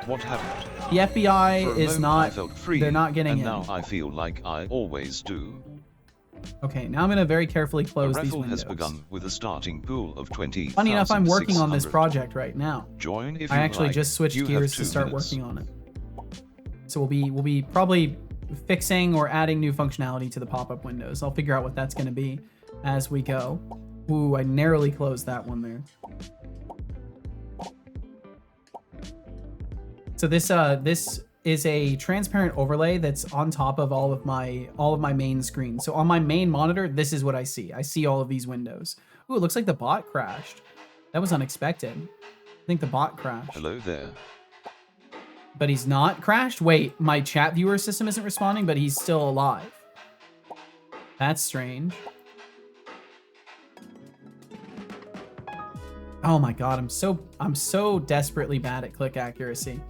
What happened? The FBI For a is moment not. I felt free, They're not getting and in. now I feel like I always do. Okay, now I'm gonna very carefully The close these raffle windows. has begun with a starting pool of 20. Funny enough, I'm working on this project right now. Join if I you actually like. just switched You have gears 2 to start minutes. working on it. So we'll be probably fixing or adding new functionality to the pop-up windows. I'll figure out what that's going to be as we go. Ooh, I narrowly closed that one there. So this is a transparent overlay that's on top of all of my main screen. So on my main monitor, this is what I see. I see all of these windows. Ooh, it looks like the bot crashed. That was unexpected. I think the bot crashed. Hello there. But he's not crashed? Wait, my chat viewer system isn't responding, but he's still alive. That's strange. Oh my god, I'm so desperately bad at click accuracy.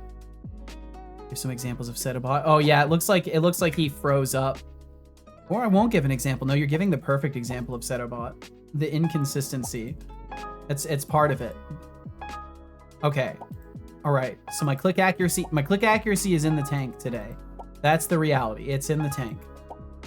Give some examples of Setobot. Oh yeah, it looks like he froze up. Or I won't give an example. No, you're giving the perfect example of Setobot. The inconsistency. It's part of it. Okay. All right. So my click accuracy is in the tank today. That's the reality. It's in the tank.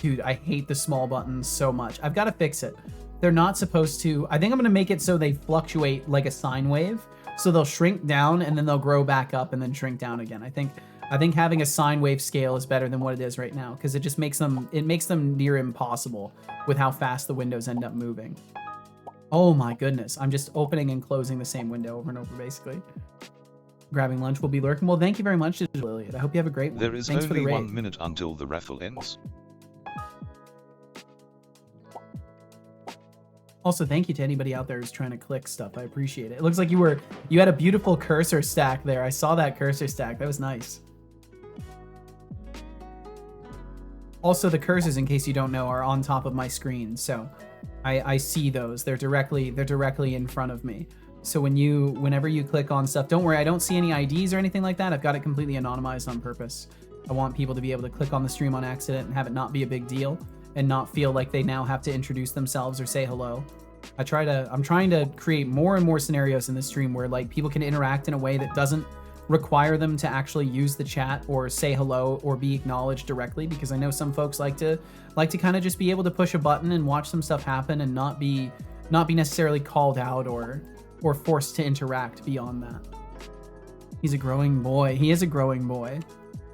Dude, I hate the small buttons so much. I've got to fix it. They're not supposed to. I think I'm going to make it so they fluctuate like a sine wave. So they'll shrink down and then they'll grow back up and then shrink down again. I think having a sine wave scale is better than what it is right now because it just makes them near impossible with how fast the windows end up moving. Oh my goodness. I'm just opening and closing the same window over and over basically. Grabbing lunch will be lurking. Well, thank you very much, Digital Iliad. I hope you have a great one. There is Thanks for the only raid. 1 minute until the raffle ends. Also, thank you to anybody out there who's trying to click stuff. I appreciate it. It looks like you had a beautiful cursor stack there. I saw that cursor stack. That was nice. Also, the cursors, in case you don't know, are on top of my screen, so I see those. They're directly in front of me. So whenever you click on stuff, don't worry, I don't see any IDs or anything like that. I've got it completely anonymized on purpose. I want people to be able to click on the stream on accident and have it not be a big deal and not feel like they now have to introduce themselves or say hello. I'm trying to create more and more scenarios in this stream where like people can interact in a way that doesn't require them to actually use the chat or say hello or be acknowledged directly, because I know some folks like to kind of just be able to push a button and watch some stuff happen and not be necessarily called out or forced to interact beyond that. He's a growing boy. He is a growing boy.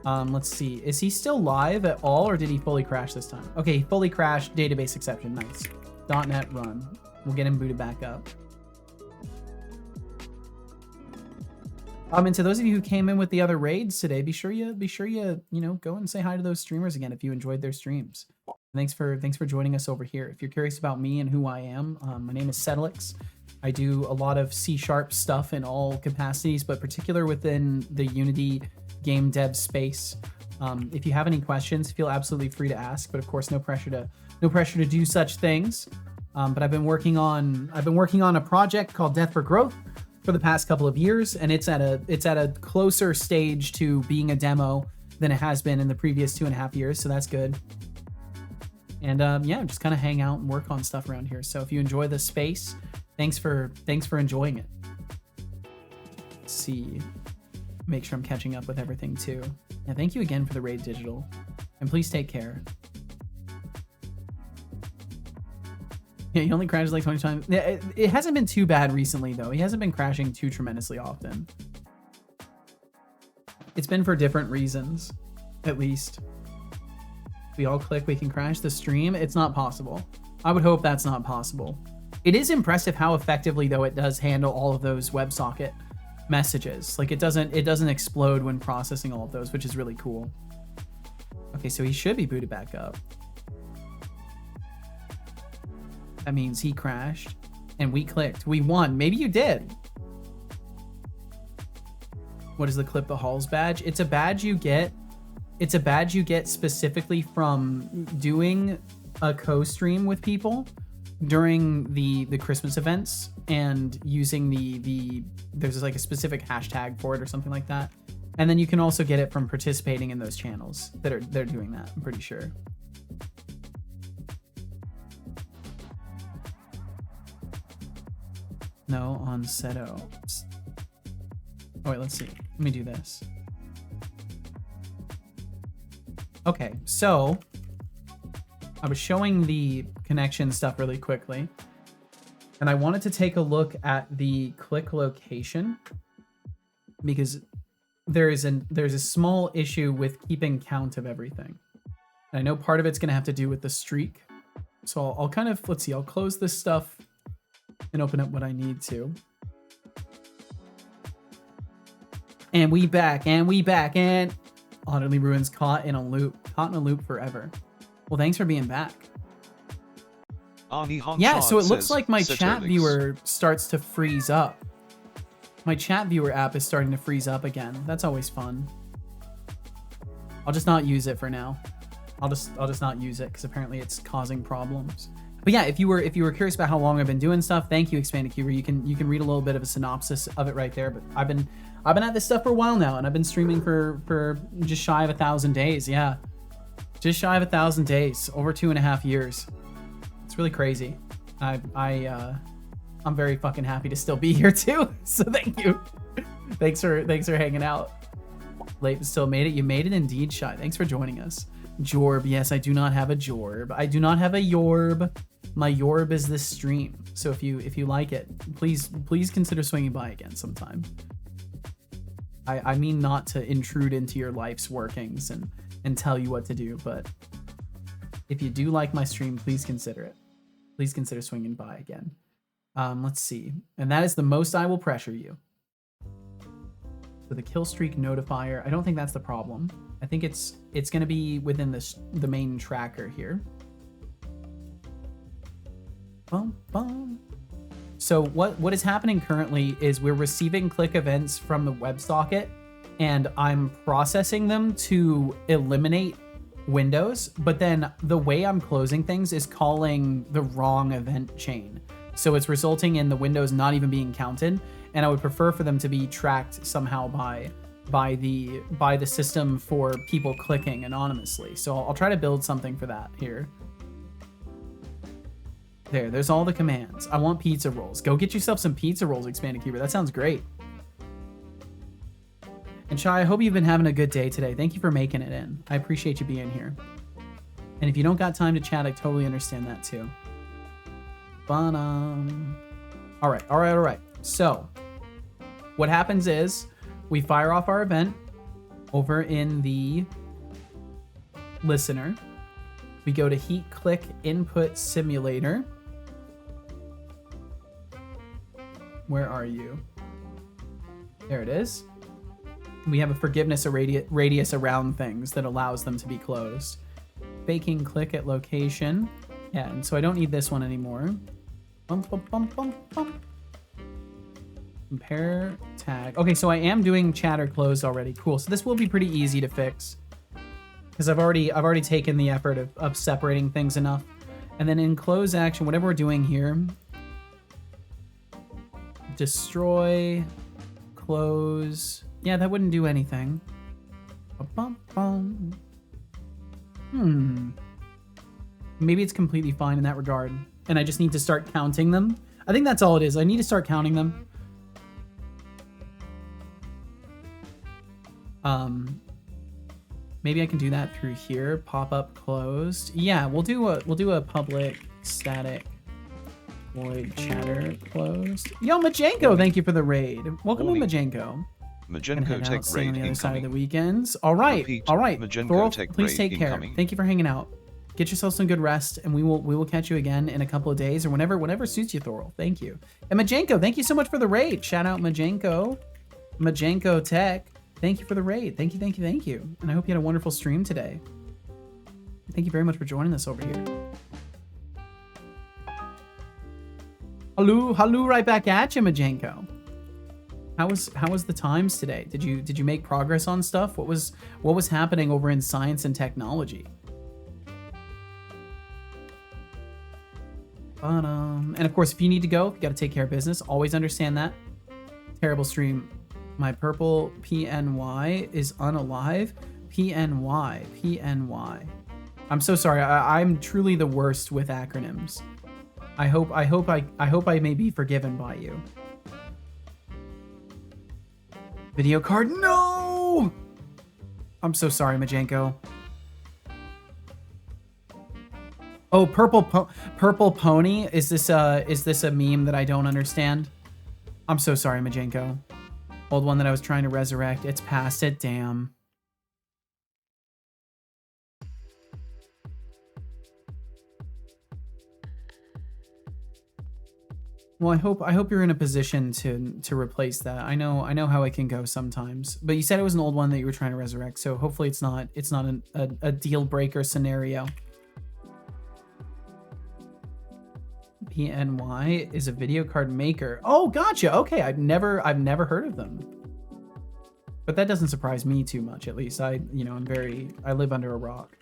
Let's see. Is he still live at all, or did he fully crash this time? Okay, he fully crashed. Database exception. Nice. .NET run. We'll get him booted back up. And to those of you who came in with the other raids today, be sure you go and say hi to those streamers again if you enjoyed their streams. Thanks for joining us over here. If you're curious about me and who I am, my name is Sedlix. I do a lot of C# stuff in all capacities, but particular within the Unity game dev space. If you have any questions, feel absolutely free to ask, but of course, no pressure to do such things. But I've been working on a project called Death for Growth for the past couple of years, and it's at a closer stage to being a demo than it has been in the previous 2.5 years, so that's good. And yeah, just kind of hang out and work on stuff around here. So if you enjoy the space, thanks for enjoying it. Let's see, make sure I'm catching up with everything too. Yeah, thank you again for the raid, Digital, and please take care. Yeah, he only crashes like 20 times. It hasn't been too bad recently, though. He hasn't been crashing too tremendously often. It's been for different reasons, at least. If we all click, we can crash the stream. It's not possible. I would hope that's not possible. It is impressive how effectively, though, it does handle all of those WebSocket messages. Like, it doesn't explode when processing all of those, which is really cool. Okay, so he should be booted back up. That means he crashed and we clicked. We won. Maybe you did. What is the Clip the Halls badge? It's a badge you get. It's a badge you get specifically from doing a co-stream with people during the Christmas events and using there's like a specific hashtag for it or something like that. And then you can also get it from participating in those channels they're doing that, I'm pretty sure. No, on Seto. Oh wait, let's see. Let me do this. Okay, so I was showing the connection stuff really quickly, and I wanted to take a look at the click location because there's a small issue with keeping count of everything. And I know part of it's going to have to do with the streak. So I'll kind of, let's see, I'll close this stuff and open up what I need to. And we back, and Utterly Ruins caught in a loop forever. Well, thanks for being back. Yeah, so it looks like my chat viewer starts to freeze up. My chat viewer app is starting to freeze up again. That's always fun. I'll just not use it for now. I'll just not use it because apparently it's causing problems. But yeah, if you were curious about how long I've been doing stuff, thank you, Expanded Cuber. You can read a little bit of a synopsis of it right there. But I've been at this stuff for a while now, and I've been streaming for just shy of 1,000 days. Yeah, just shy of 1,000 days, over 2.5 years. It's really crazy. I'm very fucking happy to still be here too. So thank you. Thanks for hanging out. Late but still made it. You made it indeed, Shy. Thanks for joining us. Jorb, yes, I do not have a Jorb. I do not have a Yorb. My Yorb is this stream. So if you like it, please consider swinging by again sometime. I mean not to intrude into your life's workings and tell you what to do, but if you do like my stream, please consider it. Please consider swinging by again. Let's see. And that is the most I will pressure you. So the kill streak notifier, I don't think that's the problem. I think it's going to be within the main tracker here. Bum, bum. So what is happening currently is we're receiving click events from the WebSocket, and I'm processing them to eliminate windows, but then the way I'm closing things is calling the wrong event chain. So it's resulting in the windows not even being counted, and I would prefer for them to be tracked somehow by the system for people clicking anonymously. So I'll try to build something for that here. There's all the commands. I want pizza rolls. Go get yourself some pizza rolls, Expanded Cuber. That sounds great. And Shai, I hope you've been having a good day today. Thank you for making it in. I appreciate you being here. And if you don't got time to chat, I totally understand that too. All right. So what happens is we fire off our event over in the listener. We go to heat click input simulator. Where are you? There it is. We have a forgiveness radius around things that allows them to be closed. Baking click at location. Yeah, and so I don't need this one anymore. Compare tag. Okay, so I am doing chatter closed already. Cool. So this will be pretty easy to fix because I've already taken the effort of separating things enough. And then in close action, whatever we're doing here, destroy, close. Yeah, that wouldn't do anything. Maybe it's completely fine in that regard. And I just need to start counting them. I think that's all it is. I need to start counting them. Maybe I can do that through here. Pop up closed. Yeah, we'll do a public static void chatter closed. Yo, Majenko, thank you for the raid. Welcome to Majenko. Majenko Tech On raid the other side of incoming. the weekends. All right. Repeat, All right. Majenko Thorolf, Tech please raid take care. incoming. Thank you for hanging out. Get yourself some good rest, and we will catch you again in a couple of days or whenever suits you, Thorolf. Thank you. And Majenko, thank you so much for the raid. Shout out Majenko. Majenko Tech. Thank you for the raid. Thank you. And I hope you had a wonderful stream today. Thank you very much for joining us over here. Hello, right back at you, Majenko. How was the times today? Did you make progress on stuff? What was happening over in science and technology? And of course, if you need to go, if you got to take care of business, always understand that. Terrible stream. My purple PNY is unalive. PNY. I'm so sorry. I'm truly the worst with acronyms. I hope I may be forgiven by you. Video card, no! I'm so sorry, Majenko. Oh, purple pony. Is this a meme that I don't understand? I'm so sorry, Majenko. Old one that I was trying to resurrect. It's past it. Damn. Well, I hope you're in a position to replace that. I know how it can go sometimes. But you said it was an old one that you were trying to resurrect, so hopefully it's not a deal breaker scenario. PNY is a video card maker. Oh, gotcha. Okay, I've never heard of them. But that doesn't surprise me too much. At least I live under a rock.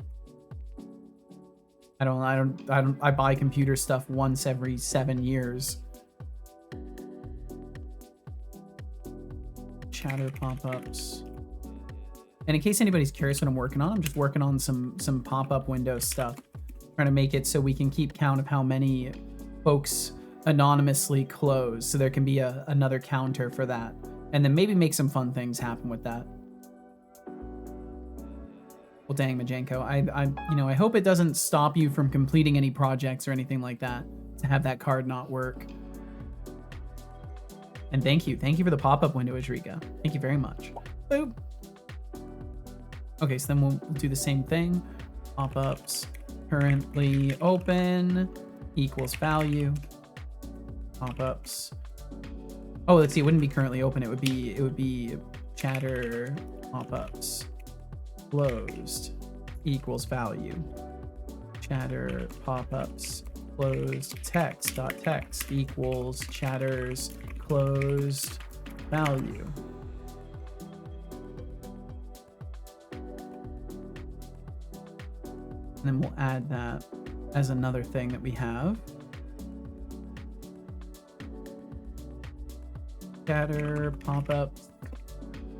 I buy computer stuff once every 7 years. Chatter pop-ups. And in case anybody's curious what I'm working on, I'm just working on some pop-up window stuff. Trying to make it so we can keep count of how many folks anonymously close, so there can be another counter for that, and then maybe make some fun things happen with that. Well, dang, Majenko, I hope it doesn't stop you from completing any projects or anything like that to have that card not work. And thank you for the pop-up window, Ajrika. Thank you very much. Boop. Okay, so then we'll do the same thing. Pop-ups currently open equals value. Pop-ups. Oh, let's see. It wouldn't be currently open. It would be chatter pop-ups closed equals value. Chatter pop-ups closed text dot text equals chatters closed value. And then we'll add that as another thing that we have. Chatter pop-up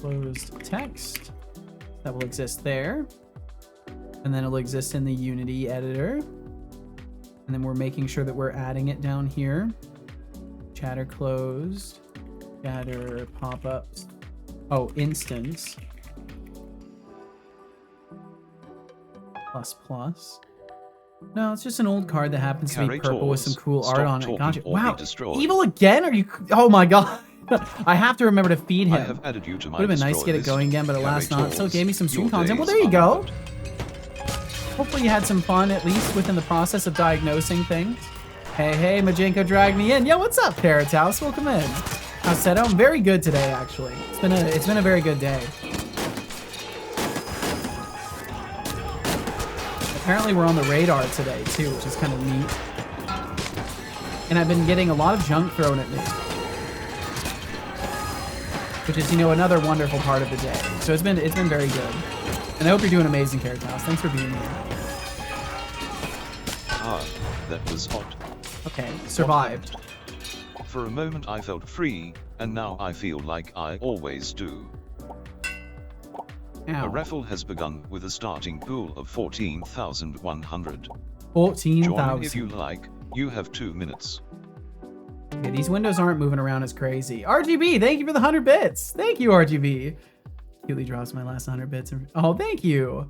closed text. That will exist there. And then it'll exist in the Unity editor. And then we're making sure that we're adding it down here. Chatter closed. Chatter pop-ups. Oh, instance. Plus plus. No, it's just an old card that happens to be purple with some cool art on it. Gotcha. Wow, evil again? Are you? Oh my god. I have to remember to feed him. I have added you to my Would have been nice to get it going again, but alas not. So it gave me some stream content. Well, there you go. Hopefully you had some fun, at least within the process of diagnosing things. Hey, Majenko dragged me in. Yo, what's up, Parrot House? Welcome in. How's Seto? I'm very good today, actually. It's been a very good day. Apparently we're on the radar today, too, which is kind of neat. And I've been getting a lot of junk thrown at me. Which is, you know, another wonderful part of the day. So it's been very good. And I hope you're doing amazing, Carrot House. Thanks for being here. Ah, that was hot. Okay, survived. For a moment I felt free, and now I feel like I always do. Ow. A raffle has begun with a starting pool of 14,100. 14,000. Join if you like. You have 2 minutes. Okay, these windows aren't moving around as crazy. RGB, thank you for the 100 bits. Thank you, RGB. Cutely drops my last 100 bits. Oh, thank you.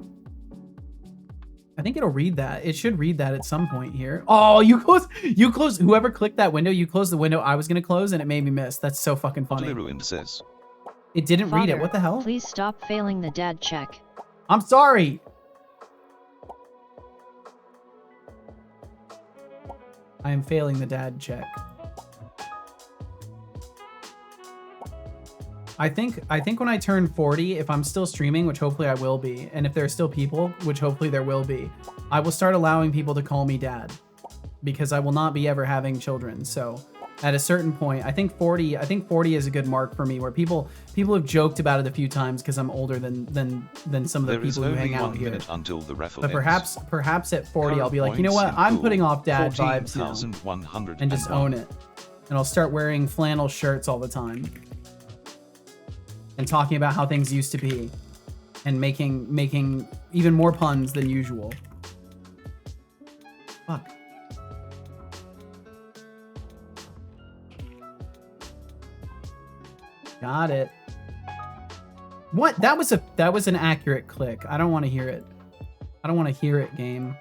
I think it'll read that. It should read that at some point here. Oh, you close. Whoever clicked that window, you closed the window I was gonna close, and it made me miss. That's so fucking funny. Utterly ruined says. It didn't read it. Father, What the hell? Please stop failing the dad check. I'm sorry. I am failing the dad check. I think when I turn 40, if I'm still streaming, which hopefully I will be, and if there are still people, which hopefully there will be, I will start allowing people to call me dad, because I will not be ever having children. So at a certain point, I think 40 is a good mark for me, where people have joked about it a few times because I'm older than some of the people who hang out here. Until the raffle but perhaps at 40 I'll be like, you know what? I'm putting off dad vibes now, and just own it. And I'll start wearing flannel shirts all the time. And talking about how things used to be, and making even more puns than usual. Fuck. Got it. What? That was an accurate click. I don't want to hear it. I don't want to hear it, game.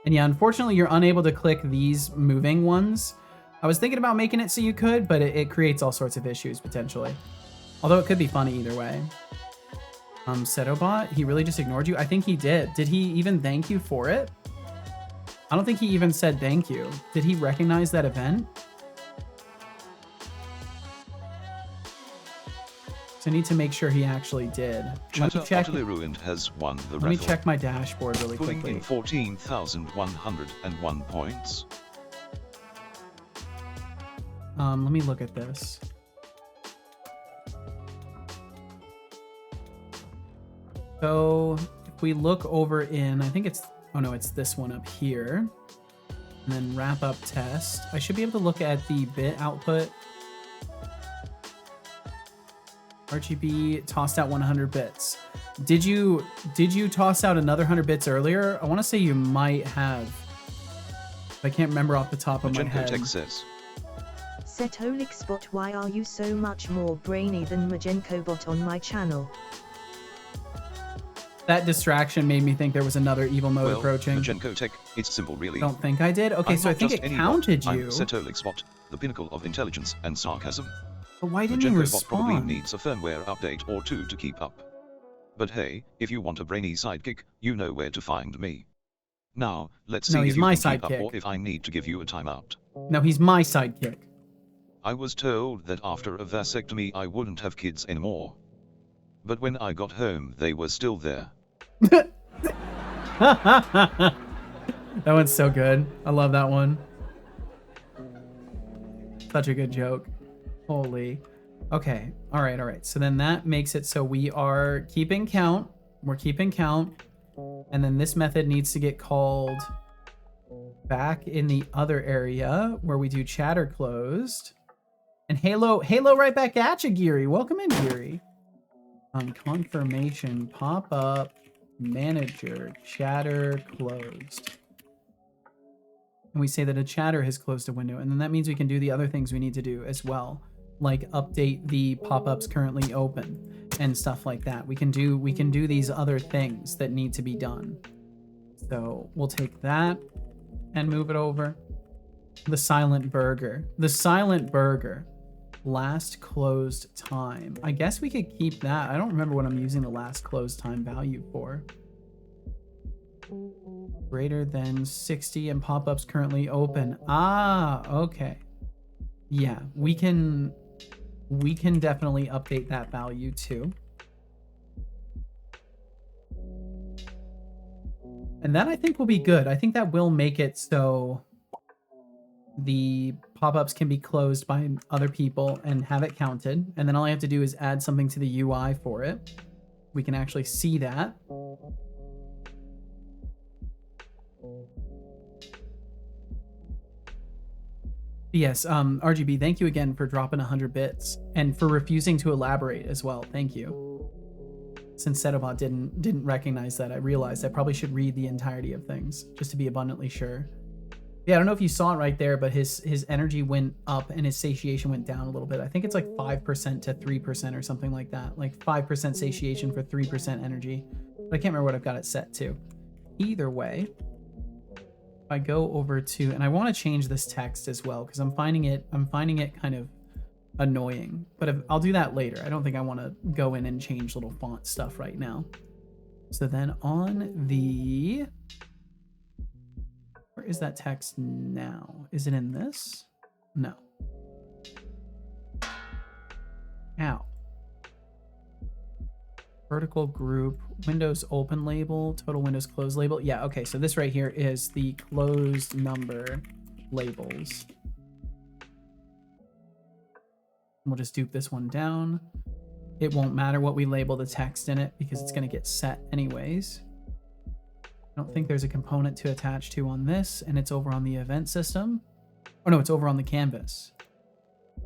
And yeah, unfortunately, you're unable to click these moving ones. I was thinking about making it so you could, but it creates all sorts of issues, potentially. Although it could be funny either way. Setobot, he really just ignored you? I think he did. Did he even thank you for it? I don't think he even said thank you. Did he recognize that event? So I need to make sure he actually did. Chatter Utterly Ruined has won the raffle. Let me check my dashboard really pulling quickly. in 14,101 points. Let me look at this. So if we look over in, I think it's, oh no, it's this one up here. And then wrap up test. I should be able to look at the bit output. RGB tossed out 100 bits. Did you toss out another 100 bits earlier? I want to say you might have. I can't remember off the top of my head. Says. Setolixbot, why are you so much more brainy than Majenkobot on my channel? That distraction made me think there was another evil mode approaching. Majenko Tech, it's simple really. Don't think I did? Okay, so I think it counted you. I'm Setolixbot, the pinnacle of intelligence and sarcasm. But why didn't you respond? Bot probably needs a firmware update or two to keep up. But hey, if you want a brainy sidekick, you know where to find me. Now, let's see if you can keep up or if I need to give you a timeout. No, he's my sidekick. I was told that after a vasectomy I wouldn't have kids anymore. But when I got home they were still there. That one's so good. I love that one. Such a good joke. Holy. Okay. All right. All right. So then that makes it so we are keeping count. We're keeping count. And then this method needs to get called back in the other area where we do chatter closed. And Halo right back at you, Geary. Welcome in, Geary. Confirmation pop-up manager chatter closed. And we say that a chatter has closed a window, and then that means we can do the other things we need to do as well, like update the pop-ups currently open and stuff like that. We can do these other things that need to be done. So we'll take that and move it over. The silent burger. The silent burger. Last closed time. I guess we could keep that. I don't remember what I'm using the last closed time value for. Greater than 60 and pop-ups currently open. Ah, okay. Yeah, we can definitely update that value too. And that I think will be good. I think that will make it so the pop-ups can be closed by other people and have it counted. And then all I have to do is add something to the UI for it. We can actually see that. Yes, RGB, thank you again for dropping 100 bits and for refusing to elaborate as well. Thank you. Since Setobot didn't recognize that, I realized I probably should read the entirety of things just to be abundantly sure. Yeah, I don't know if you saw it right there, but his energy went up and his satiation went down a little bit. I think it's like 5% to 3% or something like that. Like 5% satiation for 3% energy. But I can't remember what I've got it set to. Either way, if I go over to, and I want to change this text as well because I'm finding it kind of annoying. But I'll do that later. I don't think I want to go in and change little font stuff right now. So then on the, where is that text now? Is it in this? No. Ow. Vertical group, Windows open label, total Windows closed label. Yeah, okay, so this right here is the closed number labels. We'll just dupe this one down. It won't matter what we label the text in it because it's going to get set anyways. I don't think there's a component to attach to on this, and it's over on the event system. Oh no, it's over on the canvas.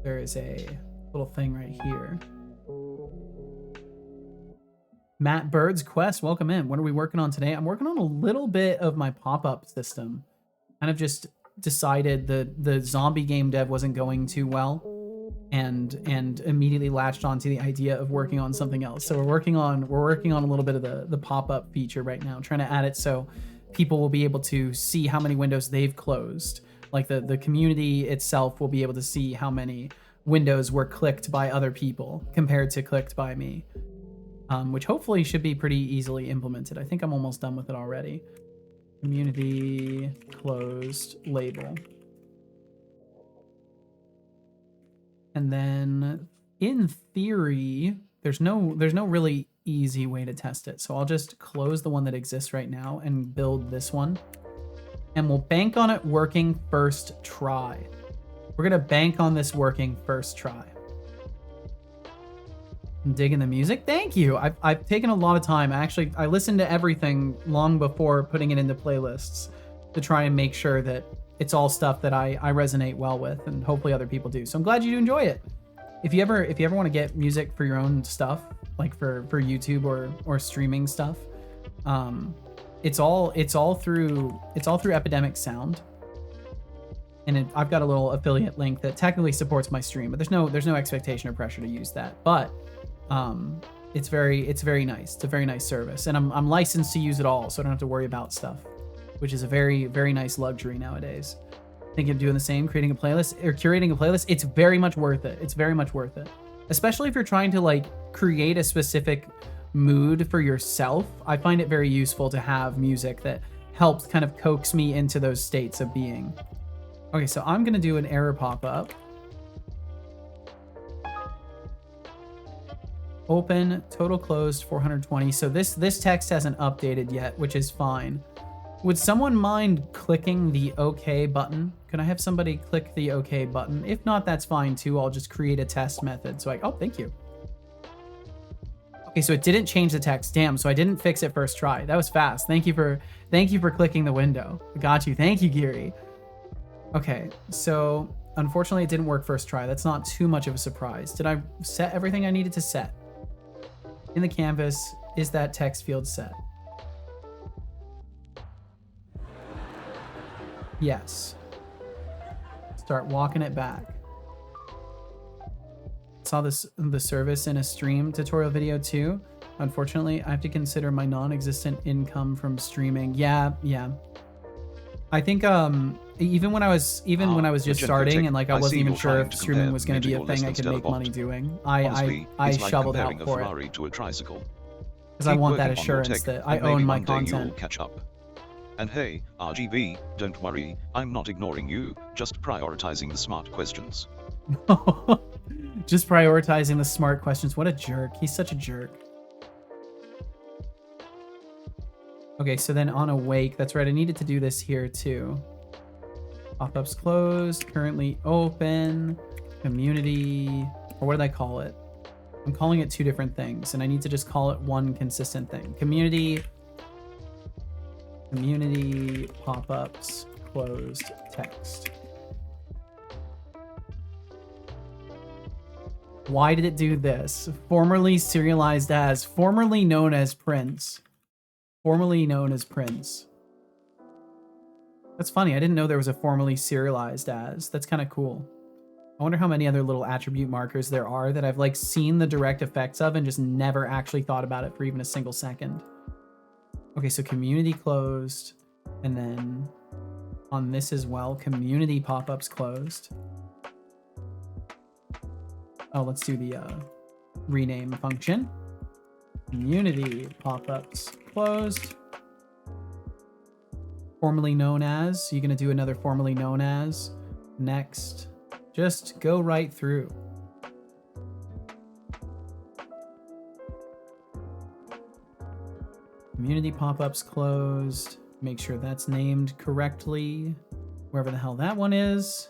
There is a little thing right here. Matt Bird's Quest, welcome in. What are we working on today? I'm working on a little bit of my pop-up system. Kind of just decided that the zombie game dev wasn't going too well and immediately latched onto the idea of working on something else. So we're working on a little bit of the pop-up feature right now, trying to add it so people will be able to see how many windows they've closed. Like the community itself will be able to see how many windows were clicked by other people compared to clicked by me. Which hopefully should be pretty easily implemented. I think I'm almost done with it already. Community closed label. And then in theory, there's no really easy way to test it. So I'll just close the one that exists right now and build this one. And we'll bank on it working first try. We're gonna bank on this working first try. I'm digging the music. Thank you. I've taken a lot of time. I listened to everything long before putting it into playlists to try and make sure that it's all stuff that I resonate well with, and hopefully other people do. So I'm glad you enjoy it. If you ever want to get music for your own stuff, like for YouTube or streaming stuff, it's all through Epidemic Sound. And I've got a little affiliate link that technically supports my stream, but there's no expectation or pressure to use that. But it's very nice. It's a very nice service, and I'm licensed to use it all, so I don't have to worry about stuff, which is a very, very nice luxury nowadays. Thinking of doing the same, creating a playlist or curating a playlist. It's very much worth it. It's very much worth it, especially if you're trying to like create a specific mood for yourself. I find it very useful to have music that helps kind of coax me into those states of being. Okay, so I'm gonna do an error pop-up. Open, total closed 420. So this text hasn't updated yet, which is fine. Would someone mind clicking the OK button? Can I have somebody click the OK button? If not, that's fine too. I'll just create a test method. So oh, thank you. Okay, so it didn't change the text. Damn, so I didn't fix it first try. That was fast. Thank you for clicking the window. Got you. Thank you, Geary. Okay, so unfortunately it didn't work first try. That's not too much of a surprise. Did I set everything I needed to set? In the canvas, is that text field set? Yes. Start walking it back. Saw the service in a stream tutorial video too. Unfortunately, I have to consider my non-existent income from streaming. Yeah. I think even when I was just starting and like I wasn't even sure if streaming was going to be a thing I could make money doing, I shoveled out for it because I want that assurance that I own my content. Catch up. And hey, RGB, don't worry, I'm not ignoring you, just prioritizing the smart questions. Just prioritizing the smart questions. What a jerk. He's such a jerk. Okay, so then on awake, that's right. I needed to do this here too. Pop-ups closed, currently open, community, or what did I call it? I'm calling it two different things, and I need to just call it one consistent thing. Community pop-ups closed text. Why did it do this? Formerly serialized as, formerly known as Prince. Formerly known as Prince. That's funny. I didn't know there was a formerly serialized as. That's kind of cool. I wonder how many other little attribute markers there are that I've like seen the direct effects of and just never actually thought about it for even a single second. Okay, so community closed. And then on this as well, community pop-ups closed. Oh, let's do the rename function. Community pop-ups closed. Formerly known as. You're going to do another formerly known as. Next. Just go right through. Community pop-ups closed. Make sure that's named correctly. Wherever the hell that one is.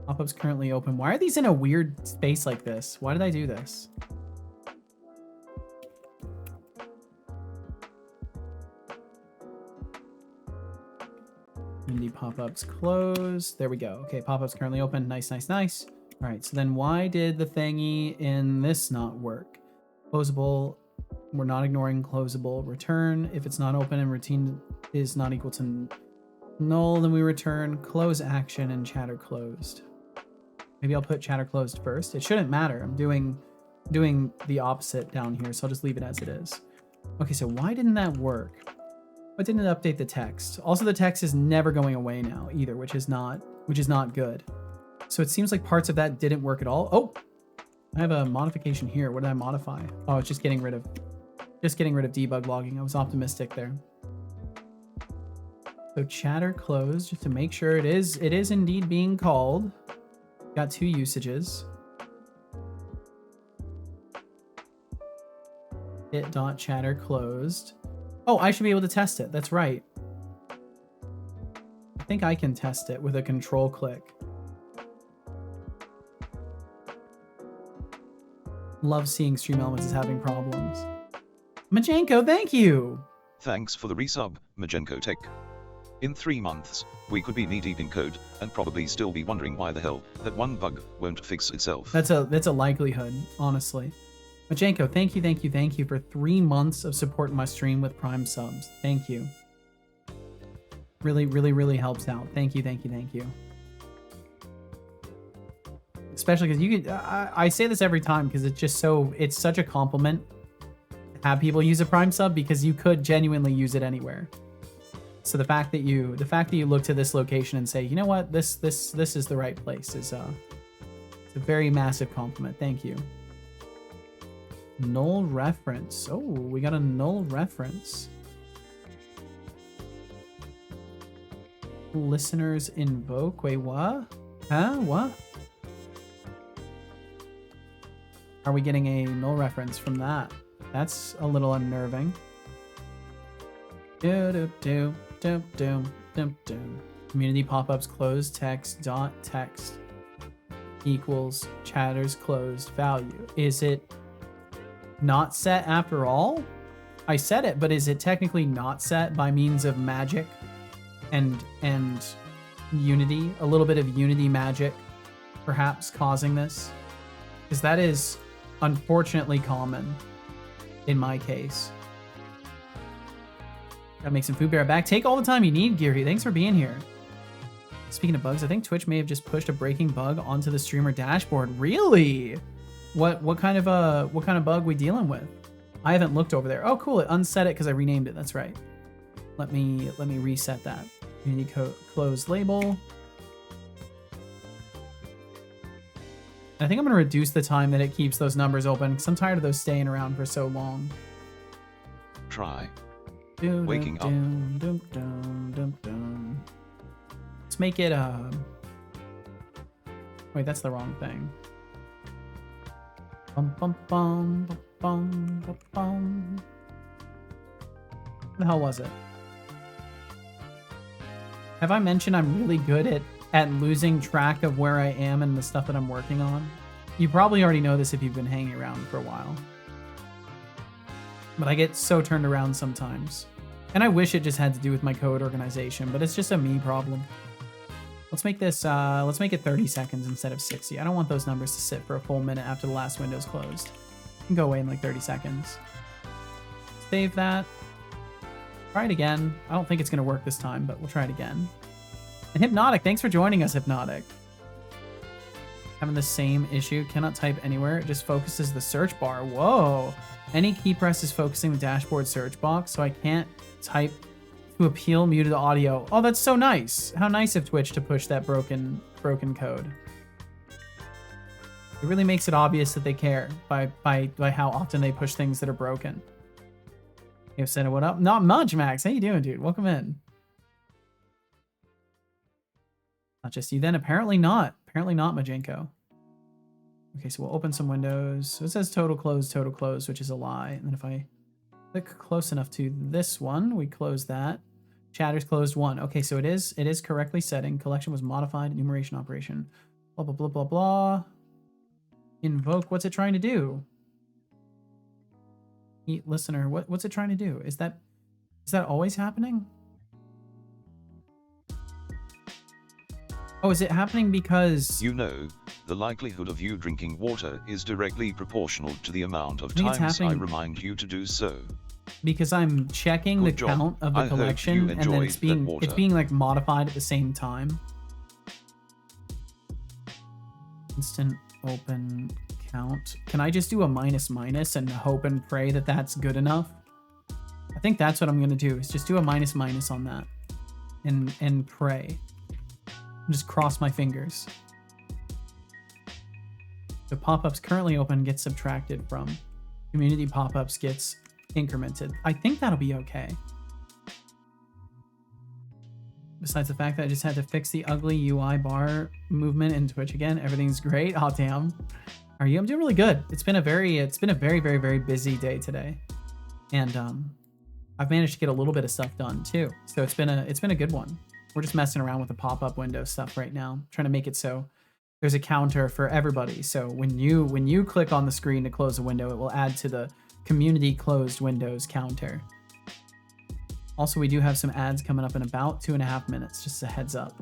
Pop-ups currently open. Why are these in a weird space like this? Why did I do this? Community pop-ups closed. There we go. Okay, pop-ups currently open. Nice, nice, nice. All right, so then why did the thingy in this not work? Closable. We're not ignoring closable. Return. If it's not open and routine is not equal to null, then we return close action and chatter closed. Maybe I'll put chatter closed first. It shouldn't matter. I'm doing the opposite down here, so I'll just leave it as it is. Okay, so why didn't that work? Why didn't it update the text? Also, the text is never going away now either, which is not good. So it seems like parts of that didn't work at all. Oh, I have a modification here. What did I modify? Oh, it's just getting rid of debug logging. I was optimistic there. So chatter closed just to make sure it is indeed being called. Got two usages. It.chatter closed. Oh, I should be able to test it. That's right. I think I can test it with a control click. Love seeing Stream Elements is having problems. Majenko, thank you! Thanks for the resub, Majenko Tech. In 3 months, we could be knee-deep in code, and probably still be wondering why the hell that one bug won't fix itself. That's a likelihood, honestly. Majenko, thank you for 3 months of support in my stream with Prime subs. Thank you. Really, really, really helps out. Thank you. Especially because you could, I say this every time because it's such a compliment to have people use a Prime sub because you could genuinely use it anywhere. So the fact that you look to this location and say, you know what, this is the right place is it's a very massive compliment. Thank you. Null reference. Oh, we got a null reference. Listeners invoke. Wait, what? Huh? What? Are we getting a null reference from that? That's a little unnerving. Community pop-ups closed text dot text equals chatters closed value. Is it not set after all? I set it, but is it technically not set by means of magic and Unity? A little bit of Unity magic perhaps causing this? Because that is unfortunately common in my case. Gotta make some food, be right back. Take all the time you need, Geary. Thanks for being here. Speaking of bugs, I think Twitch may have just pushed a breaking bug onto the streamer dashboard. Really? What kind of bug we dealing with? I haven't looked over there. Oh, cool. It unset it because I renamed it. That's right. Let me reset that. Unity close label. I think I'm gonna reduce the time that it keeps those numbers open because I'm tired of those staying around for so long. Try. Waking up. Let's make it wait, that's the wrong thing. Bum bum bum bum bum bum. What the hell was it? Have I mentioned I'm really good at losing track of where I am and the stuff that I'm working on? You probably already know this if you've been hanging around for a while. But I get so turned around sometimes. And I wish it just had to do with my code organization, but it's just a me problem. Let's make this, let's make it 30 seconds instead of 60. I don't want those numbers to sit for a full minute after the last window's closed. It can go away in like 30 seconds. Save that. Try it again. I don't think it's gonna work this time, but we'll try it again. And Hypnotic, thanks for joining us, Hypnotic. Having the same issue, cannot type anywhere. It just focuses the search bar. Whoa. Any key press is focusing the dashboard search box, so I can't type to appeal muted audio. Oh, that's so nice. How nice of Twitch to push that broken code. It really makes it obvious that they care by how often they push things that are broken. You've said what up? Not much, Max. How you doing, dude? Welcome in. Not just you then. Apparently not. Apparently not, Majenko. Okay, so we'll open some windows. So it says total close, which is a lie. And then if I click close enough to this one, we close that. Chatter's closed 1. Okay, so it is correctly setting. Collection was modified. Enumeration operation. Blah, blah, blah, blah, blah. Invoke. What's it trying to do? Eat listener. What's it trying to do? Is that always happening? Oh, is it happening because... You know, the likelihood of you drinking water is directly proportional to the amount of I think it's times I happening remind you to do so. Because I'm checking Good the job. count of the I hope collection, you and then enjoyed it's that being water. like modified at the same time. Instant open count. Can I just do a minus and hope and pray that that's good enough? I think that's what I'm gonna do, is just do a minus on that, and pray. Just cross my fingers. The pop-ups currently open gets subtracted from. Community pop-ups gets incremented. I think that'll be okay. Besides the fact that I just had to fix the ugly UI bar movement in Twitch again, everything's great. Oh damn. Are you? I'm doing really good. It's been a very, very busy day today. And I've managed to get a little bit of stuff done too. So it's been a good one. We're just messing around with the pop-up window stuff right now, trying to make it so there's a counter for everybody. So when you click on the screen to close a window, it will add to the community closed windows counter. Also, we do have some ads coming up in about 2.5 minutes, just a heads up.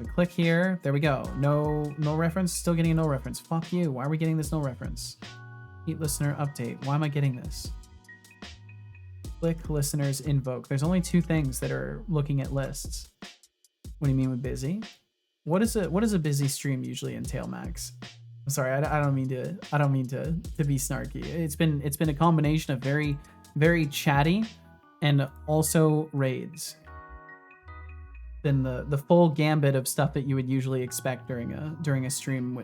We click here, there we go. No reference, still getting a no reference. Fuck you, why are we getting this no reference? Eat listener update, why am I getting this? Click listeners invoke. There's only 2 things that are looking at lists. What do you mean with busy? What is a busy stream usually entail, Max? I'm sorry, I don't mean to be snarky. It's been a combination of very, very chatty and also raids. Been the full gambit of stuff that you would usually expect during a stream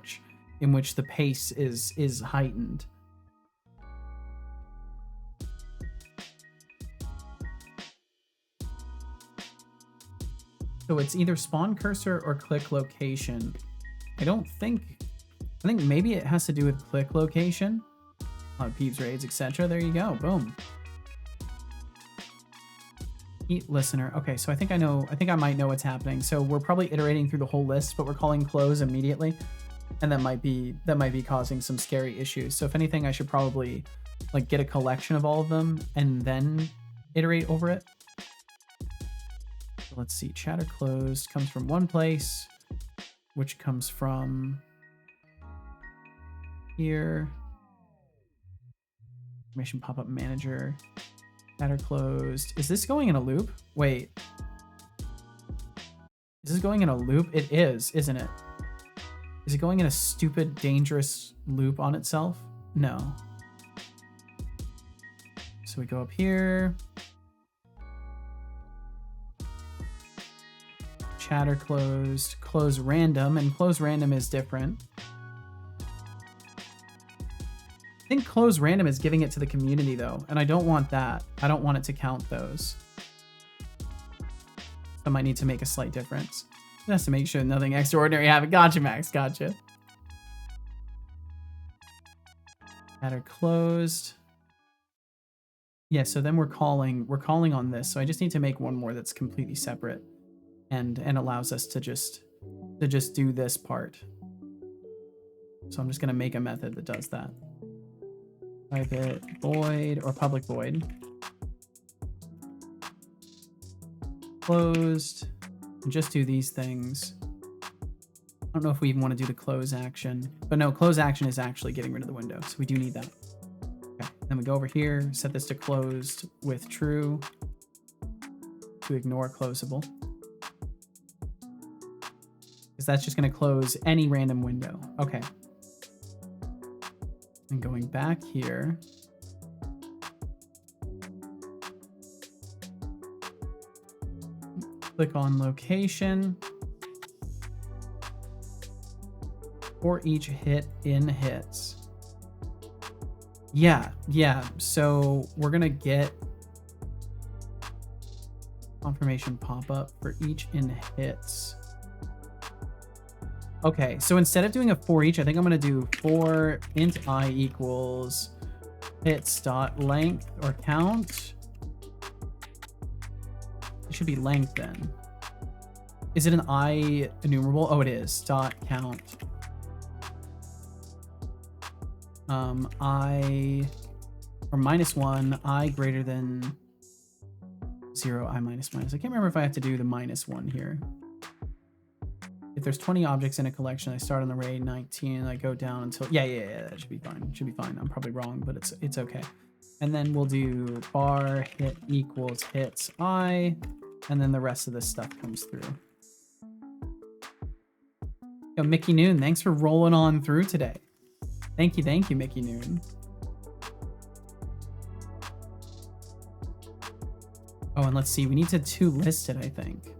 in which the pace is heightened. So it's either spawn cursor or click location. I think maybe it has to do with click location on Peeps raids, etc. There you go, boom. Eat listener. Okay, so I think I might know what's happening. So we're probably iterating through the whole list, but we're calling close immediately. And that might be causing some scary issues. So if anything, I should probably like get a collection of all of them and then iterate over it. So let's see. Chatter closed comes from one place, which comes from here. Information pop-up manager. Chatter closed. Is this going in a loop? Wait. Is this going in a loop? It is, isn't it? Is it going in a stupid, dangerous loop on itself? No. So we go up here. Chatter closed. Close random. And close random is different. I think close random is giving it to the community though, and I don't want that. I don't want it to count those. I might need to make a slight difference. Just to make sure nothing extraordinary happened. Gotcha, Max. Gotcha. Chatter closed. Yeah, so then we're calling on this. So I just need to make one more that's completely separate and allows us to just do this part. So I'm just gonna make a method that does that. Private void or public void. Closed. And just do these things. I don't know if we even want to do the close action. But no, close action is actually getting rid of the window. So we do need that. Okay. Then we go over here, set this to closed with true to ignore closable. Because that's just going to close any random window. Okay. And going back here, click on location for each hit in hits. Yeah. So we're gonna get confirmation pop-up for each in hits. Okay, so instead of doing a for each, I think I'm going to do for int I equals hits dot length or count. It should be length then. Is it an I enumerable? Oh, it is. Dot count. I or -1, I greater than 0, I minus. I can't remember if I have to do the -1 here. If there's 20 objects in a collection, I start on array 19 and I go down until yeah, that should be fine. Should be fine. I'm probably wrong, but it's okay. And then we'll do bar hit equals hits I, and then the rest of this stuff comes through. Yo, Mickey Noon, thanks for rolling on through today. Thank you, Mickey Noon. Oh, and let's see, we need to to list it, I think.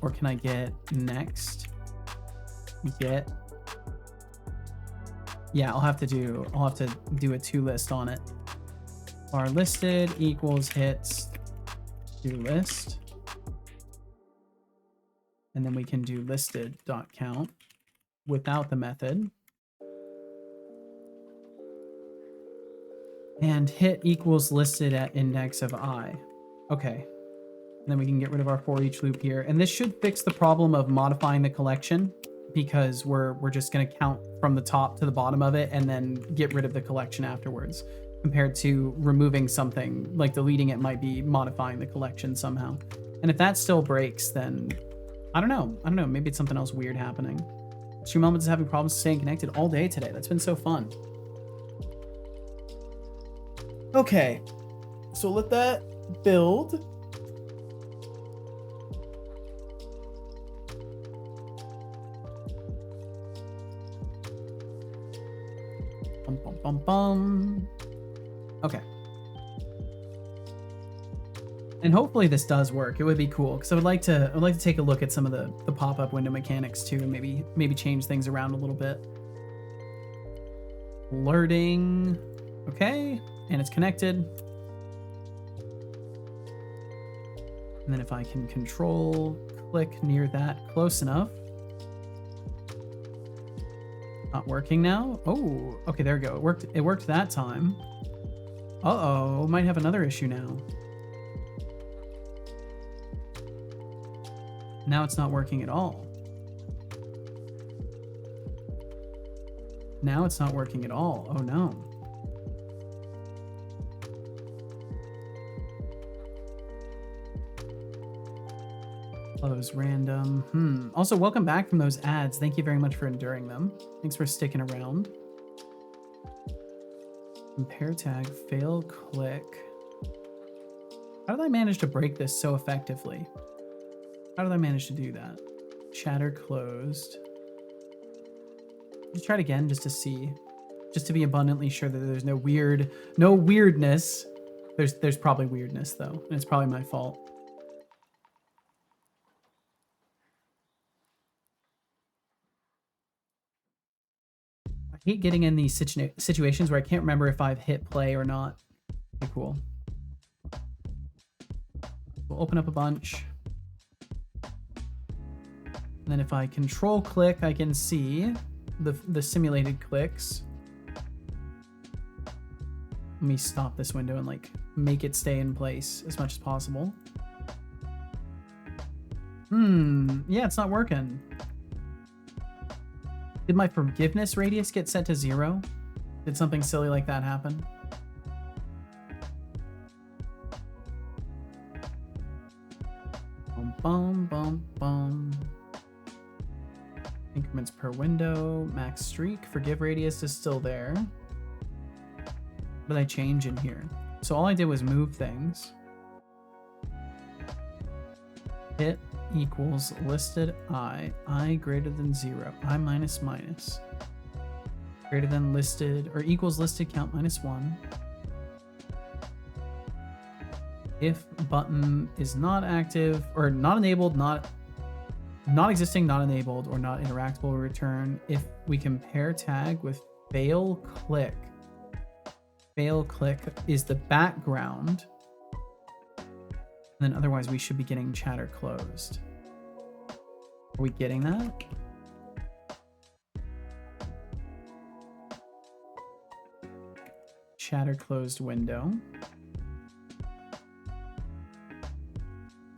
Or can I get next? Get. Yeah, I'll have to do a to list on it. Bar listed equals hits to list. And then we can do listed dot count without the method. And hit equals listed at index of I. Okay. And then we can get rid of our for each loop here. And this should fix the problem of modifying the collection, because we're just going to count from the top to the bottom of it and then get rid of the collection afterwards, compared to removing something like deleting it might be modifying the collection somehow. And if that still breaks, then I don't know. Maybe it's something else weird happening. Stream Elements is having problems staying connected all day today. That's been so fun. Okay, so let that build. Okay. And hopefully this does work. It would be cool, because I would like to take a look at some of the pop-up window mechanics too, and maybe change things around a little bit. Alerting. Okay, and it's connected. And then if I can control click near that close enough. Not working now. Oh, okay, there we go. It worked that time. Uh-oh, might have another issue now. Now it's not working at all. Now it's not working at all. Oh no. Close random. Also, welcome back from those ads. Thank you very much for enduring them. Thanks for sticking around. Compare tag, fail click. How did I manage to break this so effectively? How did I manage to do that? Chatter closed. Let's try it again just to see. Just to be abundantly sure that there's no weirdness. There's probably weirdness though, and it's probably my fault. I hate getting in these situations where I can't remember if I've hit play or not. Okay, cool. We'll open up a bunch. And then if I control click, I can see the simulated clicks. Let me stop this window and like make it stay in place as much as possible. Yeah, it's not working. Did my forgiveness radius get set to 0? Did something silly like that happen? Bum, bum, bum. Increments per window, max streak, forgive radius is still there. What did I change in here? So all I did was move things. Hit equals listed I greater than 0, I minus minus. Greater than listed, or equals listed count minus 1. If button is not active, or not enabled, not existing, not enabled, or not interactable, return. If we compare tag with fail click is the background, then otherwise we should be getting chatter closed. Are we getting that? Chatter closed window.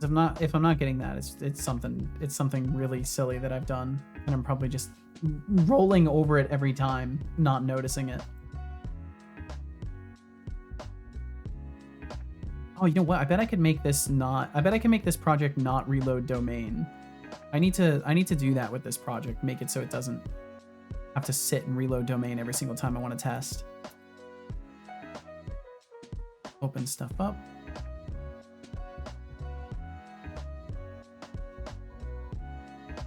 If I'm not getting that, it's something really silly that I've done, and I'm probably just rolling over it every time, not noticing it. Oh, you know what? I bet I can make this project not reload domain. I need to do that with this project. Make it so it doesn't have to sit and reload domain every single time I want to test. Open stuff up.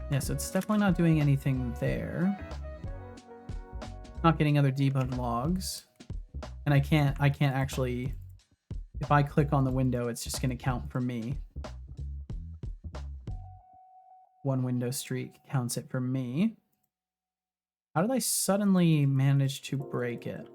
Yeah, so it's definitely not doing anything there. Not getting other debug logs. And I can't actually, if I click on the window, it's just gonna count for me. One window streak counts it for me. How did I suddenly manage to break it?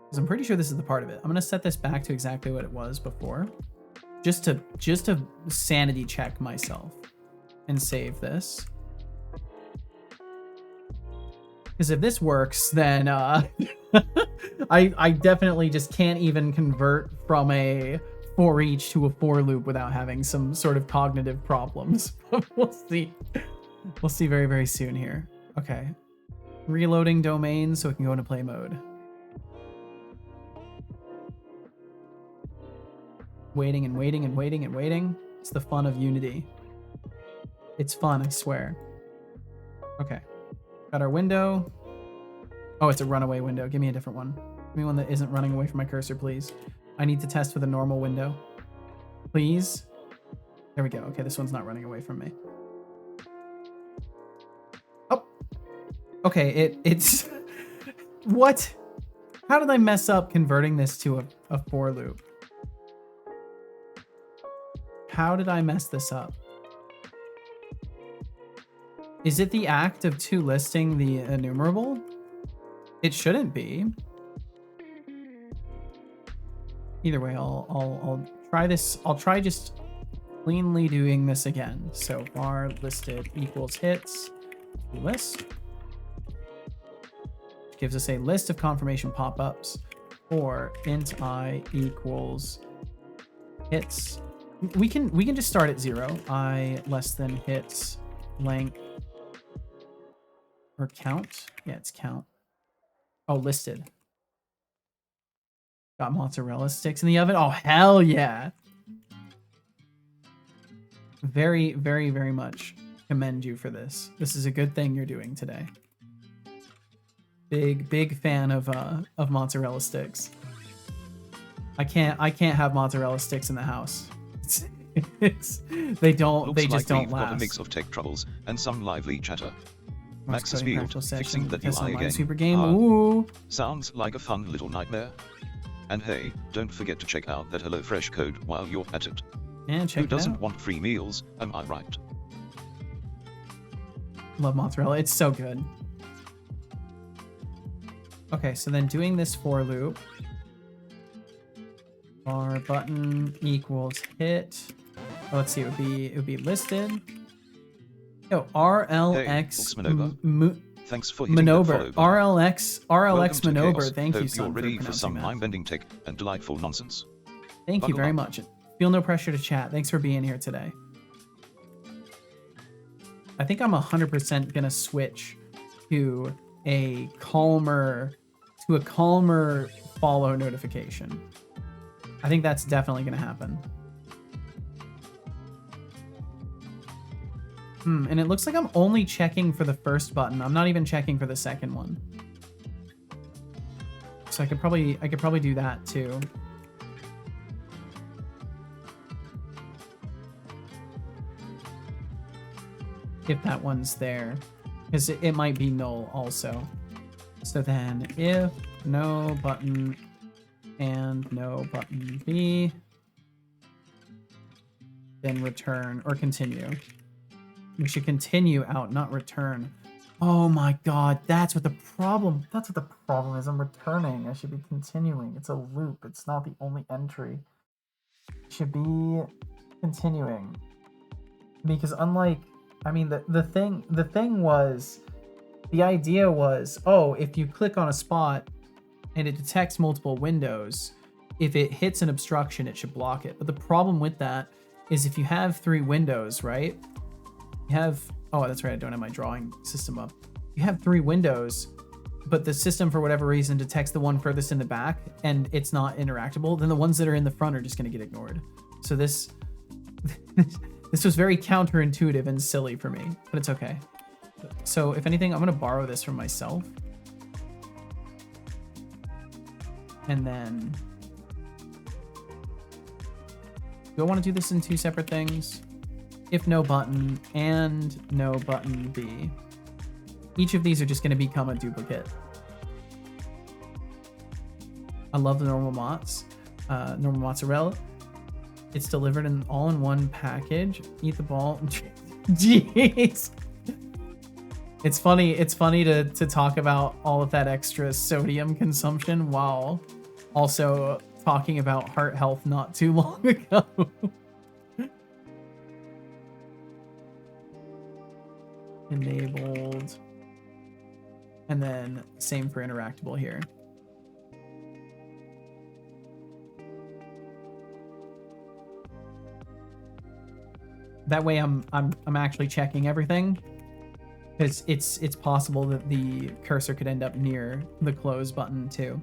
Because I'm pretty sure this is the part of it. I'm gonna set this back to exactly what it was before, just to sanity check myself, and save this. Because if this works, then I definitely just can't even convert from a for each to a for loop without having some sort of cognitive problems. We'll see. We'll see very, very soon here. Okay. Reloading domain so it can go into play mode. Waiting and waiting and waiting and waiting. It's the fun of Unity. It's fun, I swear. Okay. Got our window. Oh, it's a runaway window. Give me a different one. Give me one that isn't running away from my cursor, please. I need to test with a normal window. Please. There we go. Okay, this one's not running away from me. Oh. Okay, it's... What? How did I mess up converting this to a for loop? How did I mess this up? Is it the act of listing the enumerable? It shouldn't be. Either way, I'll try this. I'll try just cleanly doing this again. So var listed equals hits list. Gives us a list of confirmation pop-ups, or int I equals hits. We can just start at 0. I less than hits length or count. Yeah, it's count. Oh, listed. Got mozzarella sticks in the oven. Oh, hell yeah. Very, very, very much commend you for this. This is a good thing you're doing today. Big fan of mozzarella sticks. I can't have mozzarella sticks in the house. They just Looks don't like last. we've got a mix of tech troubles and some lively chatter. Max is field, fixing that UI again. Super game. Ah, Ooh. sounds like a fun little nightmare. And hey, don't forget to check out that HelloFresh code while you're at it. And check Who it doesn't out. want free meals, am I right? Love mozzarella. It's so good. Okay, so then doing this for loop. Var button equals hit. Oh, let's see. It would be listed. Oh, RLX Thanks for hitting that follow Manober. button. RLX Welcome to Manober. Chaos. Thank you, Hope son, you're ready for pronouncing some that. mind-bending tech and delightful nonsense. Thank you Buckle very up. much. Feel no pressure to chat. Thanks for being here today. I think I'm 100% gonna switch to a calmer follow notification. I think that's definitely gonna happen. And it looks like I'm only checking for the first button. I'm not even checking for the second one. So I could probably do that too. If that one's there, because it might be null also. So then if no button and no button B, then return or continue. We should continue out, not return. Oh my god, that's what the problem is. I'm returning. I should be continuing. It's a loop. It's not the only entry. It should be continuing. Because unlike, I mean, the idea was, oh, if you click on a spot and it detects multiple windows, if it hits an obstruction, it should block it. But the problem with that is if you have 3 windows, right? You have, oh, that's right, I don't have my drawing system up. You have 3 windows, but the system, for whatever reason, detects the one furthest in the back and it's not interactable, then the ones that are in the front are just going to get ignored. So this was very counterintuitive and silly for me, but it's okay. So if anything, I'm going to borrow this from myself. And then, do I want to do this in 2 separate things? If no button and no button B. Each of these are just going to become a duplicate. I love the normal normal mozzarella. It's delivered in all-in-one package. Eat the ball. Jeez. It's funny to talk about all of that extra sodium consumption while also talking about heart health not too long ago. Enabled. And then same for interactable here. That way I'm actually checking everything, because it's possible that the cursor could end up near the close button too.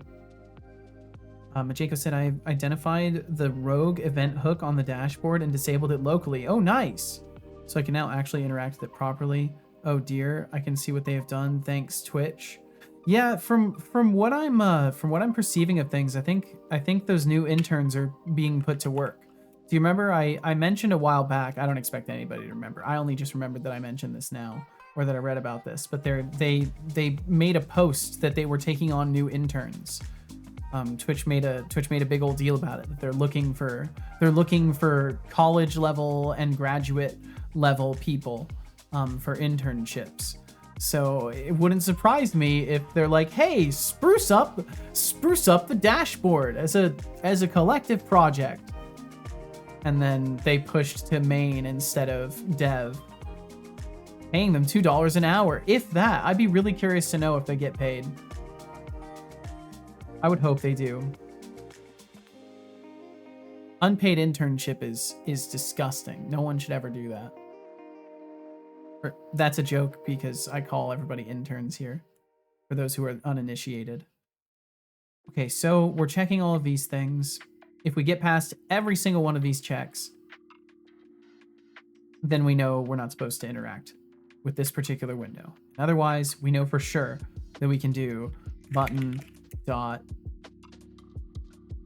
Majeko said, I've identified the rogue event hook on the dashboard and disabled it locally. Oh, nice. So I can now actually interact with it properly. Oh dear, I can see what they have done. Thanks, Twitch. Yeah, from what I'm perceiving of things, I think those new interns are being put to work. Do you remember I mentioned a while back? I don't expect anybody to remember. I only just remembered that I mentioned this now, or that I read about this. But they made a post that they were taking on new interns. Twitch made a big old deal about it. That they're looking for college level and graduate level people for internships. So it wouldn't surprise me if they're like, hey, spruce up the dashboard as a collective project. and then they pushed to main instead of dev. Paying them $2 an hour, if that. I'd be really curious to know if they get paid. I would hope they do. Unpaid internship is disgusting. No one should ever do that. That's a joke because I call everybody interns here, for those who are uninitiated. Okay, so we're checking all of these things. If we get past every single one of these checks, then we know we're not supposed to interact with this particular window. Otherwise, we know for sure that we can do button dot.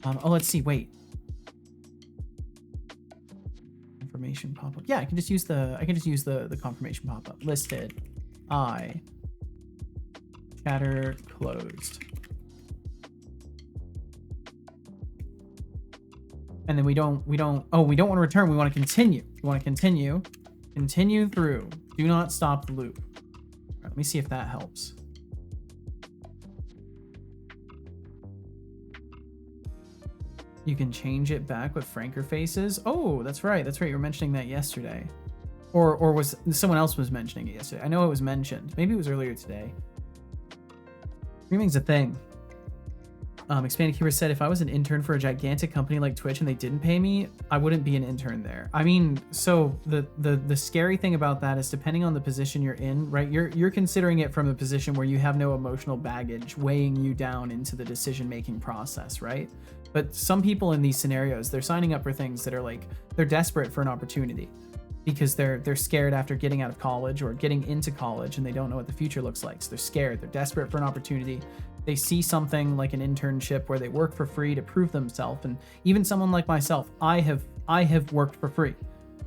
Oh, let's see. Wait. Confirmation pop-up. Yeah, I can just use the confirmation pop-up. Listed. Chatter closed. And then we don't want to return. We want to continue. We want to continue through. Do not stop the loop. All right, let me see if that helps. You can change it back with franker faces. Oh, that's right. That's right. You were mentioning that yesterday. Or was someone else was mentioning it yesterday? I know it was mentioned. Maybe it was earlier today. Streaming's a thing. Expanded Keeper said, if I was an intern for a gigantic company like Twitch and they didn't pay me, I wouldn't be an intern there. I mean, so the scary thing about that is depending on the position you're in, right? You're considering it from a position where you have no emotional baggage weighing you down into the decision-making process, right? But some people in these scenarios, they're signing up for things that are like, they're desperate for an opportunity because they're scared after getting out of college or getting into college and they don't know what the future looks like. So they're scared, they're desperate for an opportunity. They see something like an internship where they work for free to prove themselves. And even someone like myself, I have worked for free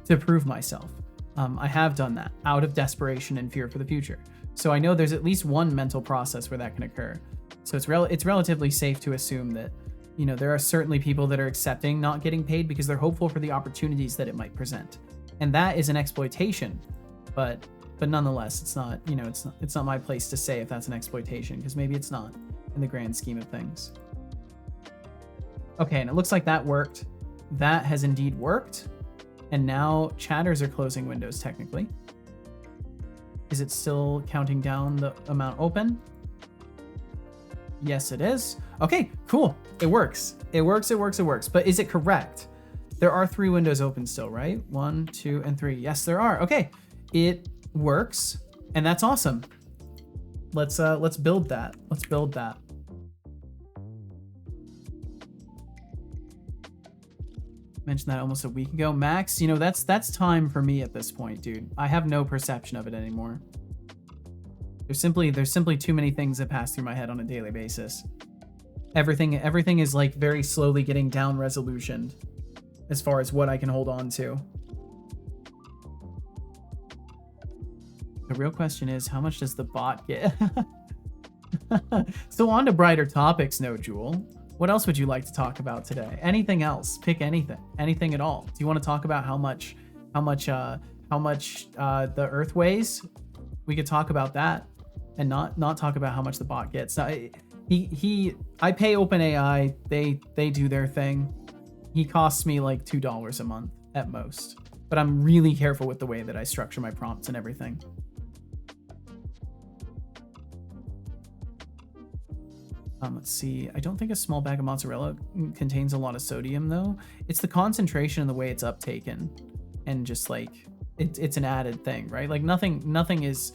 to prove myself. I have done that out of desperation and fear for the future. So I know there's at least one mental process where that can occur. So it's relatively safe to assume that, you know, there are certainly people that are accepting not getting paid because they're hopeful for the opportunities that it might present. And that is an exploitation, but nonetheless, it's not, you know, it's not my place to say if that's an exploitation, because maybe it's not in the grand scheme of things. Okay, and it looks like that worked. That has indeed worked. And now chatters are closing windows technically. Is it still counting down the amount open? Yes, it is. Okay, cool. It works. It works. But is it correct? There are 3 windows open still, right? 1, 2, and 3. Yes, there are. Okay, it works, and that's awesome. Let's build that. Let's build that. Mentioned that almost a week ago. Max, you know, that's time for me at this point, dude. I have no perception of it anymore. There's simply too many things that pass through my head on a daily basis. Everything is like very slowly getting down resolutioned as far as what I can hold on to. The real question is, how much does the bot get? So on to brighter topics, No Jewel. What else would you like to talk about today? Anything else? Pick anything at all. Do you want to talk about how much the Earth weighs? We could talk about that and not talk about how much the bot gets. Now, I pay OpenAI. They do their thing. He costs me like $2 a month at most, but I'm really careful with the way that I structure my prompts and everything. Let's see. I don't think a small bag of mozzarella contains a lot of sodium though. It's the concentration and the way it's uptaken, and just like it's an added thing, right? Like nothing is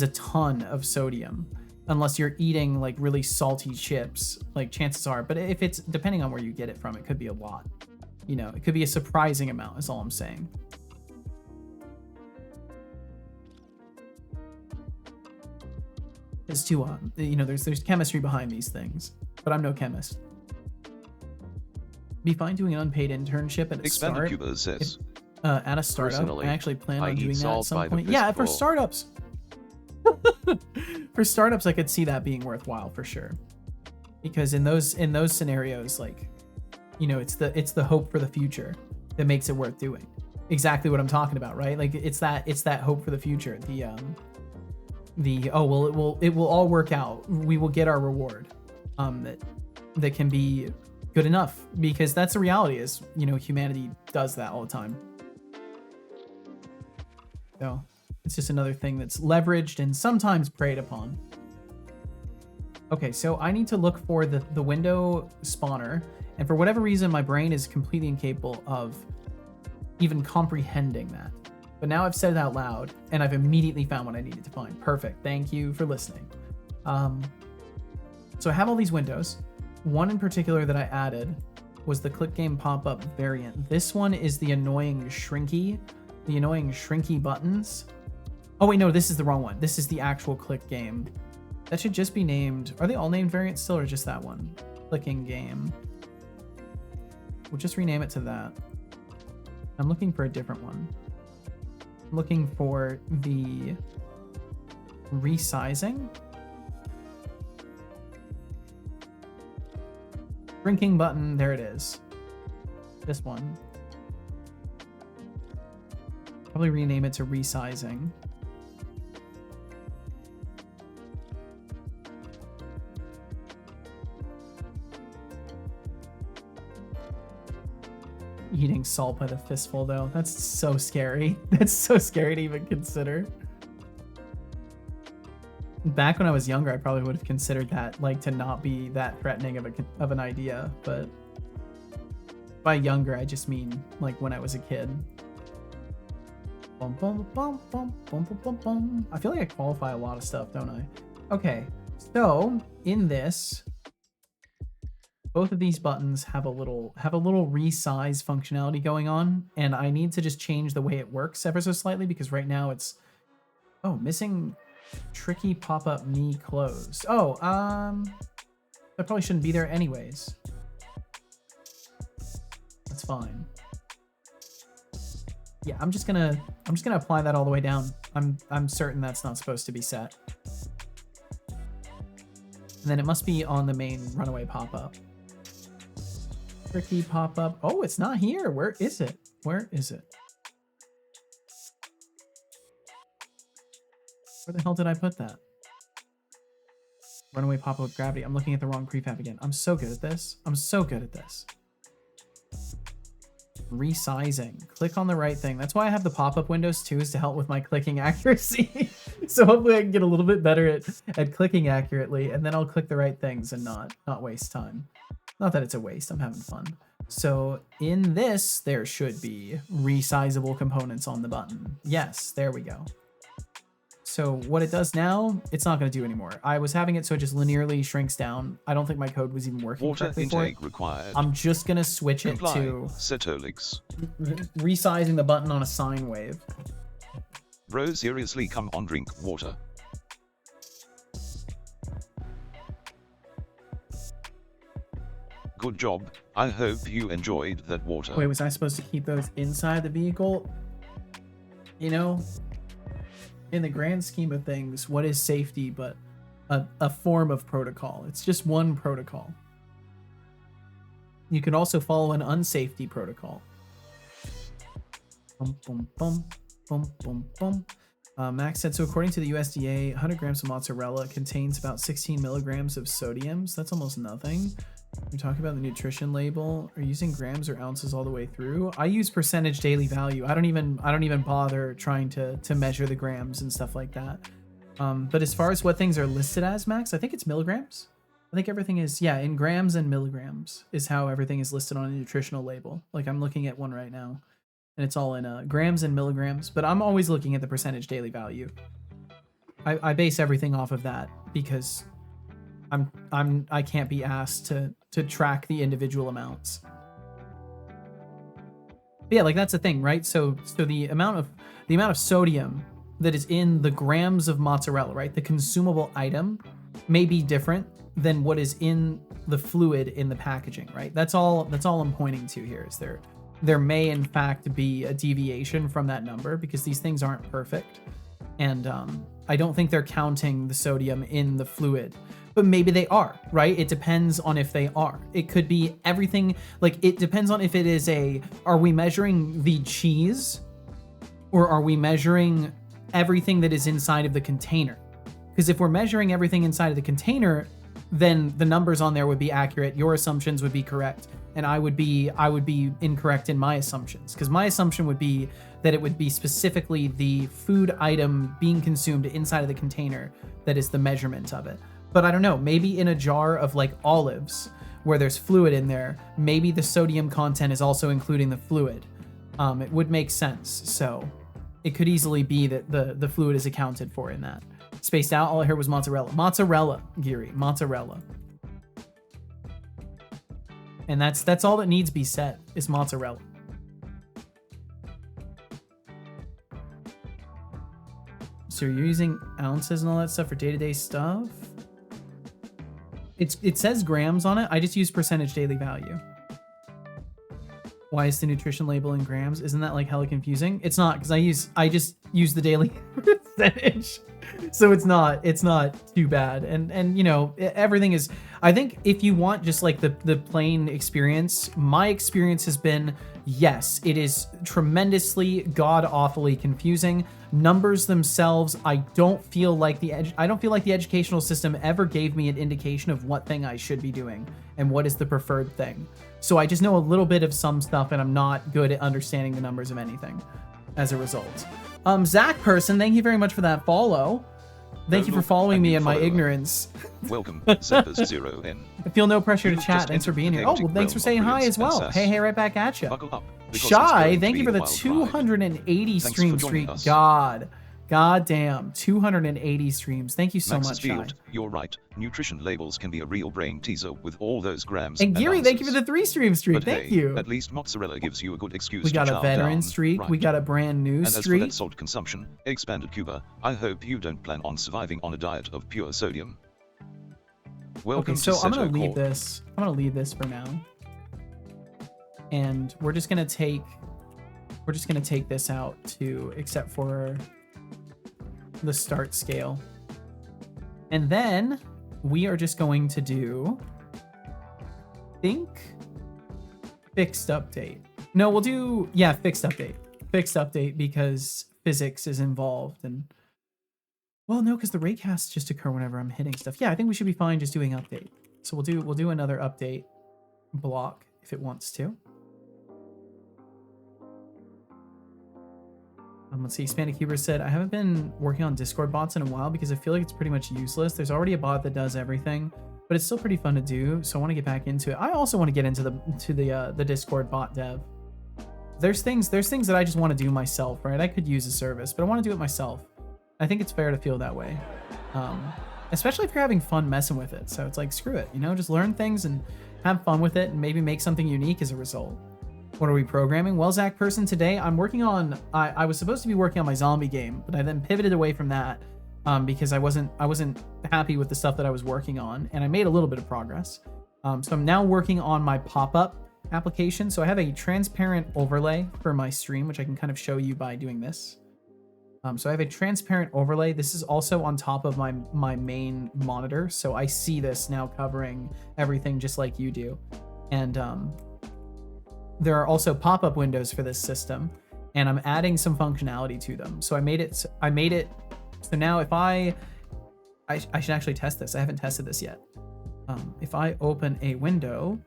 a ton of sodium unless you're eating like really salty chips, like chances are. But if it's, depending on where you get it from, it could be a lot. You know, it could be a surprising amount is all I'm saying. It's too, you know, there's chemistry behind these things, but I'm no chemist. Be fine doing an unpaid internship at a start. Says, at a startup. Personally, I actually plan I on eat doing that at salt some by the point. Yeah, for fistful. startups. For startups, I could see that being worthwhile for sure. Because in those scenarios, like, you know, it's the hope for the future that makes it worth doing. Exactly what I'm talking about, right? Like it's that hope for the future. Oh well, it will all work out. We will get our reward. That can be good enough, because that's the reality is, you know, humanity does that all the time. So it's just another thing that's leveraged and sometimes preyed upon. Okay, so I need to look for the window spawner, and for whatever reason, my brain is completely incapable of even comprehending that. But now I've said it out loud, and I've immediately found what I needed to find. Perfect. Thank you for listening. So I have all these windows. One in particular that I added was the click game pop-up variant. This one is the annoying shrinky buttons. Oh wait, no, this is the wrong one. This is the actual click game. That should just be named. Are they all named variants still, or just that one? Clicking game. We'll just rename it to that. I'm looking for a different one. I'm looking for the resizing. Shrinking button, there it is. This one. Probably rename it to resizing. Eating salt by the fistful, though. That's so scary. That's so scary to even consider. Back when I was younger, I probably would have considered that, like, to not be that threatening of an idea, but by younger, I just mean, like, when I was a kid. Bum, bum, bum, bum, bum, bum, bum, bum. I feel like I qualify a lot of stuff, don't I? Okay, so in this, both of these buttons have a little resize functionality going on, and I need to just change the way it works ever so slightly, because right now it's missing tricky pop-up me closed. That probably shouldn't be there anyways. That's fine. Yeah, I'm just gonna apply that all the way down. I'm certain that's not supposed to be set. And then it must be on the main runaway pop-up. Tricky pop-up. Oh, it's not here. Where is it? Where is it? Where the hell did I put that? Runaway pop-up with gravity. I'm looking at the wrong prefab again. I'm so good at this. I'm so good at this. Resizing. Click on the right thing. That's why I have the pop-up windows too, is to help with my clicking accuracy. So hopefully I can get a little bit better at clicking accurately, and then I'll click the right things and not waste time. Not that it's a waste, I'm having fun. So in this, there should be resizable components on the button. Yes, there we go. So what it does now, it's not going to do anymore. I was having it so it just linearly shrinks down. I don't think my code was even working Water correctly for it. intake required. I'm just going to switch it to Setolix. resizing the button on a sine wave. Bro, seriously, come on, drink water. Good job. I hope you enjoyed that water. Wait, was I supposed to keep those inside the vehicle? You know, in the grand scheme of things, what is safety but a form of protocol? It's just one protocol. You can also follow an unsafety protocol. Bum, bum, bum, bum, bum, bum. Max said, so according to the USDA, 100 grams of mozzarella contains about 16 milligrams of sodium. So that's almost nothing. You're talking about the nutrition label. Are you using grams or ounces all the way through? I use percentage daily value. I don't even bother trying to measure the grams and stuff like that. But as far as what things are listed as, Max, I think it's milligrams. I think everything is, yeah, in grams and milligrams is how everything is listed on a nutritional label. Like I'm looking at one right now, and it's all in grams and milligrams. But I'm always looking at the percentage daily value. I base everything off of that because I can't be asked to track the individual amounts. But yeah, like that's the thing, right? So the amount of sodium that is in the grams of mozzarella, right? The consumable item may be different than what is in the fluid in the packaging, right? That's all I'm pointing to here is there may in fact be a deviation from that number because these things aren't perfect. And I don't think they're counting the sodium in the fluid. But maybe they are, right? It depends on if they are. It could be everything, like it depends on if it is are we measuring the cheese or are we measuring everything that is inside of the container? Because if we're measuring everything inside of the container, then the numbers on there would be accurate, your assumptions would be correct, and I would be incorrect in my assumptions, because my assumption would be that it would be specifically the food item being consumed inside of the container that is the measurement of it. But I don't know, maybe in a jar of like olives where there's fluid in there, maybe the sodium content is also including the fluid. It would make sense. So it could easily be that the fluid is accounted for in that. Spaced out, all I heard was mozzarella. Mozzarella, Geary, mozzarella. And that's all that needs to be said, is mozzarella. So you're using ounces and all that stuff for day-to-day stuff? It says grams on it. I just use percentage daily value. Why is the nutrition label in grams? Isn't that like hella confusing? It's not, because I just use the daily percentage. So it's not too bad. And you know, everything is, I think if you want just like the plain experience, my experience has been, yes, it is tremendously god-awfully confusing. Numbers themselves, I don't feel like the educational system ever gave me an indication of what thing I should be doing and what is the preferred thing. So I just know a little bit of some stuff, and I'm not good at understanding the numbers of anything as a result. Zach Person, thank you very much for that follow. Thank you for following me in my ignorance. Welcome, Zeppers0N. I feel no pressure to You've chat. just Thanks for entered being the here. Oh, chaotic well, thanks for realm saying of hi as brilliance well. and Hey, sass. right back at you. Buckle up, because it's Shy, going to thank you be for a the wild ride. 280 Thanks stream for joining streak. us. God damn, 280 streams. Thank you so much, Shy. Field, you're right. Nutrition labels can be a real brain teaser with all those grams. And Geary, thank you for ounces. the 3 stream streak. But Thank hey, you. At least mozzarella gives you a good excuse We to got a chow veteran down, streak. right? We got a brand new And as for streak. that salt consumption, expanded Cuba, I hope you don't plan on surviving on a diet of pure sodium. Welcome Okay, so to I'm gonna Seto leave Corp. this. I'm gonna leave this for now. And we're just gonna take this out to, except for the start scale. And then we are just going to do, I think, fixed update. No, we'll do, yeah, fixed update. Fixed update because physics is involved. And well, no, because the raycasts just occur whenever I'm hitting stuff. Yeah, I think we should be fine just doing update. So we'll do another update block if it wants to. Let's see, Expanded Cuber said, I haven't been working on Discord bots in a while because I feel like it's pretty much useless. There's already a bot that does everything, but it's still pretty fun to do. So I want to get back into it. I also want to get into the Discord bot dev. There's things that I just want to do myself, right? I could use a service, but I want to do it myself. I think it's fair to feel that way. Especially if you're having fun messing with it. So it's like, screw it, you know, just learn things and have fun with it and maybe make something unique as a result. What are we programming? Well, Zach Person, today I'm working on, I was supposed to be working on my zombie game, but I then pivoted away from that because I wasn't happy with the stuff that I was working on, and I made a little bit of progress. So I'm now working on my pop-up application. So I have a transparent overlay for my stream, which I can kind of show you by doing this. So I have a transparent overlay. This is also on top of my main monitor. So I see this now covering everything just like you do. And there are also pop-up windows for this system, and I'm adding some functionality to them. So I made it so now if I should actually test this. I haven't tested this yet. If I open a window,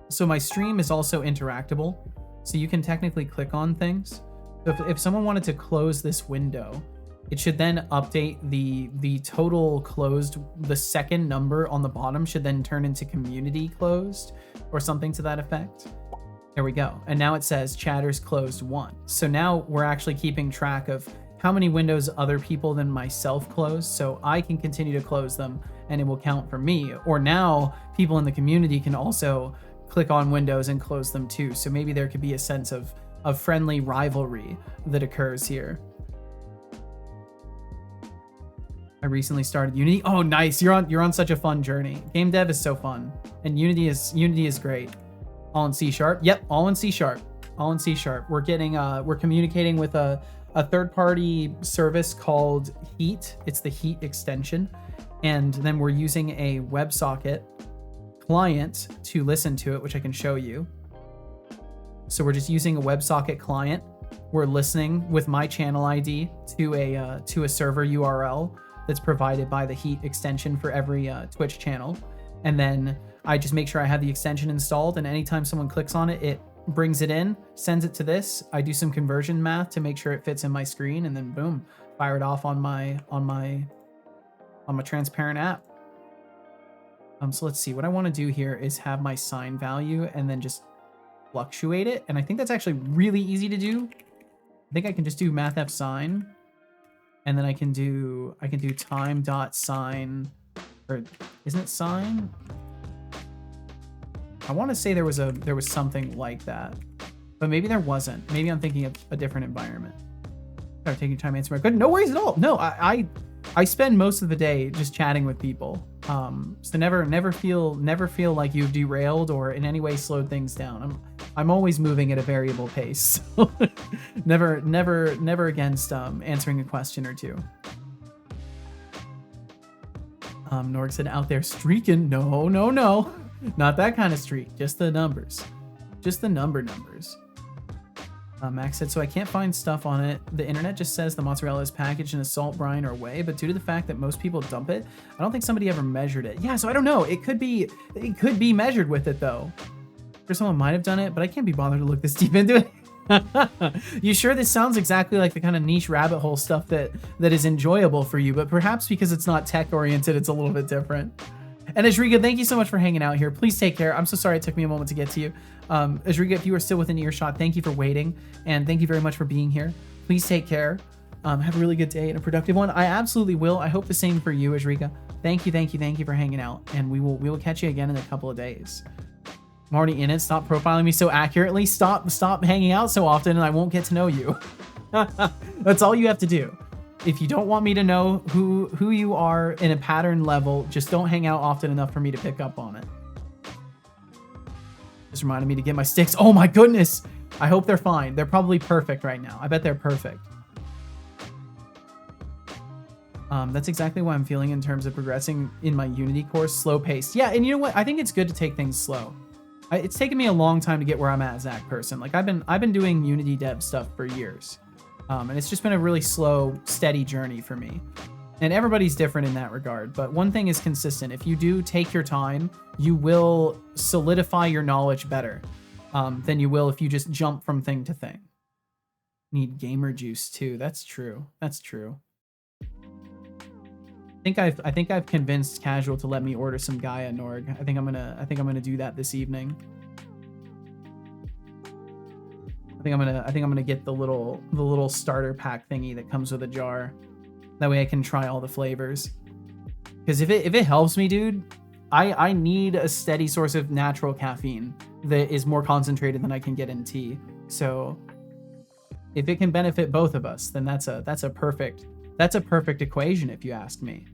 so my stream is also interactable. So you can technically click on things. So if someone wanted to close this window, it should then update the total closed, the second number on the bottom should then turn into community closed or something to that effect. There we go. And now it says chatters closed 1. So now we're actually keeping track of how many windows other people than myself close, so I can continue to close them and it will count for me. Or now people in the community can also click on windows and close them too. So maybe there could be a sense of friendly rivalry that occurs here. I recently started Unity. Oh, nice. You're on such a fun journey. Game dev is so fun. And Unity is great. All in C#. Yep, all in C#. All in C#. We're getting we're communicating with a third-party service called Heat. It's the Heat extension. And then we're using a WebSocket client to listen to it, which I can show you. So we're just using a WebSocket client. We're listening with my channel ID to a server URL that's provided by the heat extension for every Twitch channel. And then I just make sure I have the extension installed, and anytime someone clicks on it, it brings it in, sends it to this. I do some conversion math to make sure it fits in my screen, and then boom, fire it off on my transparent app. So let's see. What I want to do here is have my sine value and then just fluctuate it. And I think that's actually really easy to do. I think I can just do mathf sine, and then I can do time dot sine, or isn't it sine? I want to say there was something like that, but maybe there wasn't. Maybe I'm thinking of a different environment. Sorry, taking time to answer my question. No worries at all. No, I spend most of the day just chatting with people. So never feel like you've derailed or in any way slowed things down. I'm always moving at a variable pace. never against answering a question or two. Norg said out there streaking. No, not that kind of streak. Just the numbers, just the numbers. Max said, so I can't find stuff on it. The internet just says the mozzarella is packaged in a salt brine or whey, but due to the fact that most people dump it, I don't think somebody ever measured it. Yeah, so I don't know. It could be measured with it though. Or someone might have done it, but I can't be bothered to look this deep into it. You sure this sounds exactly like the kind of niche rabbit hole stuff that is enjoyable for you, but perhaps because it's not tech oriented, it's a little bit different. And Ajrika, thank you so much for hanging out here. Please take care. I'm so sorry it took me a moment to get to you. Ajrika, if you are still within earshot, thank you for waiting, and thank you very much for being here. Please take care. Have a really good day and a productive one. I absolutely will. I hope the same for you, Ajrika. Thank you for hanging out, and we will catch you again in a couple of days. I'm already in it. Stop profiling me so accurately. Stop hanging out so often, and I won't get to know you. That's all you have to do. If you don't want me to know who you are in a pattern level, just don't hang out often enough for me to pick up on it. Just reminded me to get my sticks. Oh my goodness. I hope they're fine. They're probably perfect right now. I bet they're perfect. That's exactly what I'm feeling in terms of progressing in my Unity course. Slow paced. Yeah, and you know what? I think it's good to take things slow. It's taken me a long time to get where I'm at as that person. Like I've been doing Unity dev stuff for years. And it's just been a really slow, steady journey for me. And everybody's different in that regard. But one thing is consistent. If you do take your time, you will solidify your knowledge better than you will if you just jump from thing to thing. Need gamer juice too. That's true. That's true. I think I've convinced Casual to let me order some Gaia, Norg. I think I'm gonna do that this evening. I think I'm gonna get the little starter pack thingy that comes with a jar. That way I can try all the flavors. Because if it helps me, dude, I need a steady source of natural caffeine that is more concentrated than I can get in tea. So if it can benefit both of us, then that's a perfect equation, if you ask me.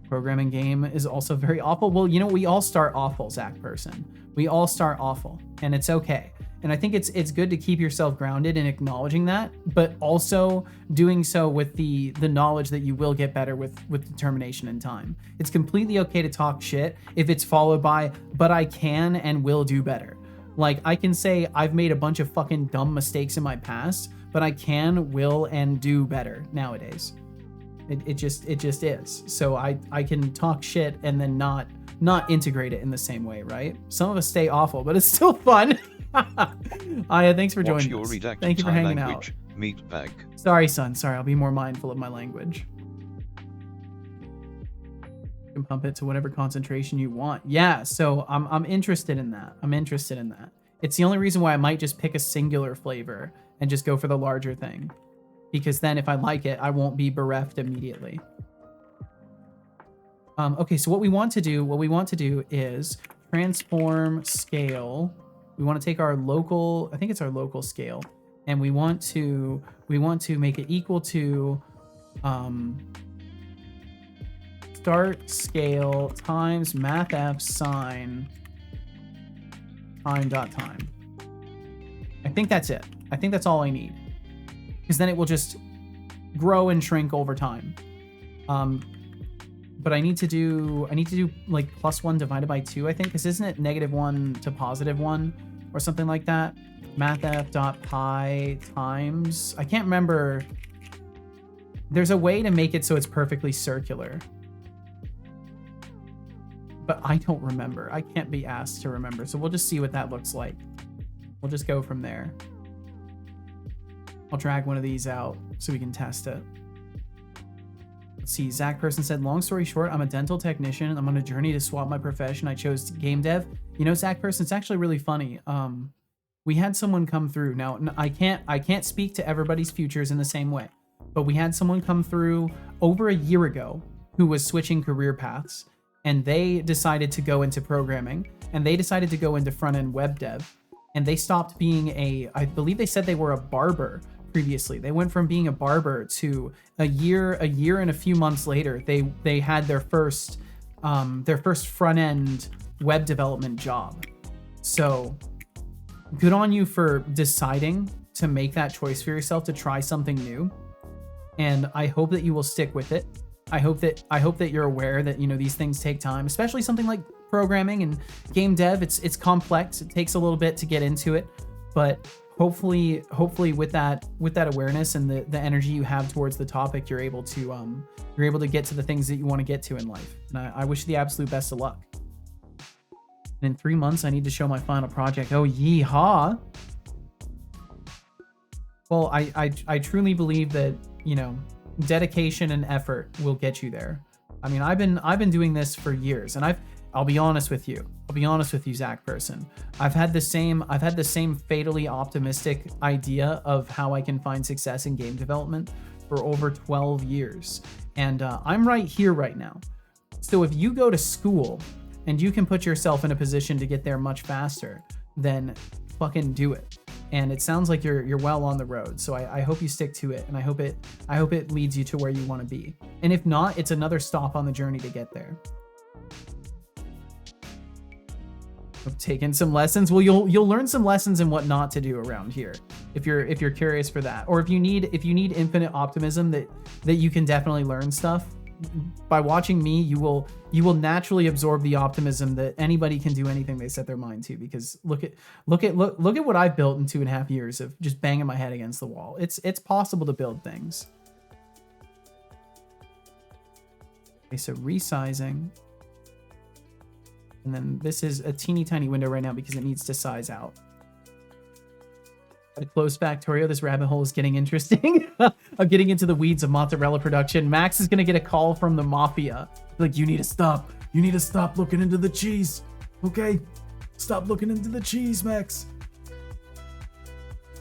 Programming game is also very awful. Well, you know, we all start awful, Zach Person. We all start awful, and it's okay. And I think it's good to keep yourself grounded in acknowledging that, but also doing so with the knowledge that you will get better with determination and time. It's completely okay to talk shit if it's followed by, but I can and will do better. Like, I can say I've made a bunch of fucking dumb mistakes in my past, but I can, will, and do better nowadays. It just is. So I can talk shit and then not integrate it in the same way, right? Some of us stay awful, but it's still fun. Aya, thanks for joining us. Thank you for hanging out. Meat bag. Sorry, son. Sorry, I'll be more mindful of my language. You can pump it to whatever concentration you want. Yeah, so I'm interested in that. It's the only reason why I might just pick a singular flavor and just go for the larger thing. Because then if I like it, I won't be bereft immediately. Okay, so what we want to do is transform scale. We want to take our local, I think it's our local scale, and we want to make it equal to start scale times mathf sine time. I think that's it. I think that's all I need. Because then it will just grow and shrink over time. But I need to do like +1 divided by 2, I think, because isn't it -1 to +1 or something like that? Mathf.pi times, I can't remember There's a way to make it so it's perfectly circular. But I don't remember. I can't be asked to remember. So we'll just see what that looks like. We'll just go from there. I'll drag one of these out so we can test it. Let's see. Zach Person said, long story short, I'm a dental technician. I'm on a journey to swap my profession. I chose game dev. You know, Zach Person, it's actually really funny. We had someone come through. Now, I can't speak to everybody's futures in the same way, but we had someone come through over a year ago who was switching career paths, and they decided to go into programming, and they decided to go into front-end web dev, and they stopped being I believe they said they were a barber previously. They went from being a barber to a year and a few months later, they had their first front-end web development job. So good on you for deciding to make that choice for yourself to try something new. And I hope that you will stick with it. I hope that you're aware that, you know, these things take time, especially something like programming and game dev. It's complex. It takes a little bit to get into it, but hopefully with that awareness and the energy you have towards the topic, you're able to get to the things that you want to get to in life. And I wish you the absolute best of luck. And in 3 months, I need to show my final project. Oh, yeehaw. Well, I truly believe that, you know, dedication and effort will get you there. I mean, I've been doing this for years, and I'll be honest with you. Zach Person. I've had the same fatally optimistic idea of how I can find success in game development for over 12 years. And I'm right here right now. So if you go to school and you can put yourself in a position to get there much faster, then fucking do it. And it sounds like you're well on the road. So I hope you stick to it, and I hope it leads you to where you want to be. And if not, it's another stop on the journey to get there. I've taken some lessons. Well, you'll learn some lessons in what not to do around here if you're curious for that, or if you need infinite optimism that you can definitely learn stuff. By watching me, you will naturally absorb the optimism that anybody can do anything they set their mind to. Because look at what I've built in 2.5 years of just banging my head against the wall. It's possible to build things. Okay, so resizing, and then this is a teeny tiny window right now because it needs to size out. A closed Factorio. This rabbit hole is getting interesting. I'm getting into the weeds of mozzarella production. Max is gonna get a call from the mafia. Like, you need to stop. You need to stop looking into the cheese. Okay? Stop looking into the cheese, Max.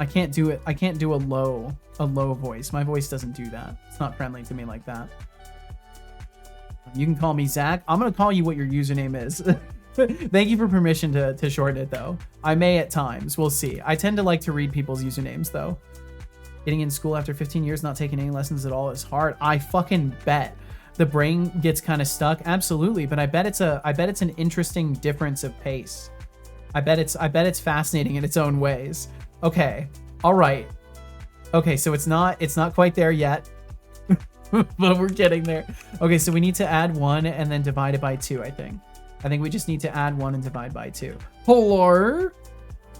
I can't do it. I can't do a low voice. My voice doesn't do that. It's not friendly to me like that. You can call me Zach. I'm gonna call you what your username is. Thank you for permission to shorten it, though. I may at times. We'll see. I tend to like to read people's usernames, though. Getting in school after 15 years, not taking any lessons at all is hard. I fucking bet. The brain gets kind of stuck. Absolutely, but I bet it's an interesting difference of pace. I bet it's fascinating in its own ways. Okay. All right. Okay, so it's not quite there yet. But we're getting there. Okay, so we need to add 1 and then divide it by 2, I think. I think we just need to add 1 and divide by 2. Hello?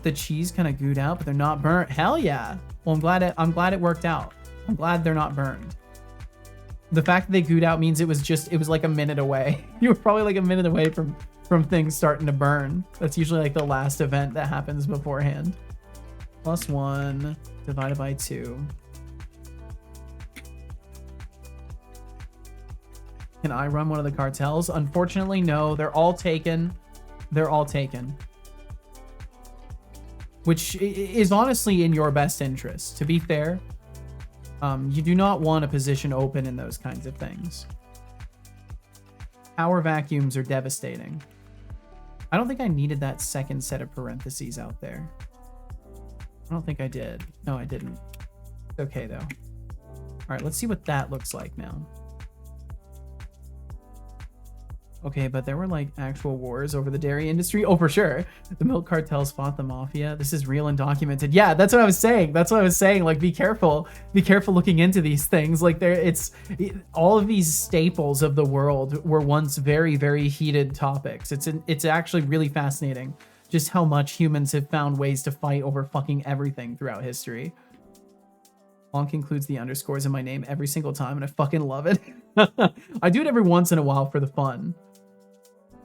The cheese kind of gooed out, but they're not burnt. Hell yeah. Well, I'm glad it worked out. I'm glad they're not burned. The fact that they gooed out means it was like a minute away. You were probably like a minute away from things starting to burn. That's usually like the last event that happens beforehand. Plus 1 divided by 2. Can I run one of the cartels? Unfortunately, no. They're all taken. They're all taken. Which is honestly in your best interest. To be fair, you do not want a position open in those kinds of things. Power vacuums are devastating. I don't think I needed that second set of parentheses out there. I don't think I did. No, I didn't. It's okay, though. All right, let's see what that looks like now. Okay, but there were like actual wars over the dairy industry. Oh, for sure. The milk cartels fought the mafia. This is real and documented. Yeah, that's what I was saying. Like, be careful. Be careful looking into these things. Like, all of these staples of the world were once very, very heated topics. It's actually really fascinating just how much humans have found ways to fight over fucking everything throughout history. Honk includes the underscores in my name every single time, and I fucking love it. I do it every once in a while for the fun.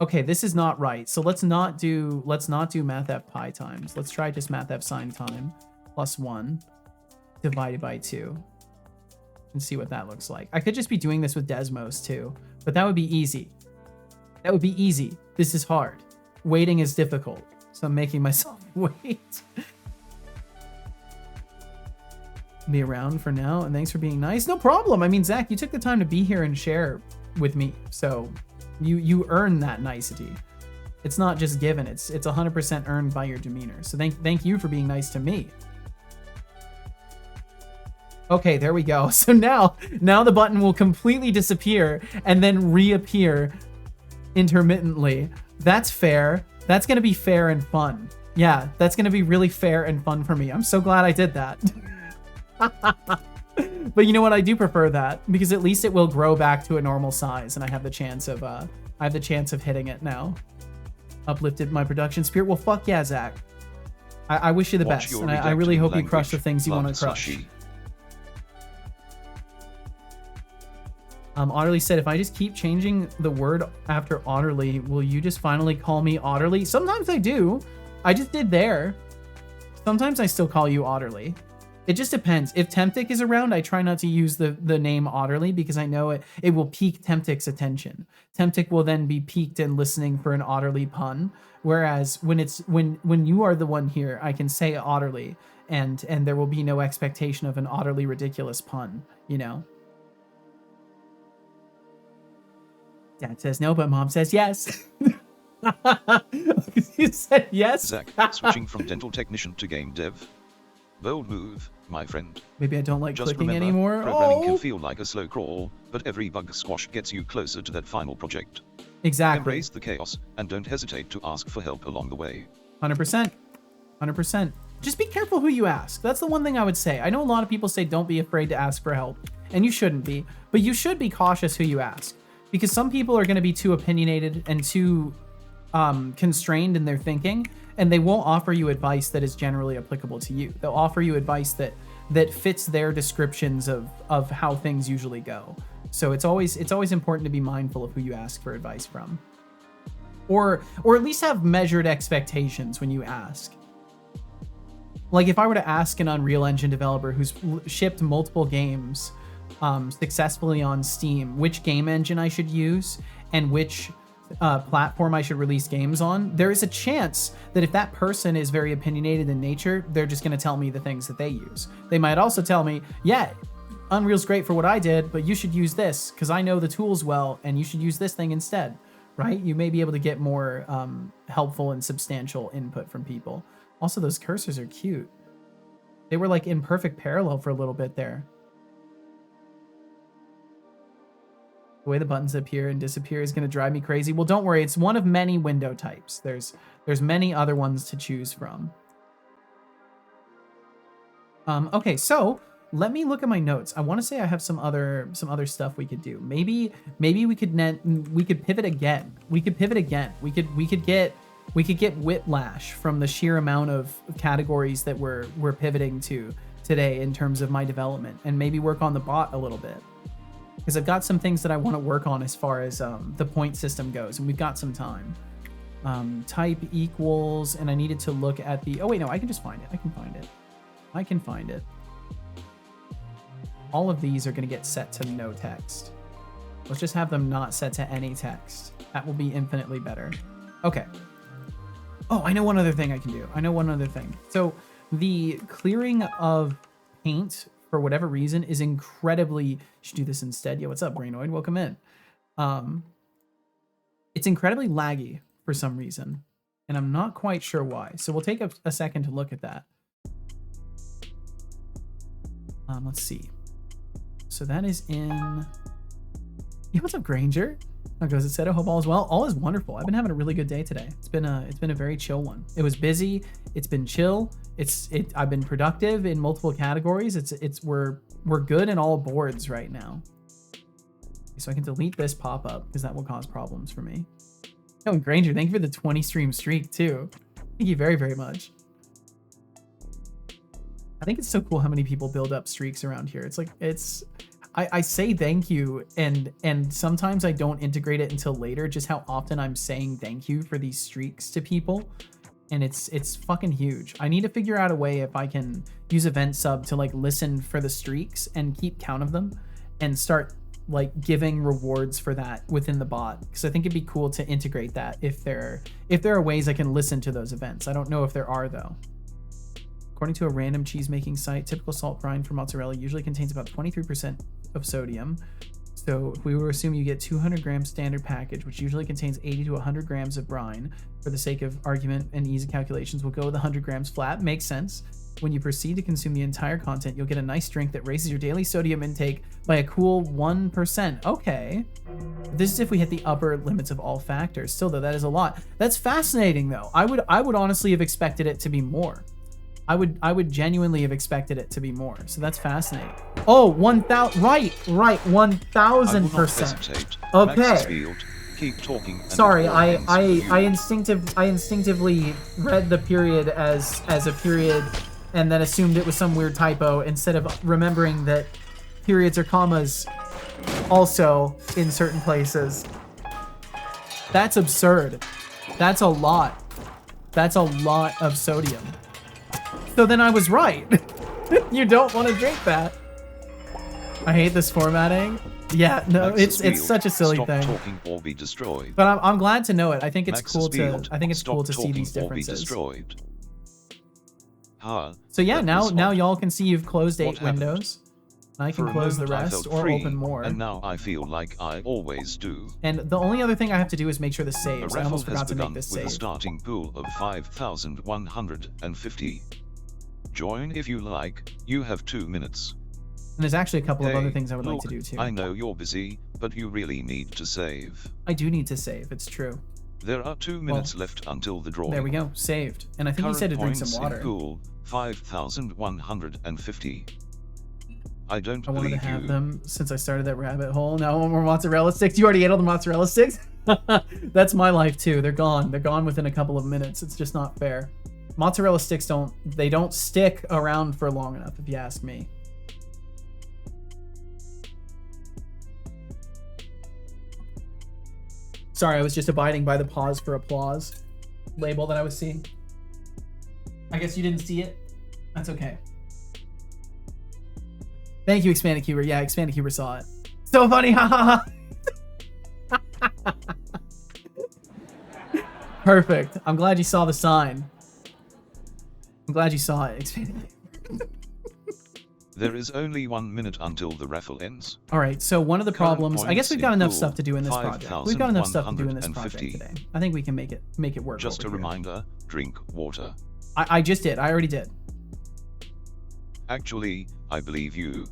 Okay, this is not right. So let's not do mathf pi times. Let's try just mathf sine time plus 1 divided by 2 and see what that looks like. I could just be doing this with Desmos too, but that would be easy. That would be easy. This is hard. Waiting is difficult, so I'm making myself wait. Be around for now, and thanks for being nice. No problem. I mean, Zach, you took the time to be here and share with me, so you earn that nicety. It's not just given. It's 100% earned by your demeanor. So thank you for being nice to me. Okay, there we go. So now the button will completely disappear and then reappear intermittently. That's fair. That's gonna be fair and fun. Yeah, that's gonna be really fair and fun for me. I'm so glad I did that. But you know what? I do prefer that because at least it will grow back to a normal size, and I have the chance of hitting it now. Uplifted my production spirit. Well, fuck yeah, Zach. I wish you the best, and I really hope you crush the things you want to crush. Otterly said, if I just keep changing the word after Otterly, will you just finally call me Otterly? Sometimes I do. I just did there. Sometimes I still call you Otterly. It just depends. If Temptic is around, I try not to use the name Otterly because I know it will pique Temptic's attention. Temptic will then be piqued and listening for an Otterly pun. Whereas when you are the one here, I can say Otterly and there will be no expectation of an Otterly ridiculous pun, you know? Dad says no, but Mom says yes. You said yes? Zach, switching from dental technician to game dev. Bold move, my friend. Maybe I don't like Just clicking remember, anymore. Programming can feel like a slow crawl, but every bug squash gets you closer to that final project. Exactly. Embrace the chaos, and don't hesitate to ask for help along the way. 100%. 100%. Just be careful who you ask. That's the one thing I would say. I know a lot of people say don't be afraid to ask for help, and you shouldn't be, but you should be cautious who you ask. Because some people are going to be too opinionated and too constrained in their thinking, and they won't offer you advice that is generally applicable to you. They'll offer you advice that fits their descriptions of how things usually go. So it's always important to be mindful of who you ask for advice from, or at least have measured expectations when you ask. Like if I were to ask an Unreal Engine developer who's shipped multiple games successfully on Steam, which game engine I should use and which platform I should release games on, there is a chance that if that person is very opinionated in nature, they're just going to tell me the things that they use. They might also tell me, yeah, Unreal's great for what I did, but you should use this because I know the tools well and you should use this thing instead, right? You may be able to get more helpful and substantial input from people. Also, those cursors are cute. They were like in perfect parallel for a little bit there. The way the buttons appear and disappear is going to drive me crazy. Well, don't worry. It's one of many window types. There's many other ones to choose from. Okay, so let me look at my notes. I want to say I have some other stuff we could do. Maybe we could pivot again. We could pivot again. We could get whiplash from the sheer amount of categories that we're pivoting to today in terms of my development, and maybe work on the bot a little bit. Because I've got some things that I want to work on as far as the point system goes, and we've got some time. Type equals, and I needed to look at the... Oh, wait, no, I can just find it. I can find it. All of these are going to get set to no text. Let's just have them not set to any text. That will be infinitely better. Okay. Oh, I know one other thing I can do. So the clearing of paint, for whatever reason, is incredibly... You should do this instead. Yo, what's up, Brainoid? Welcome in. It's incredibly laggy for some reason, and I'm not quite sure why. So we'll take a second to look at that. Let's see. So that is in... Yo, what's up, Granger? How goes it? Said, I hope all is well. All is wonderful. I've been having a really good day today. It's been a very chill one. It was busy. It's been chill. I've been productive in multiple categories. We're good in all boards right now. So I can delete this pop-up because that will cause problems for me. Oh, and Granger, thank you for the 20 stream streak too. Thank you very, very much. I think it's so cool how many people build up streaks around here. It's like, I say thank you, and sometimes I don't integrate it until later, just how often I'm saying thank you for these streaks to people. And it's fucking huge. I need to figure out a way if I can use event sub to like listen for the streaks and keep count of them and start like giving rewards for that within the bot, because I think it'd be cool to integrate that if there are ways I can listen to those events. I don't know if there are though. According to a random cheese making site, typical salt brine for mozzarella usually contains about 23% of sodium. So if we were to assume you get 200 gram standard package, which usually contains 80 to 100 grams of brine, for the sake of argument and easy calculations, we'll go with 100 grams flat. Makes sense. When you proceed to consume the entire content, you'll get a nice drink that raises your daily sodium intake by a cool 1%. Okay. This is if we hit the upper limits of all factors. Still though, that is a lot. That's fascinating though. I would honestly have expected it to be more. I would genuinely have expected it to be more. So that's fascinating. Oh, 1,000. Right, 1,000%. Okay. Keep talking. Sorry, I instinctively read the period as a period and then assumed it was some weird typo instead of remembering that periods or commas also in certain places. That's absurd. That's a lot. That's a lot of sodium. So then I was right. You don't want to drink that. I hate this formatting. Yeah, no, it's such a silly Stop thing. Talking or be destroyed. But I'm glad to know it. I think it's Max's cool to field. cool to Stop see these talking or be differences. destroyed. So yeah, That now was now odd. y'all can see you've closed What 8 happened? windows. I For can a close the moment I rest felt or free, open more. and now I feel like I always do. And the only other thing I have to do is make sure this The saves. I raffle almost has forgot to begun make this with a save. starting pool of 5,150. Join if you like. You have 2 minutes. And there's actually a couple of Hey, other things I would like look, to do too. I know you're busy, but you really need to save. I do need to save, it's true. There are 2 minutes left until the drawing. There we go, saved. And I think you said to drink some Current water. points in pool, 5,150. I don't I wanted to believe have you. them since I started that rabbit hole. Now I want more mozzarella sticks. You already ate all the mozzarella sticks? That's my life too. They're gone. They're gone within a couple of minutes. It's just not fair. Mozzarella sticks don't stick around for long enough, if you ask me. Sorry, I was just abiding by the pause for applause label that I was seeing. I guess you didn't see it. That's okay. Thank you, Expanded Cuber. Yeah, Expanded Cuber saw it. So funny, haha. Perfect. I'm glad you saw the sign. I'm glad you saw it, Expanded Cuber. There is only 1 minute until the raffle ends. All right, so one of the Current problems, I guess we've got points in enough pool, stuff to do in this project. We've got enough stuff to do in this project 5,150. today. I think we can make it work. Just a over here. reminder, drink water. I just did. I already did. Actually, I believe you.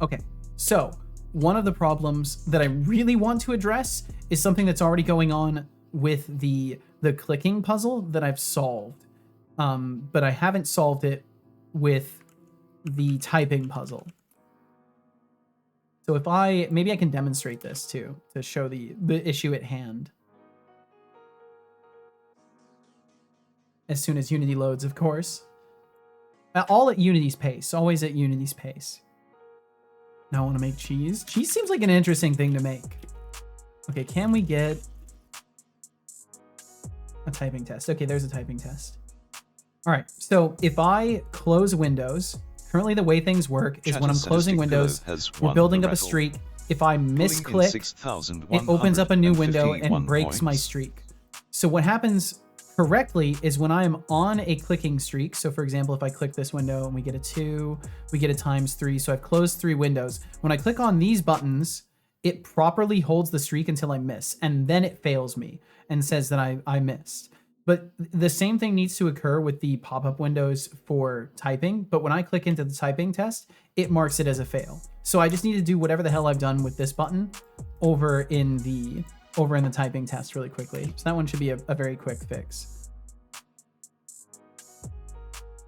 Okay, so one of the problems that I really want to address is something that's already going on with the clicking puzzle that I've solved, but I haven't solved it with the typing puzzle. So if maybe I can demonstrate this too to show the issue at hand. As soon as Unity loads, of course. All at Unity's pace, always at Unity's pace. Now I want to make cheese. Cheese seems like an interesting thing to make. Okay, can we get a typing test? Okay, there's a typing test. All right, so if I close Windows, currently the way things work is when I'm closing Windows, we're building up a streak. If I misclick, it opens up a new window and breaks my streak. So what happens correctly is when I am on a clicking streak. So for example, if I click this window and we get a 2, we get a ×3. So I've closed 3 windows. When I click on these buttons, it properly holds the streak until I miss. And then it fails me and says that I missed. But the same thing needs to occur with the pop-up windows for typing. But when I click into the typing test, it marks it as a fail. So I just need to do whatever the hell I've done with this button over in the typing test really quickly. So that one should be a very quick fix.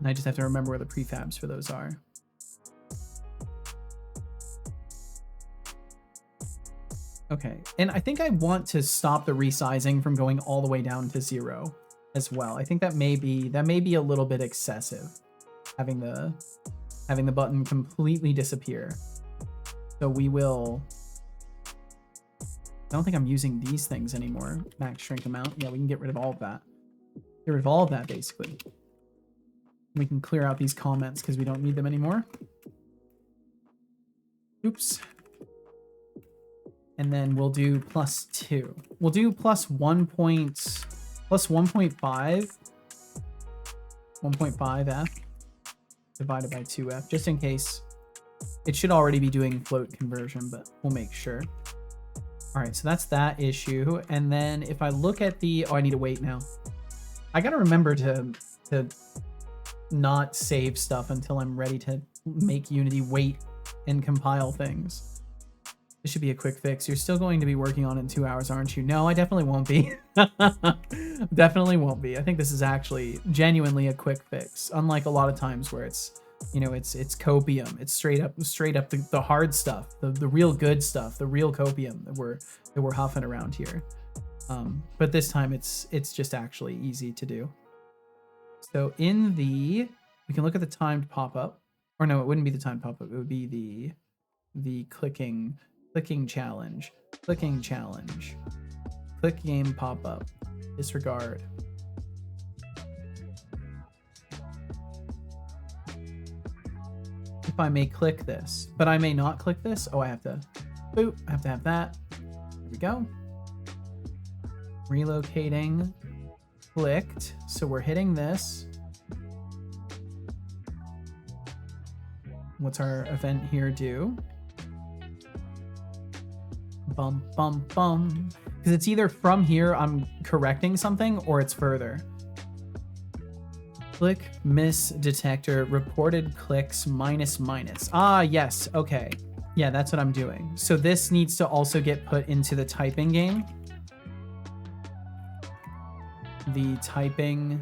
And I just have to remember where the prefabs for those are. Okay, and I think I want to stop the resizing from going all the way down to 0 as well. I think that may be a little bit excessive. having the button completely disappear. So we will. I don't think I'm using these things anymore. Max shrink amount. Yeah, we can get rid of all of that. Get rid of all of that basically. We can clear out these comments because we don't need them anymore. Oops. And then we'll do +2. We'll do plus 1.5. 1.5f divided by 2f, just in case. It should already be doing float conversion, but we'll make sure. All right, so that's that issue. And then if I look at the, oh, I need to wait now. I gotta remember to not save stuff until I'm ready to make Unity wait and compile things. This should be a quick fix. You're still going to be working on it in 2 hours, aren't you? No, I definitely won't be. Definitely won't be. I think this is actually genuinely a quick fix. Unlike a lot of times where it's, you know, it's copium. It's straight up the hard stuff, the real good stuff, the real copium that we're huffing around here. But this time it's just actually easy to do. So we can look at the timed pop-up, or no, it wouldn't be the timed pop-up. It would be the clicking challenge, click game pop-up, disregard. If I may click this, but I may not click this. Oh, I have to, boop, I have to have that. There we go. Relocating, clicked. So we're hitting this. What's our event here do? Bum, bum, bum. Because it's either from here I'm correcting something or it's further. Click miss detector, reported clicks minus. Ah, yes, okay. Yeah, that's what I'm doing. So this needs to also get put into the typing game. The typing.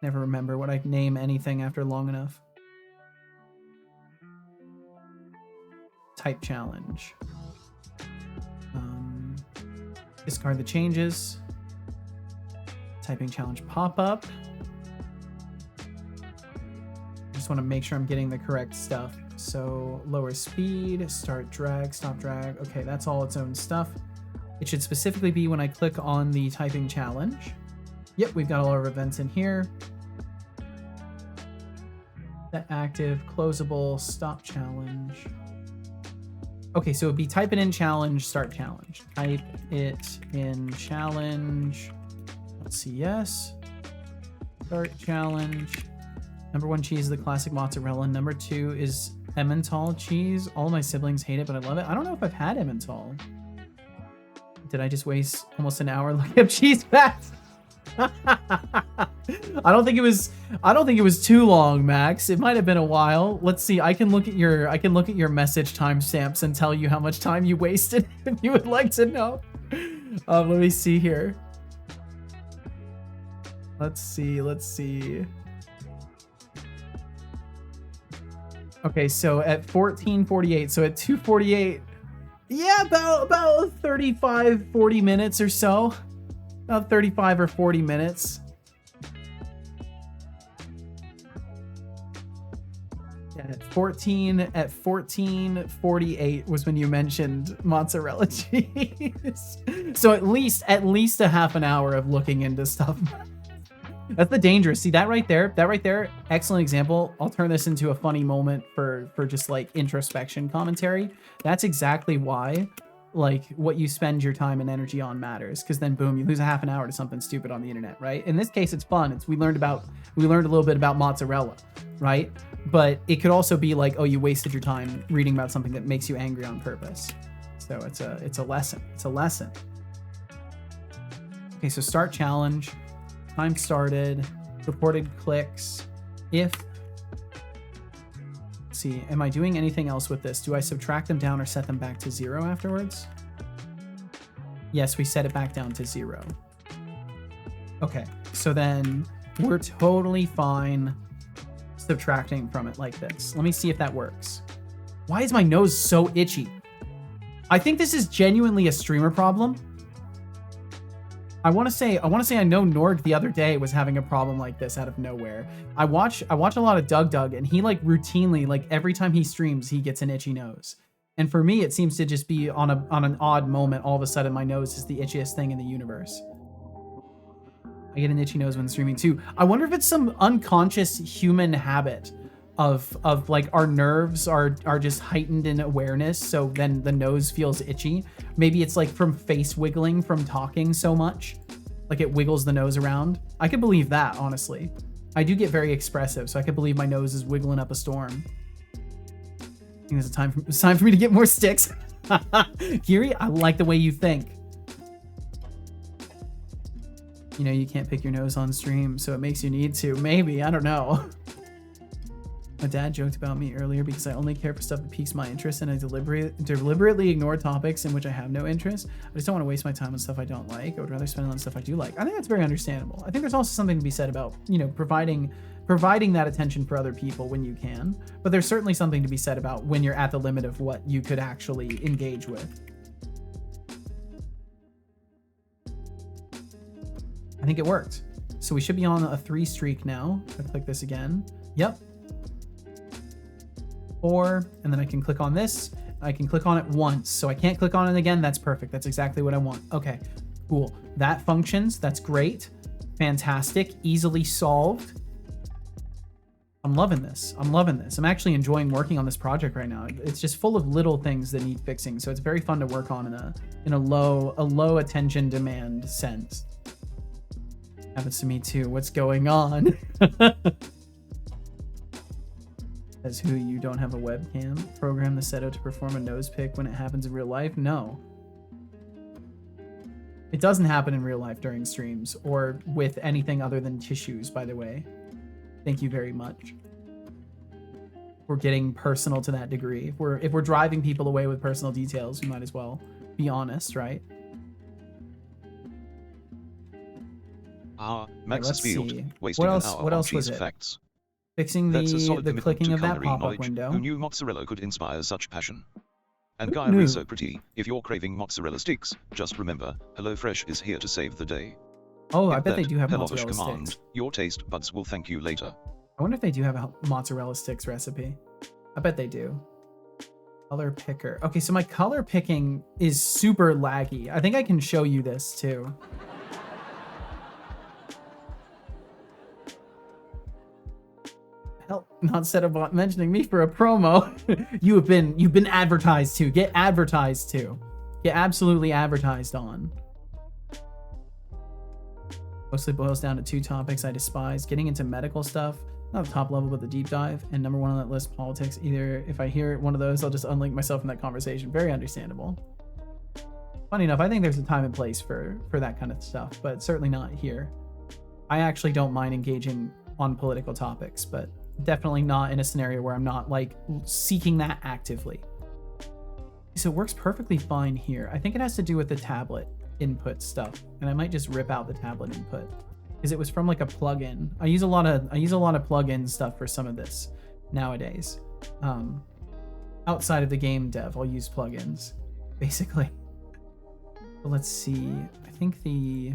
Never remember what I name anything after long enough. Type challenge. Discard the changes. Typing challenge pop-up. Just want to make sure I'm getting the correct stuff. So lower speed, start drag, stop drag. Okay, that's all its own stuff. It should specifically be when I click on the typing challenge. Yep, we've got all our events in here. Set active, closable, stop challenge. Okay, so it'd be type it in challenge, start challenge. Type it in challenge. Let's see, yes. Start challenge. Number 1 cheese is the classic mozzarella. Number 2 is Emmental cheese. All my siblings hate it, but I love it. I don't know if I've had Emmental. Did I just waste almost an hour looking up cheese facts? I don't think it was too long, Max. It might have been a while. Let's see. I can look at your message timestamps and tell you how much time you wasted if you would like to know. Let me see here. Let's see. Okay, so at 14:48, so at 2:48, yeah, about 35, 40 minutes or so. About 35 or 40 minutes. Yeah, at 14:48 was when you mentioned mozzarella cheese. So at least a half an hour of looking into stuff. That's the dangerous. See that right there, excellent example. I'll turn this into a funny moment for just like introspection commentary. That's exactly why, like, what you spend your time and energy on matters, because then boom, you lose a half an hour to something stupid on the internet, right? In this case, it's fun. We learned a little bit about mozzarella, right? But it could also be like, oh, you wasted your time reading about something that makes you angry on purpose. So it's a lesson. It's a lesson. Okay, so start challenge. Time started, reported clicks. Let's see, am I doing anything else with this? Do I subtract them down or set them back to 0 afterwards? Yes, we set it back down to 0. Okay, so then we're totally fine subtracting from it like this. Let me see if that works. Why is my nose so itchy? I think this is genuinely a streamer problem. I want to say I know Norg the other day was having a problem like this out of nowhere. I watch a lot of Doug, and he like routinely, like every time he streams, he gets an itchy nose. And for me, it seems to just be on an odd moment. All of a sudden, my nose is the itchiest thing in the universe. I get an itchy nose when streaming too. I wonder if it's some unconscious human habit of like our nerves are just heightened in awareness, so then the nose feels itchy. Maybe it's like from face wiggling from talking so much, like it wiggles the nose around. I could believe that, honestly. I do get very expressive, so I could believe my nose is wiggling up a storm. I think it's time for me to get more sticks. Kiri, I like the way you think. You know, you can't pick your nose on stream, so it makes you need to. Maybe, I don't know. My dad joked about me earlier because I only care for stuff that piques my interest, and I deliberately ignore topics in which I have no interest. I just don't want to waste my time on stuff I don't like. I would rather spend it on stuff I do like. I think that's very understandable. I think there's also something to be said about, you know, providing that attention for other people when you can. But there's certainly something to be said about when you're at the limit of what you could actually engage with. I think it worked. So we should be on a 3 streak now. If I click this again. Yep. 4, and then I can click on this. I can click on it once, so I can't click on it again. That's perfect. That's exactly what I want. Okay, cool. That functions. That's great. Fantastic. Easily solved. I'm loving this. I'm loving this. I'm actually enjoying working on this project right now. It's just full of little things that need fixing, so it's very fun to work on in a low attention demand sense. Happens to me too. What's going on? As who, you don't have a webcam? Program the setup to perform a nose pick when it happens in real life? No. It doesn't happen in real life during streams or with anything other than tissues, by the way. Thank you very much. We're getting personal to that degree. If we're driving people away with personal details, we might as well be honest, right? Max's field. See. Wasting What else? an hour What on else was cheese it? facts. Fixing That's a solid the commitment clicking to of that culinary pop-up knowledge. window. Who knew mozzarella could inspire such passion? And Who Gaia knew? is so pretty. If you're craving mozzarella sticks, just remember, HelloFresh is here to save the day. Oh, I Hit bet they that do have hellish mozzarella command. sticks. Your taste buds will thank you later. I wonder if they do have a mozzarella sticks recipe. I bet they do. Color picker. Okay, so my color picking is super laggy. I think I can show you this too. Help, not set about mentioning me for a promo. You've been advertised to. Get advertised to. Get absolutely advertised on. Mostly boils down to 2 topics I despise. Getting into medical stuff, not the top level, but the deep dive. And number 1 on that list, politics. Either if I hear one of those, I'll just unlink myself from that conversation. Very understandable. Funny enough, I think there's a time and place for that kind of stuff, but certainly not here. I actually don't mind engaging on political topics, but definitely not in a scenario where I'm not like seeking that actively. So it works perfectly fine here. I think it has to do with the tablet input stuff, and I might just rip out the tablet input because it was from like a plugin. I use a lot of plugin stuff for some of this nowadays. Outside of the game dev, I'll use plugins basically. But let's see. I think the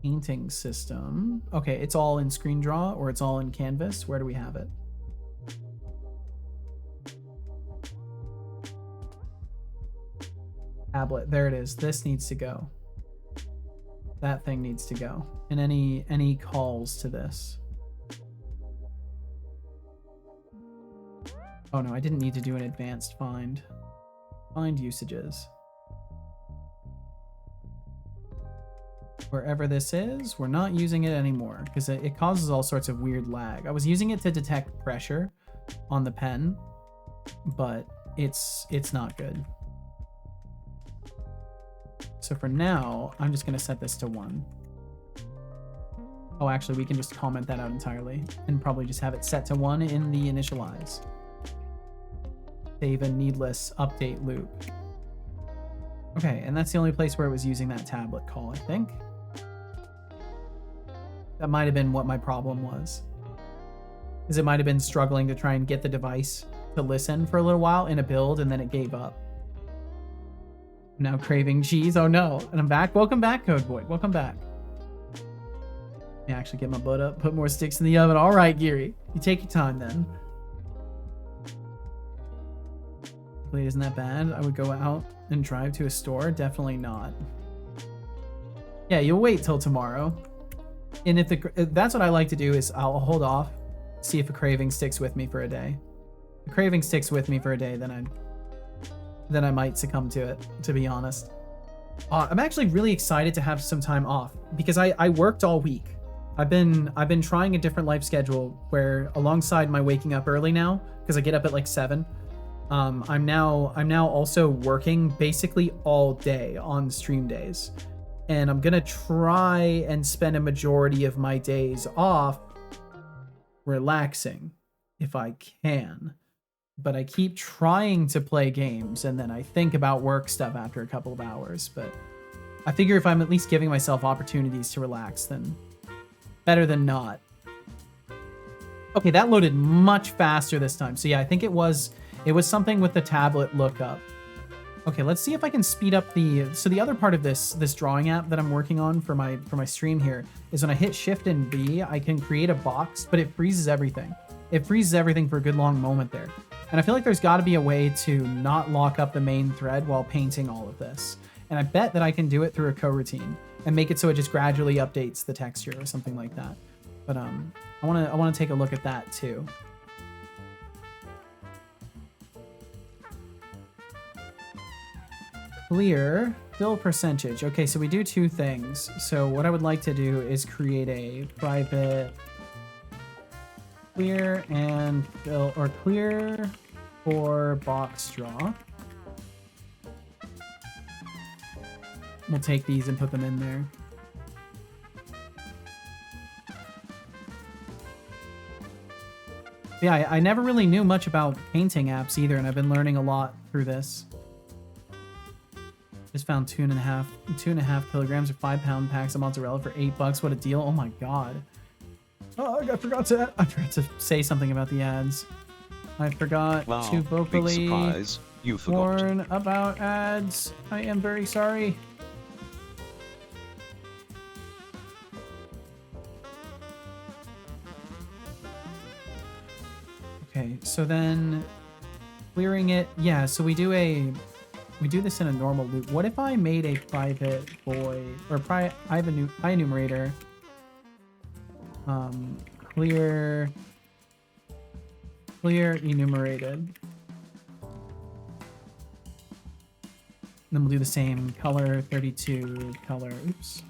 painting system. Okay, it's all in Screen Draw or it's all in Canvas. Where do we have it? Tablet. There it is. This needs to go. That thing needs to go. And any calls to this. Oh no, I didn't need to do an advanced find. Find usages. Wherever this is, we're not using it anymore because it causes all sorts of weird lag. I was using it to detect pressure on the pen, but it's not good. So for now, I'm just going to set this to 1. Oh, actually, we can just comment that out entirely and probably just have it set to 1 in the initialize. Save a needless update loop. Okay, and that's the only place where it was using that tablet call, I think. That might have been what my problem was. Because it might have been struggling to try and get the device to listen for a little while in a build, and then it gave up. I'm now craving cheese. Oh no. And I'm back. Welcome back, Code Boy. Welcome back. Let me actually get my butt up, put more sticks in the oven. All right, Geary. You take your time then. Hopefully, isn't that bad? I would go out and drive to a store. Definitely not. Yeah, you'll wait till tomorrow. And if that's what I like to do is I'll hold off, see if a craving sticks with me for a day. If a craving sticks with me for a day, then I might succumb to it, to be honest. I'm actually really excited to have some time off because I worked all week. I've been trying a different life schedule where alongside my waking up early now, because I get up at like 7, I'm now also working basically all day on stream days. And I'm gonna try and spend a majority of my days off relaxing if I can. But I keep trying to play games and then I think about work stuff after a couple of hours. But I figure if I'm at least giving myself opportunities to relax, then better than not. Okay, that loaded much faster this time. So yeah, I think it was something with the tablet lookup. Okay, let's see if I can speed up so the other part of this drawing app that I'm working on for my stream here is when I hit Shift and B, I can create a box, but it freezes everything. It freezes everything for a good long moment there. And I feel like there's got to be a way to not lock up the main thread while painting all of this. And I bet that I can do it through a coroutine and make it so it just gradually updates the texture or something like that. But I want to take a look at that too. Clear fill percentage. Okay, so we do two things. So what I would like to do is create a private clear and fill, or clear for box draw. We'll take these and put them in there. Yeah, I never really knew much about painting apps either, and I've been learning a lot through this. Just found 2.5 kilograms of 5-pound packs of mozzarella for $8. What a deal. Oh my god. Oh, I forgot to say something about the ads. I forgot to vocally warn about ads. I am very sorry. Okay, so then clearing it. Yeah, so we do this in a normal loop. What if I made a private void or I have a new enumerator. Clear enumerated. Then we'll do the same color 32 color. Oops.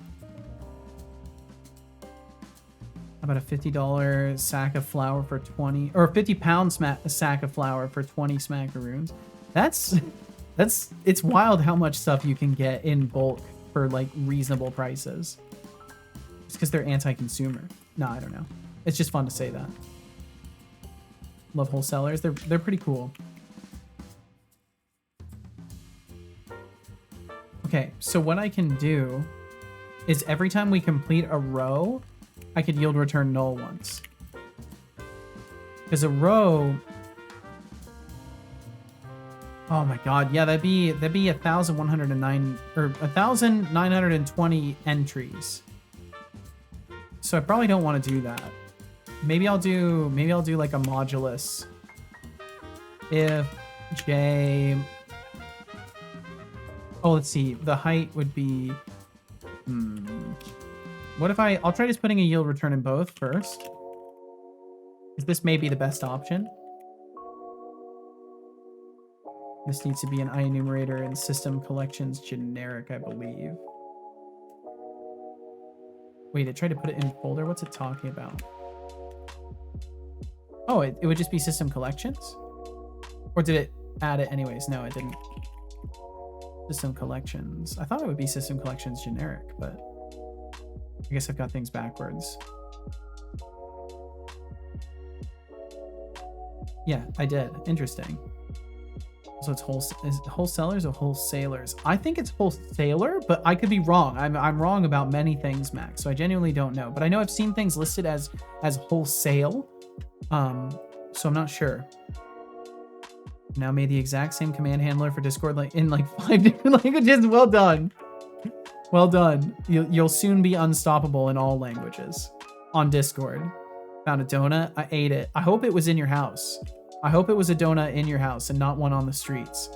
How about a $50 sack of flour for 20 or 50-pound sack of flour for 20 smackaroons? It's wild how much stuff you can get in bulk for like reasonable prices. It's because they're anti-consumer. No, I don't know. It's just fun to say that. Love wholesalers. They're pretty cool. Okay, so what I can do is every time we complete a row, I could yield return null once. Because a row. Oh my god, yeah, that'd be 1,109 or 1,920 entries. So I probably don't want to do that. Maybe I'll do like a modulus. If j. Oh, let's see. The height would be. What if I'll try just putting a yield return in both first. Because this may be the best option. This needs to be an IEnumerator and system collections generic, I believe. Wait, it tried to put it in folder. What's it talking about? Oh, it would just be system collections? Or did it add it anyways? No, it didn't. System collections. I thought it would be system collections generic, but I guess I've got things backwards. Yeah, I did. Interesting. So it's wholesalers or wholesalers? I think it's wholesaler, but I could be wrong. I'm wrong about many things, Max. So I genuinely don't know. But I know I've seen things listed as wholesale. So I'm not sure. Now made the exact same command handler for Discord in like 5 different languages. Well done. Well done. You'll soon be unstoppable in all languages on Discord. Found a donut. I ate it. I hope it was in your house. I hope it was a donut in your house and not one on the streets.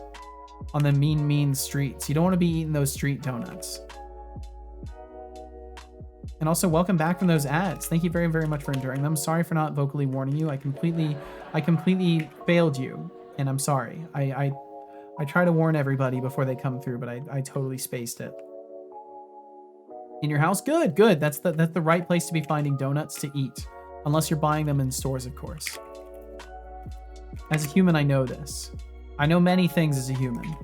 On the mean streets. You don't want to be eating those street donuts. And also, welcome back from those ads. Thank you very, very much for enduring them. Sorry for not vocally warning you. I completely failed you, and I'm sorry. I try to warn everybody before they come through, but I totally spaced it. In your house? Good, good. That's the right place to be finding donuts to eat. Unless you're buying them in stores, of course. As a human, I know this. I know many things as a human.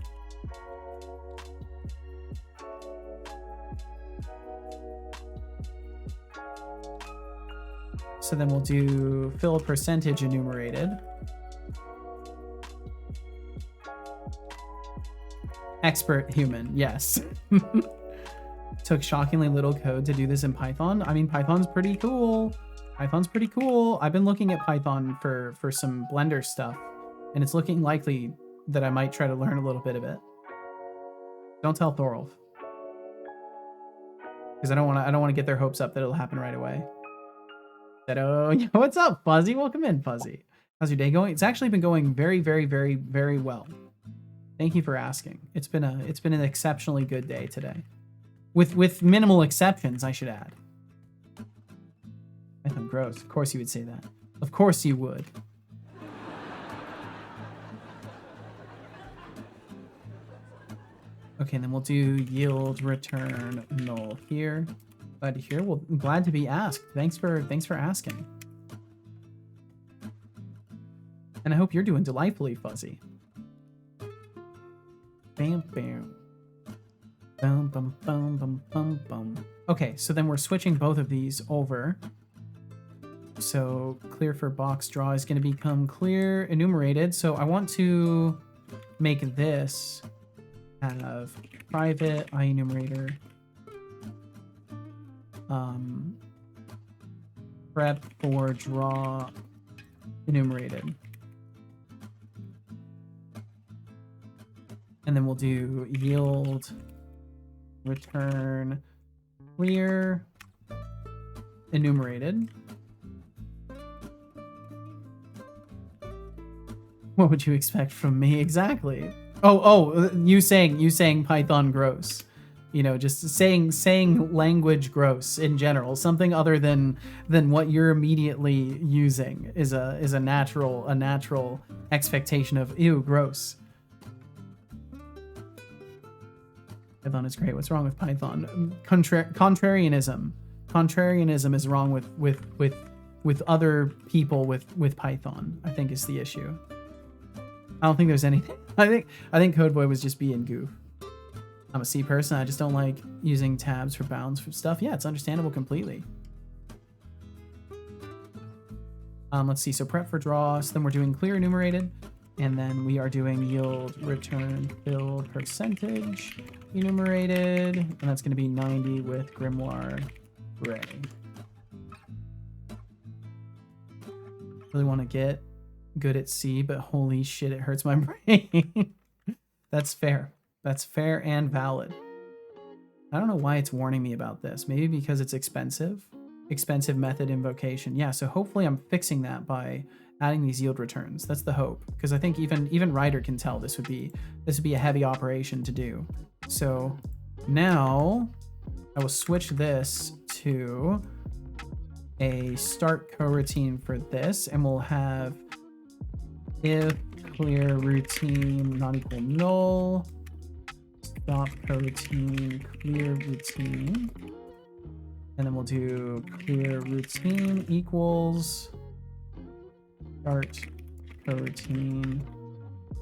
So then we'll do fill percentage enumerated. Expert human, yes. Took shockingly little code to do this in Python. I mean, Python's pretty cool. Python's pretty cool. I've been looking at Python for some Blender stuff, and it's looking likely that I might try to learn a little bit of it. Don't tell Thorolf, because I don't want to get their hopes up that it'll happen right away. Oh, what's up, Fuzzy? Welcome in, Fuzzy. How's your day going? It's actually been going very, very, very, very well. Thank you for asking. It's been an exceptionally good day today, with minimal exceptions, I should add. Python gross. Of course you would say that. Of course you would. Okay, and then we'll do yield return null here. Glad to hear. Well, glad to be asked. Thanks for asking. And I hope you're doing delightfully, Fuzzy. Bam bam. Bum bum bum bum bum bum. Okay, so then we're switching both of these over. So clear for box draw is going to become clear enumerated. So I want to make this have private enumerator prep for draw enumerated. And then we'll do yield return clear enumerated. What would you expect from me exactly? Oh, you saying Python gross. You know, just saying language gross in general. Something other than what you're immediately using is a natural expectation of ew, gross. Python is great. What's wrong with Python? Contrarianism. Contrarianism is wrong with other people with Python, I think, is the issue. I don't think there's anything. I think Codeboy was just being goof. I'm a C person. I just don't like using tabs for bounds for stuff. Yeah, it's understandable completely. Let's see. So prep for draw. So then we're doing clear enumerated, and then we are doing yield return fill percentage enumerated, and that's going to be 90 with Grimoire Gray. Really want to get good at C, but holy shit, it hurts my brain. That's fair. That's fair and valid. I don't know why it's warning me about this. Maybe because it's expensive. Expensive method invocation. Yeah, so hopefully I'm fixing that by adding these yield returns. That's the hope. Because I think even Ryder can tell this would be a heavy operation to do. So now I will switch this to a start coroutine for this, and we'll have if clear routine not equal null, stop coroutine clear routine, and then we'll do clear routine equals start coroutine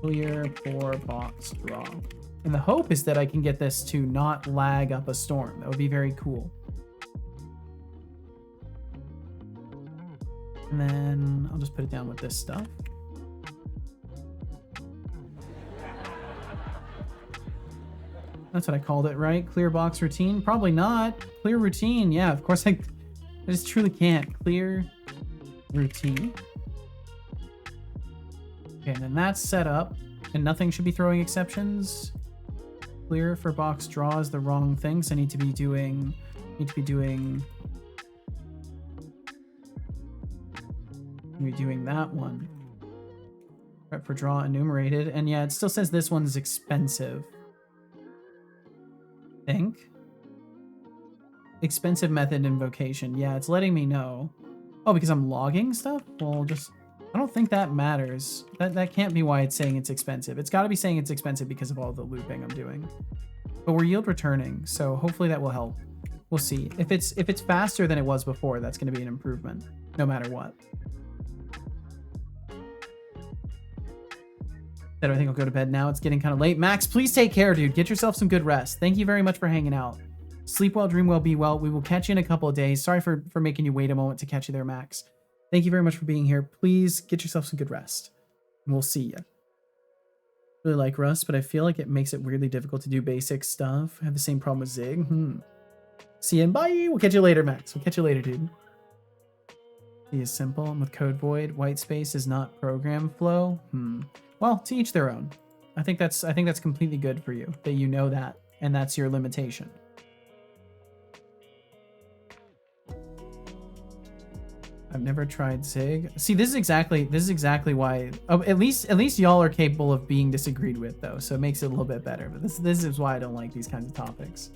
clear for box draw. And the hope is that I can get this to not lag up a storm. That would be very cool. And then I'll just put it down with this stuff. That's what I called it, right? Clear box routine? Probably not. Clear routine. Yeah, of course I just truly can't. Clear routine. Okay, and then that's set up, and nothing should be throwing exceptions. Clear for box draw is the wrong thing, so I need to be doing that one. Prep for draw enumerated, and yeah, it still says this one's expensive. Think. Expensive method invocation. Yeah, it's letting me know. Oh, because I'm logging stuff? Well, just... I don't think that matters. That can't be why it's saying it's expensive. It's got to be saying it's expensive because of all the looping I'm doing. But we're yield returning, so hopefully that will help. We'll see. If it's faster than it was before, that's going to be an improvement, no matter what. Then I think I'll go to bed now. It's getting kind of late. Max, please take care, dude. Get yourself some good rest. Thank you very much for hanging out. Sleep well, dream well, be well. We will catch you in a couple of days. Sorry for making you wait a moment to catch you there, Max. Thank you very much for being here. Please get yourself some good rest. And we'll see you. Really like Rust, but I feel like it makes it weirdly difficult to do basic stuff. I have the same problem with Zig. See you and bye. We'll catch you later, Max. We'll catch you later, dude. C is simple. And with code void, white space is not program flow. Well, to each their own. I think that's completely good for you that you know that, and that's your limitation. I've never tried Zig. See, this is exactly why. Oh, at least y'all are capable of being disagreed with, though, so it makes it a little bit better. But this is why I don't like these kinds of topics.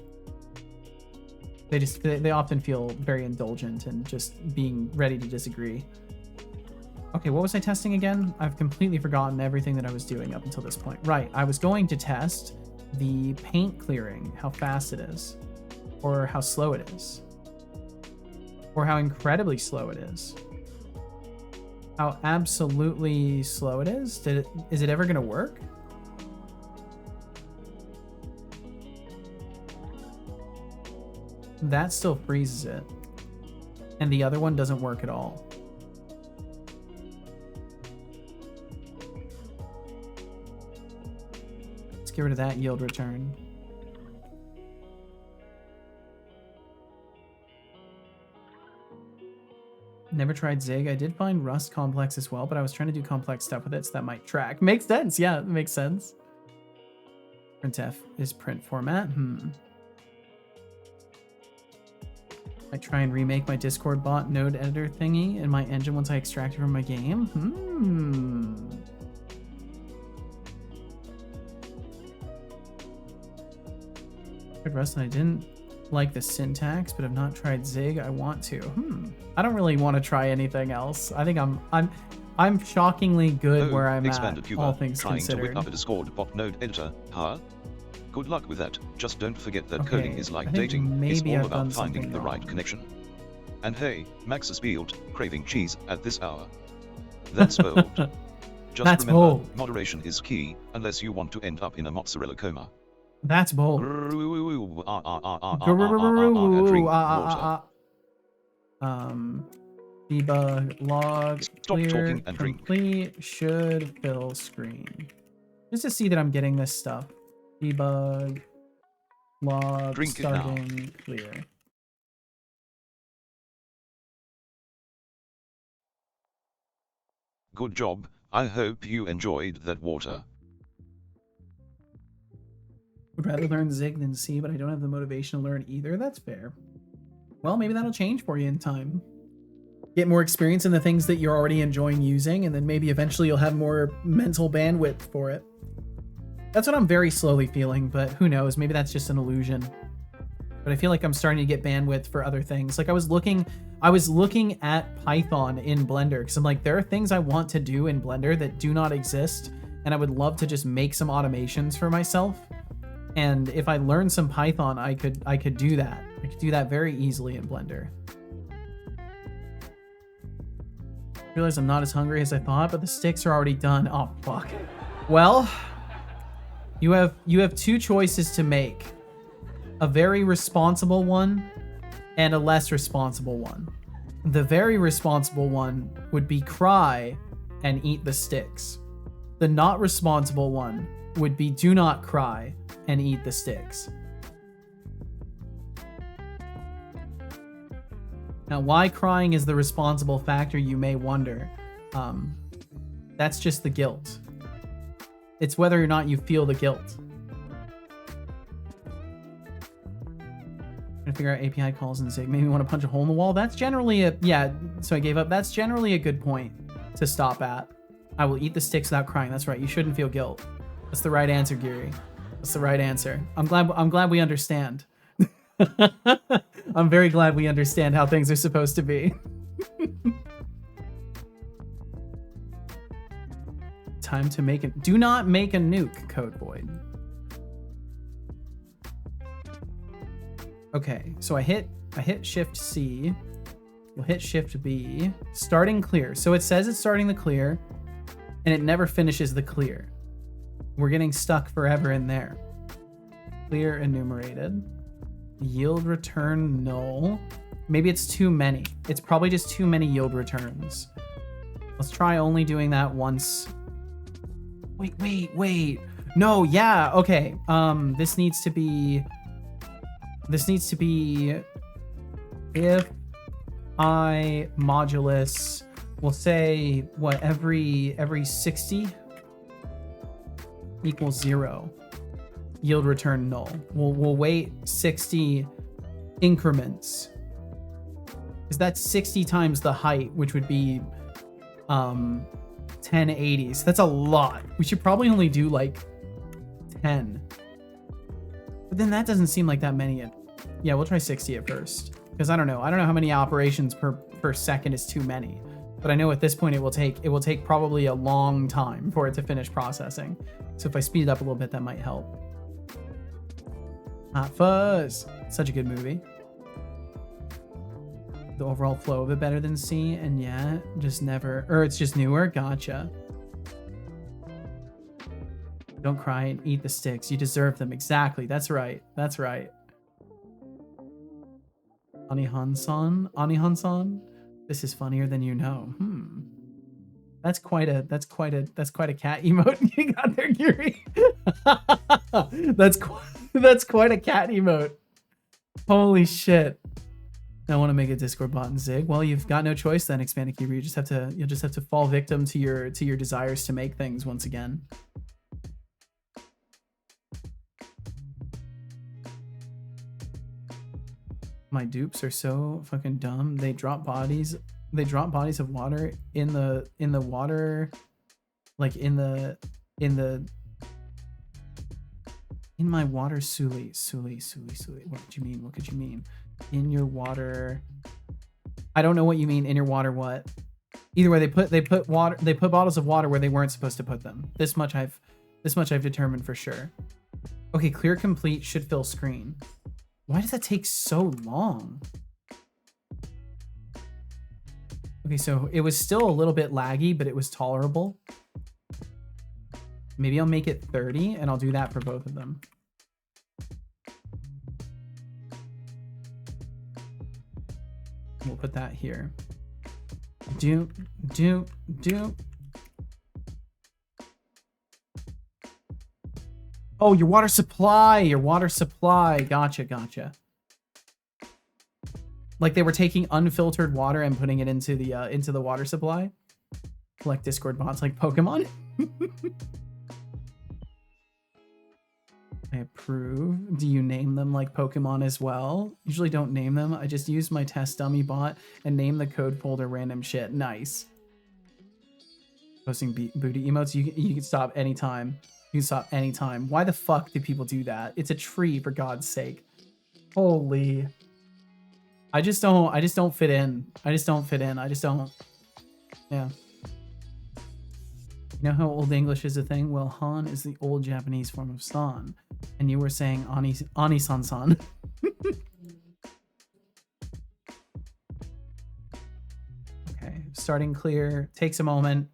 They often feel very indulgent and just being ready to disagree. Okay, what was I testing again? I've completely forgotten everything that I was doing up until this point. Right, I was going to test the paint clearing, how fast it is, or how slow it is. Or how incredibly slow it is. How absolutely slow it is. Is it ever gonna work? That still freezes it. And the other one doesn't work at all. Let's get rid of that yield return. Never tried Zig. I did find Rust complex as well, but I was trying to do complex stuff with it, so that might track. Makes sense. Yeah, it makes sense. Printf is print format. I try and remake my Discord bot node editor thingy in my engine once I extract it from my game. Good Rust, and I didn't like the syntax, but I've not tried Zig. I want to. I don't really want to try anything else. I think I'm shockingly good where I'm at, all things trying considered. to whip up a Discord bot node editor, huh? Good luck with that. Just don't forget that coding is like dating. It's all about finding the right connection. And hey, Max is spilled, craving cheese at this hour. That's bold. Just That's remember, bold. moderation is key, unless you want to end up in a mozzarella coma. That's bold. Drink water. Debug log Stop clear talking and drink. complete should fill screen. Just to see that I'm getting this stuff. Debug log Drink it now. starting clear. Good job. I hope you enjoyed that water. Would rather learn Zig than C, but I don't have the motivation to learn either. That's fair. Well, maybe that'll change for you in time. Get more experience in the things that you're already enjoying using, and then maybe eventually you'll have more mental bandwidth for it. That's what I'm very slowly feeling, but who knows? Maybe that's just an illusion. But I feel like I'm starting to get bandwidth for other things. Like I was looking at Python in Blender, because I'm like, there are things I want to do in Blender that do not exist, and I would love to just make some automations for myself. And if I learned some Python, I could do that. I could do that very easily in Blender. I realize I'm not as hungry as I thought, but the sticks are already done. Oh, fuck. Well, you have two choices to make. A very responsible one and a less responsible one. The very responsible one would be cry and eat the sticks. The not responsible one would be do not cry and eat the sticks. Now, why crying is the responsible factor, you may wonder. That's just the guilt. It's whether or not you feel the guilt. Trying to figure out API calls and Zig. Maybe you want to punch a hole in the wall. That's generally a, yeah, so I gave up. That's generally a good point to stop at. I will eat the sticks without crying. That's right. You shouldn't feel guilt. That's the right answer, Geary. That's the right answer. I'm glad we understand. I'm very glad we understand how things are supposed to be. Time to make it. Do not make a nuke, Code Void. Okay, so I hit Shift C. We'll hit Shift B. Starting clear. So it says it's starting the clear, and it never finishes the clear. We're getting stuck forever in there. Clear enumerated. Yield return null. Maybe it's too many. It's probably just too many yield returns. Let's try only doing that once. Wait. No, yeah, okay. This needs to be if I modulus, we'll say what, every 60 equals 0. Yield return null. We'll wait 60 increments. Because that's 60 times the height, which would be 1080s. That's a lot. We should probably only do like 10. But then that doesn't seem like that many. Yeah, we'll try 60 at first. Because I don't know how many operations per second is too many. But I know at this point it will take probably a long time for it to finish processing. So if I speed it up a little bit, that might help. Hot Fuzz. Such a good movie. The overall flow of it better than C, and yeah, just never, or it's just newer. Gotcha. Don't cry and eat the sticks. You deserve them. Exactly. That's right. That's right. Ani-Han-san. This is funnier than you know. That's quite a cat emote you got there, Geary. That's quite a cat emote. Holy shit. I want to make a Discord bot in Zig. Well, you've got no choice then, Expanded Cuber. You'll just have to fall victim to your desires to make things once again. My dupes are so fucking dumb. They drop bodies of water in the water, like in my water Suli. What could you mean? In your water. I don't know what you mean. In your water what? Either way, they put bottles of water where they weren't supposed to put them. This much I've determined for sure. Okay, clear complete should fill screen. Why does that take so long? Okay, so it was still a little bit laggy, but it was tolerable. Maybe I'll make it 30 and I'll do that for both of them. We'll put that here. Do. Oh, your water supply. Gotcha. Like they were taking unfiltered water and putting it into the water supply. Collect Discord bots like Pokemon. I approve. Do you name them like Pokemon as well? Usually don't name them. I just use my test dummy bot and name the code folder random shit. Nice. Posting booty emotes. You can stop anytime. You can stop anytime. Why the fuck do people do that? It's a tree, for God's sake. Holy. I just don't fit in. Yeah. You know how Old English is a thing? Well, Han is the old Japanese form of San. And you were saying Ani-san-san. Okay, starting clear. Takes a moment.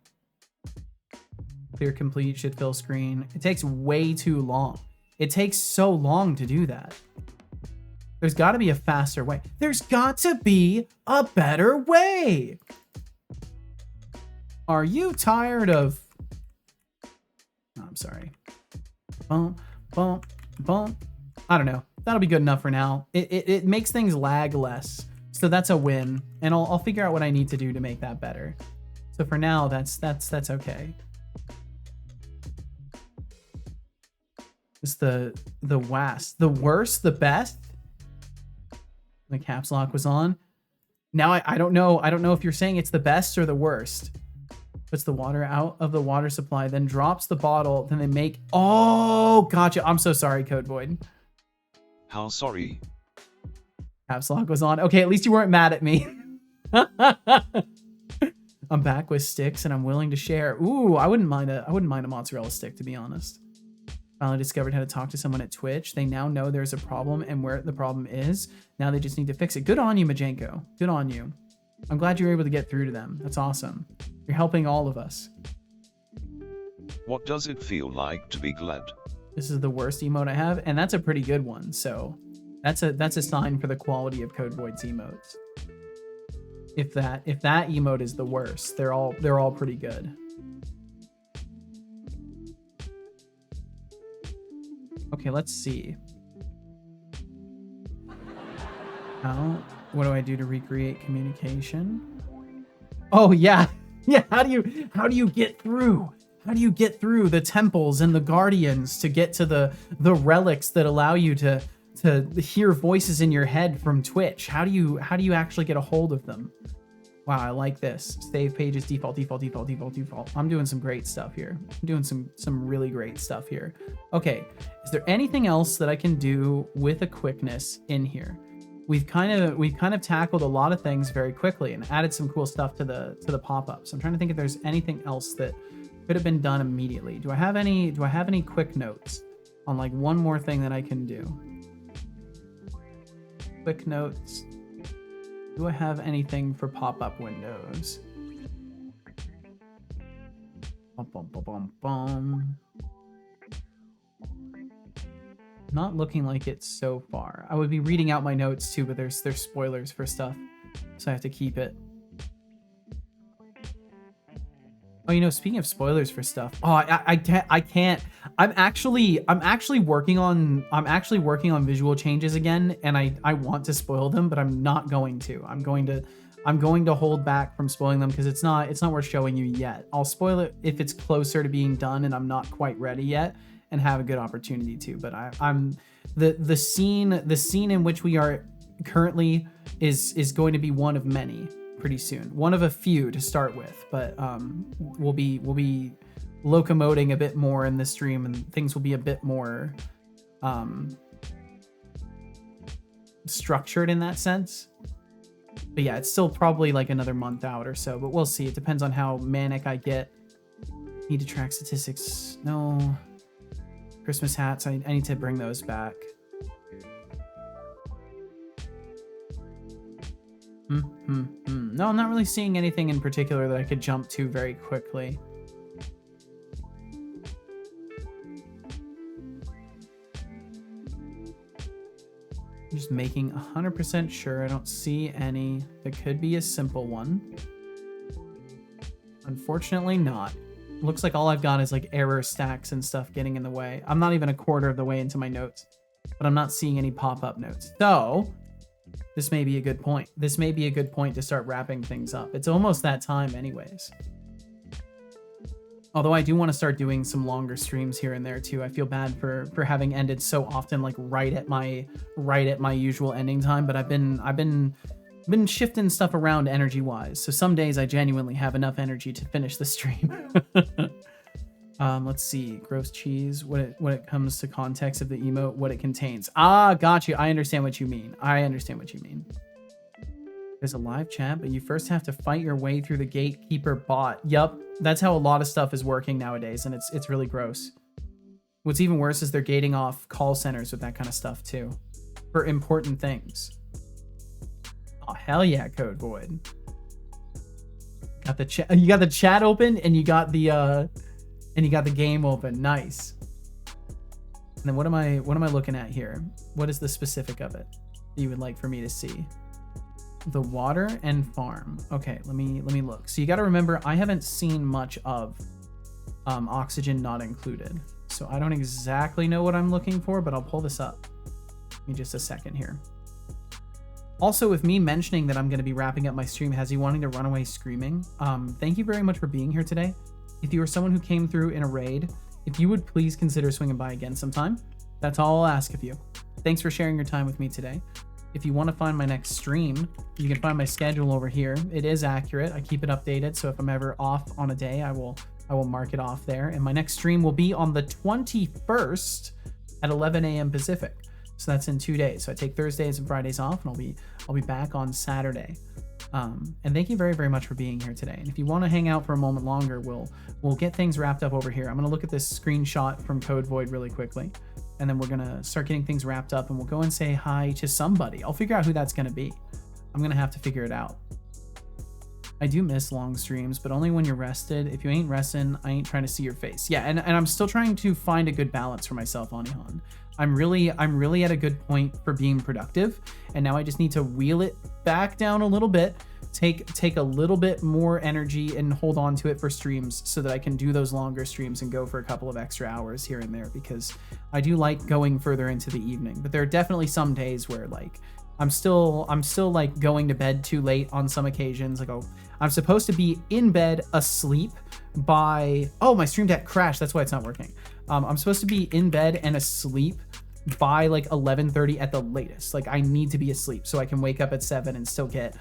Clear complete should fill screen. It takes way too long. It takes so long to do that. There's got to be a faster way. There's got to be a better way. Are you tired of... Oh, I'm sorry. Bump. I don't know. That'll be good enough for now. It makes things lag less. So that's a win. And I'll figure out what I need to do to make that better. So for now, that's okay. It's the worst, the best. The caps lock was on. Now I don't know. I don't know if you're saying it's the best or the worst. Puts the water out of the water supply, then drops the bottle, then they make... Oh, gotcha. I'm so sorry, Code Void. How sorry? Caps lock was on. Okay, at least you weren't mad at me. I'm back with sticks and I'm willing to share. Ooh, I wouldn't mind a mozzarella stick, to be honest. Finally discovered how to talk to someone at Twitch. They now know there's a problem and where the problem is. Now they just need to fix it. Good on you, Majenko. Good on you. I'm glad you were able to get through to them. That's awesome. You're helping all of us. What does it feel like to be glad? This is the worst emote I have, and that's a pretty good one. So that's a sign for the quality of Code Void's emotes. If that emote is the worst, they're all pretty good. Okay, let's see. Now, what do I do to recreate communication? Oh yeah. Yeah, how do you get through? How do you get through the temples and the guardians to get to the relics that allow you to hear voices in your head from Twitch? How do you actually get a hold of them? Wow, I like this. Save pages, default. I'm doing some great stuff here. I'm doing some really great stuff here. Okay, is there anything else that I can do with a quickness in here? We've kind of tackled a lot of things very quickly and added some cool stuff to the pop-ups. I'm trying to think if there's anything else that could have been done immediately. Do I have any quick notes on like one more thing that I can do? Quick notes. Do I have anything for pop-up windows? Not looking like it so far. I would be reading out my notes too, but there's spoilers for stuff, so I have to keep it. Oh, you know, speaking of spoilers for stuff, oh, I can't. I'm actually working on visual changes again, and I want to spoil them, but I'm not going to. I'm going to hold back from spoiling them because it's not worth showing you yet. I'll spoil it if it's closer to being done and I'm not quite ready yet and have a good opportunity to. But I'm the scene in which we are currently is going to be one of many. Pretty soon, one of a few to start with, but we'll be locomoting a bit more in the stream, and things will be a bit more structured in that sense. But yeah, it's still probably like another month out or so, but we'll see. It depends on how manic I get. Need to track statistics. No. Christmas hats, I need to bring those back. No, I'm not really seeing anything in particular that I could jump to very quickly. I'm just making 100% sure I don't see any. That could be a simple one. Unfortunately not. Looks like all I've got is like error stacks and stuff getting in the way. I'm not even a quarter of the way into my notes, but I'm not seeing any pop-up notes. So this may be a good point. This may be a good point to start wrapping things up. It's almost that time anyways. Although I do want to start doing some longer streams here and there too. I feel bad for having ended so often like right at my usual ending time, but I've been shifting stuff around energy wise. So some days I genuinely have enough energy to finish the stream. Let's see, gross cheese, when it comes to context of the emote, what it contains. Ah, got you. I understand what you mean. There's a live chat, but you first have to fight your way through the gatekeeper bot. Yup, that's how a lot of stuff is working nowadays, and it's really gross. What's even worse is they're gating off call centers with that kind of stuff too, for important things. Oh, hell yeah, Code Void. Got the chat. You got the chat open, and you got the game open. Nice. And then what am I looking at here? What is the specific of it that you would like for me to see? The water and farm. Okay, let me look. So you got to remember, I haven't seen much of oxygen not included, so I don't exactly know what I'm looking for, but I'll pull this up. Give me just a second here. Also, with me mentioning that I'm going to be wrapping up my stream, has you wanting to run away screaming? Thank you very much for being here today. If you are someone who came through in a raid, if you would please consider swinging by again sometime. That's all I'll ask of you. Thanks for sharing your time with me today. If you want to find my next stream, you can find my schedule over here. It is accurate. I keep it updated, so if I'm ever off on a day, I will mark it off there. And my next stream will be on the 21st at 11 a.m. Pacific. So that's in 2 days. So I take Thursdays and Fridays off, and I'll be back on Saturday. And thank you very, very much for being here today. And if you want to hang out for a moment longer, we'll get things wrapped up over here. I'm going to look at this screenshot from Code Void really quickly, and then we're going to start getting things wrapped up, and we'll go and say hi to somebody. I'll figure out who that's going to be. I'm going to have to figure it out. I do miss long streams, but only when you're rested. If you ain't resting, I ain't trying to see your face. Yeah, and I'm still trying to find a good balance for myself, Anihan. I'm really at a good point for being productive, and now I just need to wheel it back down a little bit, take a little bit more energy and hold on to it for streams so that I can do those longer streams and go for a couple of extra hours here and there, because I do like going further into the evening. But there are definitely some days where like I'm still like going to bed too late on some occasions. Like, I'm supposed to be in bed asleep by, my Stream Deck crashed, that's why it's not working. I'm supposed to be in bed and asleep by like 11:30 at the latest. Like, I need to be asleep so I can wake up at 7 and still get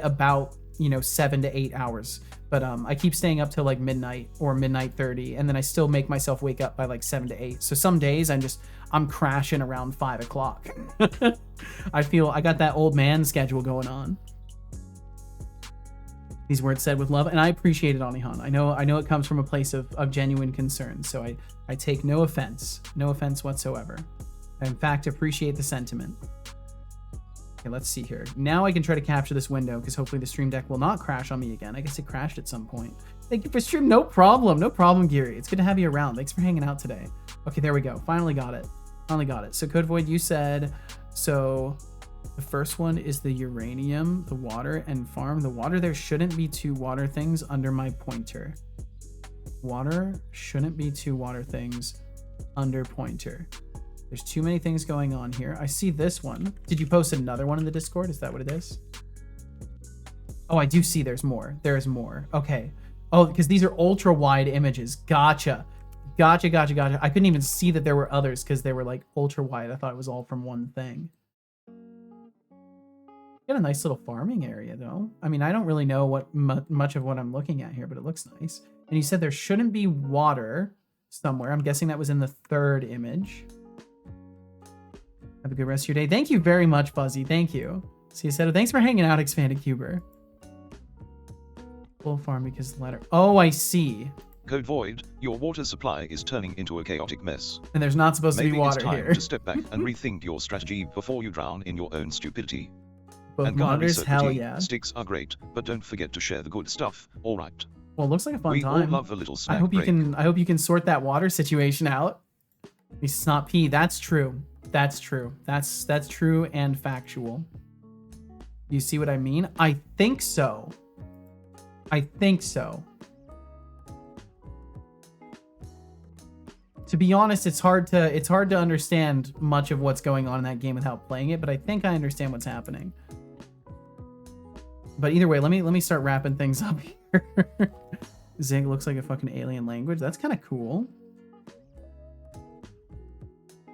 about 7 to 8 hours. But I keep staying up till like midnight or midnight 30, and then I still make myself wake up by like 7 to 8. So some days I'm crashing around 5 o'clock. I feel I got that old man schedule going on. These words said with love, and I appreciate it, Anihan. I know it comes from a place of genuine concern, so I take no offense whatsoever. I in fact appreciate the sentiment. Okay, let's see here. Now I can try to capture this window, because hopefully the Stream Deck will not crash on me again. I guess it crashed at some point. Thank you for stream. No problem, Geary. It's good to have you around. Thanks for hanging out today. Okay, there we go. Finally got it. So Code Void, you said, so the first one is the uranium, the water, and farm. The water, there shouldn't be 2 water things under my pointer. Water shouldn't be 2 water things under pointer. There's too many things going on here. I see this one. Did you post another one in the Discord? Is that what it is? Oh, I do see there's more. There's more. Okay. Oh, because these are ultra wide images. Gotcha. I couldn't even see that there were others because they were like ultra wide. I thought it was all from one thing. Got a nice little farming area though. I mean, I don't really know what much of what I'm looking at here, but it looks nice. And you said there shouldn't be water somewhere. I'm guessing that was in the 3rd image. Have a good rest of your day. Thank you very much, Buzzy. Thank you. See you, Seto. Thanks for hanging out, Expanded Cuber. Full farm because letter. Oh, I see. Code Void, your water supply is turning into a chaotic mess. And there's not supposed to be water here. Maybe it's time here. to step back and rethink your strategy before you drown in your own stupidity. Both monitors, hell yeah. Sticks are great, but don't forget to share the good stuff. All right. Well, it looks like a fun we time. all love a little snack I hope break. you can sort that water situation out. At least it's not pee. That's true. That's true and factual. You see what I mean? I think so. To be honest, it's hard to understand much of what's going on in that game without playing it, but I think I understand what's happening. But either way, let me start wrapping things up here. Zig looks like a fucking alien language. That's kind of cool.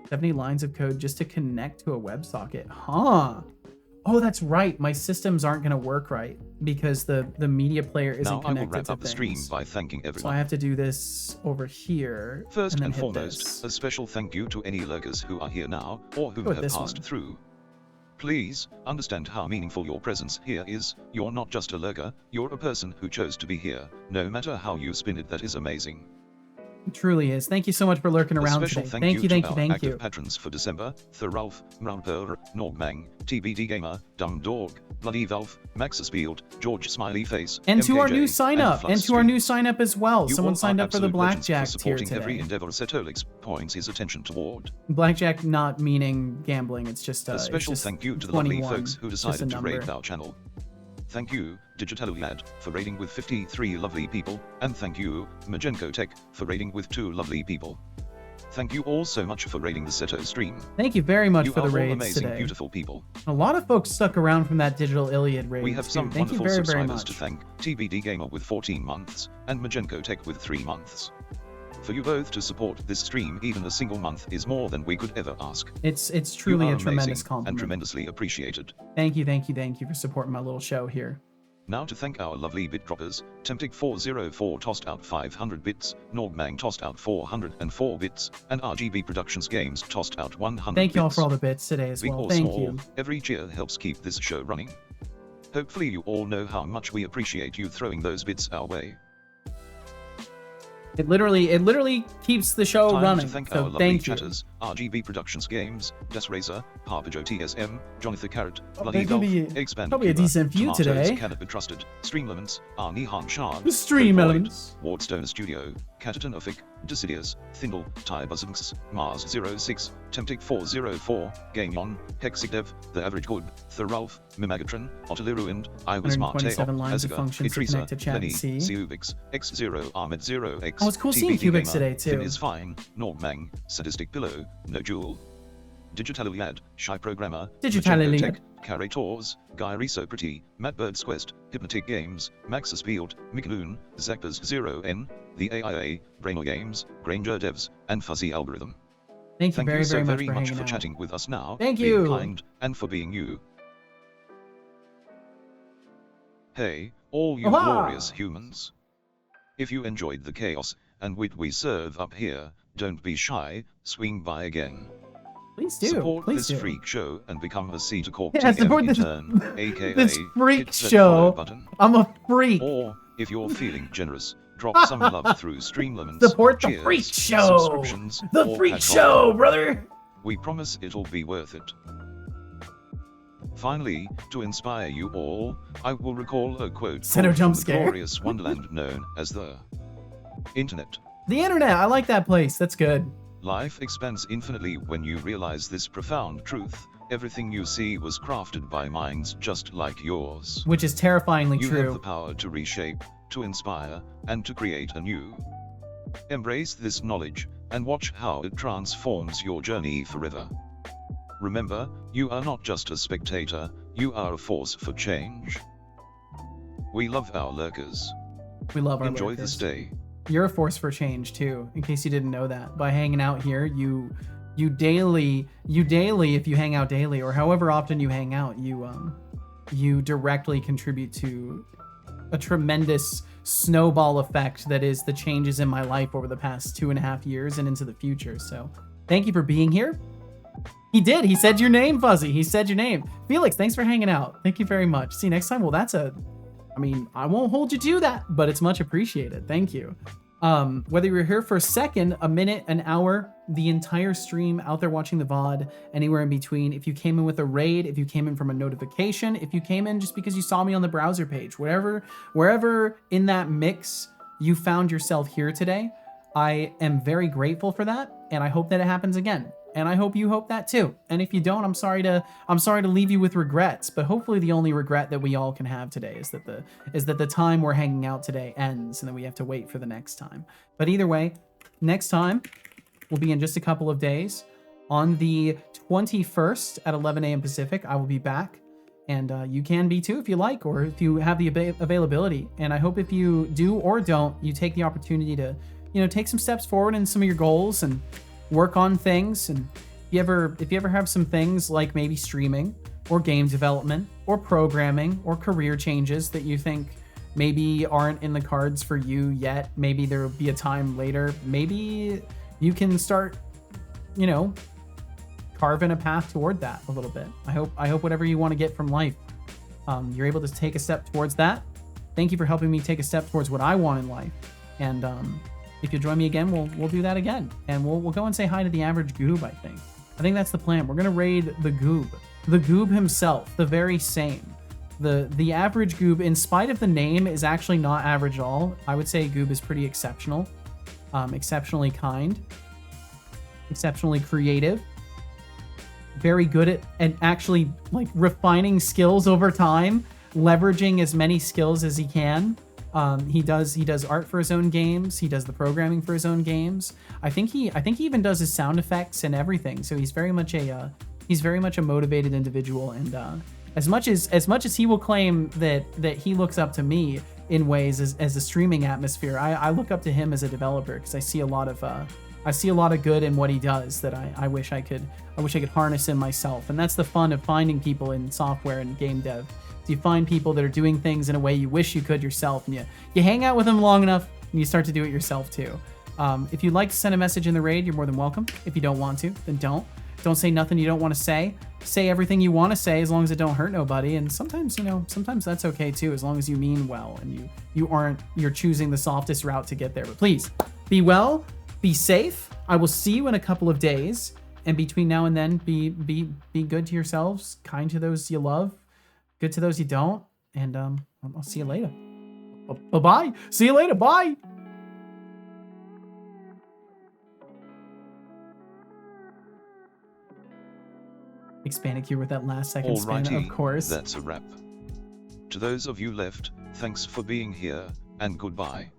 70 lines of code just to connect to a WebSocket. Huh. Oh, that's right. My systems aren't going to work right because the media player isn't now connected I will wrap to up the stream things. by thanking everyone. So I have to do this over here. First and and hit foremost, this. a special thank you to any lurkers who are here now, or who Go with have this passed one. through. Please, understand how meaningful your presence here is. You're not just a lurker, you're a person who chose to be here. No matter how you spin it, that is amazing. It truly is. Thank you so much for lurking A around special today. thank you to our Thank active you. patrons for December: Thoralf, Mraunper, Nogmang, TBD Gamer, Dumb Dog, Bloody Valve, Maxaspield, George Smiley Face, And to our MKJ, new sign up, Flux and to our Stream. new sign up as well. You Someone all signed are up for the absolute legends Blackjack for tier supporting every today. endeavor Setolix points his attention toward. Blackjack not meaning gambling. It's just A special it's just thank you to the lovely 21. folks who It's just a decided to raid number. our channel. Thank you, Digitalulad, for raiding with 53 lovely people, and thank you, Magenko Tech, for raiding with 2 lovely people. Thank you all so much for raiding the Seto stream. Thank you very much You for are the all raids amazing, today. beautiful people. A lot of folks stuck around from that Digital Iliad raid. We have some Thank you wonderful very, very subscribers much. to thank, TBD Gamer with 14 months, and Magenko Tech with 3 months. For you both to support this stream, even a single month is more than we could ever ask. It's truly You are a tremendous amazing compliment. and tremendously appreciated. Thank you for supporting my little show here. Now to thank our lovely bit droppers, Temptic404 tossed out 500 bits, Norgmang tossed out 404 bits, and RGB Productions Games tossed out 100 Thank you all bits. for all the bits today as Big well. or Thank small, you. every cheer helps keep this show running. Hopefully you all know how much we appreciate you throwing those bits our way. It literally keeps the show Time running. to thank So our lovely thank you. chatters, RGB Productions Games, Das Razor, Harpajo TSM, Jonathan Carrot, Oh, Bloody there's gonna Golf, be Expanded probably a Cuba, decent few Tomatoes today. Cannot Be Trusted, Streamlements, Arnie Han Shard, The Stream Void, Elements. Wardstone Studio, Catatan Uffic, Decidius, Thindle, Tybuzunks, Mars 06, Temptic404, Gameon, Hexigdev, The Average Good, Thorulf, Mimagatron, Otterly Ruined, I Was 127 Marteo, lines of Azaga, functions to Idrisa, connect to chat and Lenny, see. Cubix, X0, Ahmed 0X, Oh, it's cool seeing TBD Cubix Gamer, today, too. Thin is Fine, Norgmang, Sadistic Pillow, No Jewel, Digitaliliad, Shy Programmer, Digitaliliad. Tech, Carrators, Guy Riso Pretty, Matt Bird's Quest, Hypnotic Games, Maxus Field, Mikaloon, Zakpers 0N, The AIA, Brainor Games, Granger Devs, and Fuzzy Algorithm. Thank you very, so very much very for much hanging for out. chatting with us now, Thank being you. kind, and for being you. Hey, all you Aha! glorious humans. If you enjoyed the chaos and wit we serve up here, don't be shy, swing by again. Please do. Support Please this do. freak show and become a C to Corp Yeah, TM support this- intern, aka this freak hit that show. follow button. I'm a freak. Or, if you're feeling generous, drop some love through Streamlements, Support the cheers, freak show. subscriptions, The or freak Patreon. show, brother. We promise it'll be worth it. Finally, to inspire you all, I will recall a quote Center from jump the scare. glorious wonderland known as the Internet. The internet. I like that place. That's good. Life expands infinitely when you realize this profound truth. Everything you see was crafted by minds just like yours. Which is terrifyingly You have true. the power to reshape, to inspire, and to create anew. Embrace this knowledge, and watch how it transforms your journey forever. Remember, you are not just a spectator, you are a force for change. We love our lurkers. We love our Enjoy lurkers. this day. You're a force for change too, in case you didn't know that. By hanging out here, you daily, if you hang out daily, or however often you hang out, you directly contribute to a tremendous snowball effect that is the changes in my life over the past 2.5 years and into the future. So thank you for being here. He did. He said your name, Fuzzy. He said your name. Felix, thanks for hanging out. Thank you very much. See you next time. Well, I mean, I won't hold you to that, but it's much appreciated. Thank you. Whether you're here for a second, a minute, an hour, the entire stream, out there watching the VOD, anywhere in between, if you came in with a raid, if you came in from a notification, if you came in just because you saw me on the browser page, wherever in that mix you found yourself here today, I am very grateful for that, and I hope that it happens again. And I hope you hope that too. And if you don't, I'm sorry to leave you with regrets, but hopefully the only regret that we all can have today is that the time we're hanging out today ends and then we have to wait for the next time. But either way, next time will be in just a couple of days. On the 21st at 11 a.m. Pacific, I will be back. And you can be too if you like, or if you have the availability. And I hope if you do or don't, you take the opportunity to, take some steps forward in some of your goals and work on things. And if you ever have some things like maybe streaming or game development or programming or career changes that you think maybe aren't in the cards for you yet, maybe there will be a time later, maybe you can start, carving a path toward that a little bit. I hope whatever you want to get from life, you're able to take a step towards that. Thank you for helping me take a step towards what I want in life. And if you'll join me again, we'll do that again. And we'll go and say hi to the average goob, I think that's the plan. We're gonna raid the goob himself, the very same. The average goob, in spite of the name, is actually not average at all. I would say goob is pretty exceptional, exceptionally kind, exceptionally creative, very good at and actually like refining skills over time, leveraging as many skills as he can. He does art for his own games. He does the programming for his own games. I think he even does his sound effects and everything. So he's very much a motivated individual. And as much as he will claim that he looks up to me in ways as a streaming atmosphere, I look up to him as a developer because I see a lot of good in what he does that I wish I could harness in myself. And that's the fun of finding people in software and game dev. You find people that are doing things in a way you wish you could yourself, and you hang out with them long enough, and you start to do it yourself too. If you'd like to send a message in the raid, you're more than welcome. If you don't want to, then don't. Don't say nothing you don't want to say. Say everything you want to say as long as it don't hurt nobody. And sometimes that's okay too, as long as you mean well and you're choosing the softest route to get there. But please, be well, be safe. I will see you in a couple of days. And between now and then, be good to yourselves, kind to those you love, good to those you don't, and I'll see you later. Bye-bye. See you later. Bye. Expanded cube with that last second spin, of course. That's a wrap. To those of you left, thanks for being here, and goodbye.